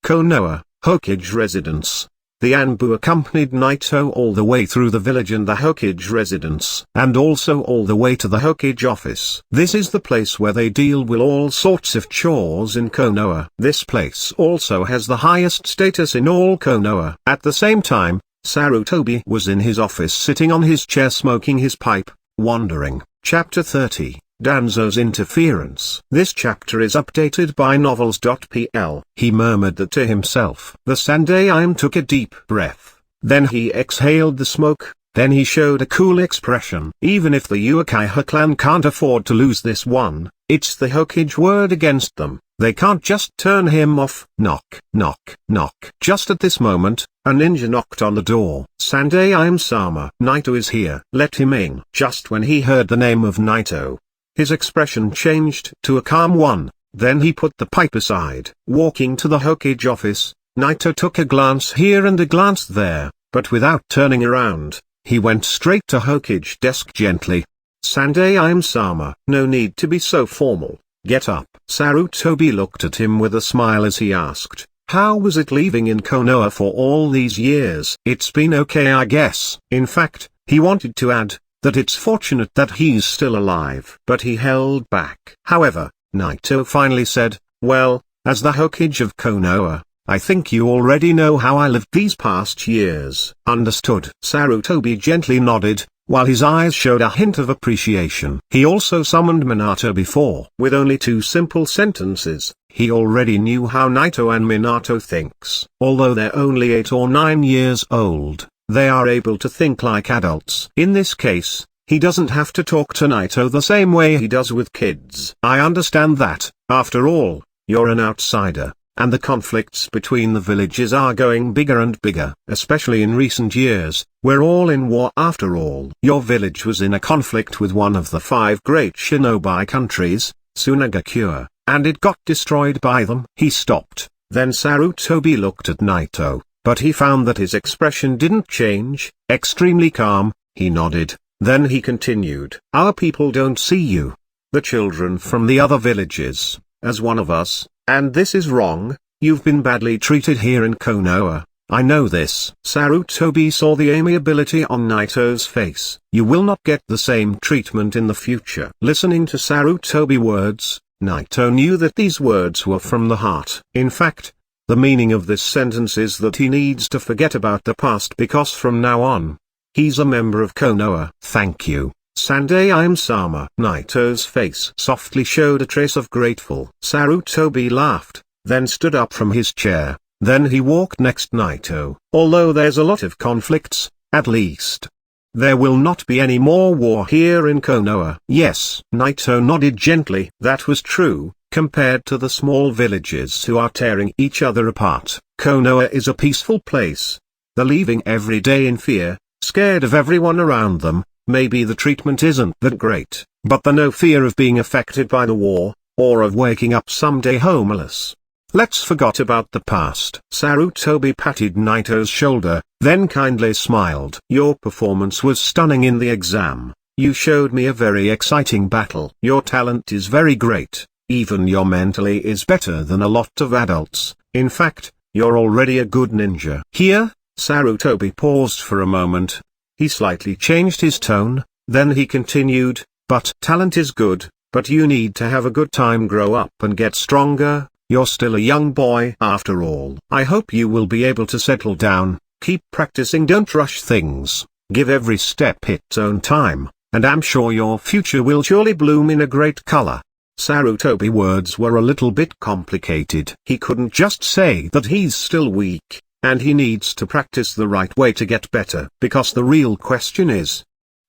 Konoha, Hokage residence. The Anbu accompanied Naito all the way through the village and the Hokage residence, and also all the way to the Hokage office. This is the place where they deal with all sorts of chores in Konoha. This place also has the highest status in all Konoha. At the same time, Sarutobi was in his office sitting on his chair smoking his pipe, wondering. Chapter 30. Danzo's interference. This chapter is updated by novels.pl. He murmured that to himself. The Sandaime took a deep breath. Then he exhaled the smoke. Then he showed a cool expression. Even if the Uchiha clan can't afford to lose this one, it's the Hokage word against them. They can't just turn him off. Knock, knock, knock. Just at this moment, a ninja knocked on the door. Sandaime-sama. Naito is here. Let him in. Just when he heard the name of Naito, his expression changed to a calm one, then he put the pipe aside. Walking to the Hokage office, Naito took a glance here and a glance there, but without turning around, he went straight to Hokage desk gently. Sandaime-sama. No need to be so formal, get up. Sarutobi looked at him with a smile as he asked, how was it leaving in Konoha for all these years? It's been okay, I guess. In fact, he wanted to add that it's fortunate that he's still alive. But he held back. However, Naito finally said, well, as the Hokage of Konoha, I think you already know how I lived these past years. Understood. Sarutobi gently nodded, while his eyes showed a hint of appreciation. He also summoned Minato before. With only 2 simple sentences, he already knew how Naito and Minato thinks. Although they're only 8 or 9 years old, they are able to think like adults. In this case, he doesn't have to talk to Naito the same way he does with kids. I understand that, after all, you're an outsider, and the conflicts between the villages are going bigger and bigger. Especially in recent years, we're all in war after all. Your village was in a conflict with one of the 5 great Shinobi countries, Tsunade, and it got destroyed by them. He stopped, then Sarutobi looked at Naito, but he found that his expression didn't change. Extremely calm, he nodded, then he continued. Our people don't see you, the children from the other villages, as one of us, and this is wrong. You've been badly treated here in Konoha, I know this. Sarutobi saw the amiability on Naito's face. You will not get the same treatment in the future. Listening to Sarutobi's words, Naito knew that these words were from the heart. In fact, the meaning of this sentence is that he needs to forget about the past because from now on, he's a member of Konoha. Thank you, Sandai-sama. Naito's face softly showed a trace of grateful. Sarutobi laughed, then stood up from his chair, then he walked next Naito. Although there's a lot of conflicts, at least there will not be any more war here in Konoha. Yes. Naito nodded gently. That was true, compared to the small villages who are tearing each other apart. Konoha is a peaceful place. They're leaving every day in fear, scared of everyone around them. Maybe the treatment isn't that great, but there's no fear of being affected by the war, or of waking up someday homeless. Let's forget about the past. Sarutobi patted Naito's shoulder, then kindly smiled. Your performance was stunning in the exam. You showed me a very exciting battle. Your talent is very great. Even your mentally is better than a lot of adults. In fact, you're already a good ninja. Here, Sarutobi paused for a moment. He slightly changed his tone, then he continued, but talent is good, but you need to have a good time, grow up and get stronger. You're still a young boy after all. I hope you will be able to settle down, keep practicing, don't rush things, give every step its own time, and I'm sure your future will surely bloom in a great color. Sarutobi's words were a little bit complicated. He couldn't just say that he's still weak, and he needs to practice the right way to get better. Because the real question is,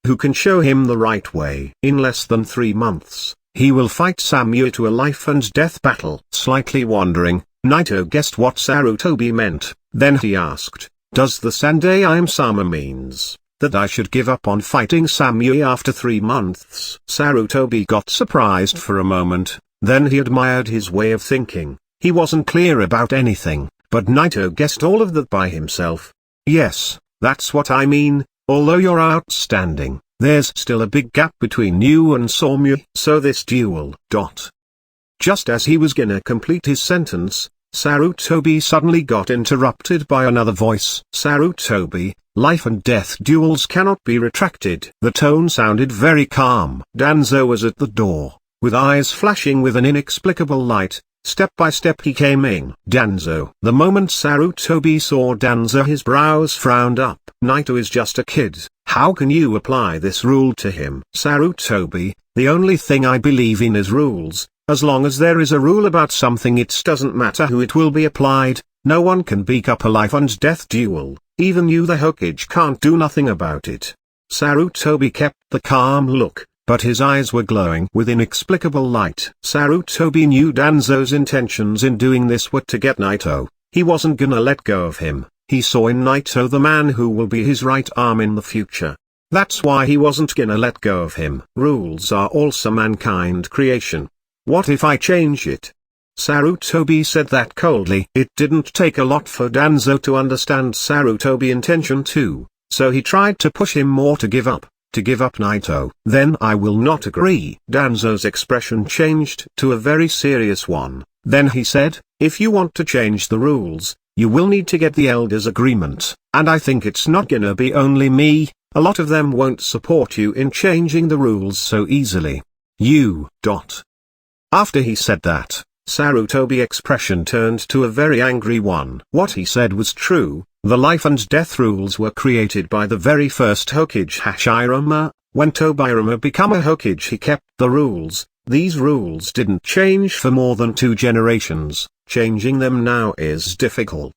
who can show him the right way? In less than 3 months, he will fight Samui to a life and death battle. Slightly wondering, Naito guessed what Sarutobi meant, then he asked, does the Sandai-sama means that I should give up on fighting Samui after 3 months? Sarutobi got surprised for a moment, then he admired his way of thinking. He wasn't clear about anything, but Naito guessed all of that by himself. Yes, that's what I mean. Although you're outstanding, there's still a big gap between you and Samui. So this duel. Just as he was gonna complete his sentence, Sarutobi suddenly got interrupted by another voice. Sarutobi, life and death duels cannot be retracted. The tone sounded very calm. Danzo was at the door, with eyes flashing with an inexplicable light. Step by step he came in. Danzo. The moment Sarutobi saw Danzo, his brows frowned up. Naito is just a kid. How can you apply this rule to him? Sarutobi, the only thing I believe in is rules. As long as there is a rule about something, it doesn't matter who it will be applied. No one can beat up a life and death duel. Even you, the Hokage, can't do nothing about it. Sarutobi kept the calm look, but his eyes were glowing with inexplicable light. Sarutobi knew Danzo's intentions in doing this were to get Naito. He wasn't gonna let go of him. He saw in Naito the man who will be his right arm in the future. That's why he wasn't gonna let go of him. Rules are also mankind creation. What if I change it? Sarutobi said that coldly. It didn't take a lot for Danzo to understand Sarutobi's intention too, so he tried to push him more to give up Naito. Then I will not agree. Danzo's expression changed to a very serious one. Then he said, if you want to change the rules, you will need to get the elders' agreement, and I think it's not gonna be only me. A lot of them won't support you in changing the rules so easily. After he said that, Sarutobi's expression turned to a very angry one. What he said was true. The life and death rules were created by the very first Hokage Hashirama. When Tobirama became a Hokage, he kept the rules. These rules didn't change for more than 2 generations. Changing them now is difficult.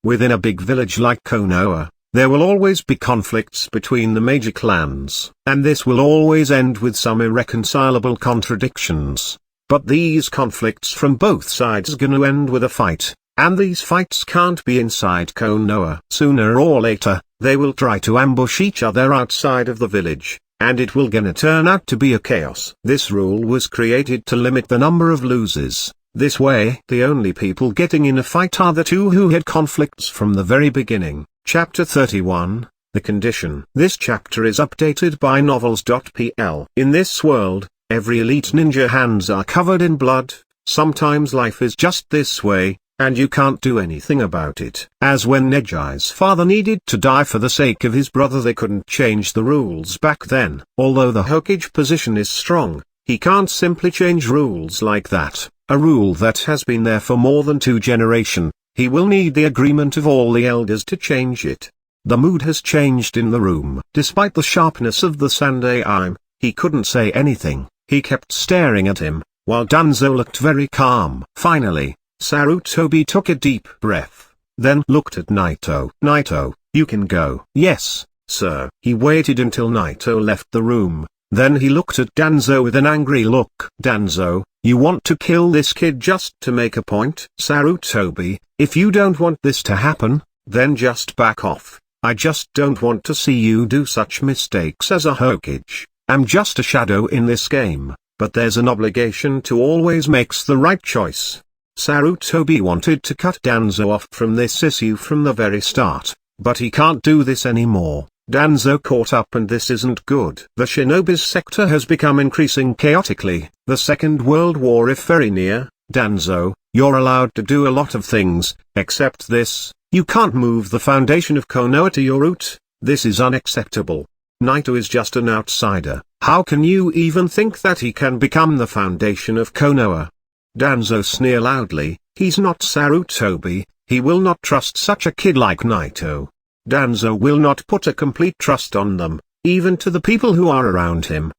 Within a big village like Konoha, there will always be conflicts between the major clans, and this will always end with some irreconcilable contradictions. But these conflicts from both sides are gonna end with a fight, and these fights can't be inside Konoha. Sooner or later, they will try to ambush each other outside of the village, and it will gonna turn out to be a chaos. This rule was created to limit the number of losers. This way, the only people getting in a fight are the 2 who had conflicts from the very beginning. Chapter 31, The Condition. This chapter is updated by novels.pl. In this world, every elite ninja hands are covered in blood. Sometimes life is just this way, and you can't do anything about it. As when Neji's father needed to die for the sake of his brother, they couldn't change the rules back then. Although the Hokage position is strong, he can't simply change rules like that. A rule that has been there for more than 2 generations, he will need the agreement of all the elders to change it. The mood has changed in the room. Despite the sharpness of the Sunday aim, he couldn't say anything. He kept staring at him, while Danzo looked very calm. Finally, Sarutobi took a deep breath, then looked at Naito. "Naito, you can go." "Yes, sir." He waited until Naito left the room, then he looked at Danzo with an angry look. "Danzo, you want to kill this kid just to make a point?" "Sarutobi, if you don't want this to happen, then just back off. I just don't want to see you do such mistakes as a Hokage. I'm just a shadow in this game, but there's an obligation to always makes the right choice." Sarutobi wanted to cut Danzo off from this issue from the very start, but he can't do this anymore. Danzo caught up, and this isn't good. The Shinobi's sector has become increasing chaotically. The Second World War is very near. Danzo, you're allowed to do a lot of things, except this. You can't move the foundation of Konoha to your root. This is unacceptable. Naito is just an outsider. How can you even think that he can become the foundation of Konoha? Danzo sneered loudly. He's not Sarutobi. He will not trust such a kid like Naito. Danzo will not put a complete trust on them, even to the people who are around him.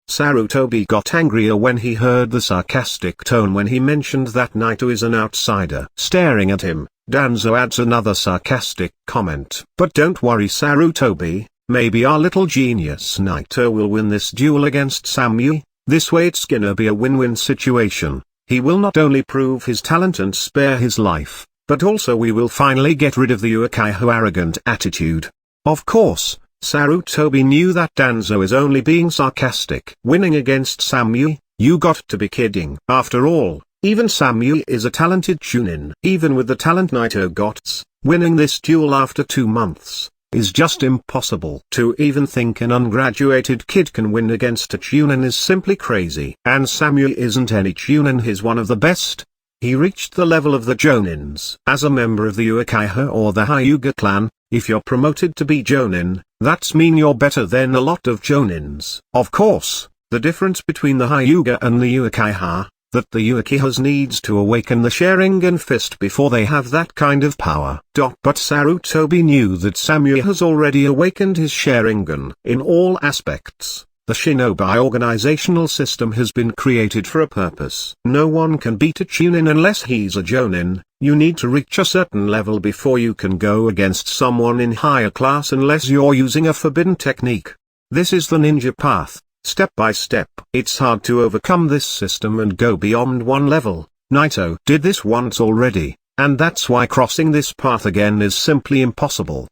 Sarutobi got angrier when he heard the sarcastic tone when he mentioned that Naito is an outsider. Staring at him, Danzo adds another sarcastic comment. "But don't worry, Sarutobi, maybe our little genius Naito will win this duel against Samui. This way it's gonna be a win-win situation. He will not only prove his talent and spare his life, but also we will finally get rid of the Uchiha arrogant attitude." Of course, Sarutobi knew that Danzo is only being sarcastic. Winning against Samui? You got to be kidding. After all, even Samui is a talented Chunin. Even with the talent Naito got, winning this duel after 2 months is just impossible. To even think an ungraduated kid can win against a Chunin is simply crazy. And Samui isn't any Chunin, he's one of the best. He reached the level of the Jonins. As a member of the Uchiha or the Hyuuga clan, if you're promoted to be Jonin, that's mean you're better than a lot of Jonins. Of course, the difference between the Hyuuga and the Uchiha, that the Uchihas needs to awaken the Sharingan fist before they have that kind of power. But Sarutobi knew that Samui has already awakened his Sharingan. In all aspects, the Shinobi organizational system has been created for a purpose. No one can beat a Chunin unless he's a Jonin. You need to reach a certain level before you can go against someone in higher class unless you're using a forbidden technique. This is the ninja path, step by step. It's hard to overcome this system and go beyond one level. Naito did this once already, and that's why crossing this path again is simply impossible.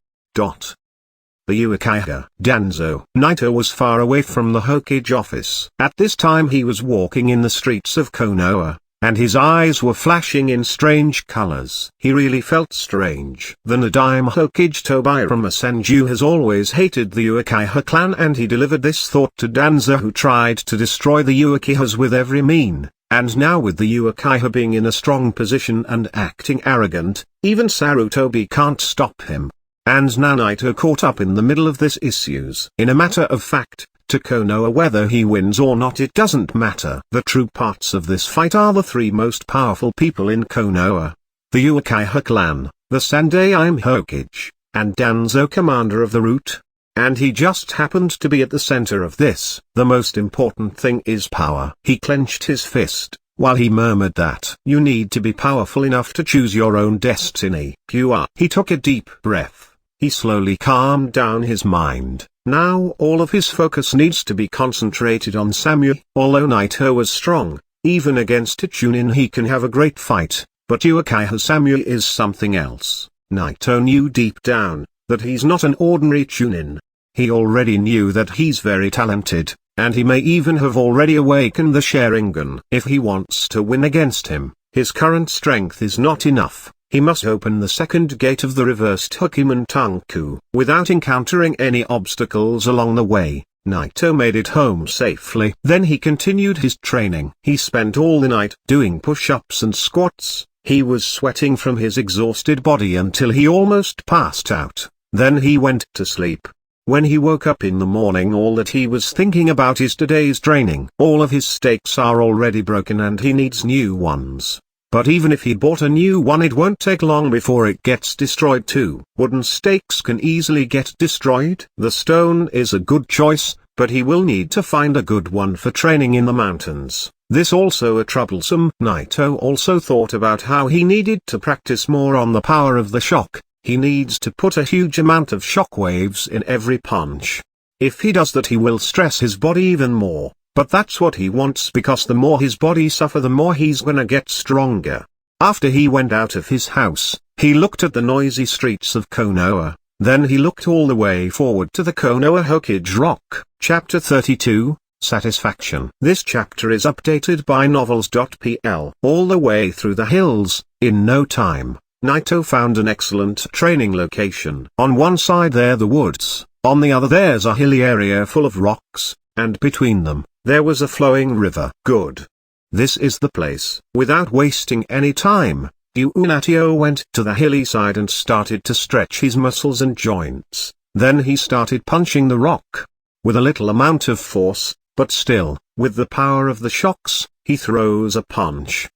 The Uchiha. Danzo. Naito was far away from the Hokage office. At this time he was walking in the streets of Konoha, and his eyes were flashing in strange colors. He really felt strange. The Nadaime Hokage Tobirama Senju has always hated the Uchiha clan, and he delivered this thought to Danzo, who tried to destroy the Uchihas with every mean. And now with the Uchiha being in a strong position and acting arrogant, even Sarutobi can't stop him. And now Naito caught up in the middle of this issues. In a matter of fact, to Konoha. Whether he wins or not, it doesn't matter. The true parts of this fight are the three most powerful people in Konoha: the Uchiha clan, the Sandaime Hokage, and Danzo, commander of the route. And he just happened to be at the center of this. The most important thing is power. He clenched his fist, while he murmured that you need to be powerful enough to choose your own destiny. He took a deep breath. He slowly calmed down his mind. Now all of his focus needs to be concentrated on Samui. Although Naito was strong, even against a Chunin he can have a great fight, but Uchiha Samui is something else. Naito knew deep down that he's not an ordinary Chunin. He already knew that he's very talented, and he may even have already awakened the Sharingan. If he wants to win against him, his current strength is not enough. He must open the second gate of the reversed Hachimon Tonkou. Without encountering any obstacles along the way, Naito made it home safely. Then he continued his training. He spent all the night doing push-ups and squats. He was sweating from his exhausted body until he almost passed out. Then he went to sleep. When he woke up in the morning, all that he was thinking about is today's training. All of his stakes are already broken and he needs new ones. But even if he bought a new one, it won't take long before it gets destroyed too. Wooden stakes can easily get destroyed. The stone is a good choice, but he will need to find a good one for training in the mountains. This also a troublesome. Naito also thought about how he needed to practice more on the power of the shock. He needs to put a huge amount of shock waves in every punch. If he does that, he will stress his body even more, but that's what he wants, because the more his body suffer, the more he's gonna get stronger. After he went out of his house, he looked at the noisy streets of Konoha. Then he looked all the way forward to the Konoha Hokage Rock. Chapter 32, Satisfaction. This chapter is updated by novels.pl. All the way through the hills, in no time, Naito found an excellent training location. On one side there the woods, on the other there's a hilly area full of rocks, and between them, there was a flowing river. Good. This is the place. Without wasting any time, Naito went to the hilly side and started to stretch his muscles and joints. Then he started punching the rock. With a little amount of force, but still, with the power of the shocks, he throws a punch.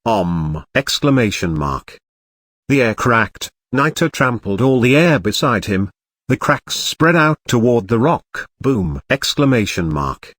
Exclamation mark. The air cracked. Naito trampled all the air beside him. The cracks spread out toward the rock. Boom! Exclamation mark.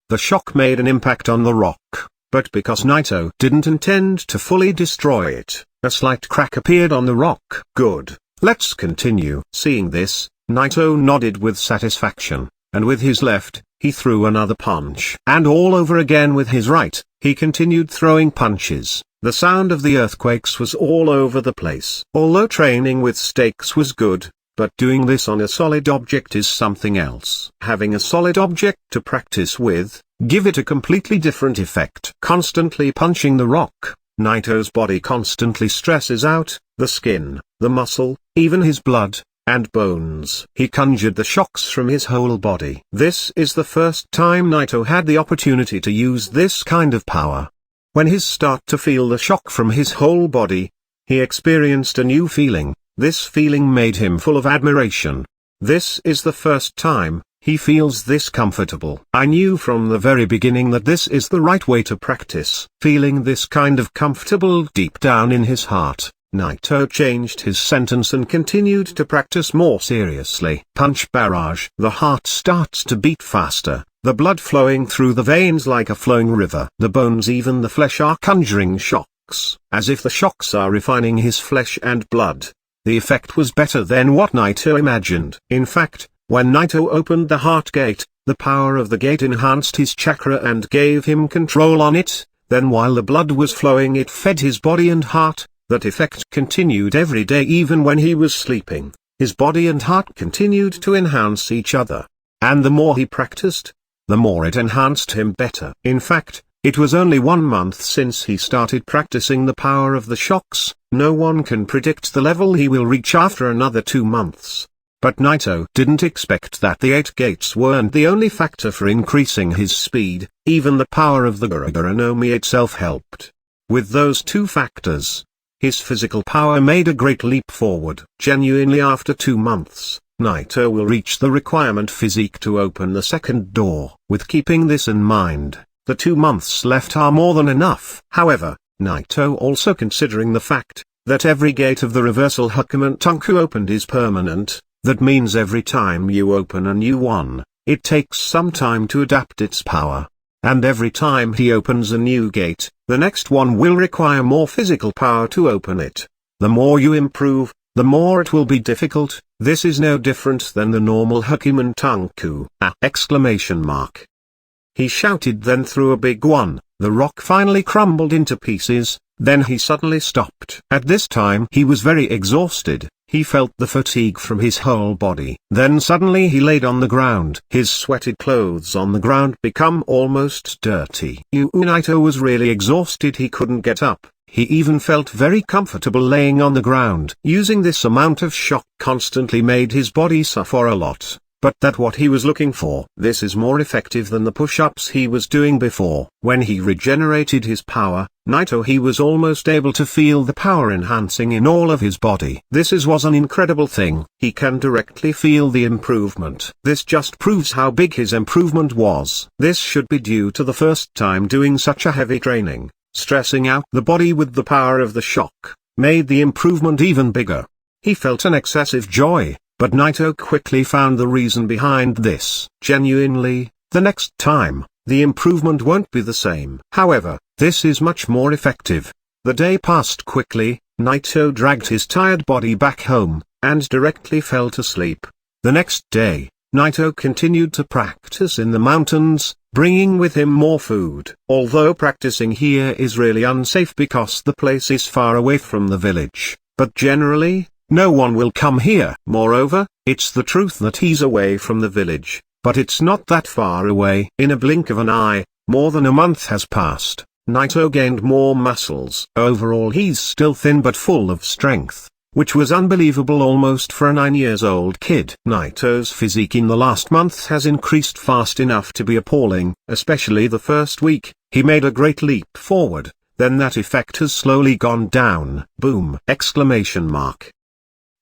The shock made an impact on the rock, but because Naito didn't intend to fully destroy it, a slight crack appeared on the rock. Good. Let's continue. Seeing this, Naito nodded with satisfaction, and with his left, he threw another punch. And all over again with his right, he continued throwing punches. The sound of the earthquakes was all over the place. Although training with stakes was good, but doing this on a solid object is something else. Having a solid object to practice with, give it a completely different effect. Constantly punching the rock, Naito's body constantly stresses out, the skin, the muscle, even his blood, and bones. He conjured the shocks from his whole body. This is the first time Naito had the opportunity to use this kind of power. When he started to feel the shock from his whole body, he experienced a new feeling. This feeling made him full of admiration. This is the first time he feels this comfortable. I knew from the very beginning that this is the right way to practice. Feeling this kind of comfortable deep down in his heart, Naito changed his sentence and continued to practice more seriously. Punch barrage. The heart starts to beat faster. The blood flowing through the veins like a flowing river. The bones, even the flesh, are conjuring shocks, as if the shocks are refining his flesh and blood. The effect was better than what Naito imagined. In fact, when Naito opened the heart gate, the power of the gate enhanced his chakra and gave him control on it. Then while the blood was flowing, it fed his body and heart. That effect continued every day. Even when he was sleeping, his body and heart continued to enhance each other. And the more he practiced, the more it enhanced him better. In fact, it was only 1 month since he started practicing the power of the shocks. No one can predict the level he will reach after another 2 months. But Naito didn't expect that the 8 gates weren't the only factor for increasing his speed. Even the power of the Gura no Mi itself helped. With those 2 factors, his physical power made a great leap forward. Genuinely, after 2 months, Naito will reach the requirement physique to open the second door. With keeping this in mind, the 2 months left are more than enough. However, Naito also considering the fact that every gate of the reversal Hachimon Tonkou opened is permanent, that means every time you open a new one, it takes some time to adapt its power. And every time he opens a new gate, the next one will require more physical power to open it. The more you improve, the more it will be difficult. This is no different than the normal Hachimon Tonkou! Exclamation mark. He shouted, then threw a big one. The rock finally crumbled into pieces, then he suddenly stopped. At this time he was very exhausted. He felt the fatigue from his whole body. Then suddenly he laid on the ground. His sweated clothes on the ground become almost dirty. Naito was really exhausted. He couldn't get up. He even felt very comfortable laying on the ground. Using this amount of shock constantly made his body suffer a lot. But that's what he was looking for. This is more effective than the push-ups he was doing before. When he regenerated his power, Naito he was almost able to feel the power enhancing in all of his body. This was an incredible thing. He can directly feel the improvement. This just proves how big his improvement was. This should be due to the first time doing such a heavy training. Stressing out the body with the power of the shock made the improvement even bigger. He felt an excessive joy. But Naito quickly found the reason behind this. Genuinely, the next time, the improvement won't be the same. However, this is much more effective. The day passed quickly. Naito dragged his tired body back home, and directly fell to sleep. The next day, Naito continued to practice in the mountains, bringing with him more food. Although practicing here is really unsafe because the place is far away from the village, but generally, no one will come here. Moreover, it's the truth that he's away from the village, but it's not that far away. In a blink of an eye, more than a month has passed. Naito gained more muscles. Overall he's still thin but full of strength, which was unbelievable almost for a 9-year-old kid. Naito's physique in the last month has increased fast enough to be appalling, especially the first week. He made a great leap forward, then that effect has slowly gone down. Boom! Exclamation mark.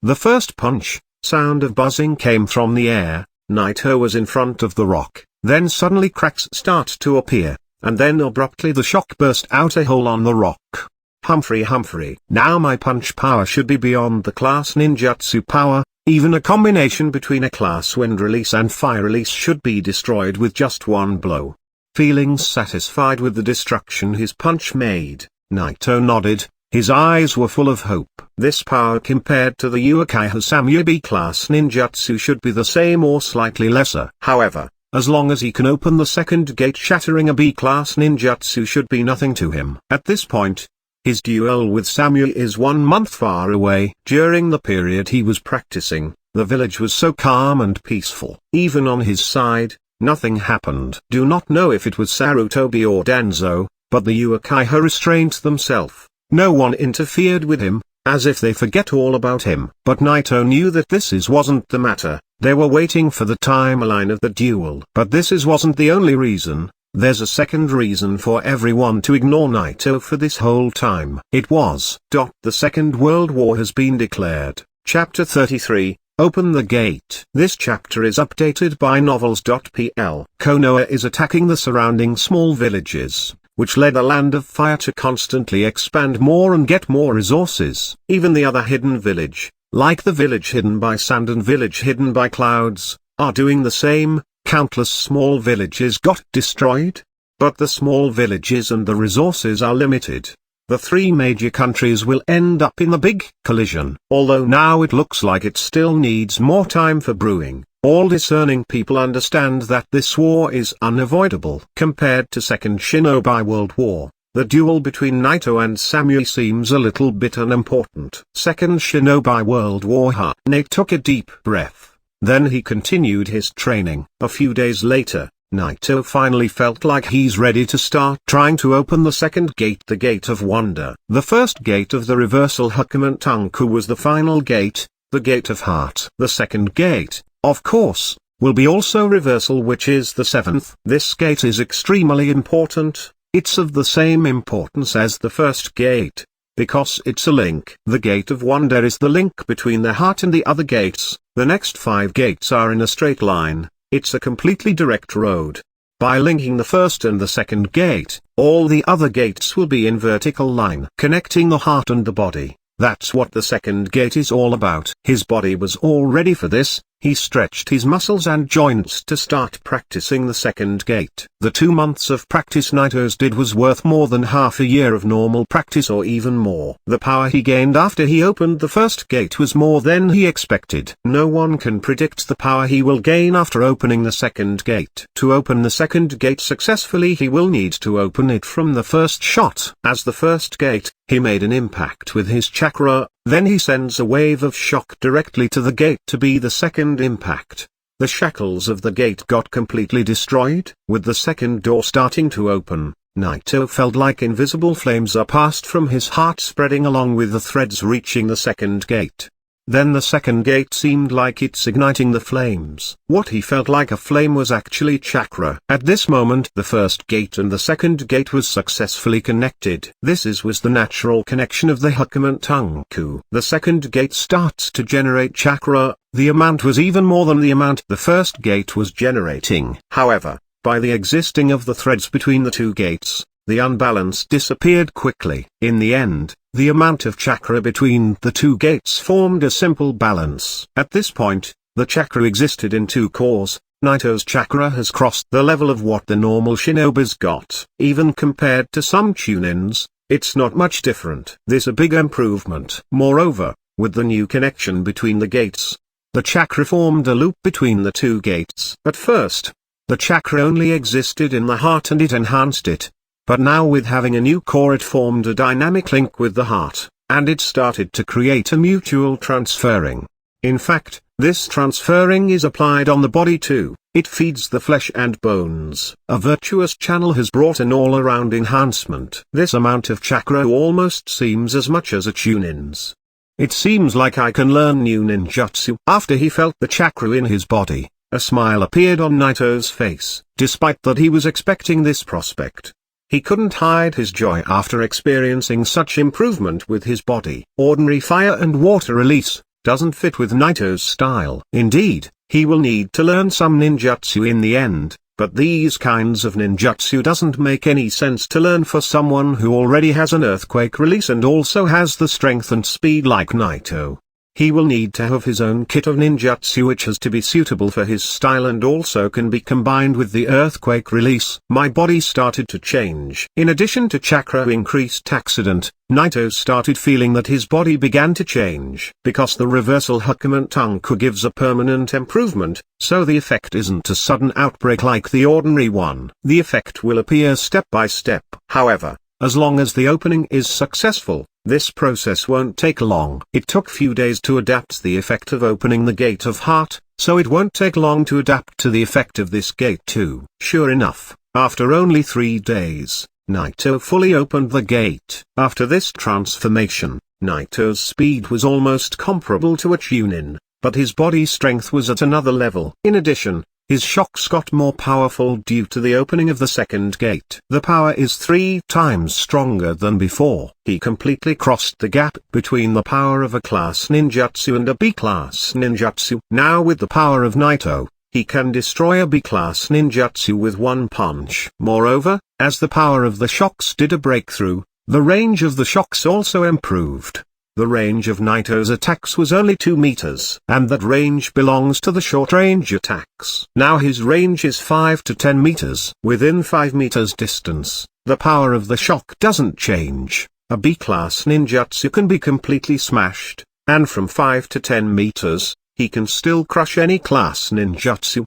The first punch, sound of buzzing came from the air. Naito was in front of the rock, then suddenly cracks start to appear, and then abruptly the shock burst out a hole on the rock. Humphrey. Now my punch power should be beyond the class ninjutsu power. Even a combination between a class wind release and fire release should be destroyed with just one blow. Feeling satisfied with the destruction his punch made, Naito nodded. His eyes were full of hope. This power compared to the Uchiha Samui B-class ninjutsu should be the same or slightly lesser. However, as long as he can open the second gate, shattering a B-class ninjutsu should be nothing to him. At this point, his duel with Samui is 1 month far away. During the period he was practicing, the village was so calm and peaceful. Even on his side, nothing happened. Do not know if it was Sarutobi or Danzo, but the Uchiha restrained themselves. No one interfered with him, as if they forget all about him. But Naito knew that wasn't the matter. They were waiting for the timeline of the duel. But wasn't the only reason. There's a second reason for everyone to ignore Naito for this whole time. It was. The Second World War has been declared. Chapter 33, Open the Gate. This chapter is updated by novels.pl. Konoha is attacking the surrounding small villages, which led the Land of Fire to constantly expand more and get more resources. Even the other hidden village, like the village hidden by sand and village hidden by clouds, are doing the same. Countless small villages got destroyed. But the small villages and the resources are limited. The 3 major countries will end up in the big collision. Although now it looks like it still needs more time for brewing, all discerning people understand that this war is unavoidable. Compared to Second Shinobi World War, the duel between Naito and Samui seems a little bit unimportant. Second Shinobi World War. Naito took a deep breath. Then he continued his training. A few days later, Naito finally felt like he's ready to start trying to open the second gate, the Gate of Wonder. The first gate of the reversal Hachimon Tonkou was the final gate, the Gate of Heart. The second gate, of course, will be also reversal, which is the 7th. This gate is extremely important. It's of the same importance as the first gate, because it's a link. The Gate of Wonder is the link between the heart and the other gates. The next 5 gates are in a straight line. It's a completely direct road. By linking the first and the second gate, all the other gates will be in vertical line, connecting the heart and the body. That's what the second gate is all about. His body was all ready for this. He stretched his muscles and joints to start practicing the second gate. The 2 months of practice Naito's did was worth more than half a year of normal practice or even more. The power he gained after he opened the first gate was more than he expected. No one can predict the power he will gain after opening the second gate. To open the second gate successfully he will need to open it from the first shot. As the first gate, he made an impact with his chakra, then he sends a wave of shock directly to the gate to be the second impact. The shackles of the gate got completely destroyed. With the second door starting to open, Naito felt like invisible flames are passed from his heart spreading along with the threads reaching the second gate. Then the second gate seemed like it's igniting the flames. What he felt like a flame was actually chakra. At this moment the first gate and the second gate was successfully connected. This was the natural connection of the Hachimon Tonkou. The second gate starts to generate chakra. The amount was even more than the amount the first gate was generating. However, by the existing of the threads between the 2 gates, the unbalance disappeared quickly. In the end, the amount of chakra between the 2 gates formed a simple balance. At this point, the chakra existed in 2 cores. Naito's chakra has crossed the level of what the normal shinobis got. Even compared to some tunins, it's not much different. This a big improvement. Moreover, with the new connection between the gates, the chakra formed a loop between the 2 gates. At first, the chakra only existed in the heart and it enhanced it. But now with having a new core it formed a dynamic link with the heart, and it started to create a mutual transferring. In fact, this transferring is applied on the body too. It feeds the flesh and bones. A virtuous channel has brought an all-around enhancement. This amount of chakra almost seems as much as a chunin's. It seems like I can learn new ninjutsu. After he felt the chakra in his body, a smile appeared on Naito's face. Despite that he was expecting this prospect, he couldn't hide his joy after experiencing such improvement with his body. Ordinary fire and water release doesn't fit with Naito's style. Indeed, he will need to learn some ninjutsu in the end, but these kinds of ninjutsu doesn't make any sense to learn for someone who already has an earthquake release and also has the strength and speed like Naito. He will need to have his own kit of ninjutsu which has to be suitable for his style and also can be combined with the earthquake release. My body started to change. In addition to chakra increased accident, Naito started feeling that his body began to change. Because the reversal Hachimon Tonkou gives a permanent improvement, so the effect isn't a sudden outbreak like the ordinary one. The effect will appear step by step. However, as long as the opening is successful, this process won't take long. It took few days to adapt the effect of opening the gate of heart, so it won't take long to adapt to the effect of this gate too. Sure enough, after only 3 days, Naito fully opened the gate. After this transformation, Naito's speed was almost comparable to a chunin, but his body strength was at another level. In addition, his shocks got more powerful due to the opening of the second gate. The power is 3 times stronger than before. He completely crossed the gap between the power of a class ninjutsu and a B-class ninjutsu. Now with the power of Naito, he can destroy a B-class ninjutsu with one punch. Moreover, as the power of the shocks did a breakthrough, the range of the shocks also improved. The range of Naito's attacks was only 2 meters, and that range belongs to the short-range attacks. Now his range is 5 to 10 meters. Within 5 meters distance, the power of the shock doesn't change. A B-class ninjutsu can be completely smashed, and from 5 to 10 meters, he can still crush any class ninjutsu.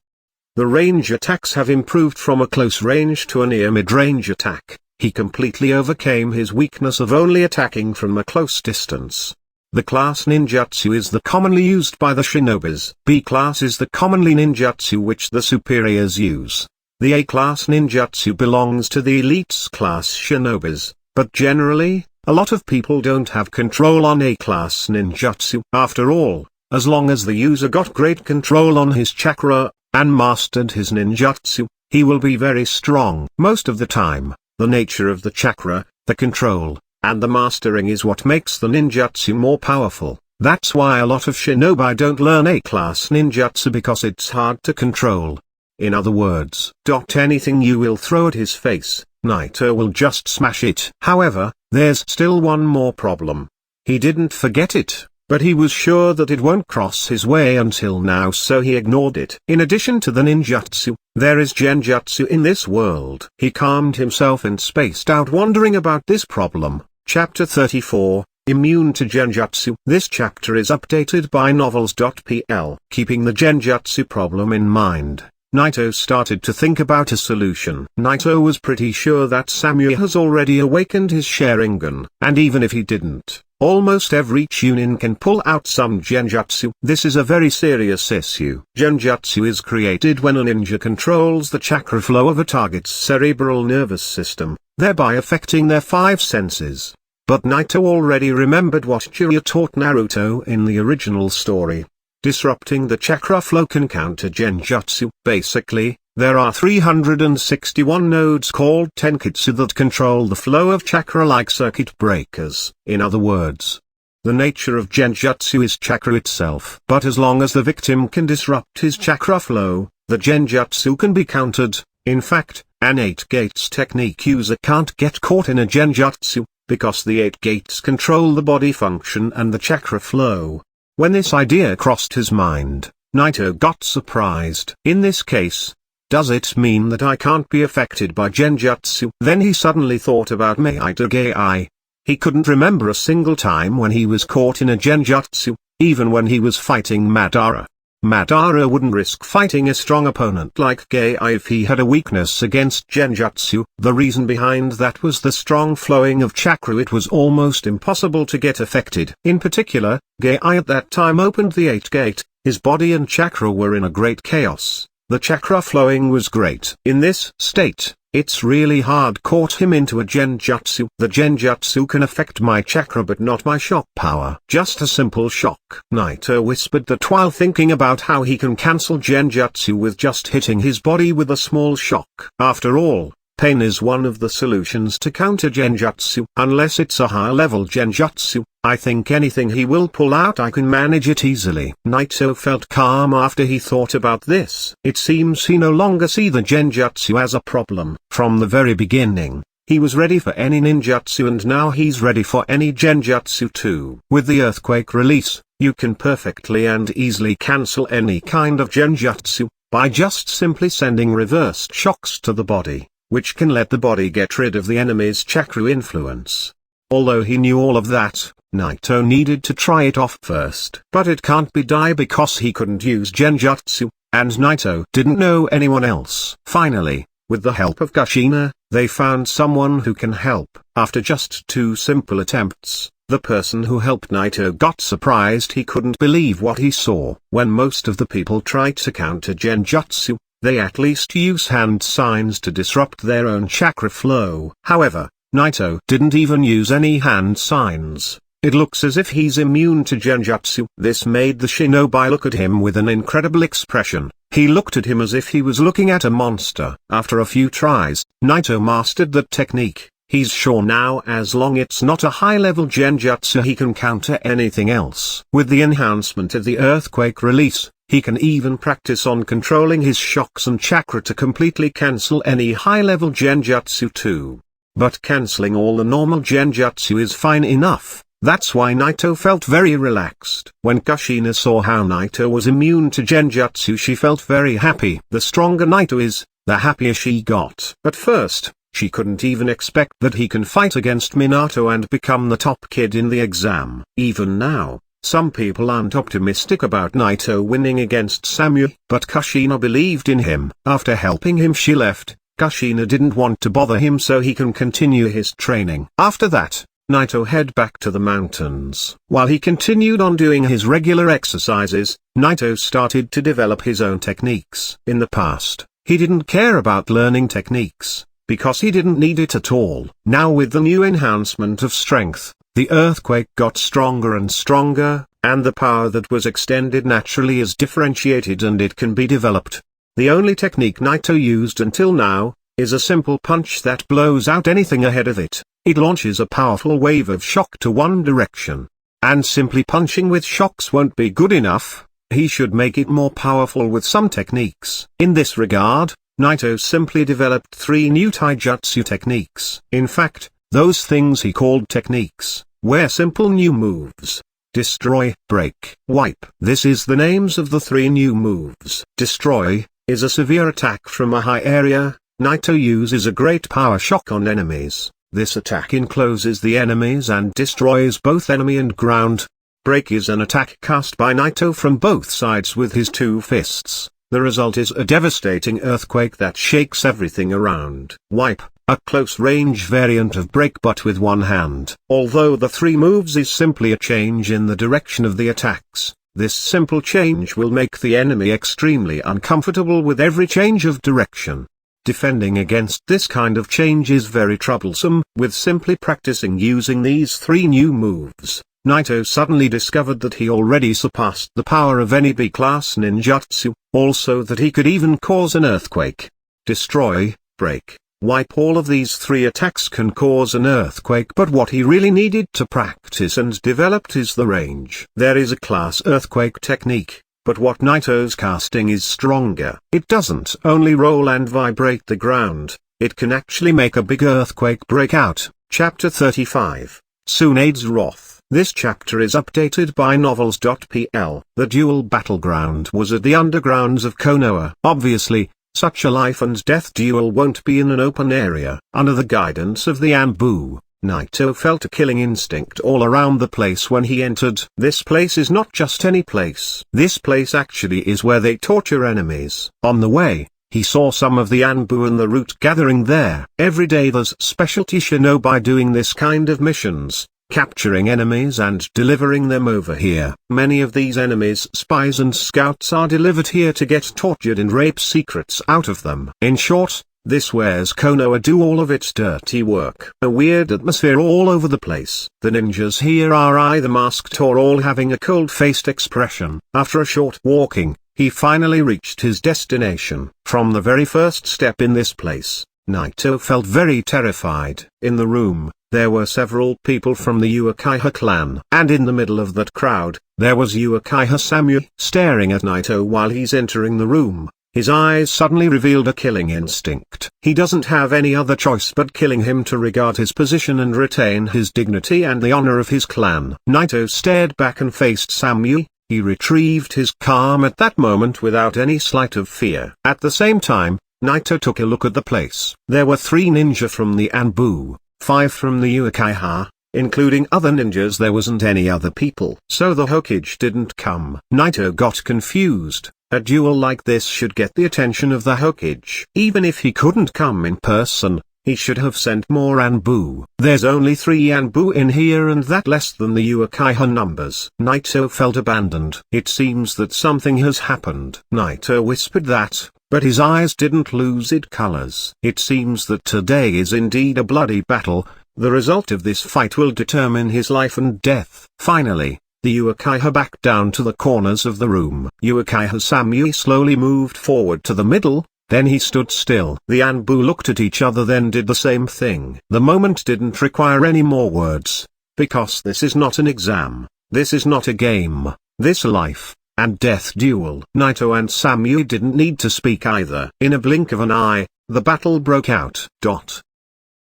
The range attacks have improved from a close range to a near mid-range attack. He completely overcame his weakness of only attacking from a close distance. The class ninjutsu is the commonly used by the shinobis. B-class is the commonly ninjutsu which the superiors use. The A-class ninjutsu belongs to the elites class shinobis, but generally, a lot of people don't have control on A-class ninjutsu. After all, as long as the user got great control on his chakra, and mastered his ninjutsu, he will be very strong. Most of the time, the nature of the chakra, the control, and the mastering is what makes the ninjutsu more powerful. That's why a lot of shinobi don't learn A-class ninjutsu because it's hard to control. In other words, anything you will throw at his face, Naito will just smash it. However, there's still one more problem. He didn't forget it, but he was sure that it won't cross his way until now, so he ignored it. In addition to the ninjutsu, there is genjutsu in this world. He calmed himself and spaced out wondering about this problem. Chapter 34, Immune to Genjutsu. This chapter is updated by novels.pl. Keeping the genjutsu problem in mind, Naito started to think about a solution. Naito was pretty sure that Samui has already awakened his Sharingan, and even if he didn't, almost every Chunin can pull out some genjutsu. This is a very serious issue. Genjutsu is created when a ninja controls the chakra flow of a target's cerebral nervous system, thereby affecting their 5 senses. But Naito already remembered what Uchiha taught Naruto in the original story. Disrupting the chakra flow can counter genjutsu. Basically, there are 361 nodes called tenketsu that control the flow of chakra like circuit breakers. In other words, the nature of genjutsu is chakra itself. But as long as the victim can disrupt his chakra flow, the genjutsu can be countered. In fact, an 8 gates technique user can't get caught in a genjutsu, because the 8 gates control the body function and the chakra flow. When this idea crossed his mind, Naito got surprised. In this case, does it mean that I can't be affected by genjutsu? Then he suddenly thought about Maito Dai. He couldn't remember a single time when he was caught in a genjutsu, even when he was fighting Madara. Madara wouldn't risk fighting a strong opponent like Gai if he had a weakness against genjutsu. The reason behind that was the strong flowing of chakra. It was almost impossible to get affected. In particular, Gai at that time opened the 8 gate, his body and chakra were in a great chaos. The chakra flowing was great. In this state, it's really hard caught him into a genjutsu. The genjutsu can affect my chakra but not my shock power. Just a simple shock. Naito whispered that while thinking about how he can cancel genjutsu with just hitting his body with a small shock. After all, pain is one of the solutions to counter genjutsu. Unless it's a higher level genjutsu, I think anything he will pull out I can manage it easily. Naito felt calm after he thought about this. It seems he no longer see the genjutsu as a problem. From the very beginning, he was ready for any ninjutsu and now he's ready for any genjutsu too. With the earthquake release, you can perfectly and easily cancel any kind of genjutsu, by just simply sending reversed shocks to the body, which can let the body get rid of the enemy's chakra influence. Although he knew all of that, Naito needed to try it off first. But it can't be Dai because he couldn't use genjutsu, and Naito didn't know anyone else. Finally, with the help of Kushina, they found someone who can help. After just 2 simple attempts, the person who helped Naito got surprised. He couldn't believe what he saw. When most of the people tried to counter genjutsu, they at least use hand signs to disrupt their own chakra flow. However, Naito didn't even use any hand signs. It looks as if he's immune to genjutsu. This made the shinobi look at him with an incredible expression. He looked at him as if he was looking at a monster. After a few tries, Naito mastered that technique. He's sure now as long it's not a high-level genjutsu he can counter anything else. With the enhancement of the earthquake release, he can even practice on controlling his shocks and chakra to completely cancel any high-level genjutsu too. But cancelling all the normal genjutsu is fine enough. That's why Naito felt very relaxed. When Kushina saw how Naito was immune to genjutsu, she felt very happy. The stronger Naito is, the happier she got. At first, she couldn't even expect that he can fight against Minato and become the top kid in the exam. Even now, some people aren't optimistic about Naito winning against Samui. But Kushina believed in him. After helping him, she left. Kushina didn't want to bother him so he can continue his training. After that, Naito head back to the mountains. While he continued on doing his regular exercises, Naito started to develop his own techniques. In the past, he didn't care about learning techniques, because he didn't need it at all. Now with the new enhancement of strength, the earthquake got stronger and stronger, and the power that was extended naturally is differentiated and it can be developed. The only technique Naito used until now, is a simple punch that blows out anything ahead of it. It launches a powerful wave of shock to one direction. And simply punching with shocks won't be good enough. He should make it more powerful with some techniques. In this regard, Naito simply developed 3 new taijutsu techniques. In fact, those things he called techniques were simple new moves. Destroy, break, wipe. This is the names of the 3 new moves. Destroy is a severe attack from a high area. Naito uses a great power shock on enemies. This attack encloses the enemies and destroys both enemy and ground. Break is an attack cast by Naito from both sides with his 2 fists. The result is a devastating earthquake that shakes everything around. Wipe, a close-range variant of break but with one hand. Although the 3 moves is simply a change in the direction of the attacks, this simple change will make the enemy extremely uncomfortable with every change of direction. Defending against this kind of change is very troublesome. With simply practicing using these 3 new moves, Naito suddenly discovered that he already surpassed the power of any B-class ninjutsu, also that he could even cause an earthquake. Destroy, break, wipe. All of these 3 attacks can cause an earthquake, but what he really needed to practice and developed is the range. There is a class earthquake technique, but what Naito's casting is stronger. It doesn't only roll and vibrate the ground, it can actually make a big earthquake break out. Chapter 35. Tsunade's Wrath. This chapter is updated by novels.pl. The duel battleground was at the undergrounds of Konoha. Obviously, such a life and death duel won't be in an open area. Under the guidance of the Anbu, Naito felt a killing instinct all around the place when he entered. This place is not just any place. This place actually is where they torture enemies. On the way, he saw some of the Anbu and the root gathering there. Every day there's specialty shinobi doing this kind of missions, capturing enemies and delivering them over here. Many of these enemies' spies and scouts are delivered here to get tortured and rape secrets out of them. In short, this where's Konoha do all of its dirty work. A weird atmosphere all over the place. The ninjas here are either masked or all having a cold-faced expression. After a short walking, he finally reached his destination. From the very first step in this place, Naito felt very terrified. In the room, there were several people from the Uchiha clan. And in the middle of that crowd, there was Uchiha Samui staring at Naito while he's entering the room. His eyes suddenly revealed a killing instinct. He doesn't have any other choice but killing him to regard his position and retain his dignity and the honor of his clan. Naito stared back and faced Samui. He retrieved his calm at that moment without any slight of fear. At the same time, Naito took a look at the place. There were 3 ninja from the Anbu, 5 from the Uchiha, including other ninjas. There wasn't any other people. So the Hokage didn't come. Naito got confused. A duel like this should get the attention of the Hokage. Even if he couldn't come in person, he should have sent more Anbu. There's only 3 Anbu in here and that less than the Uchiha numbers. Naito felt abandoned. It seems that something has happened. Naito whispered that, but his eyes didn't lose its colors. It seems that today is indeed a bloody battle. The result of this fight will determine his life and death. Finally, the Uchiha backed down to the corners of the room. Uchiha Samui slowly moved forward to the middle, then he stood still. The Anbu looked at each other then did the same thing. The moment didn't require any more words. Because this is not an exam, this is not a game, this life and death duel. Naito and Samui didn't need to speak either. In a blink of an eye, the battle broke out.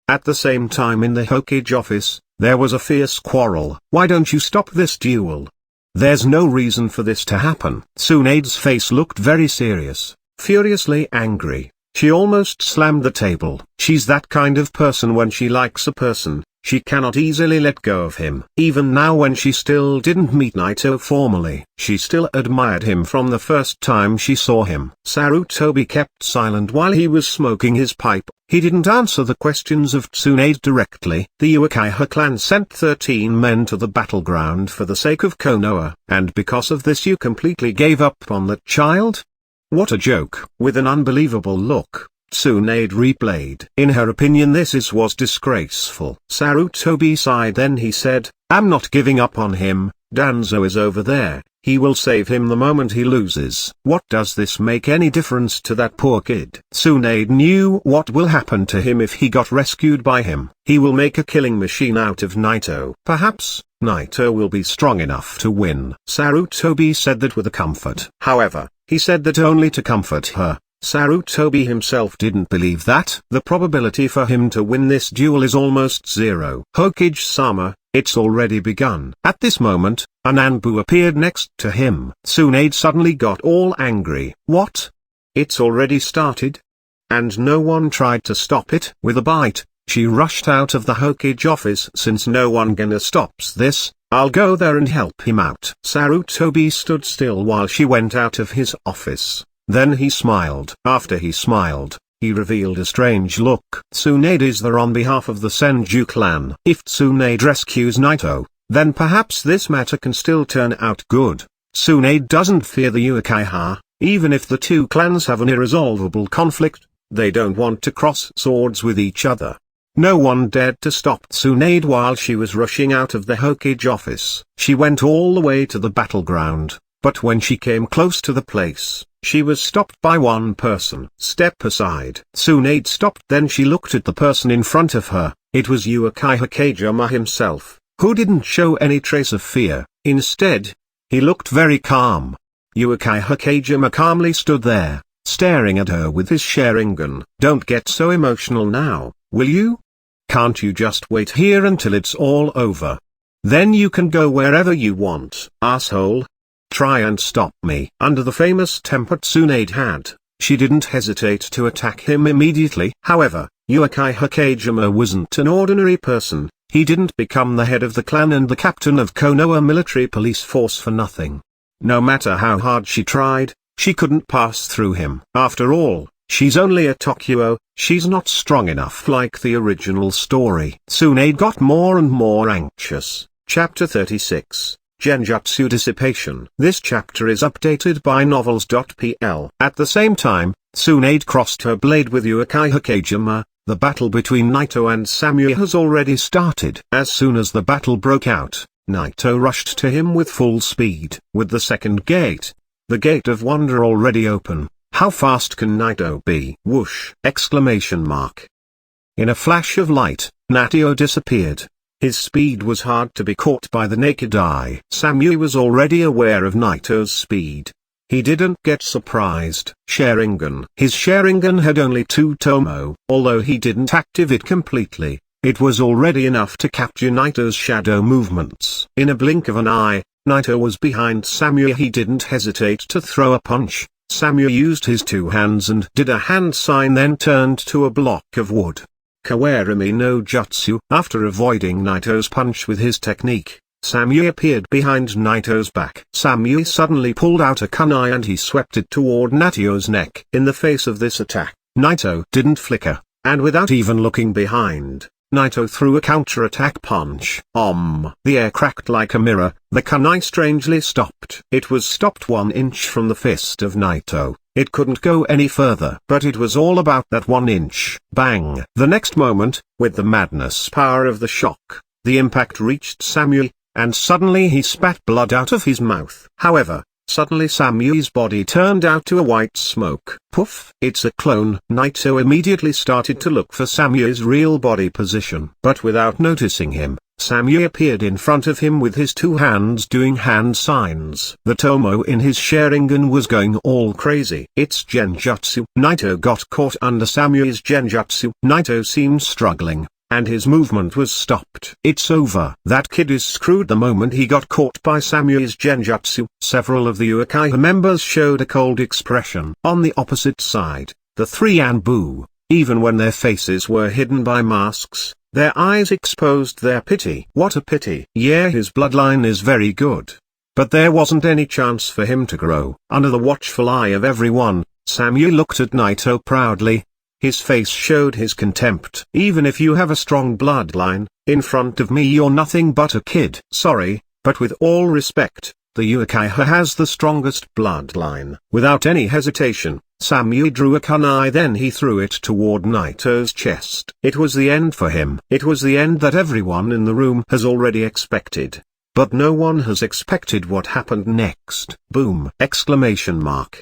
At the same time in the Hokage office, there was a fierce quarrel. Why don't you stop this duel? There's no reason for this to happen. Tsunade's face looked very serious, furiously angry. She almost slammed the table. She's that kind of person. When she likes a person, she cannot easily let go of him. Even now when she still didn't meet Naito formally, she still admired him from the first time she saw him. Sarutobi kept silent while he was smoking his pipe. He didn't answer the questions of Tsunade directly. The Uchiha clan sent 13 men to the battleground for the sake of Konoha. And because of this you completely gave up on that child? What a joke. With an unbelievable look, Tsunade replayed. In her opinion this was disgraceful. Sarutobi sighed, then he said, I'm not giving up on him. Danzo is over there. He will save him the moment he loses. What does this make any difference to that poor kid? Tsunade knew what will happen to him if he got rescued by him. He will make a killing machine out of Naito. Perhaps, Naito will be strong enough to win. Sarutobi said that with a comfort. However, he said that only to comfort her. Sarutobi himself didn't believe that. The probability for him to win this duel is almost zero. Hokage-sama, it's already begun. At this moment, an Anbu appeared next to him. Tsunade suddenly got all angry. What? It's already started? And no one tried to stop it? With a bite, she rushed out of the Hokage office. Since no one gonna stops this, I'll go there and help him out. Sarutobi stood still while she went out of his office. Then he smiled. After he smiled, he revealed a strange look. Tsunade is there on behalf of the Senju clan. If Tsunade rescues Naito, then perhaps this matter can still turn out good. Tsunade doesn't fear the Uchiha, even if the two clans have an irresolvable conflict, they don't want to cross swords with each other. No one dared to stop Tsunade while she was rushing out of the Hokage office. She went all the way to the battleground, but when she came close to the place, she was stopped by one person. Step aside. Tsunade stopped. Then she looked at the person in front of her. It was Uchiha Hokage himself, who didn't show any trace of fear. Instead, he looked very calm. Uchiha Hokage calmly stood there, staring at her with his Sharingan. Don't get so emotional now, will you? Can't you just wait here until it's all over? Then you can go wherever you want. Asshole. Try and stop me. Under the famous temper Tsunade had, she didn't hesitate to attack him immediately. However, Uchiha Hokage wasn't an ordinary person. He didn't become the head of the clan and the captain of Konoha military police force for nothing. No matter how hard she tried, she couldn't pass through him. After all, she's only a Tokuo, she's not strong enough like the original story. Tsunade got more and more anxious. Chapter 36. Genjutsu-Dissipation. This chapter is updated by novels.pl. At the same time, Tsunade crossed her blade with Uchiha Hokage. The battle between Naito and Samui has already started. As soon as the battle broke out, Naito rushed to him with full speed. With the second gate, the Gate of Wonder already open, how fast can Naito be? Whoosh! Exclamation mark. In a flash of light, Naito disappeared. His speed was hard to be caught by the naked eye. Samui was already aware of Naito's speed. He didn't get surprised. Sharingan. His Sharingan had only 2 tomo. Although he didn't active it completely, it was already enough to capture Naito's shadow movements. In a blink of an eye, Naito was behind Samui. He didn't hesitate to throw a punch. Samui used his 2 hands and did a hand sign, then turned to a block of wood. Kawarimi no Jutsu. After avoiding Naito's punch with his technique, Samui appeared behind Naito's back. Samui suddenly pulled out a kunai and he swept it toward Naito's neck. In the face of this attack, Naito didn't flicker, and without even looking behind, Naito threw a counter-attack punch. The air cracked like a mirror. The kunai strangely stopped. It was stopped 1 inch from the fist of Naito. It couldn't go any further. But it was all about that 1 inch. Bang! The next moment, with the madness power of the shock, the impact reached Samui, and suddenly he spat blood out of his mouth. However, suddenly Samui's body turned out to a white smoke. Poof! It's a clone. Naito immediately started to look for Samui's real body position. But without noticing him, Samui appeared in front of him with his 2 hands doing hand signs. The tomo in his Sharingan was going all crazy. It's Genjutsu. Naito got caught under Samui's Genjutsu. Naito seemed struggling, and his movement was stopped. It's over. That kid is screwed. The moment he got caught by Samui's Genjutsu, several of the Uchiha members showed a cold expression. On the opposite side, the 3 Anbu, even when their faces were hidden by masks, their eyes exposed their pity. What a pity. Yeah, his bloodline is very good, but there wasn't any chance for him to grow. Under the watchful eye of everyone, Samui looked at Naito proudly. His face showed his contempt. Even if you have a strong bloodline, in front of me you're nothing but a kid. Sorry, but with all respect, the Uchiha has the strongest bloodline. Without any hesitation, Samui drew a kunai, then he threw it toward Naito's chest. It was the end for him. It was the end that everyone in the room has already expected. But no one has expected what happened next. Boom! Exclamation mark.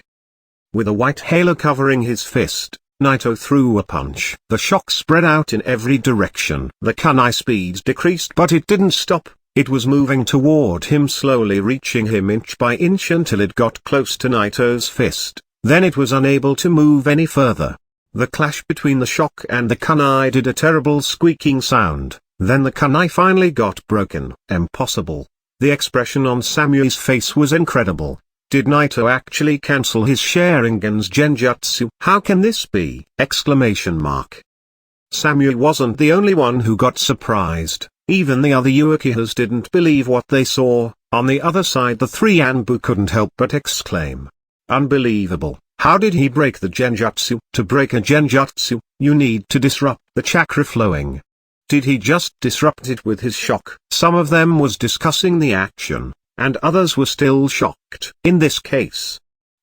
With a white halo covering his fist, Naito threw a punch. The shock spread out in every direction. The kunai speed decreased, but it didn't stop. It was moving toward him, slowly reaching him inch by inch until it got close to Naito's fist. Then it was unable to move any further. The clash between the shock and the kunai did a terrible squeaking sound. Then the kunai finally got broken. Impossible. The expression on Samui's face was incredible. Did Naito actually cancel his Sharingan's genjutsu? How can this be? Samui wasn't the only one who got surprised. Even the other Uchihas didn't believe what they saw. On the other side, the three Anbu couldn't help but exclaim. Unbelievable. How did he break the genjutsu? To break a genjutsu, you need to disrupt the chakra flowing. Did he just disrupt it with his shock? Some of them was discussing the action, and others were still shocked. In this case,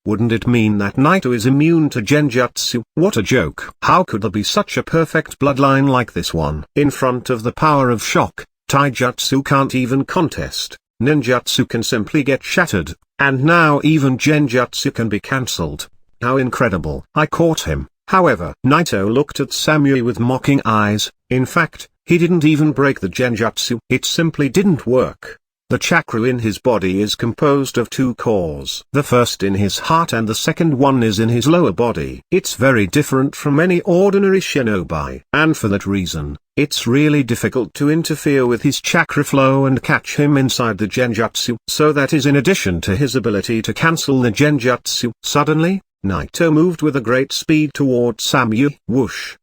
wouldn't it mean that Naito is immune to genjutsu? What a joke. How could there be such a perfect bloodline like this one? In front of the power of shock, taijutsu can't even contest. Ninjutsu can simply get shattered, and now even genjutsu can be cancelled. How incredible. I caught him. However, Naito looked at Samui with mocking eyes. In fact, he didn't even break the genjutsu. It simply didn't work. The chakra in his body is composed of two cores. The first in his heart and the second one is in his lower body. It's very different from any ordinary shinobi. And for that reason, it's really difficult to interfere with his chakra flow and catch him inside the genjutsu. So that is in addition to his ability to cancel the genjutsu. Suddenly, Naito moved with a great speed toward Samui. Whoosh!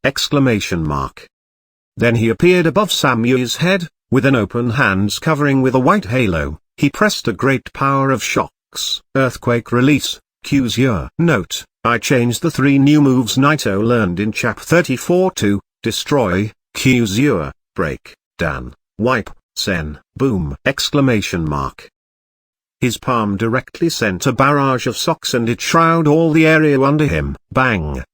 Then he appeared above Samui's head, with an open hands covering with a white halo. He pressed a great power of shocks. Earthquake release, Kyuuga. Note, I changed the 3 new moves Naito learned in Chap 34 to, Destroy, Kyuuga, Break, Dan, Wipe, Sen, Boom! His palm directly sent a barrage of socks and it shrouded all the area under him. Bang!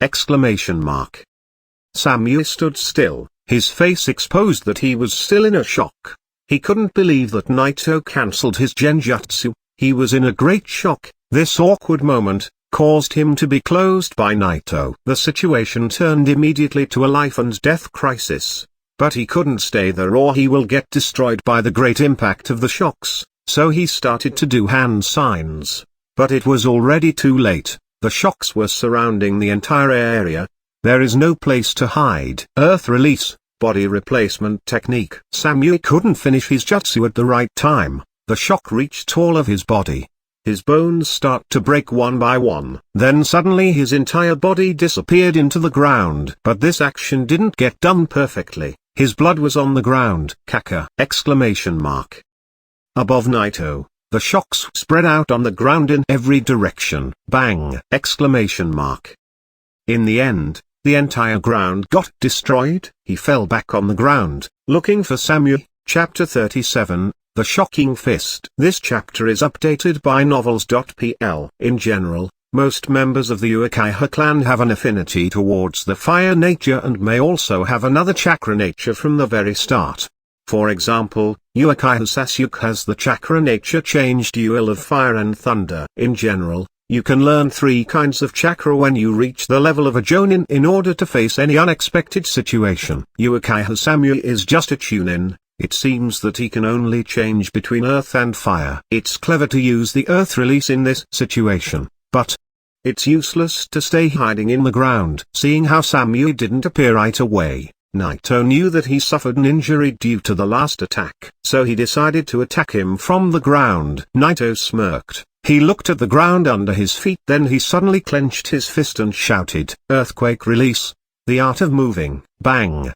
Samui stood still, his face exposed that he was still in a shock. He couldn't believe that Naito cancelled his genjutsu. He was in a great shock. This awkward moment caused him to be closed by Naito. The situation turned immediately to a life and death crisis. But he couldn't stay there or he will get destroyed by the great impact of the shocks. So he started to do hand signs. But it was already too late. The shocks were surrounding the entire area. There is no place to hide. Earth release, body replacement technique. Samui couldn't finish his jutsu at the right time. The shock reached all of his body. His bones start to break one by one. Then suddenly his entire body disappeared into the ground. But this action didn't get done perfectly. His blood was on the ground. Kaka! Above Naito, the shocks spread out on the ground in every direction. Bang! In the end, the entire ground got destroyed. He fell back on the ground, looking for Samui. Chapter 37, The Shocking Fist. This chapter is updated by novels.pl. In general, most members of the Uchiha clan have an affinity towards the fire nature and may also have another chakra nature from the very start. For example, Uchiha Sasuke has the chakra nature changed Duel of Fire and Thunder. In general, you can learn 3 kinds of chakra when you reach the level of a Jonin in order to face any unexpected situation. Uchiha Samui is just a Chunin. It seems that he can only change between earth and fire. It's clever to use the earth release in this situation, but it's useless to stay hiding in the ground. Seeing how Samui didn't appear right away, Naito knew that he suffered an injury due to the last attack. So he decided to attack him from the ground. Naito smirked. He looked at the ground under his feet, then he suddenly clenched his fist and shouted, Earthquake release, the art of moving. Bang!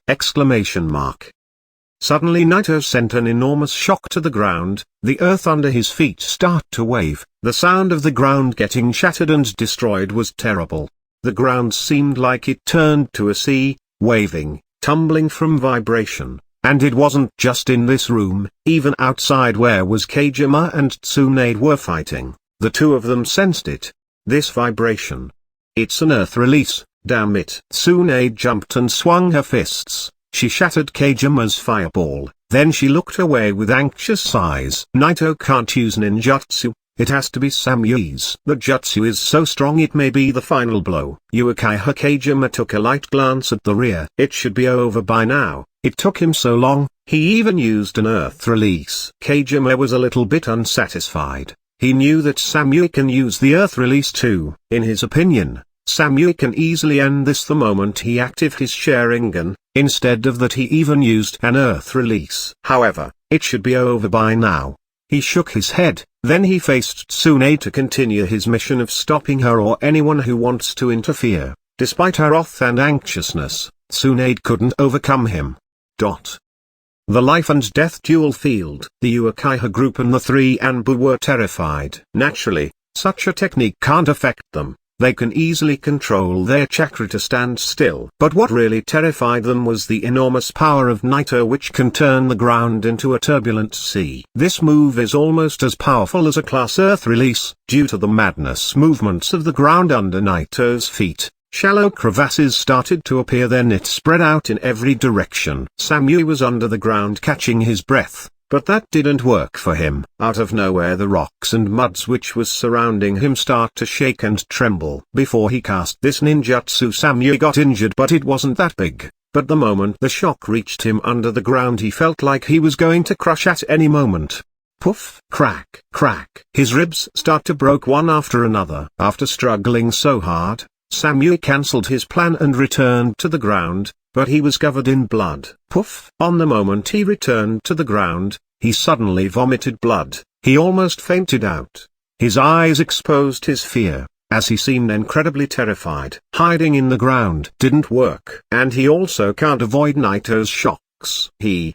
Suddenly Naito sent an enormous shock to the ground. The earth under his feet started to wave. The sound of the ground getting shattered and destroyed was terrible. The ground seemed like it turned to a sea, waving, tumbling from vibration. And it wasn't just in this room, even outside where was Kagema and Tsunade were fighting. The two of them sensed it. This vibration. It's an earth release, damn it. Tsunade jumped and swung her fists. She shattered Kagema's fireball. Then she looked away with anxious eyes. Naito can't use ninjutsu. It has to be Samui's. The jutsu is so strong it may be the final blow. Uchiha Kagema took a light glance at the rear. It should be over by now. It took him so long. He even used an earth release. Kagome was a little bit unsatisfied. He knew that Samui can use the earth release too. In his opinion, Samui can easily end this the moment he activated his Sharingan. Instead of that, he even used an earth release. However, it should be over by now. He shook his head, then he faced Tsunade to continue his mission of stopping her or anyone who wants to interfere. Despite her wrath and anxiousness, Tsunade couldn't overcome him. The life and death duel field. The Uchiha group and the three Anbu were terrified. Naturally, such a technique can't affect them. They can easily control their chakra to stand still. But what really terrified them was the enormous power of Naito, which can turn the ground into a turbulent sea. This move is almost as powerful as a class earth release. Due to the madness movements of the ground under Naito's feet, shallow crevasses started to appear, then it spread out in every direction. Samui was under the ground catching his breath, but that didn't work for him. Out of nowhere the rocks and muds which was surrounding him start to shake and tremble. Before he cast this ninjutsu, Samui got injured, but it wasn't that big. But the moment the shock reached him under the ground, he felt like he was going to crush at any moment. Puff, crack, crack. His ribs start to break one after another. After struggling so hard, Samui cancelled his plan and returned to the ground, but he was covered in blood. Puff! On the moment he returned to the ground, he suddenly vomited blood. He almost fainted out. His eyes exposed his fear, as he seemed incredibly terrified. Hiding in the ground didn't work. And he also can't avoid Naito's shocks. He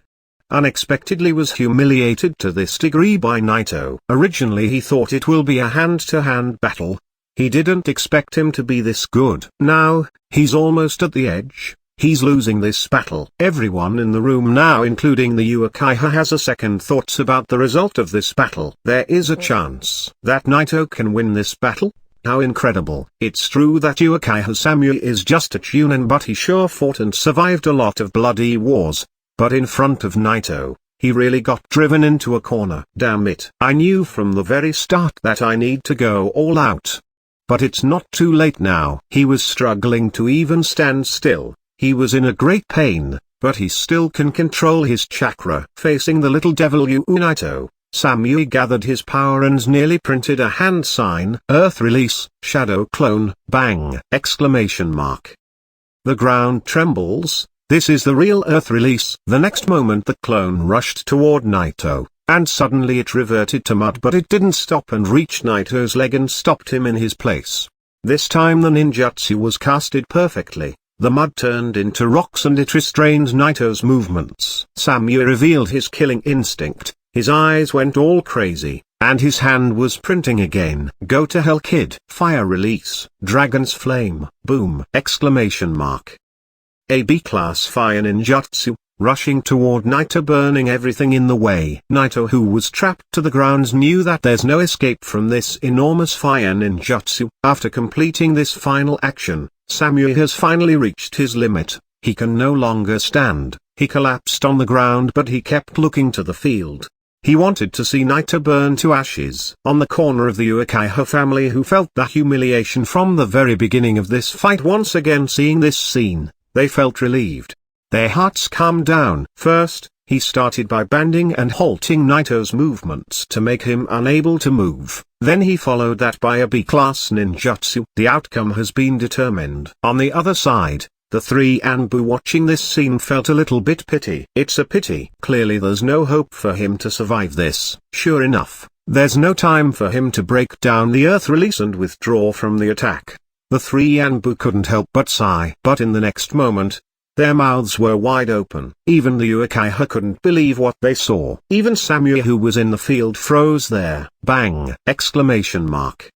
unexpectedly was humiliated to this degree by Naito. Originally he thought it will be a hand-to-hand battle. He didn't expect him to be this good. Now, he's almost at the edge. He's losing this battle. Everyone in the room now, including the Uchiha, has a second thoughts about the result of this battle. There is a chance that Naito can win this battle? How incredible. It's true that Uchiha Samui is just a chunin, but he sure fought and survived a lot of bloody wars. But in front of Naito, he really got driven into a corner. Damn it. I knew from the very start that I need to go all out. But it's not too late now. He was struggling to even stand still. He was in a great pain, but he still can control his chakra. Facing the little devil Naito, Samui gathered his power and nearly printed a hand sign. Earth release, shadow clone, bang! Exclamation mark. The ground trembles. This is the real earth release. The next moment the clone rushed toward Naito, and suddenly it reverted to mud, but it didn't stop and reach Naito's leg and stopped him in his place. This time the ninjutsu was casted perfectly. The mud turned into rocks and it restrained Naito's movements. Samui revealed his killing instinct. His eyes went all crazy, and his hand was printing again. Go to hell, kid. Fire release. Dragon's flame. Boom! Exclamation mark. A B-class fire ninjutsu, rushing toward Naito, burning everything in the way. Naito, who was trapped to the ground, knew that there's no escape from this enormous fire ninjutsu. After completing this final action, Samui has finally reached his limit. He can no longer stand. He collapsed on the ground, but he kept looking to the field. He wanted to see Naito burn to ashes. On the corner of the Uchiha family, who felt the humiliation from the very beginning of this fight, once again seeing this scene, they felt relieved. Their hearts calmed down. First, he started by banding and halting Naito's movements to make him unable to move. Then he followed that by a B-class ninjutsu. The outcome has been determined. On the other side, the three Anbu watching this scene felt a little bit pity. It's a pity. Clearly there's no hope for him to survive this. Sure enough, there's no time for him to break down the earth release and withdraw from the attack. The three Anbu couldn't help but sigh. But in the next moment, their mouths were wide open. Even the Uchiha couldn't believe what they saw. Even Samui, who was in the field, froze there. Bang! Exclamation mark.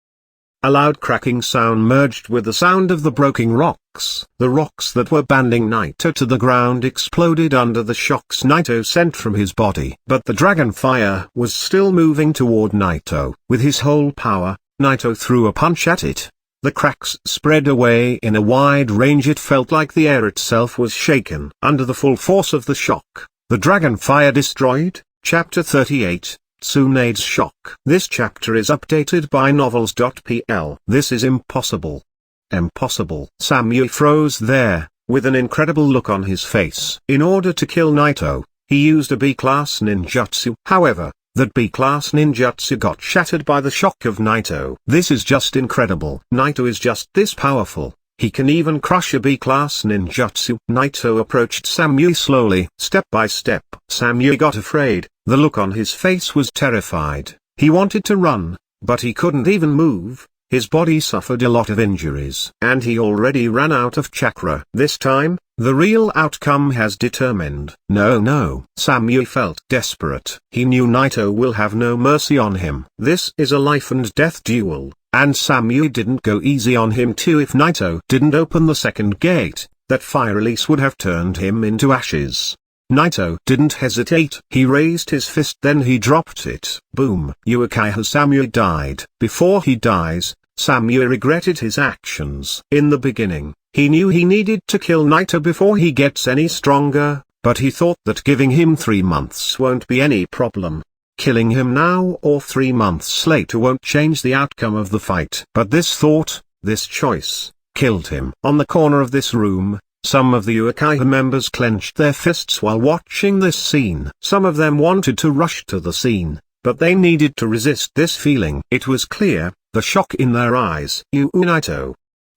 A loud cracking sound merged with the sound of the broken rocks. The rocks that were banding Naito to the ground exploded under the shocks Naito sent from his body. But the dragon fire was still moving toward Naito. With his whole power, Naito threw a punch at it. The cracks spread away in a wide range. It felt like the air itself was shaken. Under the full force of the shock, the dragon fire destroyed. Chapter 38, Tsunade's Shock. This chapter is updated by novels.pl. This is impossible. Impossible. Samui froze there, with an incredible look on his face. In order to kill Naito, he used a B-class ninjutsu. However, that B-class ninjutsu got shattered by the shock of Naito. This is just incredible. Naito is just this powerful. He can even crush a B-class ninjutsu. Naito approached Samui slowly, step by step. Samui got afraid. The look on his face was terrified. He wanted to run, but he couldn't even move. His body suffered a lot of injuries. And he already ran out of chakra. This time, the real outcome has determined. No. Samui felt desperate. He knew Naito will have no mercy on him. This is a life and death duel, and Samui didn't go easy on him too. If Naito didn't open the second gate, that fire release would have turned him into ashes. Naito didn't hesitate. He raised his fist, then he dropped it. Boom. Uchiha Samui died. Before he dies, Samui regretted his actions. In the beginning, he knew he needed to kill Naito before he gets any stronger, but he thought that giving him 3 months won't be any problem. Killing him now or 3 months later won't change the outcome of the fight. But this thought, this choice, killed him. On the corner of this room, some of the Uchiha members clenched their fists while watching this scene. Some of them wanted to rush to the scene, but they needed to resist this feeling. It was clear, the shock in their eyes. Naito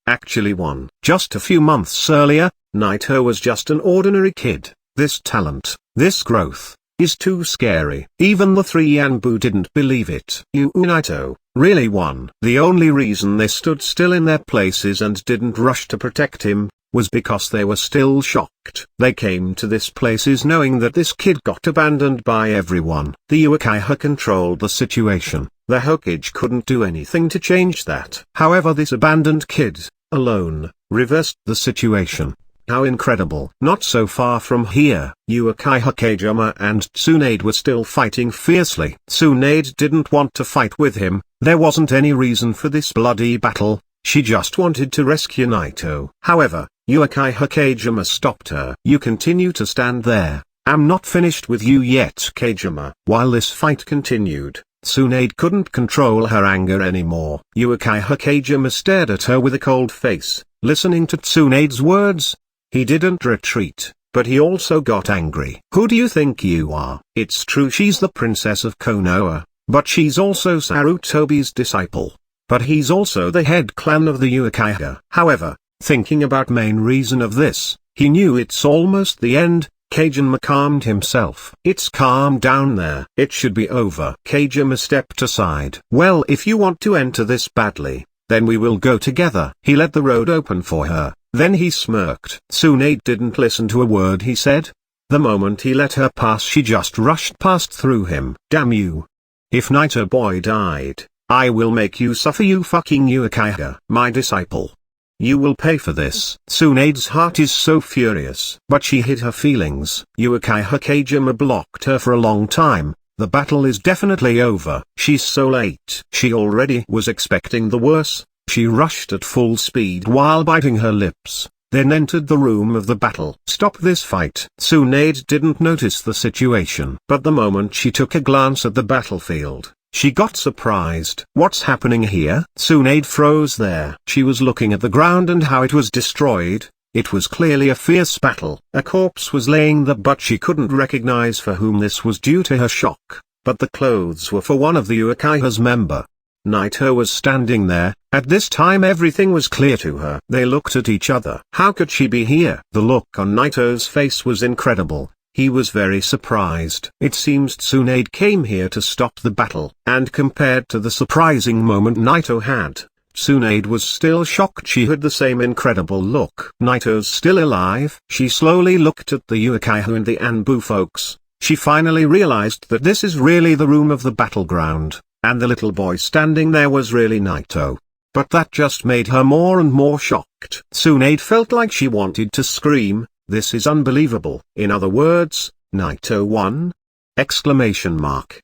actually won. Just a few months earlier, Naito was just an ordinary kid. This talent, this growth, is too scary. Even the 3 Anbu didn't believe it. Naito really won. The only reason they stood still in their places and didn't rush to protect him was because they were still shocked. They came to this places knowing that this kid got abandoned by everyone. The Uchiha controlled the situation. The Hokage couldn't do anything to change that. However, this abandoned kid, alone, reversed the situation. How incredible. Not so far from here, Uchiha Kageyama and Tsunade were still fighting fiercely. Tsunade didn't want to fight with him. There wasn't any reason for this bloody battle. She just wanted to rescue Naito. However, Uchiha Kageyama stopped her. You continue to stand there. I'm not finished with you yet, Kageyama. While this fight continued, Tsunade couldn't control her anger anymore. Uchiha Kageyama stared at her with a cold face, listening to Tsunade's words. He didn't retreat, but he also got angry. Who do you think you are? It's true she's the princess of Konoha, but she's also Sarutobi's disciple. But he's also the head clan of the Uchiha. However, thinking about main reason of this, he knew it's almost the end. Kageyama calmed himself. It's calm down there. It should be over. Kageyama stepped aside. Well, if you want to enter this badly, then we will go together. He let the road open for her, then he smirked. Tsunade didn't listen to a word he said. The moment he let her pass, she just rushed past through him. Damn you. If Naito boy died, I will make you suffer, you fucking Uchiha. My disciple. You will pay for this. Tsunade's heart is so furious. But she hid her feelings. Uchiha Kageyama blocked her for a long time. The battle is definitely over. She's so late. She already was expecting the worst. She rushed at full speed while biting her lips, then entered the room of the battle. Stop this fight. Tsunade didn't notice the situation. But the moment she took a glance at the battlefield, she got surprised. What's happening here? Tsunade froze there. She was looking at the ground and how it was destroyed. It was clearly a fierce battle. A corpse was laying there, but she couldn't recognize for whom this was due to her shock. But the clothes were for one of the Uchiha's member. Naito was standing there. At this time everything was clear to her. They looked at each other. How could she be here? The look on Naito's face was incredible. He was very surprised. It seems Tsunade came here to stop the battle. And compared to the surprising moment Naito had, Tsunade was still shocked. She had the same incredible look. Naito's still alive. She slowly looked at the Uchiha and the Anbu folks. She finally realized that this is really the room of the battleground, and the little boy standing there was really Naito. But that just made her more and more shocked. Tsunade felt like she wanted to scream. This is unbelievable. In other words, Naito won?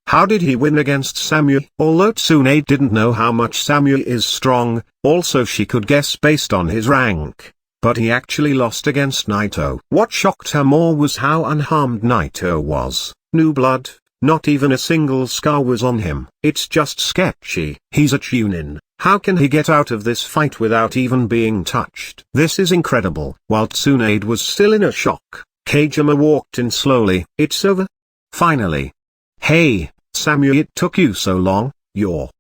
How did he win against Samui? Although Tsunade didn't know how much Samui is strong, also she could guess based on his rank. But he actually lost against Naito. What shocked her more was how unharmed Naito was. New blood, not even a single scar was on him. It's just sketchy. He's a Chunin. How can he get out of this fight without even being touched? This is incredible. While Tsunade was still in a shock, Kagema walked in slowly. It's over? Finally. Hey, Samui, it took you so long, you're...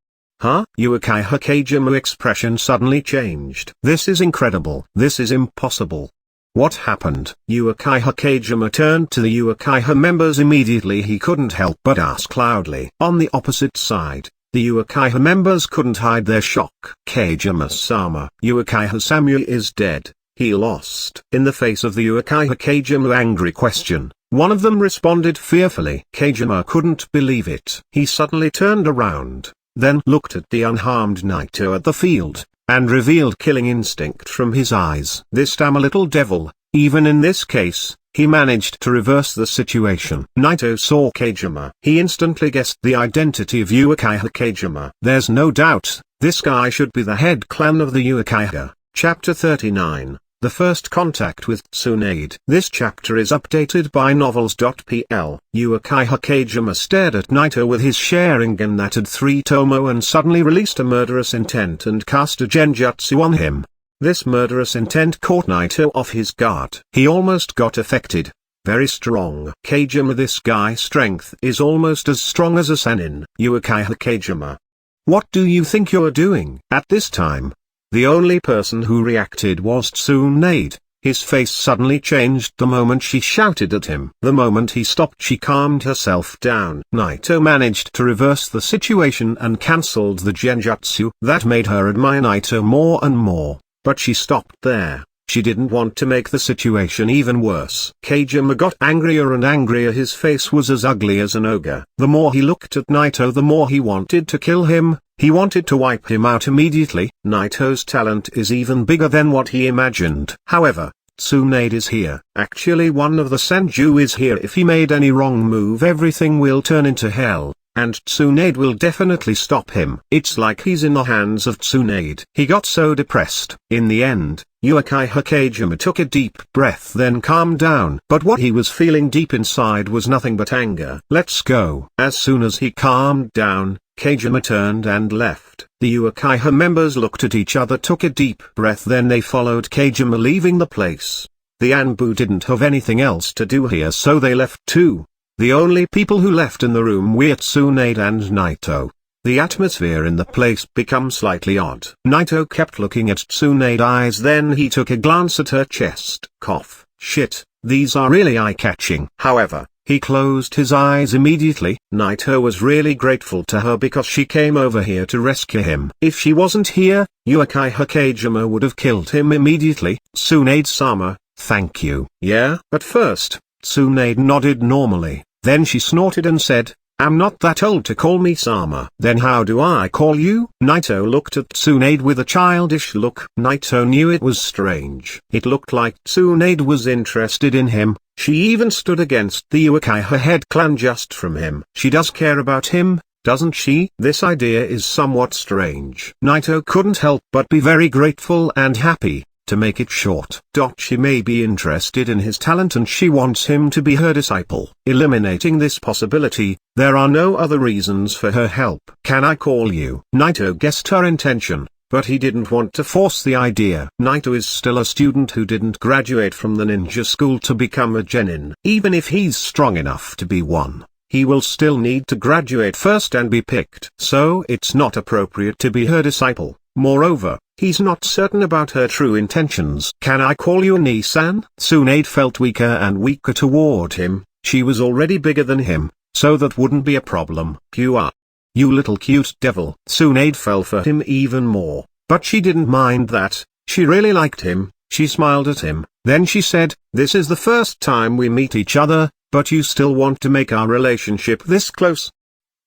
Huh? Uchiha Kagema expression suddenly changed. This is incredible. This is impossible. What happened? Uchiha Kagema turned to the Uchiha members immediately. He couldn't help but ask loudly. On the opposite side, the Uchiha members couldn't hide their shock. Kagema-sama. Uchiha Samui is dead. He lost. In the face of the Uchiha Kagema angry question, one of them responded fearfully. Kagema couldn't believe it. He suddenly turned around, then looked at the unharmed Naito at the field, and revealed killing instinct from his eyes. This damn little devil, even in this case, he managed to reverse the situation. Naito saw Kagema. He instantly guessed the identity of Uchiha Kagema. There's no doubt, this guy should be the head clan of the Uchiha. Chapter 39. The First Contact with Tsunade. This chapter is updated by novels.pl. Uchiha Kagema stared at Naito with his Sharingan that had 3 tomo and suddenly released a murderous intent and cast a genjutsu on him. This murderous intent caught Naito off his guard. He almost got affected. Very strong. Kagema, this guy's strength is almost as strong as a Sennin. Uchiha Kagema. What do you think you're doing? At this time, the only person who reacted was Tsunade. His face suddenly changed the moment she shouted at him. The moment he stopped, she calmed herself down. Naito managed to reverse the situation and cancelled the genjutsu. That made her admire Naito more and more, but she stopped there. She didn't want to make the situation even worse. Kagema got angrier and angrier. His face was as ugly as an ogre. The more he looked at Naito, the more he wanted to kill him. He wanted to wipe him out immediately. Naito's talent is even bigger than what he imagined. However, Tsunade is here. Actually, one of the Senju is here. If he made any wrong move, everything will turn into hell, and Tsunade will definitely stop him. It's like he's in the hands of Tsunade. He got so depressed. In the end, Uchiha Kagema took a deep breath, then calmed down. But what he was feeling deep inside was nothing but anger. Let's go. As soon as he calmed down, Kagema turned and left. The Uchiha members looked at each other, took a deep breath, then they followed Kagema leaving the place. The Anbu didn't have anything else to do here, so they left too. The only people who left in the room were Tsunade and Naito. The atmosphere in the place became slightly odd. Naito kept looking at Tsunade's eyes, then he took a glance at her chest. Cough. Shit, these are really eye-catching. However, he closed his eyes immediately. Naito was really grateful to her because she came over here to rescue him. If she wasn't here, Uchiha Kagema would have killed him immediately. Tsunade-sama, thank you. Yeah? At first, Tsunade nodded normally, then she snorted and said, I'm not that old to call me Sama. Then how do I call you? Naito looked at Tsunade with a childish look. Naito knew it was strange. It looked like Tsunade was interested in him. She even stood against the Uchiha head clan just from him. She does care about him, doesn't she? This idea is somewhat strange. Naito couldn't help but be very grateful and happy. To make it short, she may be interested in his talent and she wants him to be her disciple. Eliminating this possibility, there are no other reasons for her help. Can I call you? Naito guessed her intention, but he didn't want to force the idea. Naito is still a student who didn't graduate from the ninja school to become a genin. Even if he's strong enough to be one, he will still need to graduate first and be picked. So it's not appropriate to be her disciple. Moreover, he's not certain about her true intentions. Can I call you Nissan? Tsunade felt weaker and weaker toward him. She was already bigger than him, so that wouldn't be a problem. You are. You little cute devil. Tsunade fell for him even more, but she didn't mind that. She really liked him. She smiled at him. Then she said, this is the first time we meet each other, but you still want to make our relationship this close?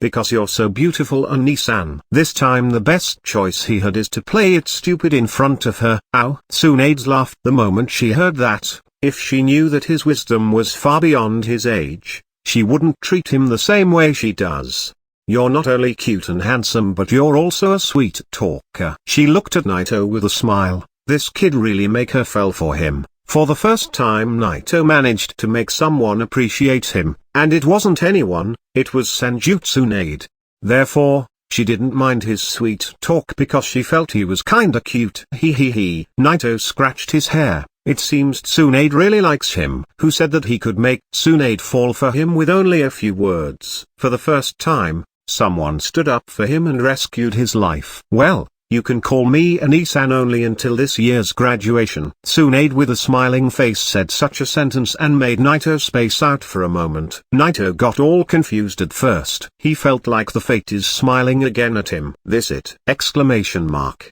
Because you're so beautiful, Nissan. This time the best choice he had is to play it stupid in front of her. Ow. Tsunade laughed the moment she heard that. If she knew that his wisdom was far beyond his age, she wouldn't treat him the same way she does. You're not only cute and handsome, but you're also a sweet talker. She looked at Naito with a smile. This kid really make her fell for him. For the first time Naito managed to make someone appreciate him, and it wasn't anyone, it was Tsunade. Therefore, she didn't mind his sweet talk because she felt he was kinda cute. He. Naito scratched his hair. It seems Tsunade really likes him. Who said that he could make Tsunade fall for him with only a few words? For the first time, someone stood up for him and rescued his life. Well, you can call me Anisan only until this year's graduation. Tsunade with a smiling face said such a sentence and made Naito space out for a moment. Naito got all confused at first. He felt like the fate is smiling again at him. This it! Exclamation mark.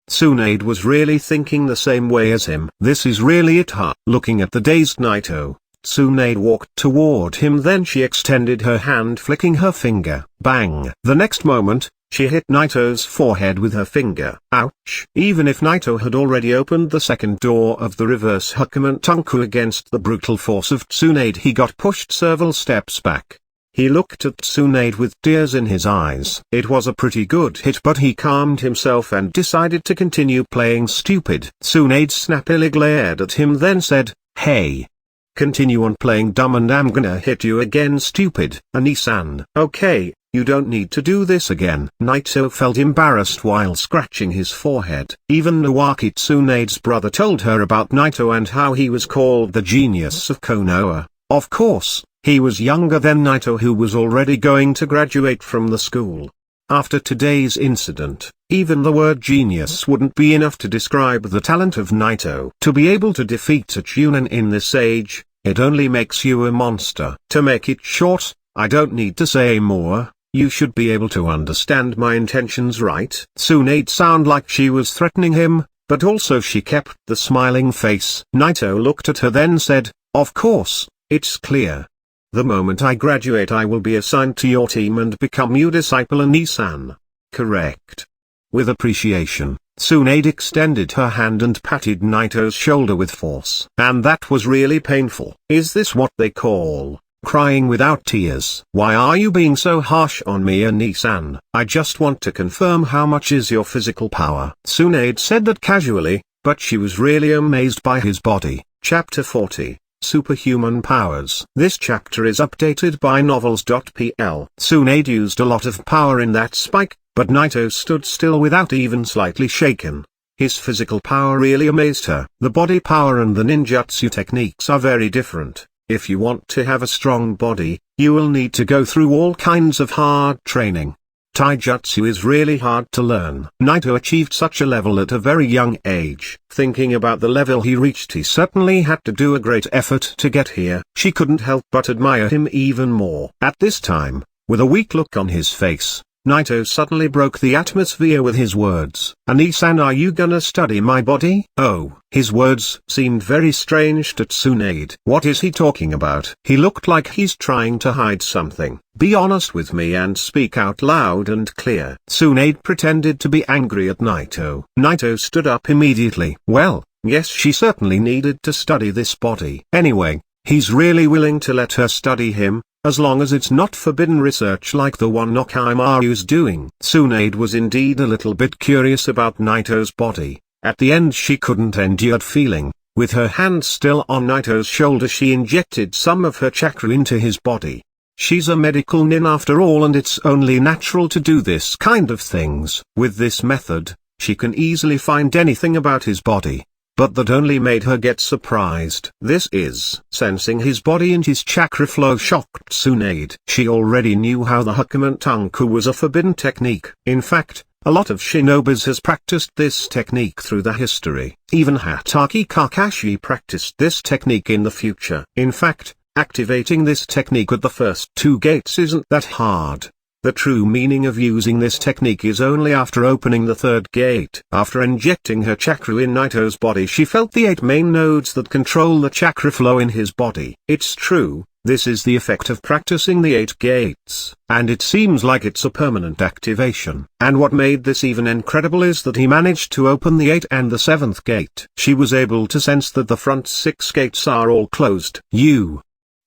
Tsunade was really thinking the same way as him. This is really it, huh? Looking at the dazed Naito, Tsunade walked toward him, then she extended her hand, flicking her finger. Bang! The next moment, she hit Naito's forehead with her finger. Ouch! Even if Naito had already opened the second door of the reverse Hachimon Tonkou against the brutal force of Tsunade, he got pushed several steps back. He looked at Tsunade with tears in his eyes. It was a pretty good hit, but he calmed himself and decided to continue playing stupid. Tsunade snappily glared at him, then said, "Hey! Continue on playing dumb and I'm gonna hit you again, stupid." Anisan. Okay, you don't need to do this again. Naito felt embarrassed while scratching his forehead. Even Nuaki, Tsunade's brother, told her about Naito and how he was called the genius of Konoha. Of course, he was younger than Naito, who was already going to graduate from the school. After today's incident, even the word genius wouldn't be enough to describe the talent of Naito. To be able to defeat a Chunin in this age, it only makes you a monster. To make it short, I don't need to say more, you should be able to understand my intentions, right? Tsunade sounded like she was threatening him, but also she kept the smiling face. Naito looked at her, then said, "Of course, it's clear. The moment I graduate I will be assigned to your team and become your disciple, Anisan. Correct?" With appreciation, Tsunade extended her hand and patted Naito's shoulder with force. And that was really painful. Is this what they call crying without tears? Why are you being so harsh on me, Anisan? I just want to confirm, how much is your physical power? Tsunade said that casually, but she was really amazed by his body. Chapter 40. Superhuman powers. This chapter is updated by novels.pl. Tsunade used a lot of power in that spike, but Naito stood still without even slightly shaken. His physical power really amazed her. The body power and the ninjutsu techniques are very different. If you want to have a strong body, you will need to go through all kinds of hard training. Taijutsu is really hard to learn. Naito achieved such a level at a very young age. Thinking about the level he reached, he certainly had to do a great effort to get here. She couldn't help but admire him even more. At this time, with a weak look on his face, Naito suddenly broke the atmosphere with his words. "Anisan, are you gonna study my body?" Oh, his words seemed very strange to Tsunade. What is he talking about? He looked like he's trying to hide something. Be honest with me and speak out loud and clear. Tsunade pretended to be angry at Naito. Naito stood up immediately. Well, yes, she certainly needed to study this body. Anyway, he's really willing to let her study him, as long as it's not forbidden research like the one Nokimaru's doing. Tsunade was indeed a little bit curious about Naito's body. At the end she couldn't endure feeling. With her hand still on Naito's shoulder, she injected some of her chakra into his body. She's a medical nin after all, and it's only natural to do this kind of things. With this method, she can easily find anything about his body. But that only made her get surprised. This is sensing his body and his chakra flow shocked Tsunade. She already knew how the Hachimon Tonkou was a forbidden technique. In fact, a lot of shinobis has practiced this technique through the history. Even Hatake Kakashi practiced this technique in the future. In fact, activating this technique at the first two gates isn't that hard. The true meaning of using this technique is only after opening the third gate. After injecting her chakra in Naito's body, she felt the 8 main nodes that control the chakra flow in his body. It's true, this is the effect of practicing the 8 gates, and it seems like it's a permanent activation. And what made this even incredible is that he managed to open the 8th and the 7th gate. She was able to sense that the front 6 gates are all closed.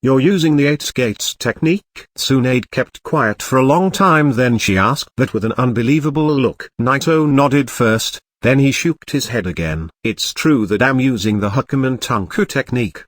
You're using the 8 gates technique? Tsunade kept quiet for a long time, then she asked that with an unbelievable look. Naito nodded first, then he shook his head again. It's true that I'm using the Hachimon Tonkou technique.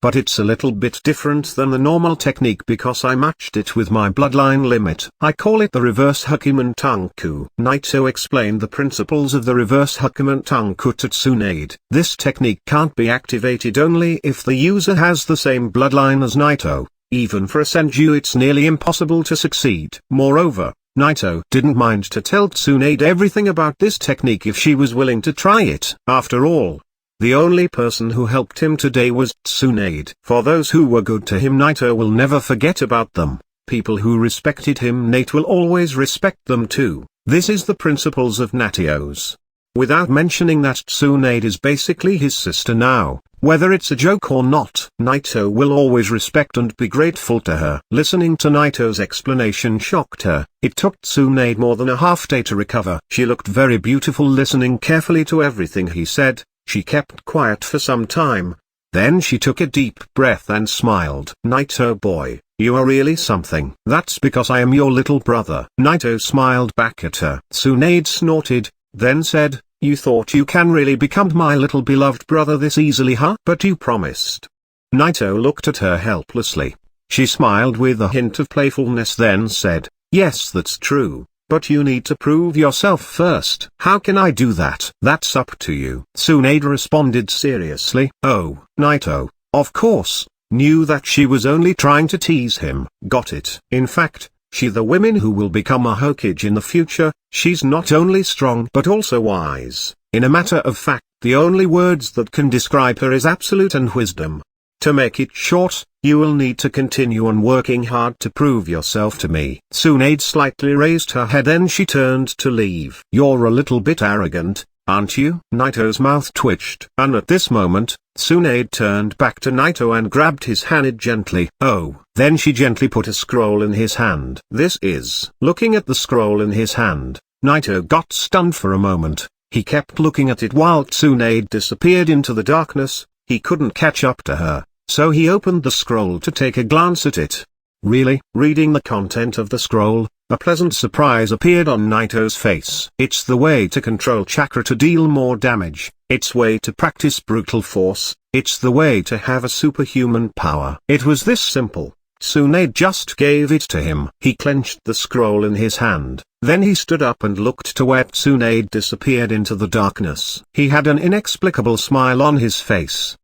but it's a little bit different than the normal technique because I matched it with my bloodline limit. I call it the reverse Hachimon Tonkou. Naito explained the principles of the reverse Hachimon Tonkou to Tsunade. This technique can't be activated only if the user has the same bloodline as Naito. Even for a Senju it's nearly impossible to succeed. Moreover, Naito didn't mind to tell Tsunade everything about this technique if she was willing to try it. After all, the only person who helped him today was Tsunade. For those who were good to him, Naito will never forget about them. People who respected him, Naito will always respect them too. This is the principles of Natios. Without mentioning that Tsunade is basically his sister now, whether it's a joke or not, Naito will always respect and be grateful to her. Listening to Naito's explanation shocked her. It took Tsunade more than a half day to recover. She looked very beautiful listening carefully to everything he said. She kept quiet for some time. Then she took a deep breath and smiled. Naito boy, you are really something. That's because I am your little brother. Naito smiled back at her. Tsunade snorted, then said, you thought you can really become my little beloved brother this easily, huh? But you promised. Naito looked at her helplessly. She smiled with a hint of playfulness then said, yes, that's true, but you need to prove yourself first. How can I do that? That's up to you. Tsunade responded seriously. Oh, Naito, of course, knew that she was only trying to tease him. Got it. In fact, she the woman who will become a Hokage in the future, she's not only strong but also wise. In a matter of fact, the only words that can describe her is absolute and wisdom. To make it short, you will need to continue on working hard to prove yourself to me. Tsunade slightly raised her head then she turned to leave. You're a little bit arrogant, aren't you? Naito's mouth twitched. And at this moment, Tsunade turned back to Naito and grabbed his hand gently. Oh. Then she gently put a scroll in his hand. This is. Looking at the scroll in his hand, Naito got stunned for a moment. He kept looking at it while Tsunade disappeared into the darkness. He couldn't catch up to her, so he opened the scroll to take a glance at it. Really? Reading the content of the scroll, a pleasant surprise appeared on Naito's face. It's the way to control chakra to deal more damage. It's way to practice brutal force. It's the way to have a superhuman power. It was this simple. Tsunade just gave it to him. He clenched the scroll in his hand. Then he stood up and looked to where Tsunade disappeared into the darkness. He had an inexplicable smile on his face.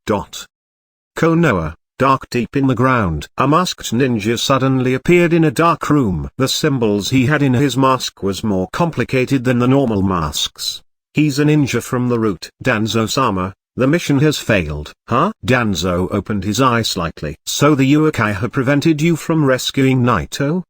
Konoha, dark deep in the ground. A masked ninja suddenly appeared in a dark room. The symbols he had in his mask was more complicated than the normal masks. He's a ninja from the root. Danzo-sama, the mission has failed. Huh? Danzo opened his eye slightly. So the Uchiha prevented you from rescuing Naito?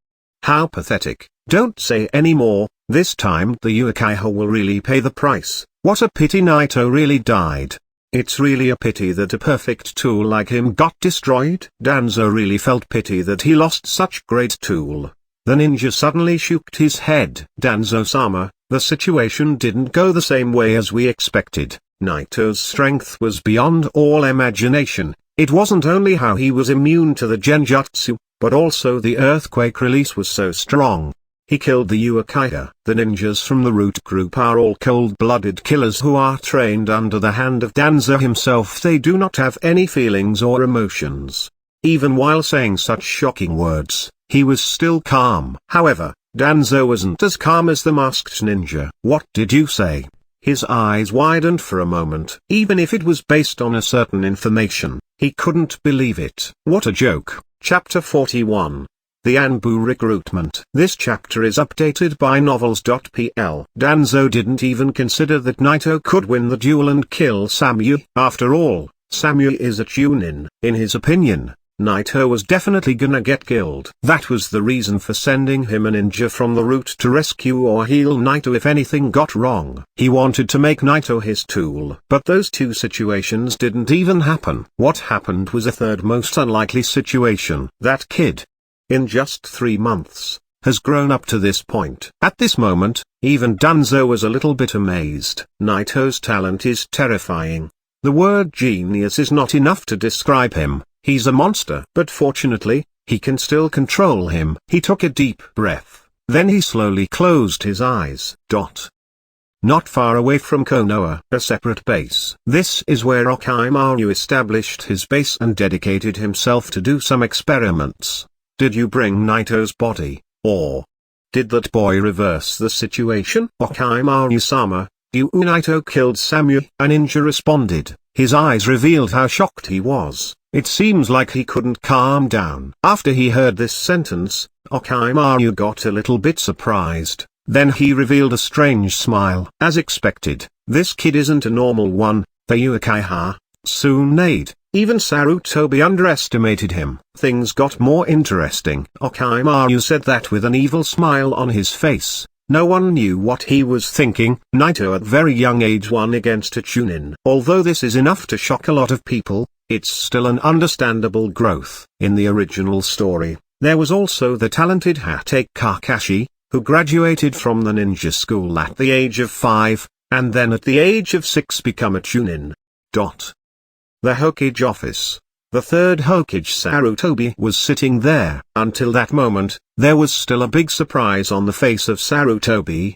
How pathetic. Don't say any more. This time the Uchiha will really pay the price. What a pity Naito really died. It's really a pity that a perfect tool like him got destroyed. Danzo really felt pity that he lost such great tool. The ninja suddenly shook his head. Danzo-sama, the situation didn't go the same way as we expected. Naito's strength was beyond all imagination. It wasn't only how he was immune to the genjutsu, but also the earthquake release was so strong. He killed the Uchiha. The ninjas from the root group are all cold-blooded killers who are trained under the hand of Danzo himself. They do not have any feelings or emotions. Even while saying such shocking words, he was still calm. However, Danzo wasn't as calm as the masked ninja. What did you say? His eyes widened for a moment. Even if it was based on a certain information, he couldn't believe it. What a joke. Chapter 41. The Anbu Recruitment. This chapter is updated by novels.pl. Danzo didn't even consider that Naito could win the duel and kill Samui. After all, Samui is a Chunin. In his opinion, Naito was definitely gonna get killed. That was the reason for sending him a ninja from the root to rescue or heal Naito if anything got wrong. He wanted to make Naito his tool. But those two situations didn't even happen. What happened was a third most unlikely situation. That kid, in just 3 months, has grown up to this point. At this moment, even Danzo was a little bit amazed. Naito's talent is terrifying. The word genius is not enough to describe him. He's a monster. But fortunately, he can still control him. He took a deep breath. Then he slowly closed his eyes. not far away from Konoha, a separate base. This is where Orochimaru established his base and dedicated himself to do some experiments. Did you bring Naito's body, or did that boy reverse the situation? Orochimaru-sama, you Naito killed Samui? A ninja responded. His eyes revealed how shocked he was. It seems like he couldn't calm down. After he heard this sentence, Orochimaru got a little bit surprised. Then he revealed a strange smile. As expected, this kid isn't a normal one. The Uchiha, Tsunade. Even Sarutobi underestimated him. Things got more interesting. Orochimaru said that with an evil smile on his face. No one knew what he was thinking. Naito at very young age won against a Chunin. Although this is enough to shock a lot of people, it's still an understandable growth. In the original story, there was also the talented Hachimon Kakashi, who graduated from the ninja school at the age of 5, and then at the age of 6 become a Chunin. The Hokage office. The third Hokage Sarutobi was sitting there. Until that moment, there was still a big surprise on the face of Sarutobi.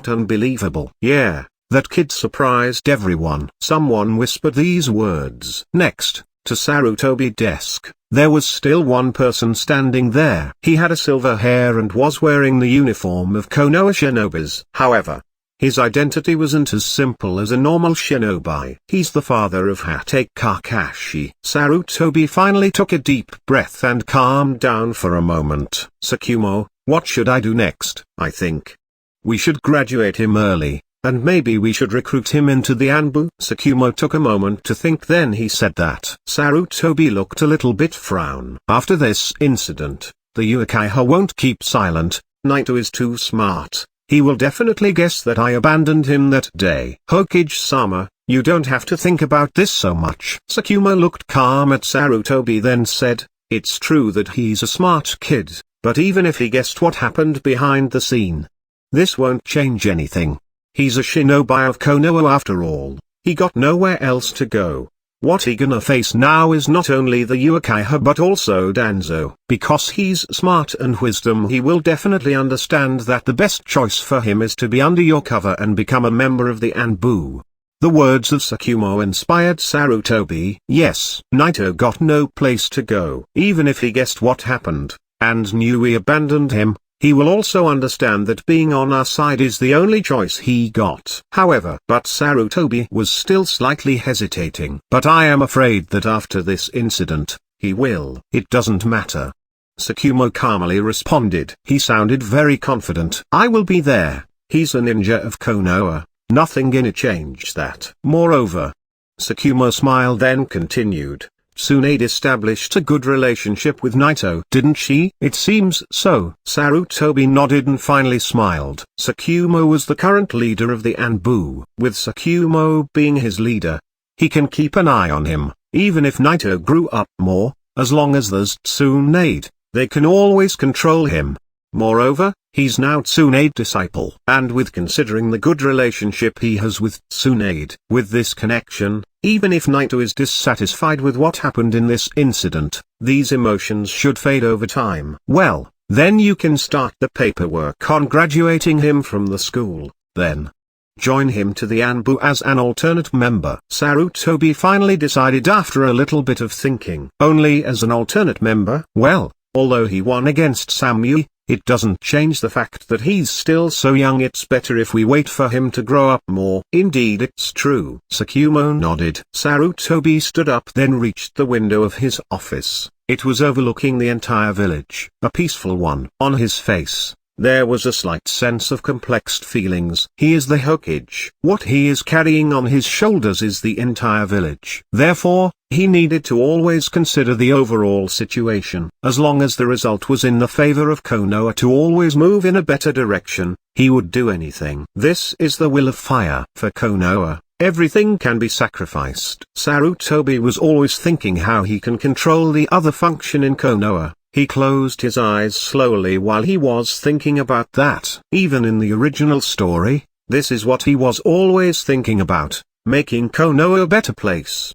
Unbelievable. Yeah, that kid surprised everyone. Someone whispered these words. Next to Sarutobi's desk, there was still one person standing there. He had a silver hair and was wearing the uniform of Konoha shinobis. However, his identity wasn't as simple as a normal shinobi. He's the father of Hachimon Kakashi. Sarutobi finally took a deep breath and calmed down for a moment. Tsukumo, what should I do next? I think we should graduate him early, and maybe we should recruit him into the Anbu. Tsukumo took a moment to think, then he said that. Sarutobi looked a little bit frown. After this incident, the Uchiha won't keep silent. Naito is too smart. He will definitely guess that I abandoned him that day. Hokage-sama, you don't have to think about this so much. Tsukumo looked calm at Sarutobi then said, it's true that he's a smart kid, but even if he guessed what happened behind the scene, this won't change anything. He's a shinobi of Konoha after all. He got nowhere else to go. What he gonna face now is not only the Uchiha but also Danzo. Because he's smart and wisdom, he will definitely understand that the best choice for him is to be under your cover and become a member of the Anbu. The words of Tsukumo inspired Sarutobi. Yes, Naito got no place to go. Even if he guessed what happened, and knew we abandoned him, he will also understand that being on our side is the only choice he got. However, but Sarutobi was still slightly hesitating. But I am afraid that after this incident, he will. It doesn't matter. Tsukumo calmly responded. He sounded very confident. I will be there. He's a ninja of Konoha. Nothing gonna change that. Moreover, Tsukumo smiled then continued. Tsunade established a good relationship with Naito, didn't she? It seems so. Sarutobi nodded and finally smiled. Tsukumo was the current leader of the Anbu. With Tsukumo being his leader, he can keep an eye on him. Even if Naito grew up more, as long as there's Tsunade, they can always control him. Moreover, he's now Tsunade's disciple. And with considering the good relationship he has with Tsunade, with this connection, even if Naito is dissatisfied with what happened in this incident, these emotions should fade over time. Well, then you can start the paperwork on graduating him from the school, then join him to the Anbu as an alternate member. Sarutobi finally decided after a little bit of thinking. Only as an alternate member? Well, although he won against Samui, it doesn't change the fact that he's still so young. It's better if we wait for him to grow up more. Indeed, it's true. Tsukumo nodded. Sarutobi stood up then reached the window of his office. It was overlooking the entire village, a peaceful one. On his face, there was a slight sense of complexed feelings. He is the Hokage. What he is carrying on his shoulders is the entire village. Therefore, he needed to always consider the overall situation. As long as the result was in the favor of Konoha to always move in a better direction, he would do anything. This is the will of fire. For Konoha, everything can be sacrificed. Sarutobi was always thinking how he can control the other function in Konoha. He closed his eyes slowly while he was thinking about that. Even in the original story, this is what he was always thinking about, making Konoha a better place.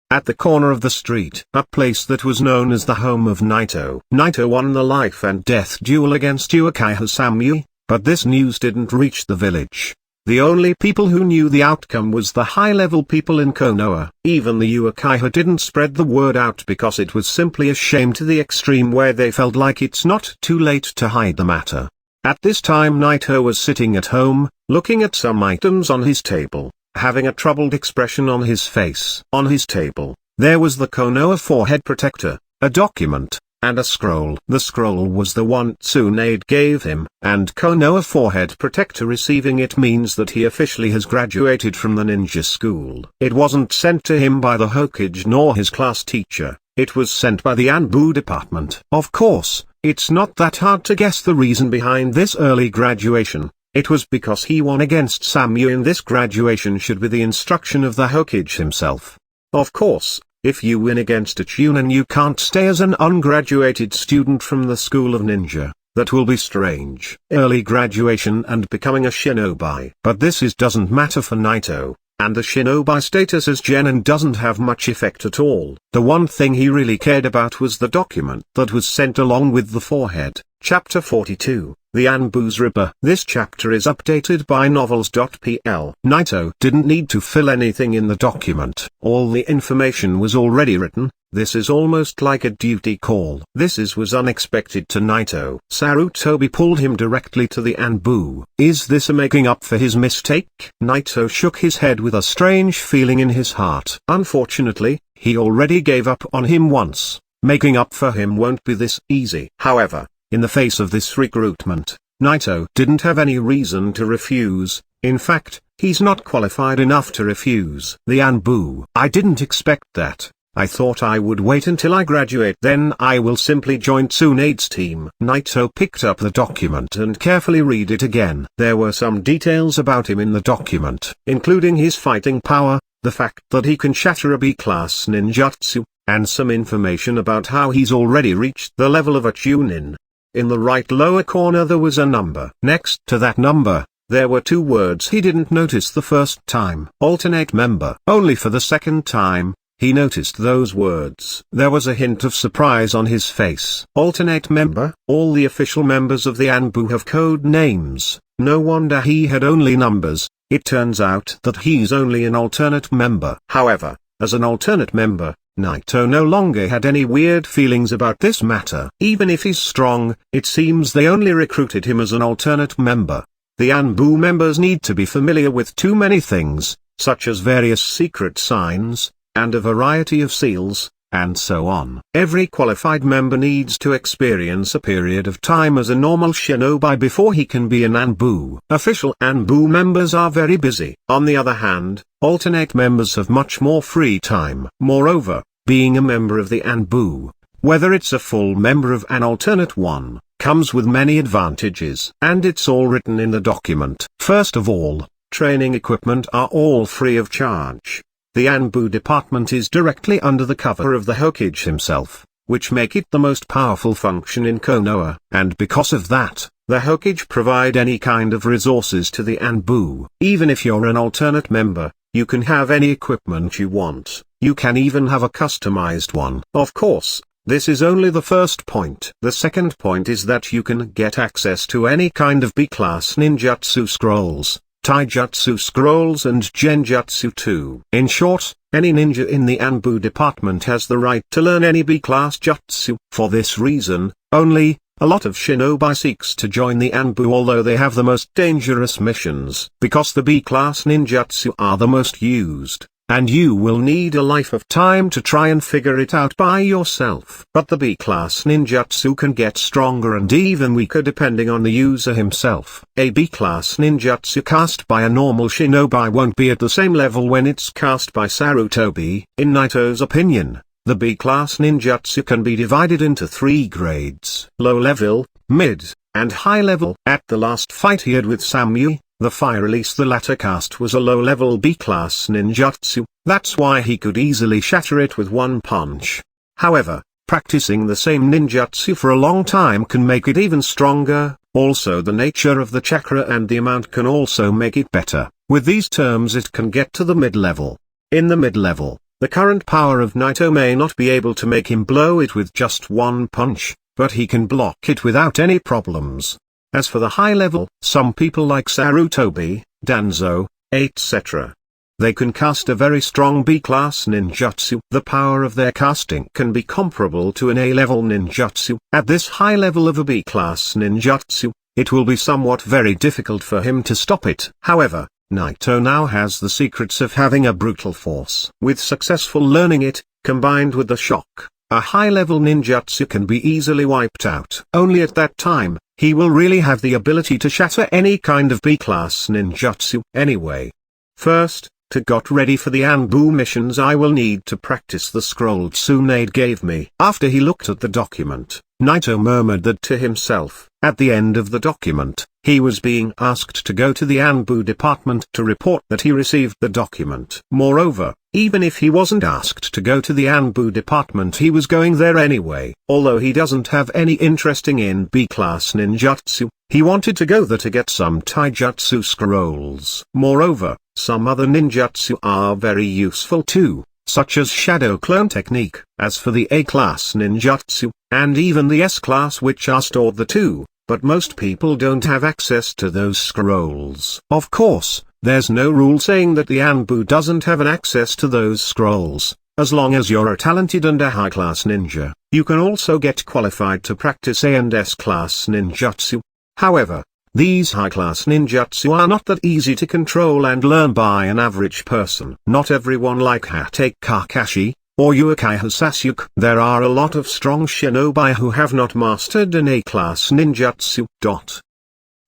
At the corner of the street, a place that was known as the home of Naito. Naito won the life and death duel against Uchiha Samui, But this news didn't reach the village. The only people who knew the outcome was the high-level people in Konoha. Even the Uchiha didn't spread the word out because it was simply a shame to the extreme where they felt like it's not too late to hide the matter. At this time Naito was sitting at home, looking at some items on his table, having a troubled expression on his face. On his table, there was the Konoha forehead protector, a document, and a scroll. The scroll was the one Tsunade gave him, and Konoha forehead protector receiving it means that he officially has graduated from the ninja school. It wasn't sent to him by the Hokage nor his class teacher, it was sent by the Anbu department. Of course, it's not that hard to guess the reason behind this early graduation. It was because he won against Samui in this graduation should be the instruction of the Hokage himself. Of course, if you win against a Chunin you can't stay as an ungraduated student from the school of ninja. That will be strange. Early graduation and becoming a shinobi. But this doesn't matter for Naito, and the shinobi status as genin doesn't have much effect at all. The one thing he really cared about was the document that was sent along with the forehead. Chapter 42, The Anbu's Repor. This chapter is updated by novels.pl. Naito didn't need to fill anything in the document. All the information was already written. This is almost like a duty call. This was unexpected to Naito. Sarutobi pulled him directly to the Anbu. Is this a making up for his mistake? Naito shook his head with a strange feeling in his heart. Unfortunately, he already gave up on him once. Making up for him won't be this easy. However, in the face of this recruitment, Naito didn't have any reason to refuse. In fact, he's not qualified enough to refuse. The Anbu. I didn't expect that. I thought I would wait until I graduate, then I will simply join Tsunade's team. Naito picked up the document and carefully read it again. There were some details about him in the document, including his fighting power, the fact that he can shatter a B-class ninjutsu, and some information about how he's already reached the level of a Chunin. In the right lower corner there was a number. Next to that number, there were two words he didn't notice the first time. Alternate member. Only for the second time, he noticed those words. There was a hint of surprise on his face. Alternate member? All the official members of the Anbu have code names. No wonder he had only numbers. It turns out that he's only an alternate member. However, as an alternate member, Naito no longer had any weird feelings about this matter. Even if he's strong, it seems they only recruited him as an alternate member. The Anbu members need to be familiar with too many things, such as various secret signs, and a variety of seals, and so on. Every qualified member needs to experience a period of time as a normal shinobi before he can be an Anbu. Official Anbu members are very busy. On the other hand, alternate members have much more free time. Moreover, being a member of the Anbu, whether it's a full member of an alternate one, comes with many advantages. And it's all written in the document. First of all, training equipment are all free of charge. The Anbu department is directly under the cover of the Hokage himself, which make it the most powerful function in Konoha. And because of that, the Hokage provide any kind of resources to the Anbu. Even if you're an alternate member, you can have any equipment you want. You can even have a customized one. Of course, this is only the first point. The second point is that you can get access to any kind of B-class ninjutsu scrolls, taijutsu scrolls and genjutsu too. In short, any ninja in the Anbu department has the right to learn any B-class jutsu. For this reason, only, a lot of shinobi seeks to join the Anbu although they have the most dangerous missions. Because the B-class ninjutsu are the most used, and you will need a life of time to try and figure it out by yourself. But the B-class ninjutsu can get stronger and even weaker depending on the user himself. A B-class ninjutsu cast by a normal shinobi won't be at the same level when it's cast by Sarutobi. In Naito's opinion, the B-class ninjutsu can be divided into 3 grades: low level, mid, and high level. At the last fight he had with Samui, the fire release the latter cast was a low-level B-class ninjutsu, that's why he could easily shatter it with one punch. However, practicing the same ninjutsu for a long time can make it even stronger. Also the nature of the chakra and the amount can also make it better. With these terms it can get to the mid-level. In the mid-level, the current power of Naito may not be able to make him blow it with just one punch, but he can block it without any problems. As for the high level, some people like Sarutobi, Danzo, etc. They can cast a very strong B-class ninjutsu. The power of their casting can be comparable to an A-level ninjutsu. At this high level of a B-class ninjutsu, it will be somewhat very difficult for him to stop it. However, Naito now has the secrets of having a brutal force. With successful learning it, combined with the shock, a high-level ninjutsu can be easily wiped out. Only at that time, he will really have the ability to shatter any kind of B-class ninjutsu. Anyway, first, to get ready for the Anbu missions, I will need to practice the scroll Tsunade gave me. After he looked at the document, Naito murmured that to himself. At the end of the document, he was being asked to go to the Anbu department to report that he received the document. Moreover, even if he wasn't asked to go to the Anbu department, he was going there anyway. Although he doesn't have any interesting in B-class ninjutsu, he wanted to go there to get some taijutsu scrolls. Moreover, some other ninjutsu are very useful too, such as shadow clone technique. As for the A-class ninjutsu, and even the S-class, which are stored there too, but most people don't have access to those scrolls. Of course, there's no rule saying that the Anbu doesn't have an access to those scrolls. As long as you're a talented and a high-class ninja, you can also get qualified to practice A and S-class ninjutsu. However, these high-class ninjutsu are not that easy to control and learn by an average person. Not everyone like Hatake Kakashi, or Uchiha Sasuke. There are a lot of strong shinobi who have not mastered an A-class ninjutsu.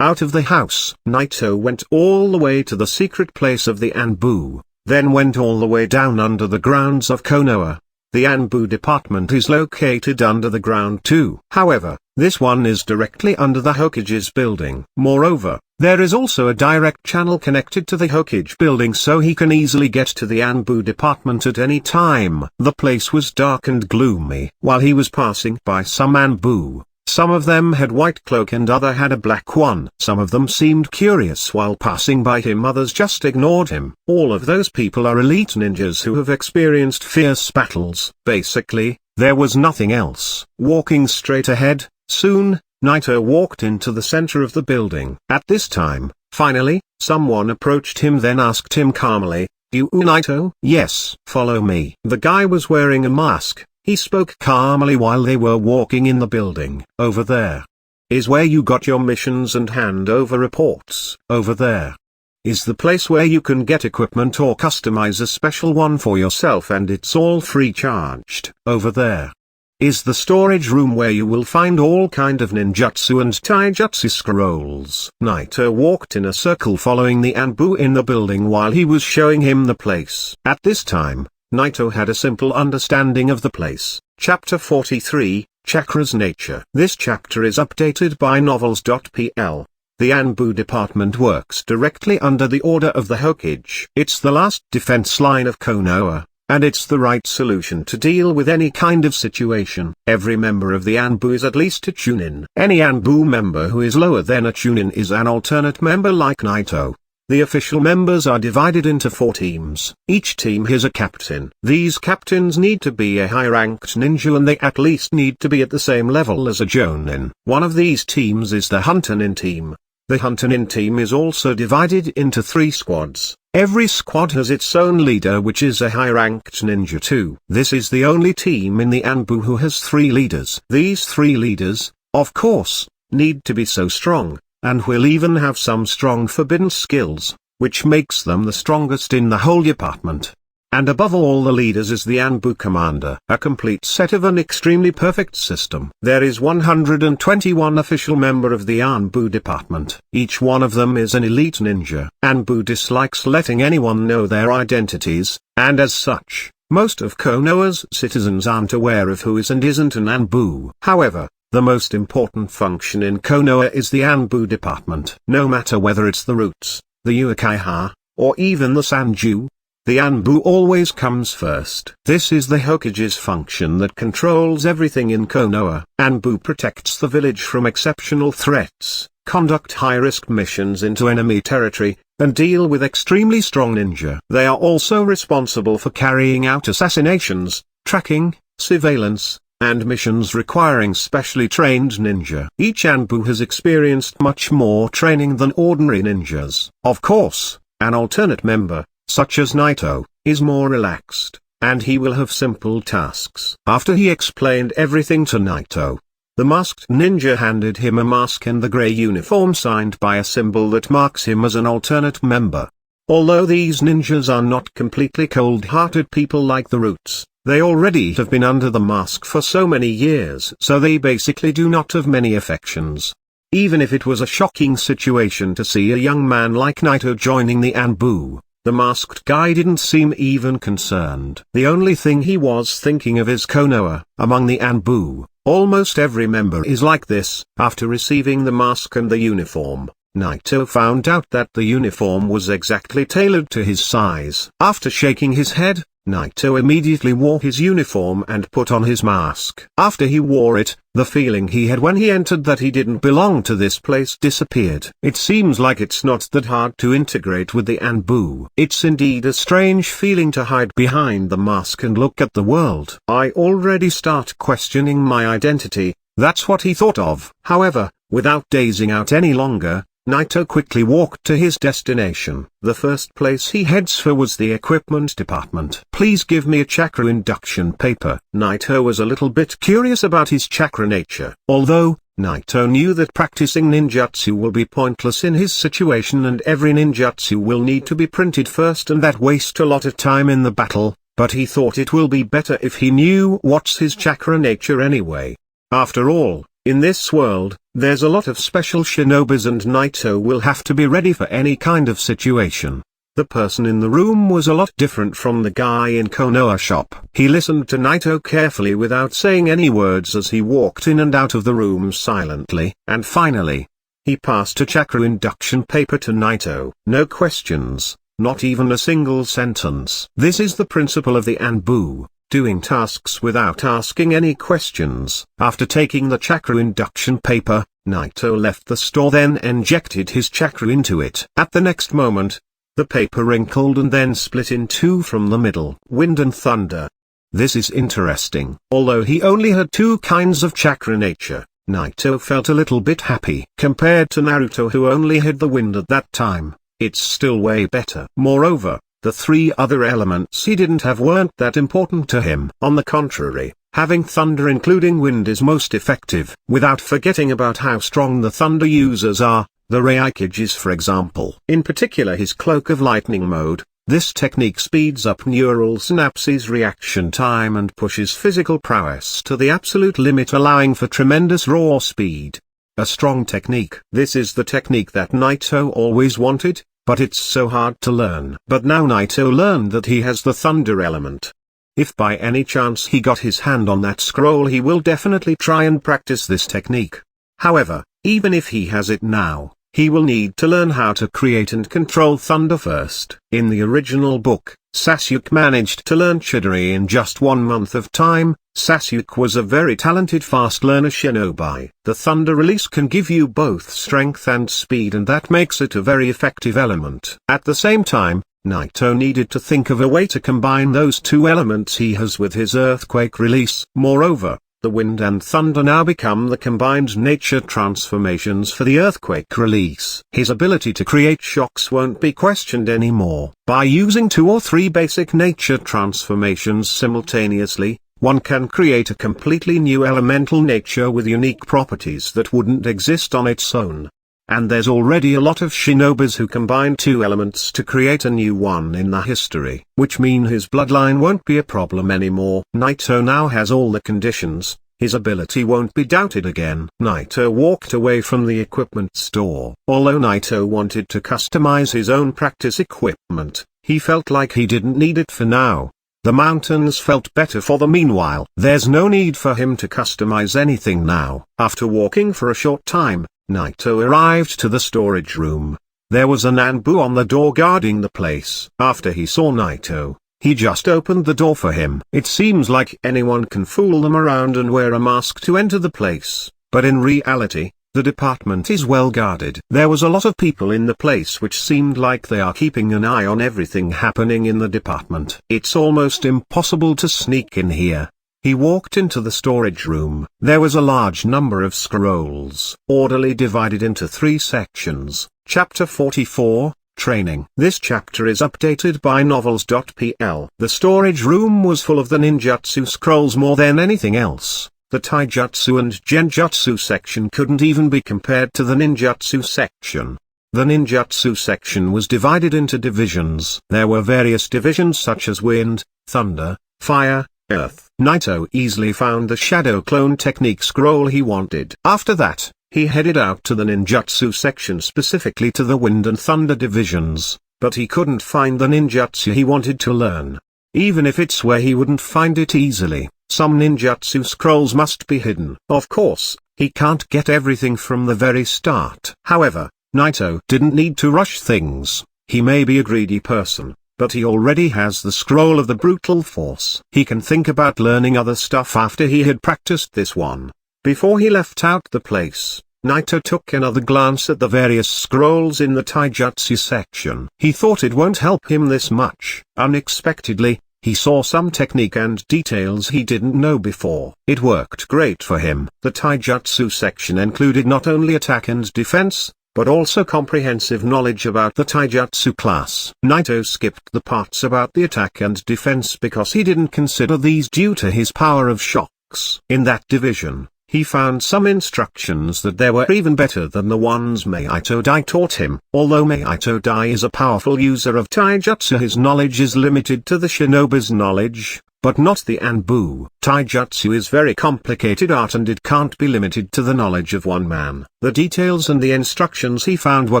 Out of the house, Naito went all the way to the secret place of the Anbu, then went all the way down under the grounds of Konoha. The Anbu department is located under the ground too. However, this one is directly under the Hokage's building. Moreover, there is also a direct channel connected to the Hokage building, so he can easily get to the Anbu department at any time. The place was dark and gloomy. While he was passing by some Anbu, some of them had white cloak and other had a black one. Some of them seemed curious while passing by him, others just ignored him. All of those people are elite ninjas who have experienced fierce battles. Basically, there was nothing else. Walking straight ahead, soon, Naito walked into the center of the building. At this time, finally, someone approached him, then asked him calmly, "You Naito?" "Yes." "Follow me." The guy was wearing a mask. He spoke calmly while they were walking in the building. "Over there is where you got your missions and hand over reports. Over there is the place where you can get equipment or customize a special one for yourself, and it's all free charged. Over there is the storage room where you will find all kind of ninjutsu and taijutsu scrolls." Naito walked in a circle following the Anbu in the building while he was showing him the place. At this time, Naito had a simple understanding of the place. Chapter 43, Chakra's Nature. This chapter is updated by novels.pl. The Anbu department works directly under the order of the Hokage. It's the last defense line of Konoha, and it's the right solution to deal with any kind of situation. Every member of the Anbu is at least a Chunin. Any Anbu member who is lower than a Chunin is an alternate member like Naito. The official members are divided into 4 teams. Each team has a captain. These captains need to be a high-ranked ninja, and they at least need to be at the same level as a Jonin. One of these teams is the Hunter-nin team. The Hunter-nin team is also divided into 3 squads. Every squad has its own leader, which is a high-ranked ninja too. This is the only team in the Anbu who has 3 leaders. These 3 leaders, of course, need to be so strong, and will even have some strong forbidden skills, which makes them the strongest in the whole department. And above all the leaders is the Anbu commander, a complete set of an extremely perfect system. There is 121 official member of the Anbu department. Each one of them is an elite ninja. Anbu dislikes letting anyone know their identities, and as such, most of Konoha's citizens aren't aware of who is and isn't an Anbu. However, the most important function in Konoha is the Anbu department. No matter whether it's the Roots, the Uchiha, or even the Sanju, the Anbu always comes first. This is the Hokage's function that controls everything in Konoha. Anbu protects the village from exceptional threats, conduct high-risk missions into enemy territory, and deal with extremely strong ninja. They are also responsible for carrying out assassinations, tracking, surveillance, and missions requiring specially trained ninja. Each Anbu has experienced much more training than ordinary ninjas. Of course, an alternate member, such as Naito, is more relaxed, and he will have simple tasks. After he explained everything to Naito, the masked ninja handed him a mask and the grey uniform signed by a symbol that marks him as an alternate member. Although these ninjas are not completely cold-hearted people like the Roots, they already have been under the mask for so many years, so they basically do not have many affections. Even if it was a shocking situation to see a young man like Naito joining the Anbu, the masked guy didn't seem even concerned. The only thing he was thinking of is Konoha. Among the Anbu, almost every member is like this. After receiving the mask and the uniform, Naito found out that the uniform was exactly tailored to his size. After shaking his head, Naito immediately wore his uniform and put on his mask. After he wore it, the feeling he had when he entered that he didn't belong to this place disappeared. It seems like it's not that hard to integrate with the Anbu. It's indeed a strange feeling to hide behind the mask and look at the world. I already start questioning my identity, that's what he thought of. However, without dazing out any longer, Naito quickly walked to his destination. The first place he heads for was the equipment department. Please give me a chakra induction paper. Naito was a little bit curious about his chakra nature. Although, Naito knew that practicing ninjutsu will be pointless in his situation and every ninjutsu will need to be printed first and that waste a lot of time in the battle, but he thought it will be better if he knew what's his chakra nature anyway. After all, in this world, there's a lot of special shinobis and Naito will have to be ready for any kind of situation. The person in the room was a lot different from the guy in Konoha shop. He listened to Naito carefully without saying any words as he walked in and out of the room silently, and finally, he passed a chakra induction paper to Naito. No questions, not even a single sentence. This is the principle of the Anbu. Doing tasks without asking any questions. After taking the chakra induction paper, Naito left the store then injected his chakra into it. At the next moment, the paper wrinkled and then split in two from the middle. Wind and thunder. This is interesting. Although he only had two kinds of chakra nature, Naito felt a little bit happy. Compared to Naruto who only had the wind at that time, it's still way better. Moreover, the three other elements he didn't have weren't that important to him. On the contrary, having thunder including wind is most effective. Without forgetting about how strong the thunder users are, the Hokage for example. In particular his cloak of lightning mode, this technique speeds up neural synapses reaction time and pushes physical prowess to the absolute limit allowing for tremendous raw speed. A strong technique. This is the technique that Naito always wanted. But it's so hard to learn. But now Naito learned that he has the thunder element. If by any chance he got his hand on that scroll he will definitely try and practice this technique. However, even if he has it now, he will need to learn how to create and control thunder first. In the original book, SeaQuake managed to learn Chidori in just 1 month of time. SeaQuake was a very talented fast learner shinobi. The thunder release can give you both strength and speed and that makes it a very effective element. At the same time, Naito needed to think of a way to combine those two elements he has with his earthquake release. Moreover, the wind and thunder now become the combined nature transformations for the earthquake release. His ability to create shocks won't be questioned anymore. By using 2 or 3 basic nature transformations simultaneously, one can create a completely new elemental nature with unique properties that wouldn't exist on its own. And there's already a lot of shinobis who combine 2 elements to create a new one in the history, which mean his bloodline won't be a problem anymore. Naito now has all the conditions, his ability won't be doubted again. Naito walked away from the equipment store. Although Naito wanted to customize his own practice equipment, he felt like he didn't need it for now. The mountains felt better for the meanwhile. There's no need for him to customize anything now. After walking for a short time, Naito arrived to the storage room. There was an Anbu on the door guarding the place. After he saw Naito, he just opened the door for him. It seems like anyone can fool them around and wear a mask to enter the place, but in reality, the department is well guarded. There was a lot of people in the place which seemed like they are keeping an eye on everything happening in the department. It's almost impossible to sneak in here. He walked into the storage room. There was a large number of scrolls, orderly divided into 3 sections. Chapter 44, Training. This chapter is updated by novels.pl. The storage room was full of the ninjutsu scrolls more than anything else. The taijutsu and genjutsu section couldn't even be compared to the ninjutsu section. The ninjutsu section was divided into divisions. There were various divisions such as wind, thunder, fire, earth. Naito easily found the shadow clone technique scroll he wanted. After that, he headed out to the ninjutsu section, specifically to the wind and thunder divisions, but he couldn't find the ninjutsu he wanted to learn. Even if it's where he wouldn't find it easily, some ninjutsu scrolls must be hidden. Of course, he can't get everything from the very start. However, Naito didn't need to rush things. He may be a greedy person, but he already has the scroll of the brutal force. He can think about learning other stuff after he had practiced this one. Before he left out the place, Naito took another glance at the various scrolls in the taijutsu section. He thought it won't help him this much. Unexpectedly, he saw some technique and details he didn't know before. It worked great for him. The taijutsu section included not only attack and defense, but also comprehensive knowledge about the taijutsu class. Naito skipped the parts about the attack and defense because he didn't consider these due to his power of shocks. In that division, he found some instructions that they were even better than the ones Maito Dai taught him. Although Maito Dai is a powerful user of taijutsu, his knowledge is limited to the shinobi's knowledge, but not the Anbu. Taijutsu is very complicated art and it can't be limited to the knowledge of one man. The details and the instructions he found were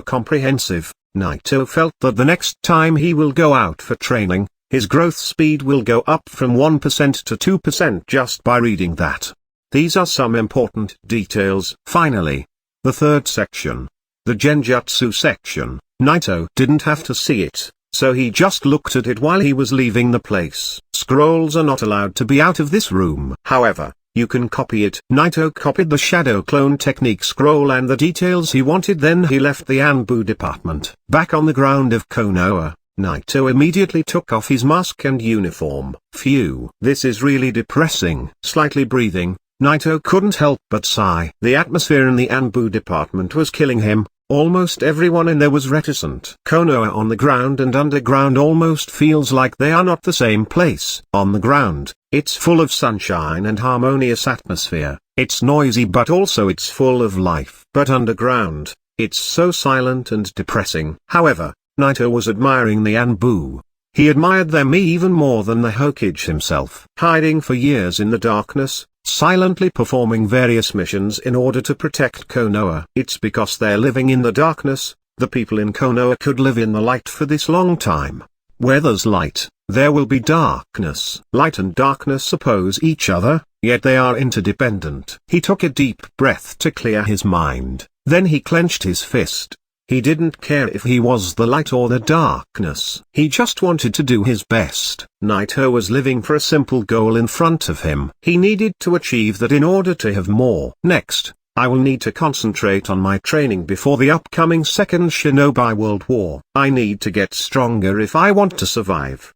comprehensive. Naito felt that the next time he will go out for training, his growth speed will go up from 1% to 2% just by reading that. These are some important details. Finally, the third section, the Genjutsu section. Naito didn't have to see it, so he just looked at it while he was leaving the place. Scrolls are not allowed to be out of this room. However, you can copy it. Naito copied the shadow clone technique scroll and the details he wanted, then he left the Anbu department. Back on the ground of Konoha, Naito immediately took off his mask and uniform. Phew. This is really depressing. Slightly breathing, Naito couldn't help but sigh. The atmosphere in the Anbu department was killing him. Almost everyone in there was reticent. Konoha on the ground and underground almost feels like they are not the same place. On the ground, it's full of sunshine and harmonious atmosphere. It's noisy but also it's full of life. But underground, it's so silent and depressing. However, Naito was admiring the Anbu. He admired them even more than the Hokage himself. Hiding for years in the darkness, silently performing various missions in order to protect Konoha. It's because they're living in the darkness, the people in Konoha could live in the light for this long time. Where there's light, there will be darkness. Light and darkness oppose each other, yet they are interdependent. He took a deep breath to clear his mind. Then he clenched his fist. He didn't care if he was the light or the darkness. He just wanted to do his best. Naito was living for a simple goal in front of him. He needed to achieve that in order to have more. Next, I will need to concentrate on my training before the upcoming Second Shinobi World War. I need to get stronger if I want to survive.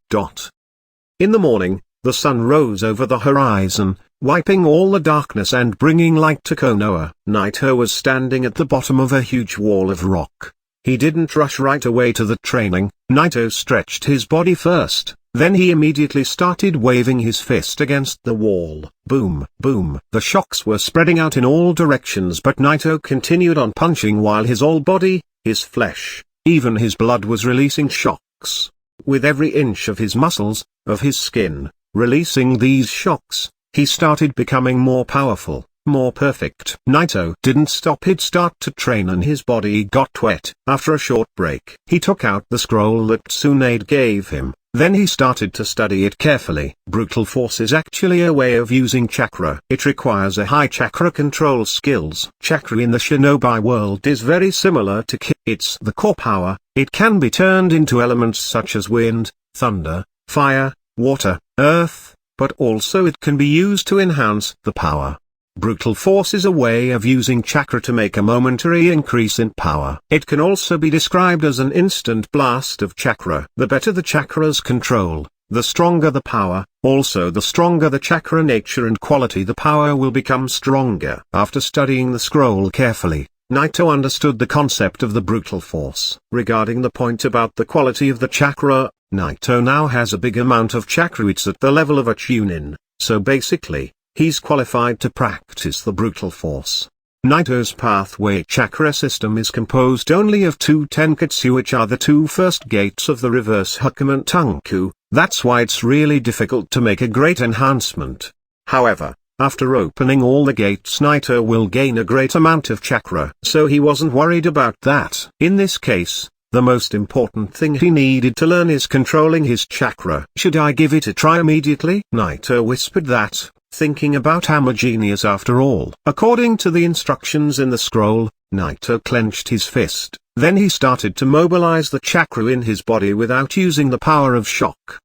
In the morning, the sun rose over the horizon, wiping all the darkness and bringing light to Konoha. Naito was standing at the bottom of a huge wall of rock. He didn't rush right away to the training. Naito stretched his body first, then he immediately started waving his fist against the wall. Boom, boom. The shocks were spreading out in all directions, but Naito continued on punching while his whole body, his flesh, even his blood was releasing shocks. With every inch of his muscles, of his skin, releasing these shocks, he started becoming more powerful, more perfect. Naito didn't stop. He'd start to train and his body got wet. After a short break, he took out the scroll that Tsunade gave him, then he started to study it carefully. Brutal force is actually a way of using chakra. It requires a high chakra control skills. Chakra in the shinobi world is very similar to ki. It's the core power. It can be turned into elements such as wind, thunder, fire, water, earth, but also it can be used to enhance the power. Brutal force is a way of using chakra to make a momentary increase in power. It can also be described as an instant blast of chakra. The better the chakra's control, The stronger the power, also the stronger the chakra nature and quality, the power will become stronger. After studying the scroll carefully, Naito understood the concept of the brutal force. Regarding the point about the quality of the chakra, Naito now has a big amount of chakra. It's at the level of a chunin, so basically, he's qualified to practice the brutal force. Naito's pathway chakra system is composed only of 2 tenketsu, which are the 2 first gates of the reverse Hachimon Tonkou. That's why it's really difficult to make a great enhancement. However, after opening all the gates, Naito will gain a great amount of chakra, so he wasn't worried about that. In this case, the most important thing he needed to learn is controlling his chakra. Should I give it a try immediately? Naito whispered that, thinking about I'm a genius after all. According to the instructions in the scroll, Naito clenched his fist, then he started to mobilize the chakra in his body without using the power of shock.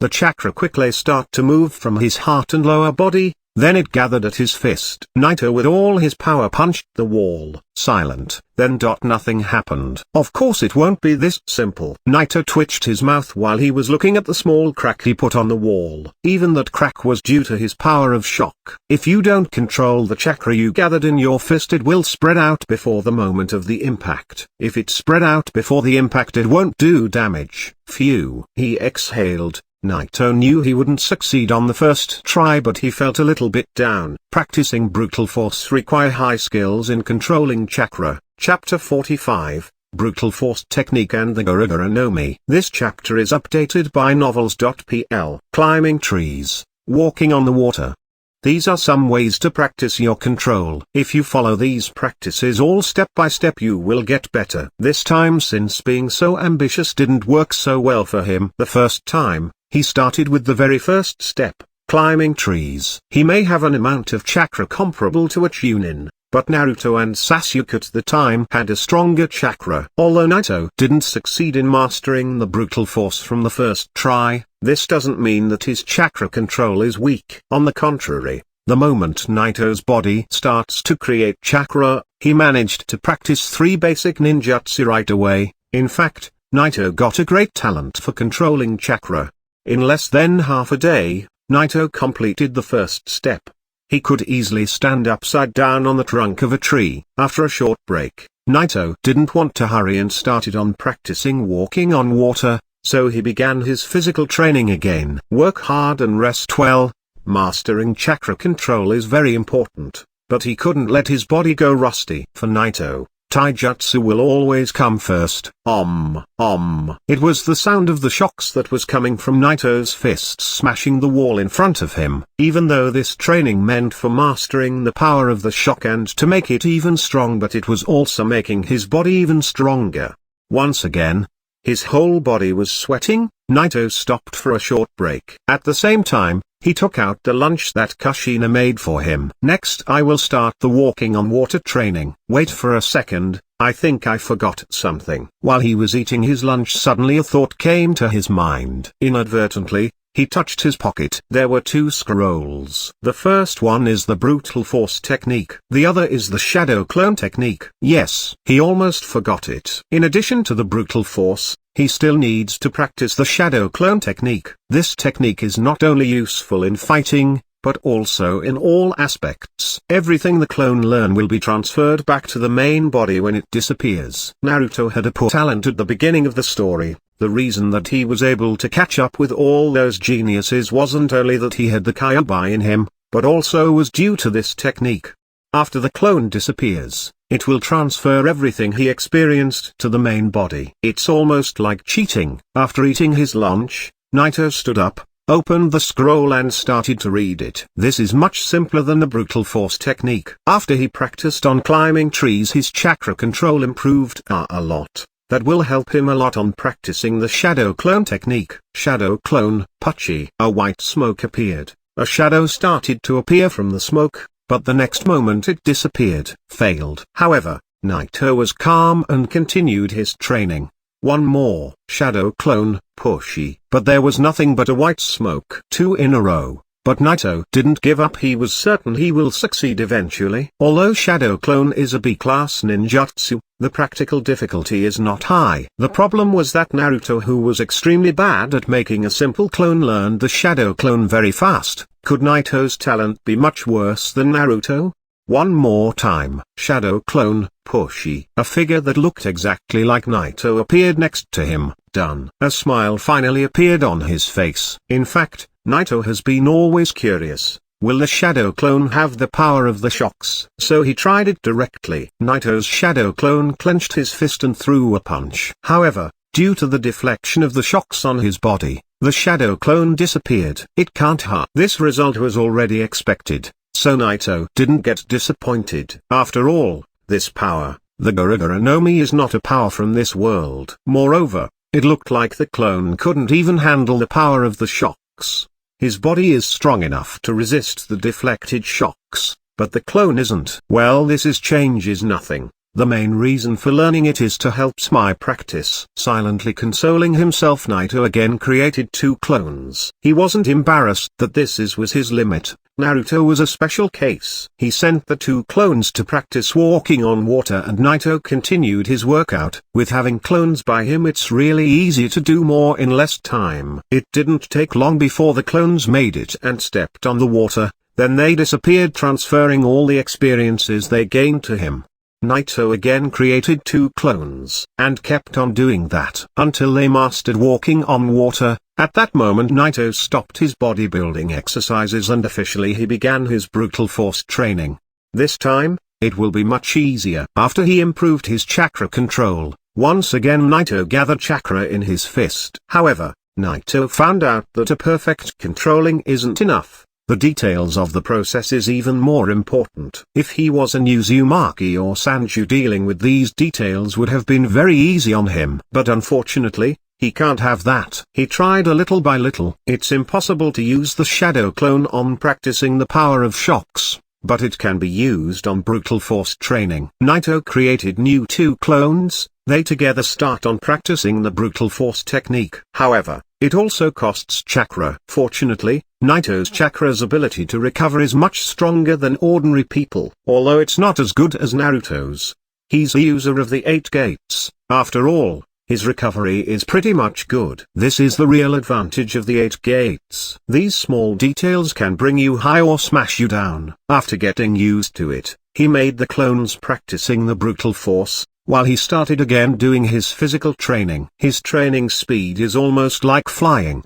The chakra quickly started to move from his heart and lower body, then it gathered at his fist. Naito with all his power punched the wall. Silent. Then nothing happened. Of course it won't be this simple. Naito twitched his mouth while he was looking at the small crack he put on the wall. Even that crack was due to his power of shock. If you don't control the chakra you gathered in your fist, it will spread out before the moment of the impact. If it spread out before the impact, it won't do damage. Phew. He exhaled. Naito knew he wouldn't succeed on the first try, but he felt a little bit down. Practicing brutal force require high skills in controlling chakra. Chapter 45, Brutal Force Technique and the Gura no Mi. This chapter is updated by novels.pl. Climbing trees, walking on the water. These are some ways to practice your control. If you follow these practices all step by step, you will get better. This time, since being so ambitious didn't work so well for him the first time, he started with the very first step, climbing trees. He may have an amount of chakra comparable to a chunin, but Naruto and Sasuke at the time had a stronger chakra. Although Naito didn't succeed in mastering the brutal force from the first try, this doesn't mean that his chakra control is weak. On the contrary, the moment Naito's body starts to create chakra, he managed to practice 3 basic ninjutsu right away. In fact, Naito got a great talent for controlling chakra. In less than half a day, Naito completed the first step. He could easily stand upside down on the trunk of a tree. After a short break, Naito didn't want to hurry and started on practicing walking on water, so he began his physical training again. Work hard and rest well. Mastering chakra control is very important, but he couldn't let his body go rusty. For Naito, taijutsu will always come first. It was the sound of the shocks that was coming from Naito's fists smashing the wall in front of him. Even though this training meant for mastering the power of the shock and to make it even strong, but it was also making his body even stronger. Once again, his whole body was sweating. Naito stopped for a short break. At the same time, he took out the lunch that Kushina made for him. Next I will start the walking on water training. Wait for a second, I think I forgot something. While he was eating his lunch, suddenly a thought came to his mind. Inadvertently, he touched his pocket. There were 2 scrolls. The first one is the brutal force technique. The other is the shadow clone technique. Yes, he almost forgot it. In addition to the brutal force, he still needs to practice the shadow clone technique. This technique is not only useful in fighting, but also in all aspects. Everything the clone learn will be transferred back to the main body when it disappears. Naruto had a poor talent at the beginning of the story. The reason that he was able to catch up with all those geniuses wasn't only that he had the Kyuubi in him, but also was due to this technique. After the clone disappears, it will transfer everything he experienced to the main body. It's almost like cheating. After eating his lunch, Naito stood up, opened the scroll and started to read it. This is much simpler than the brutal force technique. After he practiced on climbing trees, his chakra control improved a lot. That will help him a lot on practicing the shadow clone technique. Shadow clone, Pucci. A white smoke appeared. A shadow started to appear from the smoke, but the next moment it disappeared. Failed. However, Naito was calm and continued his training. One more. Shadow clone, Pushi. But there was nothing but a white smoke. 2 in a row. But Naito didn't give up. He was certain he will succeed eventually. Although Shadow Clone is a B-class ninjutsu, the practical difficulty is not high. The problem was that Naruto, who was extremely bad at making a simple clone, learned the Shadow Clone very fast. Could Naito's talent be much worse than Naruto? One more time. Shadow Clone, Pushy. A figure that looked exactly like Naito appeared next to him. Done. A smile finally appeared on his face. In fact, Naito has been always curious, will the Shadow Clone have the power of the shocks? So he tried it directly. Naito's Shadow Clone clenched his fist and threw a punch. However, due to the deflection of the shocks on his body, the Shadow Clone disappeared. It can't hurt. This result was already expected, so Naito didn't get disappointed. After all, this power, the Gura no Mi, is not a power from this world. Moreover, it looked like the clone couldn't even handle the power of the shocks. His body is strong enough to resist the deflected shocks, but the clone isn't. Well, this changes nothing. The main reason for learning it is to help my practice. Silently consoling himself, Naito again created 2 clones. He wasn't embarrassed that this was his limit. Naruto was a special case. He sent the 2 clones to practice walking on water, and Naito continued his workout. With having clones by him, it's really easy to do more in less time. It didn't take long before the clones made it and stepped on the water, then they disappeared, transferring all the experiences they gained to him. Naito again created 2 clones, and kept on doing that until they mastered walking on water. At that moment Naito stopped his bodybuilding exercises and officially he began his brutal force training. This time, it will be much easier. After he improved his chakra control, once again Naito gathered chakra in his fist. However, Naito found out that a perfect controlling isn't enough. The details of the process is even more important. If he was an Uzumaki or Sanju, dealing with these details would have been very easy on him. But unfortunately, he can't have that. He tried a little by little. It's impossible to use the Shadow Clone on practicing the power of shocks, but it can be used on brutal force training. Naito created new 2 clones. They together start on practicing the brutal force technique. However, it also costs chakra. Fortunately, Naito's chakra's ability to recover is much stronger than ordinary people. Although it's not as good as Naruto's, he's a user of the 8 gates. After all, his recovery is pretty much good. This is the real advantage of the 8 gates. These small details can bring you high or smash you down. After getting used to it, he made the clones practicing the brutal force, while he started again doing his physical training. His training speed is almost like flying.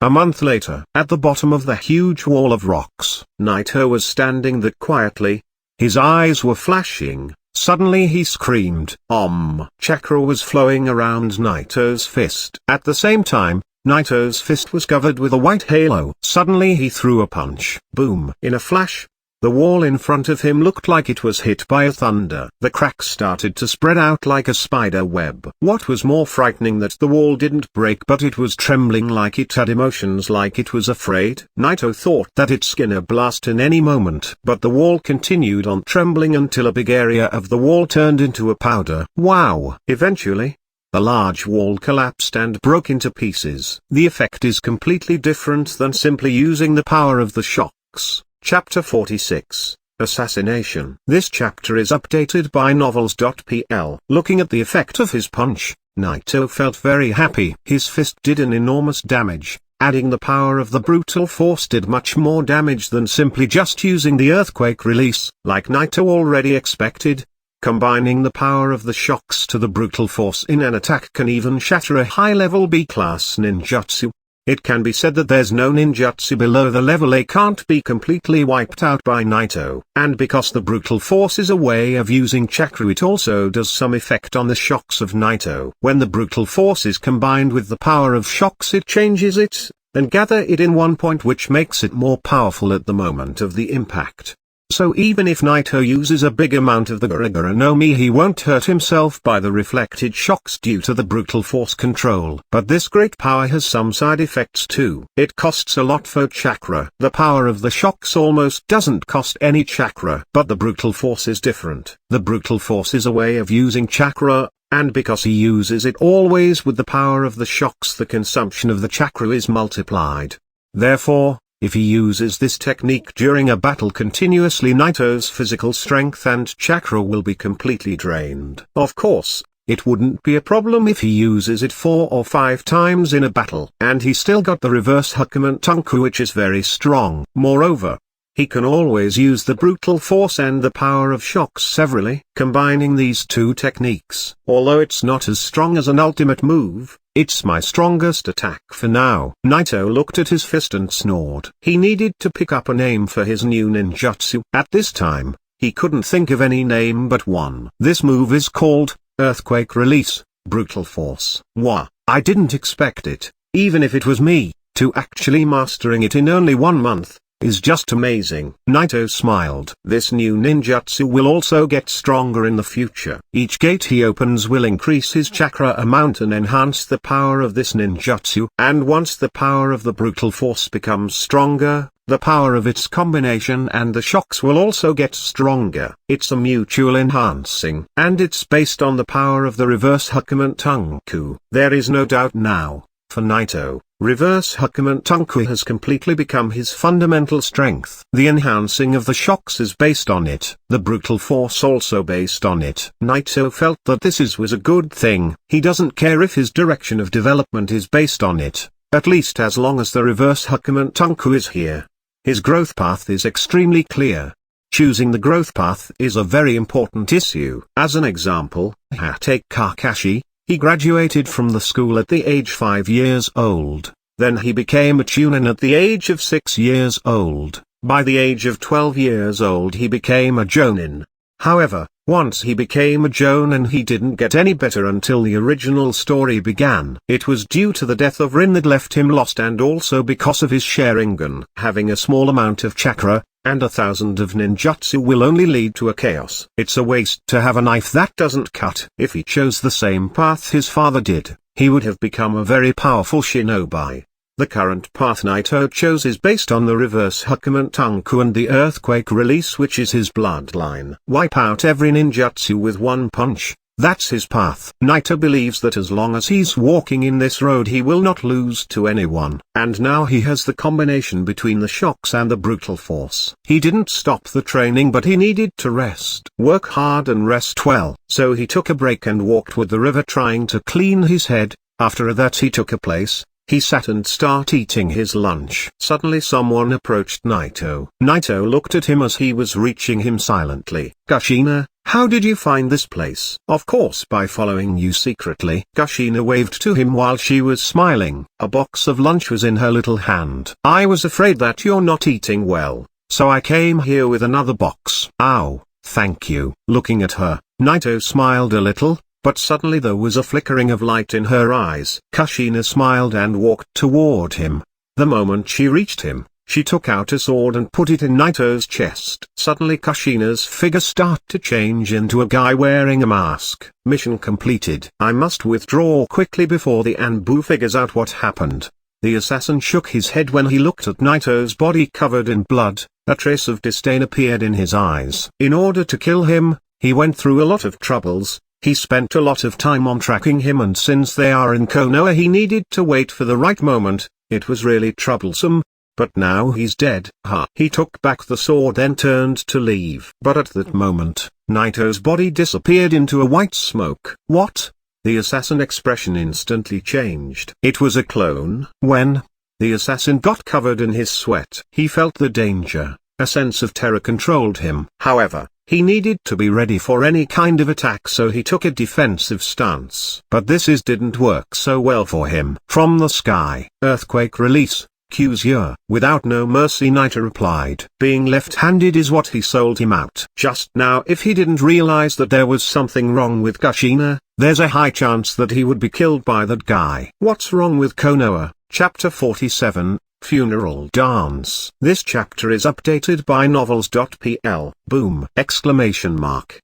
A month later, at the bottom of the huge wall of rocks, Naito was standing there quietly. His eyes were flashing. Suddenly he screamed, "Om!" Chakra was flowing around Naito's fist. At the same time, Naito's fist was covered with a white halo. Suddenly he threw a punch. Boom! In a flash, the wall in front of him looked like it was hit by a thunder. The cracks started to spread out like a spider web. What was more frightening, that the wall didn't break, but it was trembling like it had emotions, like it was afraid. Naito thought that it's gonna blast in any moment, but the wall continued on trembling until a big area of the wall turned into a powder. Wow! Eventually, the large wall collapsed and broke into pieces. The effect is completely different than simply using the power of the shocks. Chapter 46, Assassination. This chapter is updated by novels.pl. Looking at the effect of his punch, Naito felt very happy. His fist did an enormous damage. Adding the power of the brutal force did much more damage than simply just using the earthquake release, like Naito already expected. Combining the power of the shocks to the brutal force in an attack can even shatter a high-level B-class ninjutsu. It can be said that there's no ninjutsu below the level A can't be completely wiped out by Naito. And because the brutal force is a way of using chakra, it also does some effect on the shocks of Naito. When the brutal force is combined with the power of shocks, it changes it, and gather it in one point, which makes it more powerful at the moment of the impact. So even if Naito uses a big amount of the Gura no Mi, he won't hurt himself by the reflected shocks due to the brutal force control. But this great power has some side effects too. It costs a lot for chakra. The power of the shocks almost doesn't cost any chakra. But the brutal force is different. The brutal force is a way of using chakra, and because he uses it always with the power of the shocks, the consumption of the chakra is multiplied. Therefore, If he uses this technique during a battle continuously, Naito's physical strength and chakra will be completely drained. Of course, it wouldn't be a problem if he uses it 4 or 5 times in a battle. And he still got the reverse Hachimon Tonkou, which is very strong. Moreover, he can always use the brutal force and the power of shocks severally. Combining these two techniques, although it's not as strong as an ultimate move, it's my strongest attack for now. Naito looked at his fist and snored. He needed to pick up a name for his new ninjutsu. At this time, he couldn't think of any name but one. This move is called Earthquake Release, Brutal Force. Wah, I didn't expect it, even if it was me, to actually mastering it in only 1 month. Is just amazing. Naito smiled. This new ninjutsu will also get stronger in the future. Each gate he opens will increase his chakra amount and enhance the power of this ninjutsu. And once the power of the brutal force becomes stronger, the power of its combination and the shocks will also get stronger. It's a mutual enhancing. And it's based on the power of the reverse Hachimon Tonkou. There is no doubt now, for Naito, reverse Hachimon Tonkou has completely become his fundamental strength. The enhancing of the shocks is based on it, the brutal force also based on it. Naito felt that this was a good thing. He doesn't care if his direction of development is based on it, at least as long as the reverse Hachimon Tonkou is here. His growth path is extremely clear. Choosing the growth path is a very important issue. As an example, take Kakashi. He graduated from the school at the age 5 years old, then he became a chunin at the age of 6 years old. By the age of 12 years old he became a jonin. However, once he became a jonin he didn't get any better until the original story began. It was due to the death of Rin that left him lost, and also because of his Sharingan. Having a small amount of chakra, and 1,000 of ninjutsu will only lead to a chaos. It's a waste to have a knife that doesn't cut. If he chose the same path his father did, he would have become a very powerful shinobi. The current path Naito chose is based on the reverse Hachimon Tonkou and the earthquake release, which is his bloodline. Wipe out every ninjutsu with one punch. That's his path. Naito believes that as long as he's walking in this road he will not lose to anyone. And now he has the combination between the shocks and the brutal force. He didn't stop the training, but he needed to rest. Work hard and rest well. So he took a break and walked with the river, trying to clean his head. After that he took a place. He sat and started eating his lunch. Suddenly someone approached Naito. Naito looked at him as he was reaching him silently. Kushina, how did you find this place? Of course, by following you secretly. Kushina waved to him while she was smiling. A box of lunch was in her little hand. I was afraid that you're not eating well, so I came here with another box. Ow, thank you. Looking at her, Naito smiled a little. But suddenly there was a flickering of light in her eyes. Kushina smiled and walked toward him. The moment she reached him, she took out a sword and put it in Naito's chest. Suddenly Kushina's figure started to change into a guy wearing a mask. Mission completed. I must withdraw quickly before the Anbu figures out what happened. The assassin shook his head when he looked at Naito's body covered in blood. A trace of disdain appeared in his eyes. In order to kill him, he went through a lot of troubles. He spent a lot of time on tracking him, and since they are in Konoha he needed to wait for the right moment. It was really troublesome. But now he's dead. He took back the sword then turned to leave. But at that moment, Naito's body disappeared into a white smoke. What? The assassin expression instantly changed. It was a clone. When the assassin got covered in his sweat, he felt the danger. A sense of terror controlled him. However, he needed to be ready for any kind of attack, so he took a defensive stance. But this didn't work so well for him. From the sky, earthquake release, Uzumaki. Without no mercy, Naito replied. Being left-handed is what he sold him out. Just now, if he didn't realize that there was something wrong with Kushina, there's a high chance that he would be killed by that guy. What's wrong with Konoha? Chapter 47. Funeral Dance. This chapter is updated by novels.pl. Boom! Exclamation mark.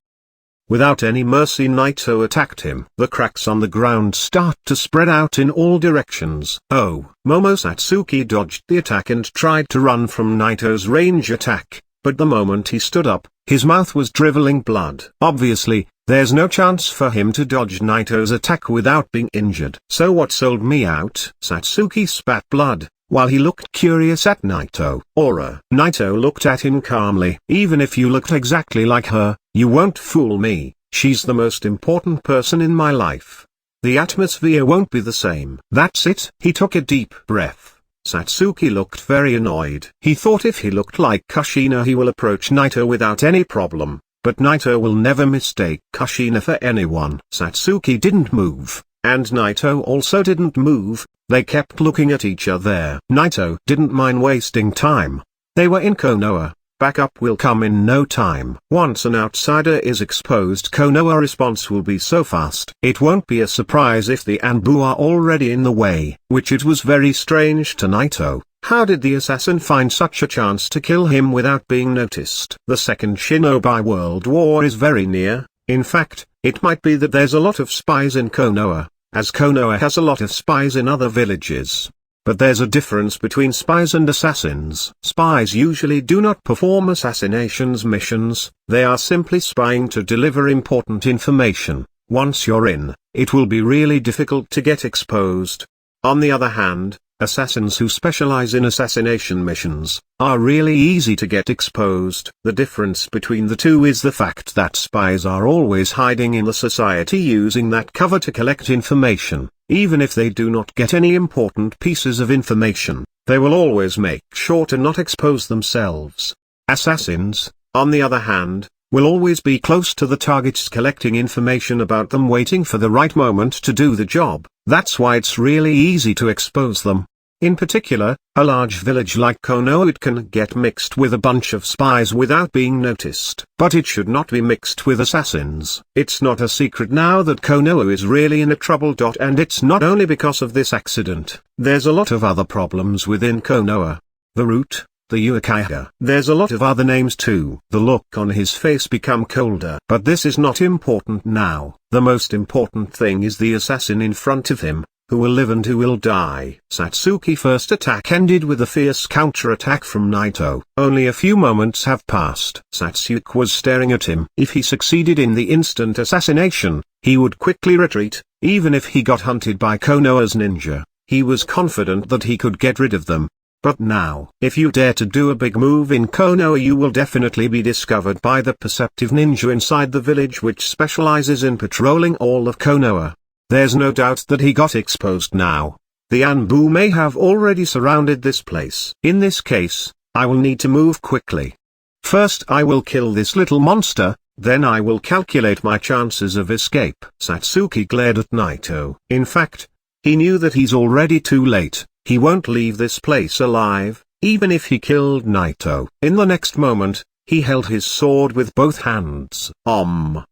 Without any mercy, Naito attacked him. The cracks on the ground start to spread out in all directions. Oh, Momosatsuki dodged the attack and tried to run from Naito's range attack, but the moment he stood up, his mouth was dribbling blood. Obviously, there's no chance for him to dodge Naito's attack without being injured. So what sold me out? Satsuki spat blood. while he looked curious at Naito. Aura. Naito looked at him calmly. Even if you looked exactly like her, you won't fool me. She's the most important person in my life. The atmosphere won't be the same. That's it. He took a deep breath. Satsuki looked very annoyed. He thought if he looked like Kushina he will approach Naito without any problem, but Naito will never mistake Kushina for anyone. Satsuki didn't move, and Naito also didn't move. They kept looking at each other. Naito didn't mind wasting time. They were in Konoha. Backup will come in no time. Once an outsider is exposed, Konoha response will be so fast. It won't be a surprise if the Anbu are already in the way, which it was very strange to Naito. How did the assassin find such a chance to kill him without being noticed? The second Shinobi World War is very near. In fact, it might be that there's a lot of spies in Konoha, as Konoha has a lot of spies in other villages. But there's a difference between spies and assassins. Spies usually do not perform assassinations missions, they are simply spying to deliver important information. Once you're in, it will be really difficult to get exposed. On the other hand, assassins who specialize in assassination missions are really easy to get exposed. The difference between the two is the fact that spies are always hiding in the society using that cover to collect information. Even if they do not get any important pieces of information, they will always make sure to not expose themselves. Assassins, on the other hand, will always be close to the targets collecting information about them, waiting for the right moment to do the job. That's why it's really easy to expose them. In particular, a large village like Konoha, it can get mixed with a bunch of spies without being noticed. But it should not be mixed with assassins. It's not a secret now that Konoha is really in a trouble. And it's not only because of this accident. There's a lot of other problems within Konoha. The root, the Uchiha. There's a lot of other names too. The look on his face become colder. But this is not important now. The most important thing is the assassin in front of him, who will live and who will die. Satsuki's first attack ended with a fierce counterattack from Naito. Only a few moments have passed. Satsuki was staring at him. If he succeeded in the instant assassination, he would quickly retreat. Even if he got hunted by Konoha's ninja, he was confident that he could get rid of them. But now, if you dare to do a big move in Konoha, you will definitely be discovered by the perceptive ninja inside the village, which specializes in patrolling all of Konoha. There's no doubt that he got exposed now. The Anbu may have already surrounded this place. In this case, I will need to move quickly. First I will kill this little monster, then I will calculate my chances of escape. Satsuki glared at Naito. In fact, he knew that he's already too late. He won't leave this place alive, even if he killed Naito. In the next moment, he held his sword with both hands.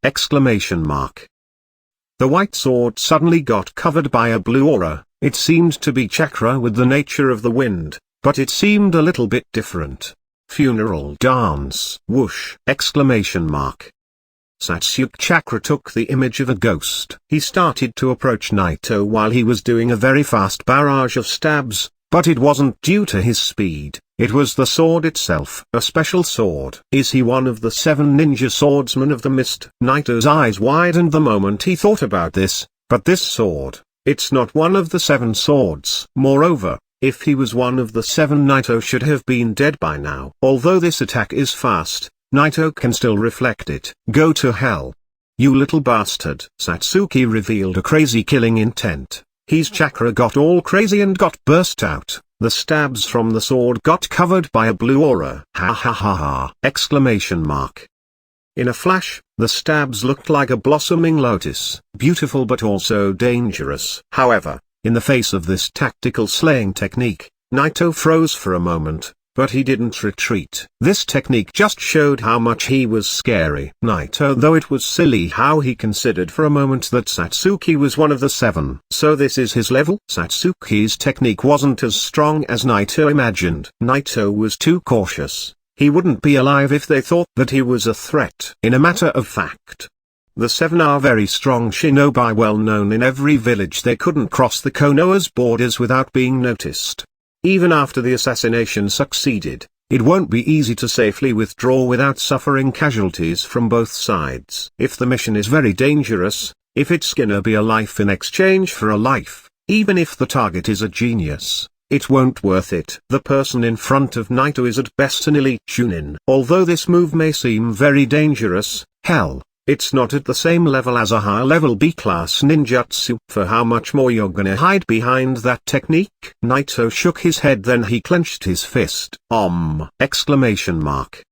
Exclamation mark. The white sword suddenly got covered by a blue aura. It seemed to be chakra with the nature of the wind, but it seemed a little bit different. Funeral dance. Whoosh! Exclamation mark. Satsuki chakra took the image of a ghost. He started to approach Naito while he was doing a very fast barrage of stabs, but it wasn't due to his speed. It was the sword itself. A special sword. Is he one of the 7 ninja swordsmen of the mist? Naito's eyes widened the moment he thought about this, but this sword, it's not one of the 7 swords. Moreover, if he was one of the 7, Naito should have been dead by now. Although this attack is fast, Naito can still reflect it. Go to hell. You little bastard. Satsuki revealed a crazy killing intent. His chakra got all crazy and got burst out. The stabs from the sword got covered by a blue aura. Ha ha ha ha! Exclamation mark. In a flash, the stabs looked like a blossoming lotus. Beautiful but also dangerous. However, in the face of this tactical slaying technique, Naito froze for a moment, but he didn't retreat. This technique just showed how much he was scary. Naito, though it was silly how he considered for a moment that Satsuki was one of the 7. So this is his level? Satsuki's technique wasn't as strong as Naito imagined. Naito was too cautious. He wouldn't be alive if they thought that he was a threat. In a matter of fact, the 7 are very strong shinobi, well known in every village. They couldn't cross the Konoha's borders without being noticed. Even after the assassination succeeded, it won't be easy to safely withdraw without suffering casualties from both sides. If the mission is very dangerous, if it's gonna be a life in exchange for a life, even if the target is a genius, it won't worth it. The person in front of Naito is at best an elite Chunin. Although this move may seem very dangerous, hell, it's not at the same level as a high-level B-class ninjutsu. For how much more you're gonna hide behind that technique? Naito shook his head, then he clenched his fist. Exclamation mark.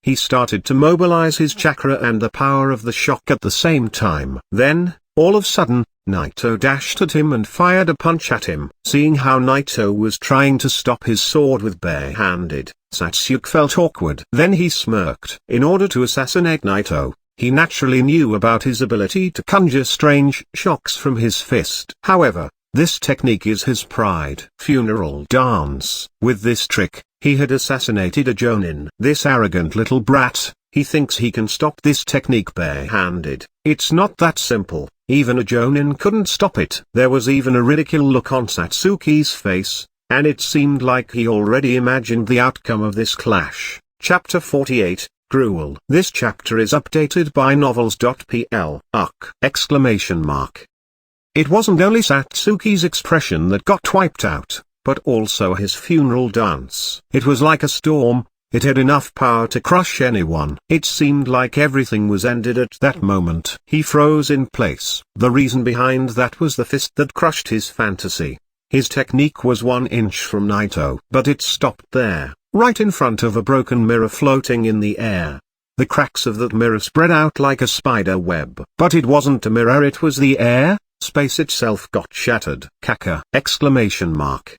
He started to mobilize his chakra and the power of the shock at the same time. Then, all of a sudden, Naito dashed at him and fired a punch at him. Seeing how Naito was trying to stop his sword with bare-handed, Satsune felt awkward. Then he smirked. In order to assassinate Naito, he naturally knew about his ability to conjure strange shocks from his fist. However, this technique is his pride. Funeral dance. With this trick, he had assassinated a Jonin. This arrogant little brat, he thinks he can stop this technique bare-handed. It's not that simple. Even a Jonin couldn't stop it. There was even a ridiculous look on Satsuki's face, and it seemed like he already imagined the outcome of this clash. Chapter 48, Duel. This chapter is updated by novels.pl. Exclamation mark. It wasn't only Satsuki's expression that got wiped out, but also his funeral dance. It was like a storm. It had enough power to crush anyone. It seemed like everything was ended at that moment. He froze in place. The reason behind that was the fist that crushed his fantasy. His technique was 1 inch from Naito, but it stopped there, right in front of a broken mirror floating in the air. The cracks of that mirror spread out like a spider web. But it wasn't a mirror, it was the air. Space itself got shattered. Chakra! Exclamation mark.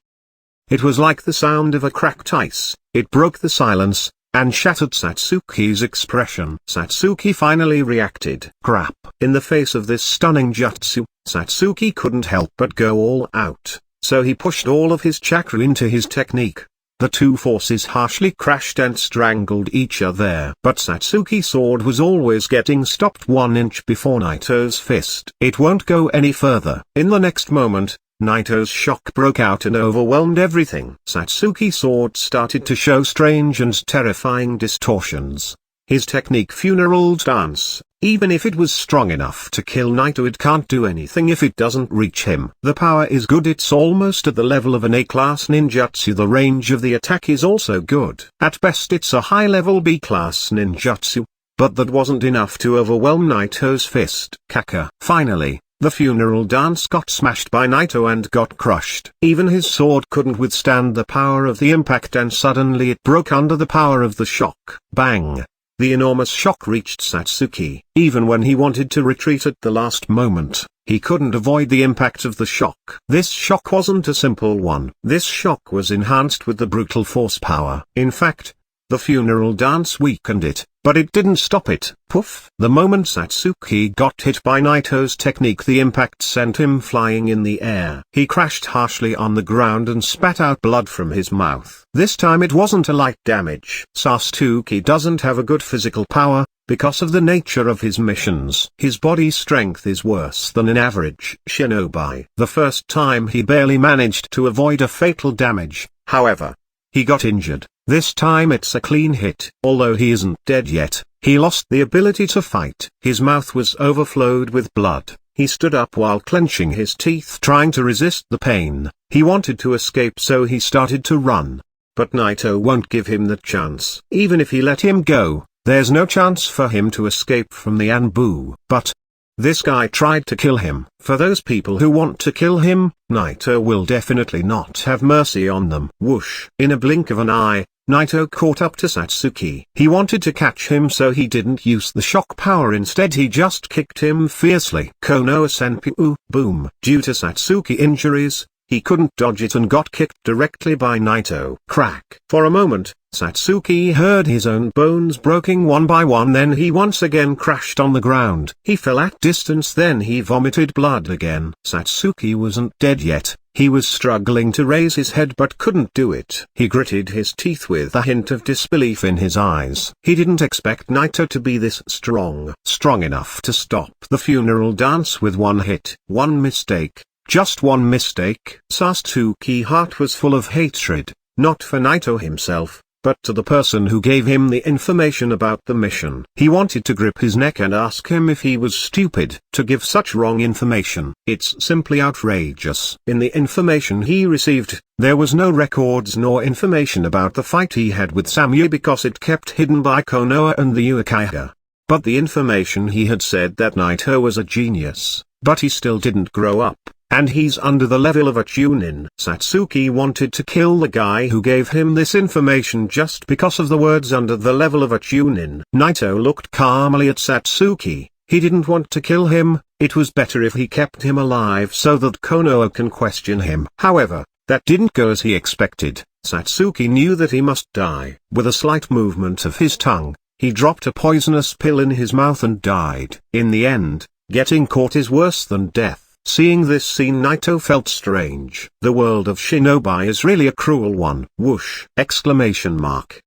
It was like the sound of a cracked ice. It broke the silence, and shattered Satsuki's expression. Satsuki finally reacted. Crap. In the face of this stunning jutsu, Satsuki couldn't help but go all out, so he pushed all of his chakra into his technique. The two forces harshly crashed and strangled each other. But Satsuki's sword was always getting stopped 1 inch before Naito's fist. It won't go any further. In the next moment, Naito's shock broke out and overwhelmed everything. Satsuki's sword started to show strange and terrifying distortions. His technique funeral dance, even if it was strong enough to kill Naito, it can't do anything if it doesn't reach him. The power is good, it's almost at the level of an A-class ninjutsu. The range of the attack is also good. At best it's a high-level B-class ninjutsu, but that wasn't enough to overwhelm Naito's fist. Chakra. Finally, the funeral dance got smashed by Naito and got crushed. Even his sword couldn't withstand the power of the impact, and suddenly it broke under the power of the shock. Bang! The enormous shock reached Satsuki. Even when he wanted to retreat at the last moment, he couldn't avoid the impact of the shock. This shock wasn't a simple one. This shock was enhanced with the brutal force power. In fact, the funeral dance weakened it, but it didn't stop it. Poof! The moment Satsuki got hit by Naito's technique, the impact sent him flying in the air. He crashed harshly on the ground and spat out blood from his mouth. This time it wasn't a light damage. Satsuki doesn't have a good physical power, because of the nature of his missions. His body strength is worse than an average shinobi. The first time he barely managed to avoid a fatal damage. However, he got injured. This time it's a clean hit. Although he isn't dead yet, he lost the ability to fight. His mouth was overflowed with blood. He stood up while clenching his teeth, trying to resist the pain. He wanted to escape, so he started to run. But Naito won't give him that chance. Even if he let him go, there's no chance for him to escape from the Anbu. But this guy tried to kill him. For those people who want to kill him, Naito will definitely not have mercy on them. Whoosh! In a blink of an eye, Naito caught up to Satsuki. He wanted to catch him, so he didn't use the shock power. Instead he just kicked him fiercely. Konoha Senpu. Boom! Due to Satsuki injuries, he couldn't dodge it and got kicked directly by Naito. Crack! For a moment, Satsuki heard his own bones breaking one by one, then he once again crashed on the ground. He fell at distance, then he vomited blood again. Satsuki wasn't dead yet. He was struggling to raise his head but couldn't do it. He gritted his teeth with a hint of disbelief in his eyes. He didn't expect Naito to be this strong. Strong enough to stop the funeral dance with one hit. One mistake. Just one mistake. Satsuki's heart was full of hatred, not for Naito himself, but to the person who gave him the information about the mission. He wanted to grip his neck and ask him if he was stupid to give such wrong information. It's simply outrageous. In the information he received, there was no records nor information about the fight he had with Samui because it kept hidden by Konoha and the Uchiha. But the information he had said that Naito was a genius, but he still didn't grow up, and he's under the level of a Chunin. Satsuki wanted to kill the guy who gave him this information just because of the words under the level of a Chunin. Naito looked calmly at Satsuki. He didn't want to kill him, it was better if he kept him alive so that Konoha can question him. However, that didn't go as he expected. Satsuki knew that he must die. With a slight movement of his tongue, he dropped a poisonous pill in his mouth and died. In the end, getting caught is worse than death. Seeing this scene, Naito felt strange. The world of Shinobi is really a cruel one. Whoosh! Exclamation mark.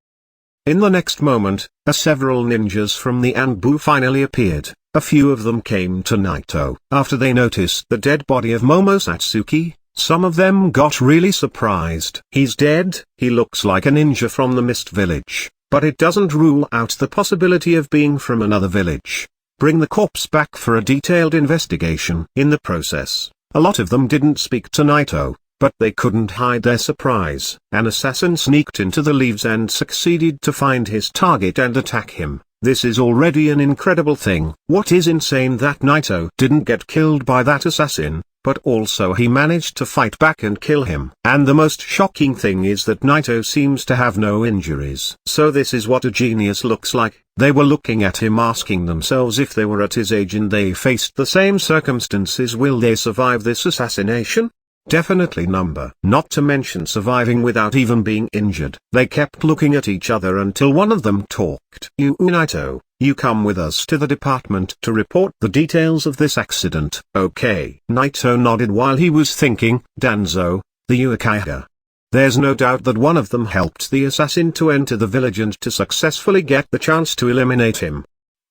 In the next moment, several ninjas from the Anbu finally appeared. A few of them came to Naito. After they noticed the dead body of Momosatsuki, some of them got really surprised. He's dead. He looks like a ninja from the Mist Village, but it doesn't rule out the possibility of being from another village. Bring the corpse back for a detailed investigation. In the process, a lot of them didn't speak to Naito, but they couldn't hide their surprise. An assassin sneaked into the leaves and succeeded to find his target and attack him. This is already an incredible thing. What is insane that Naito didn't get killed by that assassin, but also he managed to fight back and kill him. And the most shocking thing is that Naito seems to have no injuries. So this is what a genius looks like. They were looking at him asking themselves if they were at his age and they faced the same circumstances, will they survive this assassination? Definitely not to mention surviving without even being injured. They kept looking at each other until one of them talked. Naito, you come with us to the department to report the details of this accident. Okay. Naito nodded while he was thinking. Danzo, the Uchiha. There's no doubt that one of them helped the assassin to enter the village and to successfully get the chance to eliminate him.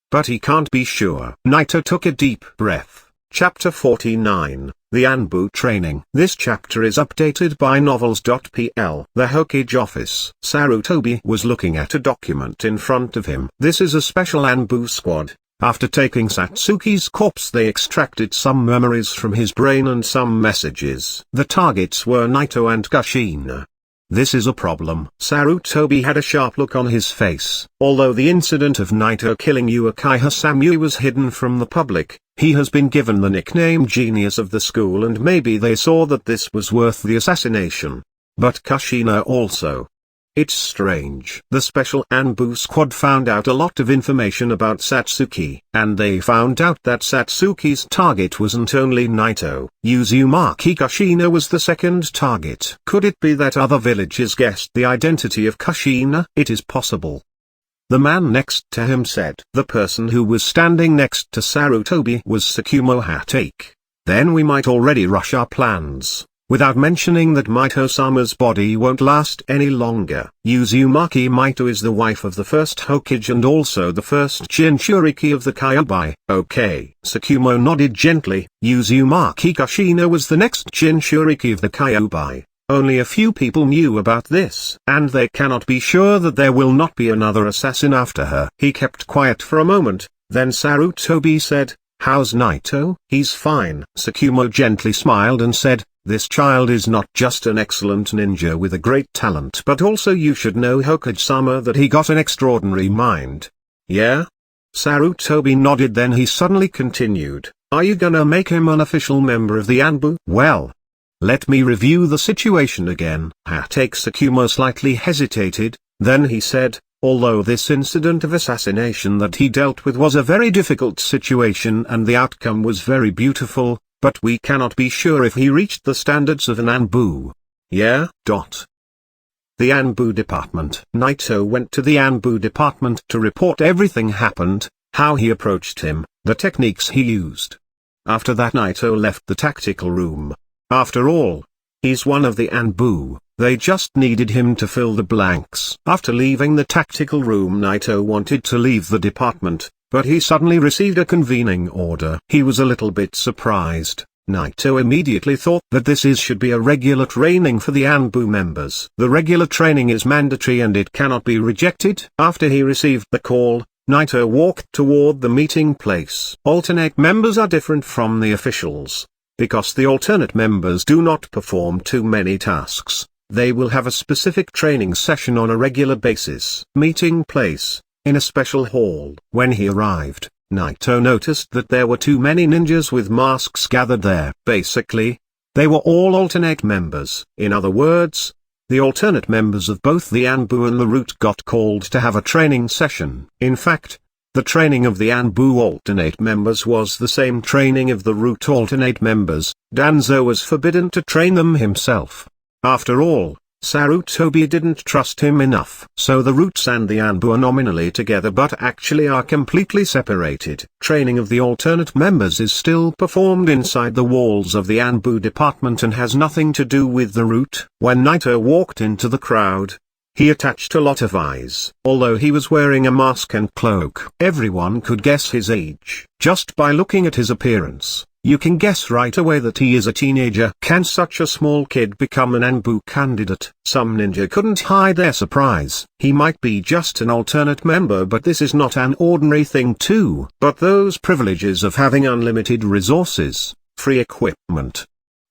But he can't be sure. Naito took a deep breath. Chapter 49, The Anbu Training. This chapter is updated by novels.pl. The Hokage office. Sarutobi was looking at a document in front of him. This is a special Anbu squad. After taking Satsuki's corpse, they extracted some memories from his brain and some messages. The targets were Naito and Kushina. This is a problem. Sarutobi had a sharp look on his face. Although the incident of Naito killing Uchiha Samui was hidden from the public, he has been given the nickname Genius of the School, and maybe they saw that this was worth the assassination. But Kushina also. It's strange. The special Anbu squad found out a lot of information about Satsuki, and they found out that Satsuki's target wasn't only Naito. Uzumaki Kushina was the second target. Could it be that other villages guessed the identity of Kushina? It is possible. The man next to him said. The person who was standing next to Sarutobi was Tsukumo Hatake. Then we might already rush our plans. Without mentioning that Maito-sama's body won't last any longer. Uzumaki Maito is the wife of the first Hokage and also the first Jinchuriki of the Kyuubi. Okay. Tsukumo nodded gently. Uzumaki Kushina was the next Jinchuriki of the Kyuubi. Only a few people knew about this, and they cannot be sure that there will not be another assassin after her. He kept quiet for a moment, then Sarutobi said, "How's Naito?" "He's fine." Tsukumo gently smiled and said, "This child is not just an excellent ninja with a great talent, but also you should know Hokage-sama that he got an extraordinary mind." "Yeah?" Sarutobi nodded, then he suddenly continued, "Are you gonna make him an official member of the Anbu?" "Well, let me review the situation again." Hatake Tsukumo slightly hesitated, then he said, although this incident of assassination that he dealt with was a very difficult situation and the outcome was very beautiful, but we cannot be sure if he reached the standards of an Anbu. "Yeah?" The Anbu department. Naito went to the Anbu department to report everything happened, how he approached him, the techniques he used. After that Naito left the tactical room. After all, he's one of the Anbu, they just needed him to fill the blanks. After leaving the tactical room, Naito wanted to leave the department, but he suddenly received a convening order. He was a little bit surprised. Naito immediately thought that this should be a regular training for the Anbu members. The regular training is mandatory and it cannot be rejected. After he received the call, Naito walked toward the meeting place. Alternate members are different from the officials. Because the alternate members do not perform too many tasks, they will have a specific training session on a regular basis. Meeting place, in a special hall. When he arrived, Naito noticed that there were too many ninjas with masks gathered there. Basically, they were all alternate members. In other words, the alternate members of both the Anbu and the Root got called to have a training session. In fact, the training of the Anbu alternate members was the same training of the Root alternate members. Danzo was forbidden to train them himself. After all, Sarutobi didn't trust him enough. So the Roots and the Anbu are nominally together but actually are completely separated. Training of the alternate members is still performed inside the walls of the Anbu department and has nothing to do with the Root. When Naito walked into the crowd, he attached a lot of eyes. Although he was wearing a mask and cloak, everyone could guess his age. Just by looking at his appearance, you can guess right away that he is a teenager. Can such a small kid become an Anbu candidate? Some ninja couldn't hide their surprise. He might be just an alternate member, but this is not an ordinary thing too. But those privileges of having unlimited resources, free equipment,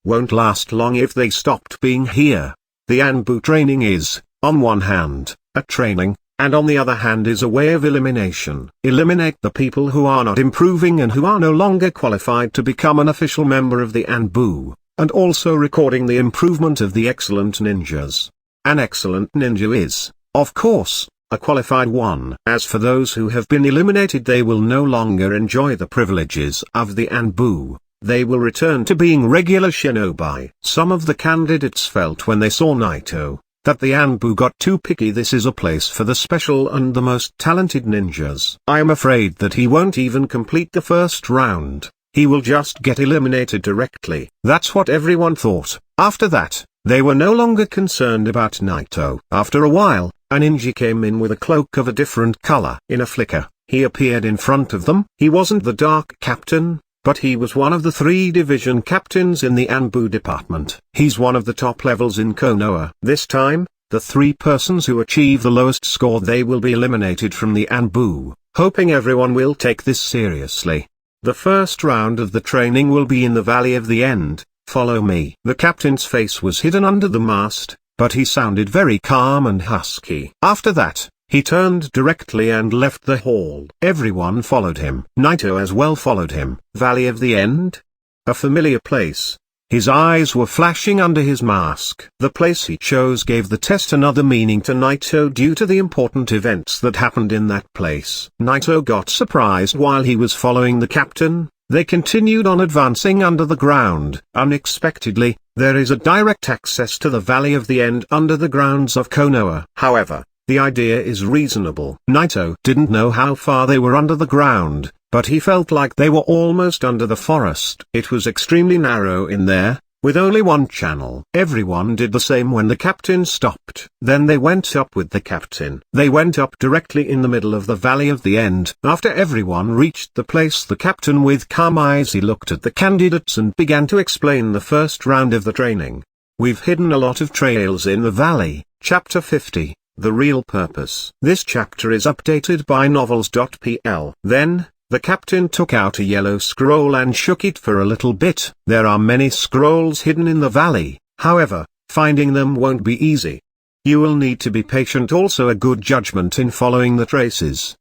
won't last long if they stopped being here. The Anbu training is, on one hand, a training, and on the other hand is a way of elimination. Eliminate the people who are not improving and who are no longer qualified to become an official member of the Anbu, and also recording the improvement of the excellent ninjas. An excellent ninja is, of course, a qualified one. As for those who have been eliminated, they will no longer enjoy the privileges of the Anbu. They will return to being regular shinobi. Some of the candidates felt when they saw Naito that the Anbu got too picky. This is a place for the special and the most talented ninjas. I am afraid that he won't even complete the first round. He will just get eliminated directly. That's what everyone thought. After that, they were no longer concerned about Naito. After a while, a ninja came in with a cloak of a different color. In a flicker, he appeared in front of them. He wasn't the Dark Captain, but he was one of the 3 division captains in the Anbu department. He's one of the top levels in Konoha. This time, the 3 persons who achieve the lowest score, they will be eliminated from the Anbu. Hoping everyone will take this seriously. The first round of the training will be in the Valley of the End. Follow me. The captain's face was hidden under the mask, but he sounded very calm and husky. After that, he turned directly and left the hall. Everyone followed him. Naito as well followed him. Valley of the End? A familiar place. His eyes were flashing under his mask. The place he chose gave the test another meaning to Naito due to the important events that happened in that place. Naito got surprised while he was following the captain. They continued on advancing under the ground. Unexpectedly, there is a direct access to the Valley of the End under the grounds of Konoha. However, the idea is reasonable. Naito didn't know how far they were under the ground, but he felt like they were almost under the forest. It was extremely narrow in there, with only one channel. Everyone did the same when the captain stopped. Then they went up with the captain. They went up directly in the middle of the Valley of the End. After everyone reached the place, the captain with calm eyes he looked at the candidates and began to explain the first round of the training. We've hidden a lot of trails in the valley. Chapter 50. The Real Purpose. This chapter is updated by novels.pl. Then, the captain took out a yellow scroll and shook it for a little bit. There are many scrolls hidden in the valley, however, finding them won't be easy. You will need to be patient, also a good judgment in following the traces.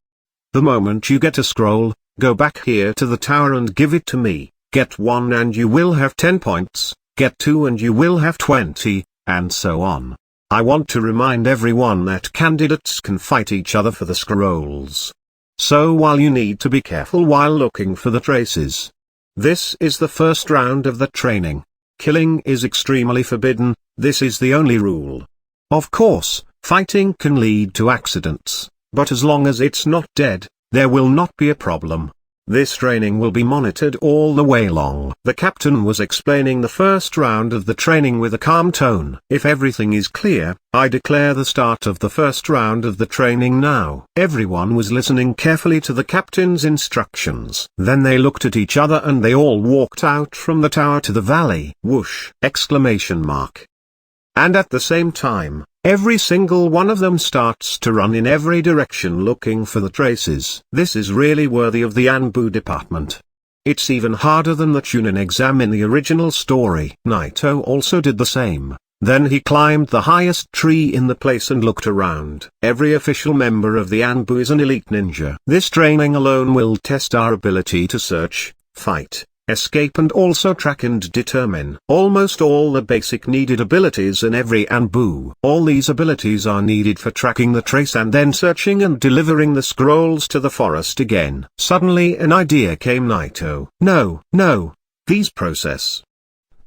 The moment you get a scroll, go back here to the tower and give it to me. Get 1 and you will have 10 points, get 2 and you will have 20, and so on. I want to remind everyone that candidates can fight each other for the scrolls. So while you need to be careful while looking for the traces. This is the first round of the training. Killing is extremely forbidden, this is the only rule. Of course, fighting can lead to accidents, but as long as it's not dead, there will not be a problem. This training will be monitored all the way long. The captain was explaining the first round of the training with a calm tone. If everything is clear, I declare the start of the first round of the training now. Everyone was listening carefully to the captain's instructions. Then they looked at each other and they all walked out from the tower to the valley. Whoosh! Exclamation mark. And at the same time, every single one of them starts to run in every direction looking for the traces. This is really worthy of the Anbu department. It's even harder than the Chunin exam in the original story. Naito also did the same. Then he climbed the highest tree in the place and looked around. Every official member of the Anbu is an elite ninja. This training alone will test our ability to search, fight, escape and also track and determine almost all the basic needed abilities in every Anbu. All these abilities are needed for tracking the trace and then searching and delivering the scrolls to the forest again. Suddenly an idea came Naito. No, these process.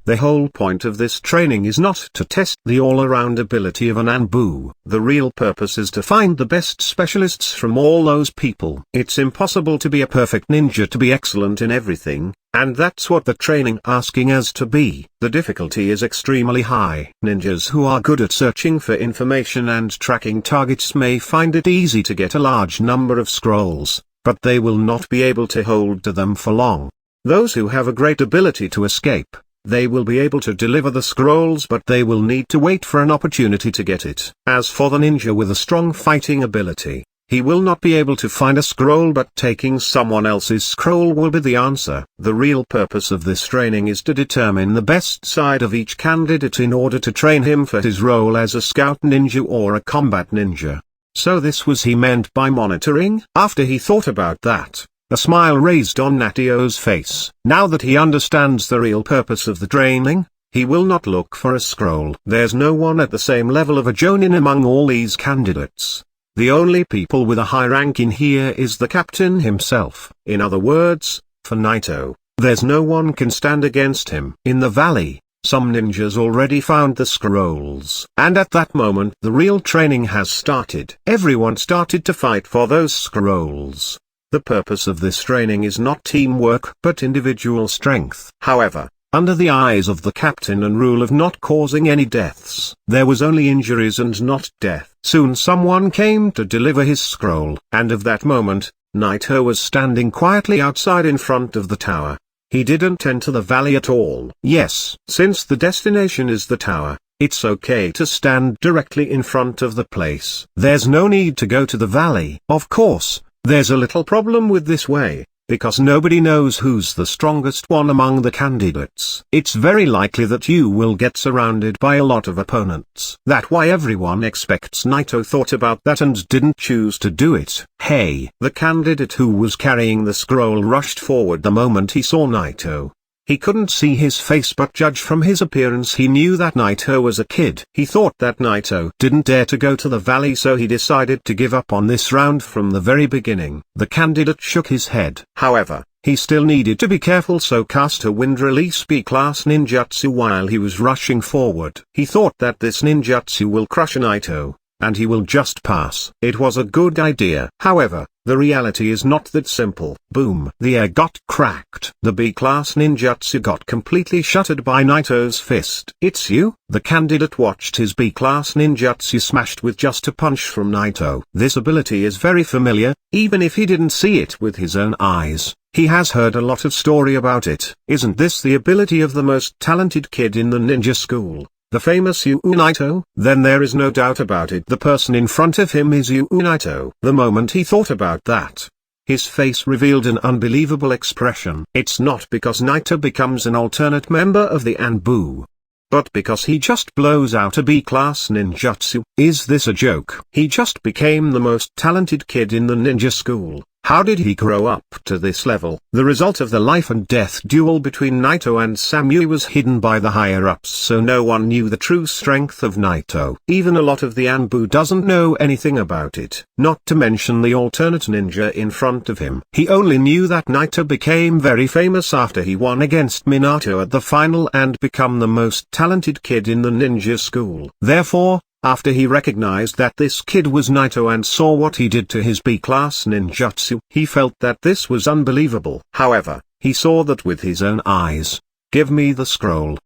The whole point of this training is not to test the all-around ability of an Anbu. The real purpose is to find the best specialists from all those people. It's impossible to be a perfect ninja to be excellent in everything, and that's what the training asking us to be. The difficulty is extremely high. Ninjas who are good at searching for information and tracking targets may find it easy to get a large number of scrolls, but they will not be able to hold to them for long. Those who have a great ability to escape, they will be able to deliver the scrolls but they will need to wait for an opportunity to get it. As for the ninja with a strong fighting ability, he will not be able to find a scroll but taking someone else's scroll will be the answer. The real purpose of this training is to determine the best side of each candidate in order to train him for his role as a scout ninja or a combat ninja. So this was he meant by monitoring? After he thought about that, a smile raised on Natio's face. Now that he understands the real purpose of the training, he will not look for a scroll. There's no one at the same level of a Jonin among all these candidates. The only people with a high rank in here is the captain himself. In other words, for Naito, there's no one can stand against him. In the valley, some ninjas already found the scrolls. And at that moment the real training has started. Everyone started to fight for those scrolls. The purpose of this training is not teamwork but individual strength. However, under the eyes of the captain and rule of not causing any deaths, there was only injuries and not death. Soon someone came to deliver his scroll, and of that moment, Naito was standing quietly outside in front of the tower. He didn't enter the valley at all. Yes, since the destination is the tower, it's okay to stand directly in front of the place. There's no need to go to the valley. Of course, there's a little problem with this way, because nobody knows who's the strongest one among the candidates. It's very likely that you will get surrounded by a lot of opponents. That's why everyone expects Naito thought about that and didn't choose to do it. Hey! The candidate who was carrying the scroll rushed forward the moment he saw Naito. He couldn't see his face but judge from his appearance he knew that Naito was a kid. He thought that Naito didn't dare to go to the valley so he decided to give up on this round from the very beginning. The candidate shook his head. However, he still needed to be careful so cast a wind release B-class ninjutsu while he was rushing forward. He thought that this ninjutsu will crush Naito, and he will just pass. It was a good idea. However, the reality is not that simple. Boom! The air got cracked. The B-class ninjutsu got completely shattered by Naito's fist. It's you? The candidate watched his B-class ninjutsu smashed with just a punch from Naito. This ability is very familiar, even if he didn't see it with his own eyes. He has heard a lot of story about it. Isn't this the ability of the most talented kid in the ninja school? The famous Naito? Then there is no doubt about it, the person in front of him is Naito. The moment he thought about that, his face revealed an unbelievable expression. It's not because Naito becomes an alternate member of the Anbu, but because he just blows out a B-class ninjutsu. Is this a joke? He just became the most talented kid in the ninja school. How did he grow up to this level? The result of the life and death duel between Naito and Samui was hidden by the higher-ups so no one knew the true strength of Naito. Even a lot of the Anbu doesn't know anything about it. Not to mention the alternate ninja in front of him. He only knew that Naito became very famous after he won against Minato at the final and become the most talented kid in the ninja school. Therefore, After he recognized that this kid was Naito and saw what he did to his B-class ninjutsu, he felt that this was unbelievable. However, he saw that with his own eyes. "Give me the scroll,"